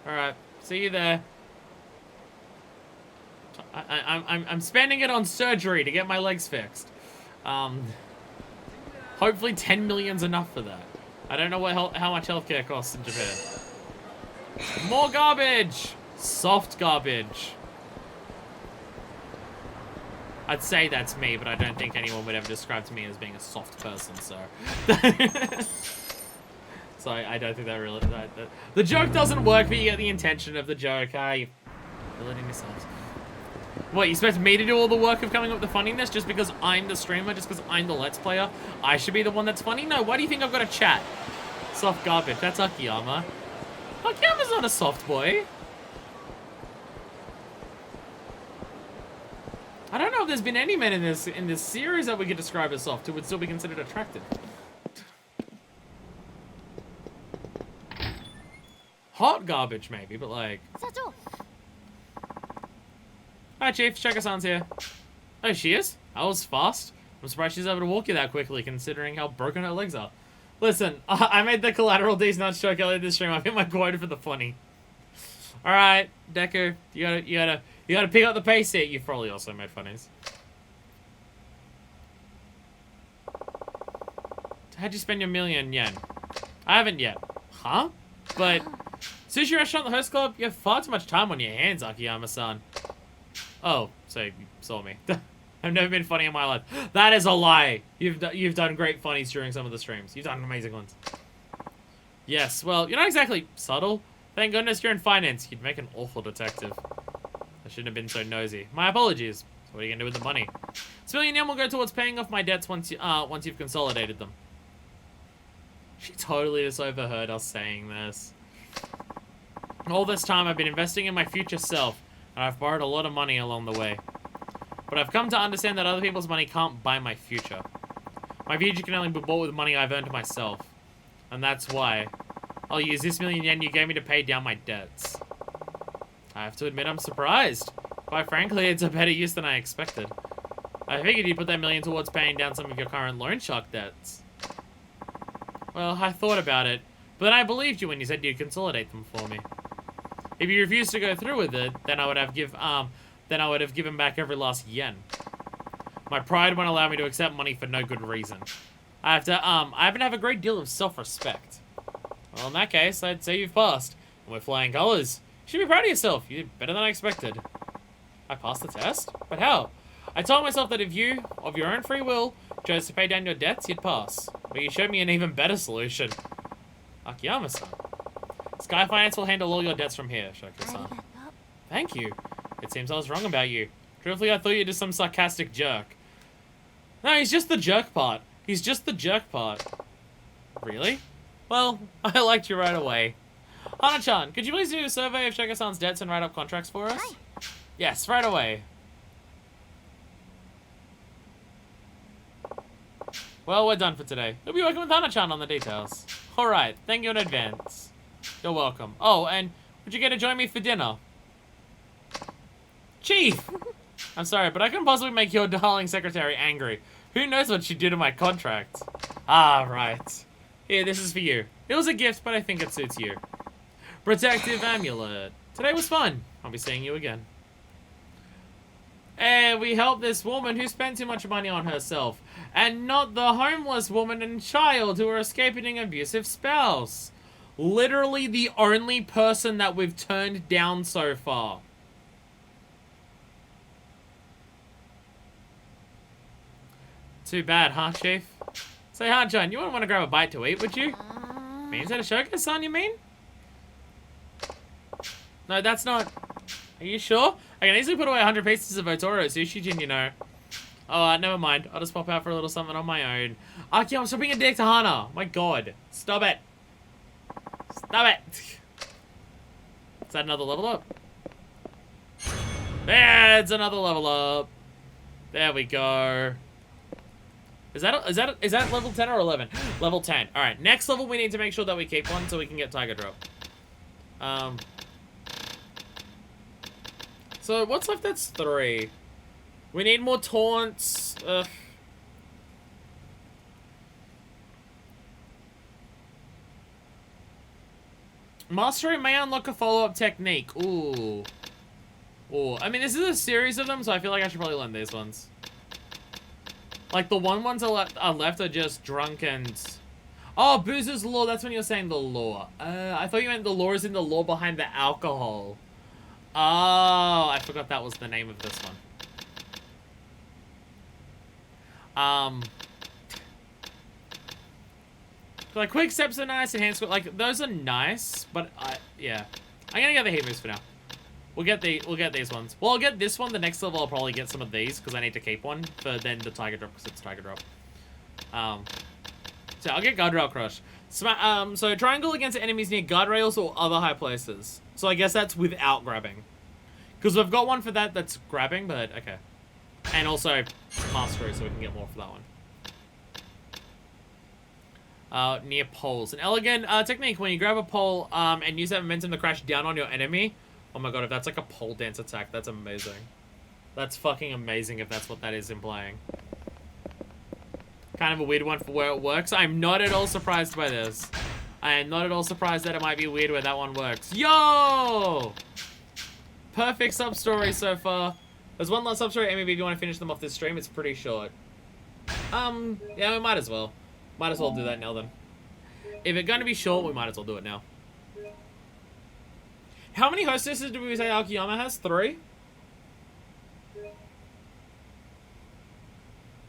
Alright, see you there. I'm spending it on surgery to get my legs fixed. Hopefully 10 million's enough for that. I don't know how much healthcare costs in Japan. More garbage! Soft garbage. I'd say that's me, but I don't think anyone would ever describe to me as being a soft person, so... So I don't think that really... The joke doesn't work, but you get the intention of the joke. You letting yourselves. What, you expect me to do all the work of coming up with the funniness just because I'm the streamer, just because I'm the Let's Player? I should be the one that's funny? No, why do you think I've got a chat? Soft garbage, that's Akiyama. Akiyama's not a soft boy. I don't know if there's been any men in this series that we could describe as soft who would still be considered attractive. Hot garbage, maybe, but like... Hi, Chief. Shaka-san's here. Oh, she is? That was fast. I'm surprised she's able to walk you that quickly, considering how broken her legs are. Listen, I made the collateral D's nuts joke earlier this stream. I've hit my quota for the funny. All right, Deku, you gotta pick up the pace here. You've probably also made funnies. How'd you spend your million yen? I haven't yet. Huh? But sushi restaurant, the host club. You have far too much time on your hands, Akiyama-san. Oh, so you saw me. I've never been funny in my life. That is a lie. You've done great funnies during some of the streams. You've done amazing ones. Yes, well, you're not exactly subtle. Thank goodness you're in finance. You'd make an awful detective. I shouldn't have been so nosy. My apologies. So what are you gonna do with the money? This million yen will go towards paying off my debts once you've consolidated them. She totally just overheard us saying this. All this time I've been investing in my future self, and I've borrowed a lot of money along the way. But I've come to understand that other people's money can't buy my future. My future can only be bought with money I've earned myself. And that's why I'll use this million yen you gave me to pay down my debts. I have to admit I'm surprised. Quite frankly, it's a better use than I expected. I figured you'd put that million towards paying down some of your current loan shark debts. Well, I thought about it, but then I believed you when you said you'd consolidate them for me. If you refused to go through with it, then I would have given back every last yen. My pride won't allow me to accept money for no good reason. I happen to have a great deal of self-respect. Well, in that case, I'd say you've passed. And we're flying colors. You should be proud of yourself. You did better than I expected. I passed the test? But how? I told myself that if you, of your own free will, chose to pay down your debts, you'd pass. But you showed me an even better solution. Akiyama-san. Sky Finance will handle all your debts from here, Shaka-san. Thank you. It seems I was wrong about you. Truthfully, I thought you were just some sarcastic jerk. No, he's just the jerk part. He's just the jerk part. Really? Well, I liked you right away. Hana-chan, could you please do a survey of Shaka-san's debts and write up contracts for us? Hi. Yes, right away. Well, we're done for today. We'll be working with Hana-chan on the details. Alright, thank you in advance. You're welcome. Oh, and would you get to join me for dinner? Chief! I'm sorry, but I couldn't possibly make your darling secretary angry. Who knows what she'd do to my contract? Ah, right. Here, this is for you. It was a gift, but I think it suits you. Protective amulet. Today was fun. I'll be seeing you again. And we helped this woman who spent too much money on herself. And not the homeless woman and child who are escaping an abusive spouse. Literally the only person that we've turned down so far. Too bad, huh, Chief? Say, Han-chan, you wouldn't want to grab a bite to eat, would you? Means that a Shaka-san, you mean? No, that's not... Are you sure? I can easily put away 100 pieces of Otoro sushi, you know. Oh, never mind. I'll just pop out for a little something on my own. Akiyama, stop being a dick to Hana. My god. Stop it. Stop it. Is that another level up? That's another level up. There we go. Is that level 10 or 11? Level 10. All right. Next level, we need to make sure that we keep one so we can get Tiger Drop. So what's left? That's 3. We need more taunts. Ugh. Mastery may unlock a follow-up technique. Ooh. Ooh. I mean, this is a series of them, so I feel like I should probably learn these ones. Like, the ones are left are just drunk and... Oh, Boozer's Law. That's when you're saying the law. I thought you meant the law is in the law behind the alcohol. Oh, I forgot that was the name of this one. Like, quick steps are nice, enhanced, like, those are nice, but yeah. I'm gonna get the heat boost for now. We'll get these ones. Well, I'll get this one. The next level, I'll probably get some of these, because I need to keep one for then the Tiger Drop, because it's Tiger Drop. So I'll get Guardrail Crush. So triangle against enemies near guardrails or other high places. So I guess that's without grabbing. Because we've got one for that that's grabbing, but okay. And also Mastery, so we can get more for that one. Near poles. An elegant technique when you grab a pole and use that momentum to crash down on your enemy. Oh my god, if that's like a pole dance attack, that's amazing. That's fucking amazing if that's what that is in playing. Kind of a weird one for where it works. I'm not at all surprised by this. I am not at all surprised that it might be weird where that one works. Yo! Perfect sub-story so far. There's one last sub-story, Amy, if you want to finish them off this stream, it's pretty short. Yeah, we might as well. Might as well do that now then. If it's gonna be short, we might as well do it now. How many hostesses do we say Akiyama has? 3?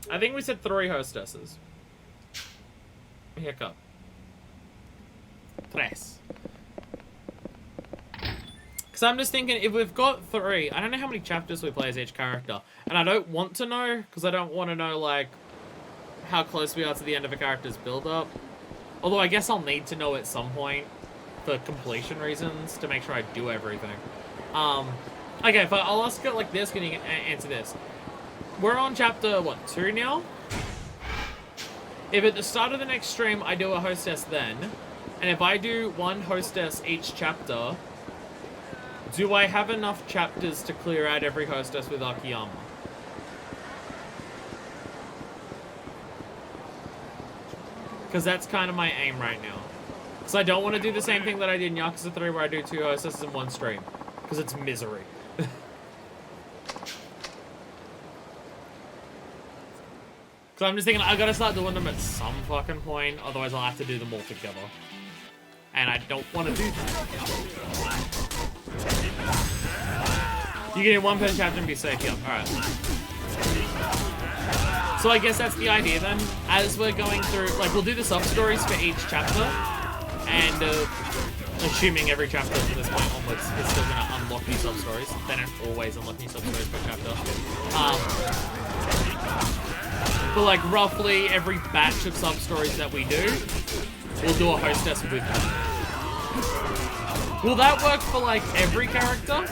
I think we said 3 hostesses. Hiccup. 3. Because I'm just thinking, if we've got 3, I don't know how many chapters we play as each character. And I don't want to know, because I don't want to know, like, how close we are to the end of a character's build-up. Although I guess I'll need to know at some point for completion reasons to make sure I do everything. Okay, but I'll ask it like this. Can you answer this? We're on chapter, what, 2 now? If at the start of the next stream I do a hostess then, and if I do 1 hostess each chapter, do I have enough chapters to clear out every hostess with Akiyama? Because that's kind of my aim right now. Because I don't want to do the same thing that I did in Yakuza 3 where I do 2 hostesses in 1 stream. Because it's misery. So I'm just thinking, I gotta start doing them at some fucking point, otherwise I'll have to do them all together. And I don't want to do that. You can do 1 per chapter and be safe, yep, alright. So I guess that's the idea then. As we're going through, like, we'll do the sub-stories for each chapter, and assuming every chapter from this point onwards is still gonna unlock new sub-stories. They don't always unlock new sub-stories per chapter. But like roughly every batch of sub-stories that we do, we'll do a hostess with them. Will that work for like every character?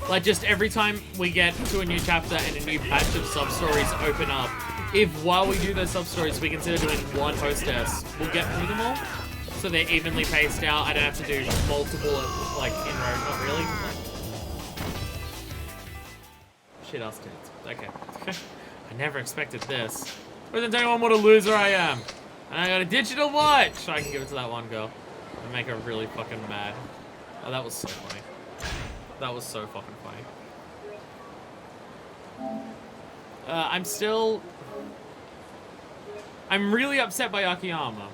Like just every time we get to a new chapter and a new batch of sub-stories open up, if while we do those sub-stories we consider doing 1 hostess, we'll get through them all? So they're evenly paced out, I don't have to do multiple like in row, not really. Shit ass tits. Okay. I never expected this. Doesn't tell anyone what a loser I am. And I got a digital watch! I can give it to that one girl. And make her really fucking mad. Oh, that was so funny. That was so fucking funny. I'm really upset by Akiyama.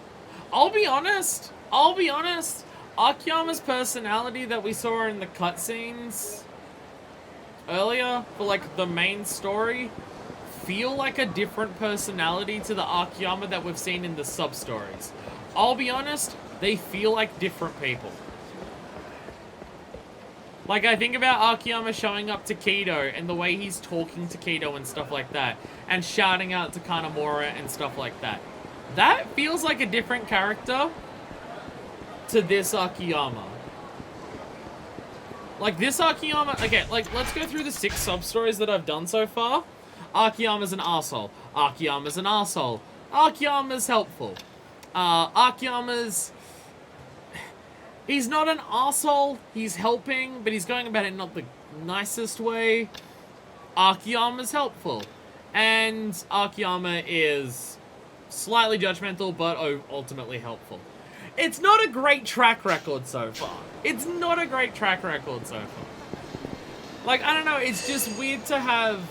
I'll be honest. Akiyama's personality that we saw in the cutscenes earlier for like the main story feel like a different personality to the Akiyama that we've seen in the sub-stories. I'll be honest, they feel like different people. Like, I think about Akiyama showing up to Kido and the way he's talking to Kido and stuff like that, and shouting out to Kanamura and stuff like that. That feels like a different character to this Akiyama. Like, this Akiyama... Okay, like, let's go through the 6 sub-stories that I've done so far. Akiyama's an arsehole. Akiyama's an arsehole. Akiyama's helpful. Akiyama's... He's not an asshole. He's helping, but he's going about it not the nicest way. Akiyama's helpful. And Akiyama is slightly judgmental, but ultimately helpful. It's not a great track record so far. It's not a great track record so far. Like, I don't know, it's just weird to have...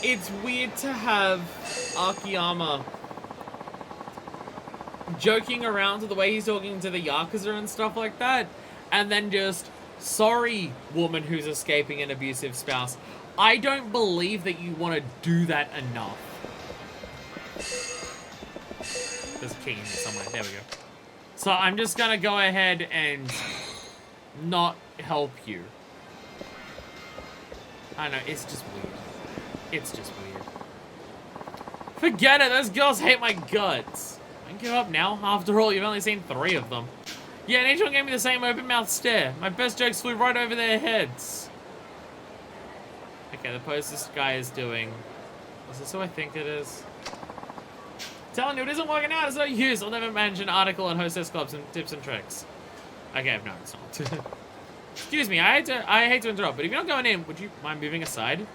It's weird to have Akiyama joking around to the way he's talking to the Yakuza and stuff like that, and then just, sorry, woman who's escaping an abusive spouse. I don't believe that you want to do that enough. There's a key in here somewhere. There we go. So I'm just gonna go ahead and not help you. I don't know, it's just weird. It's just weird. Forget it, those girls hate my guts. I can give up now. After all, you've only seen 3 of them. Yeah, and each one gave me the same open-mouthed stare. My best jokes flew right over their heads. Okay, the pose this guy is doing. Is this who I think it is? Telling you it isn't working out, it's no use. I'll never manage an article on hostess clubs and tips and tricks. Okay, no, it's not. Excuse me, I hate to interrupt, but if you're not going in, would you mind moving aside?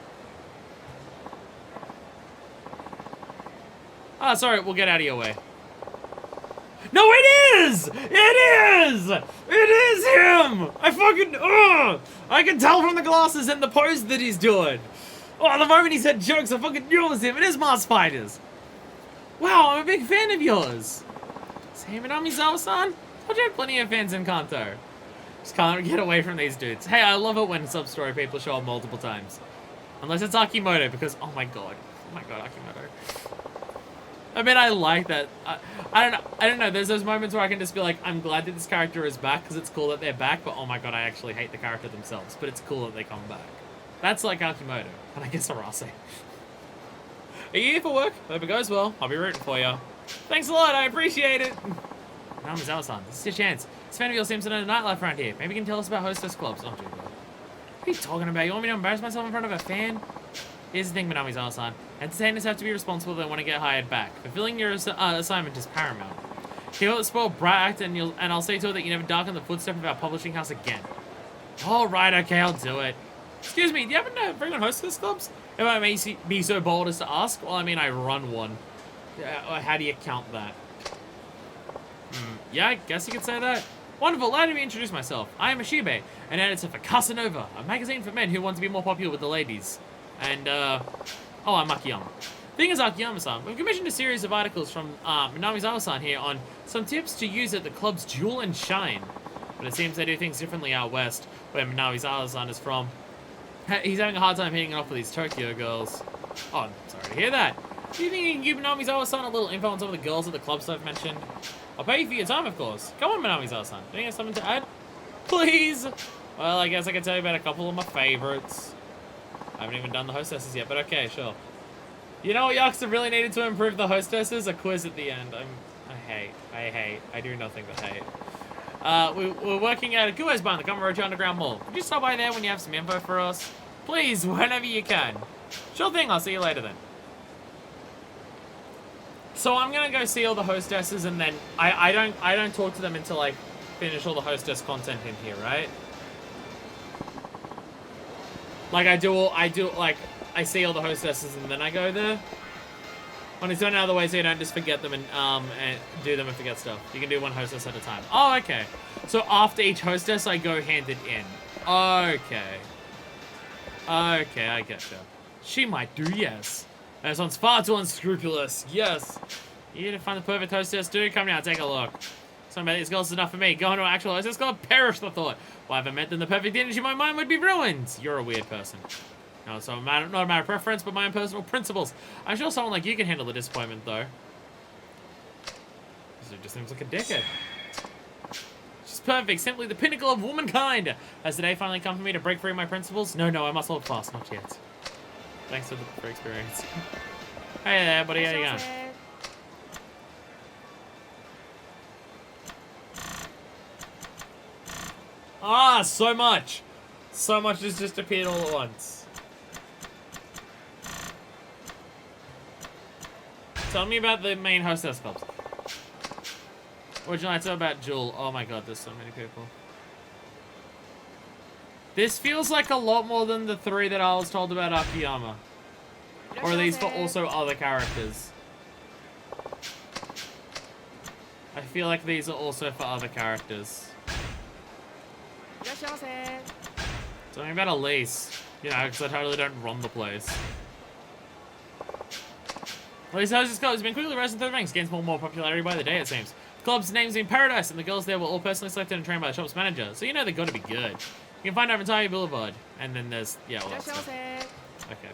Ah, sorry, we'll get out of your way. No, it is! It is! It is him! I fucking, I can tell from the glasses and the pose that he's doing. Oh, the moment he said jokes, I fucking knew it was him. It is Mars Fighters. Wow, I'm a big fan of yours. Say, Minami-san? Told you I had plenty of fans in Kanto. Just can't get away from these dudes. Hey, I love it when sub-story people show up multiple times. Unless it's Akimoto, because, oh my god, Akimoto. I mean, I like that. I don't know. There's those moments where I can just be like, I'm glad that this character is back because it's cool that they're back, but oh my god, I actually hate the character themselves, but it's cool that they come back. That's like Akimoto, and I guess Arase. Are you here for work? Hope it goes well. I'll be rooting for you. Thanks a lot, I appreciate it. Mizawa-san, this is your chance. This fan of yours seems to know the nightlife around here. Maybe you can tell us about hostess clubs. Oh, dear God. What are you talking about? You want me to embarrass myself in front of a fan? Here's the thing, Minami-san. Entertainers have to be responsible if they want to get hired back. Fulfilling your assignment is paramount. Keep up the spoiled brat act, and I'll say to her that you never darken the footstep of our publishing house again. All right, okay, I'll do it. Excuse me, do you happen to frequent hostess clubs? If I may be so bold as to ask? Well, I mean, I run one. How do you count that? Yeah, I guess you could say that. Wonderful, let me introduce myself. I am Ashibe, an editor for Casanova, a magazine for men who want to be more popular with the ladies. And, oh, I'm Akiyama. Thing is, Akiyama-san, we've commissioned a series of articles from Minami-san here on some tips to use at the club's Jewel and Shine. But it seems they do things differently out west, where Minami-san is from. He's having a hard time hitting it off with these Tokyo girls. Oh, I'm sorry to hear that. Do you think you can give Minami-san a little info on some of the girls at the clubs I've mentioned? I'll pay you for your time, of course. Come on, Minami-san. Do you have something to add? Please! Well, I guess I can tell you about a couple of my favorites. I haven't even done the hostesses yet, but okay, sure. You know what Yakuza really needed to improve the hostesses? A quiz at the end. I do nothing but hate. We're working at a Guez bar in the Kamurocho Underground Mall. Could you stop by there when you have some info for us? Please, whenever you can. Sure thing, I'll see you later then. So I'm gonna go see all the hostesses, and then I don't talk to them until I finish all the hostess content in here, right? Like I see all the hostesses and then I go there. On its own other way, so you don't just forget them and do them and forget stuff. You can do one hostess at a time. Oh, okay. So after each hostess, I go hand it in. Okay. Okay, I getcha. She might do, yes. That sounds far too unscrupulous. Yes. You need to find the perfect hostess, dude. Come down, take a look. Something about these girls is enough for me. Going to an actual hostess club? Perish the thought. Well, if I met them, the perfect energy, my mind would be ruined. You're a weird person. No, it's not a matter of preference, but my own personal principles. I'm sure someone like you can handle the disappointment, though. This just seems like a dickhead. She's perfect, simply the pinnacle of womankind. Has the day finally come for me to break free of my principles? No, I must hold fast, not yet. Thanks for experience. Hey there, buddy, how you going? Ah, so much. So much has just appeared all at once. Tell me about the main hostess clubs. What would you like to know about Jewel? Oh my god, there's so many people. This feels like a lot more than the 3 that I was told about Akiyama. Or are these for also other characters? I feel like these are also for other characters. Tell me about Elise. You know, because I totally don't run the place. Elise House's club has been quickly rising through the ranks, gains more and more popularity by the day, it seems. The club's name's in Paradise, and the girls there were all personally selected and trained by the shop's manager, so you know they've got to be good. You can find out Entire Boulevard. And then there's, yeah, all that stuff. Okay.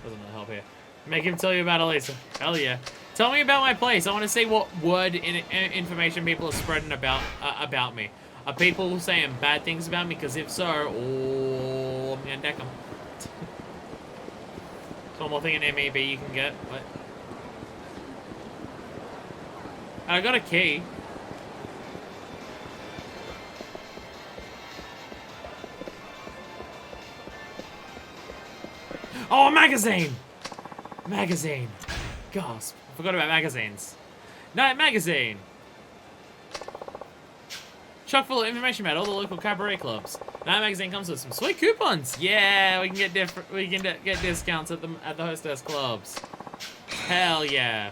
Doesn't really help here. Make him tell you about Elisa. Hell yeah. Tell me about my place. I want to see what word information people are spreading about me. Are people saying bad things about me? Because if so, oh, I'm gonna deck them. One more thing in MEB you can get. What? I got a key. Oh, a magazine! Magazine. Gasp. I forgot about magazines. Night magazine. Chock full of information about all the local cabaret clubs. Night magazine comes with some sweet coupons. Yeah, we can get get discounts at the hostess clubs. Hell yeah.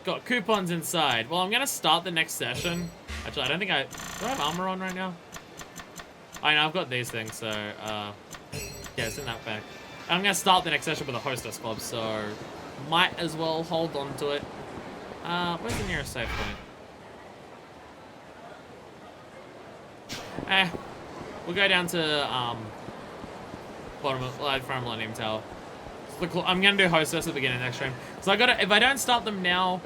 Got coupons inside. Well, I'm gonna start the next session. Actually, I don't think do I have armor on right now? I know I've got these things, so yeah, it's in that bag. I'm gonna start the next session with a hostess club, so might as well hold on to it. Where's the nearest safe point? We'll go down to bottom of from Millennium Tower. I'm gonna do hostess at the beginning of next stream. So if I don't start them now,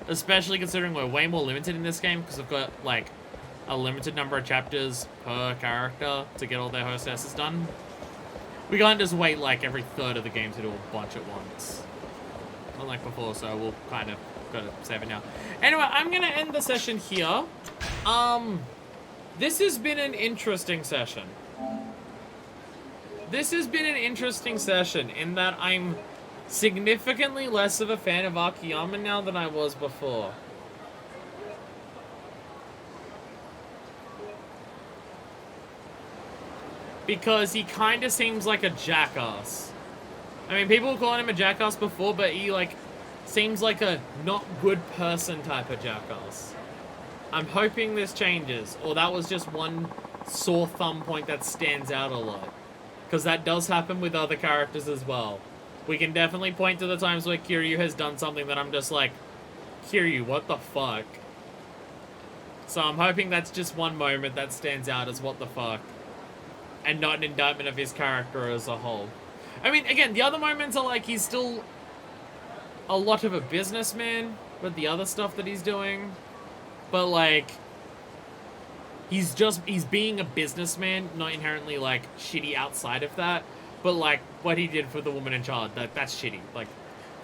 especially considering we're way more limited in this game because I've got like a limited number of chapters per character to get all their hostesses done. We can't just wait like every third of the game to do a bunch at once. Unlike before, so we'll kind of gotta save it now. Anyway, I'm gonna end the session here. This has been an interesting session. This has been an interesting session in that I'm significantly less of a fan of Akiyama now than I was before. Because he kind of seems like a jackass. I mean, people were calling him a jackass before, but he, like, seems like a not good person type of jackass. I'm hoping this changes, or that was just one sore thumb point that stands out a lot. Because that does happen with other characters as well. We can definitely point to the times where Kiryu has done something that I'm just like, Kiryu, what the fuck? So I'm hoping that's just one moment that stands out as what the fuck. And not an indictment of his character as a whole. I mean, again, the other moments are like, he's still a lot of a businessman with the other stuff that he's doing. But, like, he's being a businessman, not inherently, like, shitty outside of that. But, like, what he did for the woman in charge, that's shitty. Like,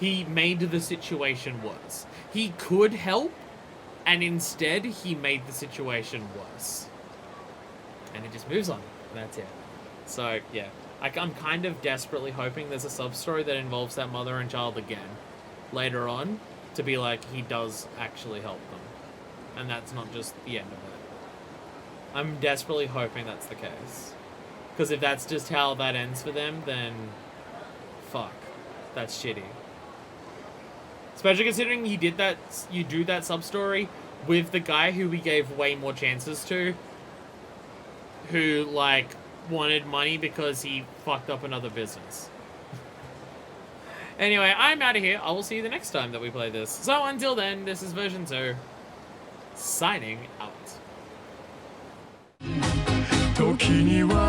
he made the situation worse. He could help, and instead, he made the situation worse. And it just moves on. That's it. So, yeah. I'm kind of desperately hoping there's a sub-story that involves that mother and child again. Later on. To be like, he does actually help them. And that's not just the end of it. I'm desperately hoping that's the case. Because if that's just how that ends for them, then... fuck. That's shitty. Especially considering you do that sub-story with the guy who we gave way more chances to. Who, like, wanted money because he fucked up another business. Anyway, I'm out of here. I will see you the next time that we play this. So, until then, this is version 2. Signing out. 時には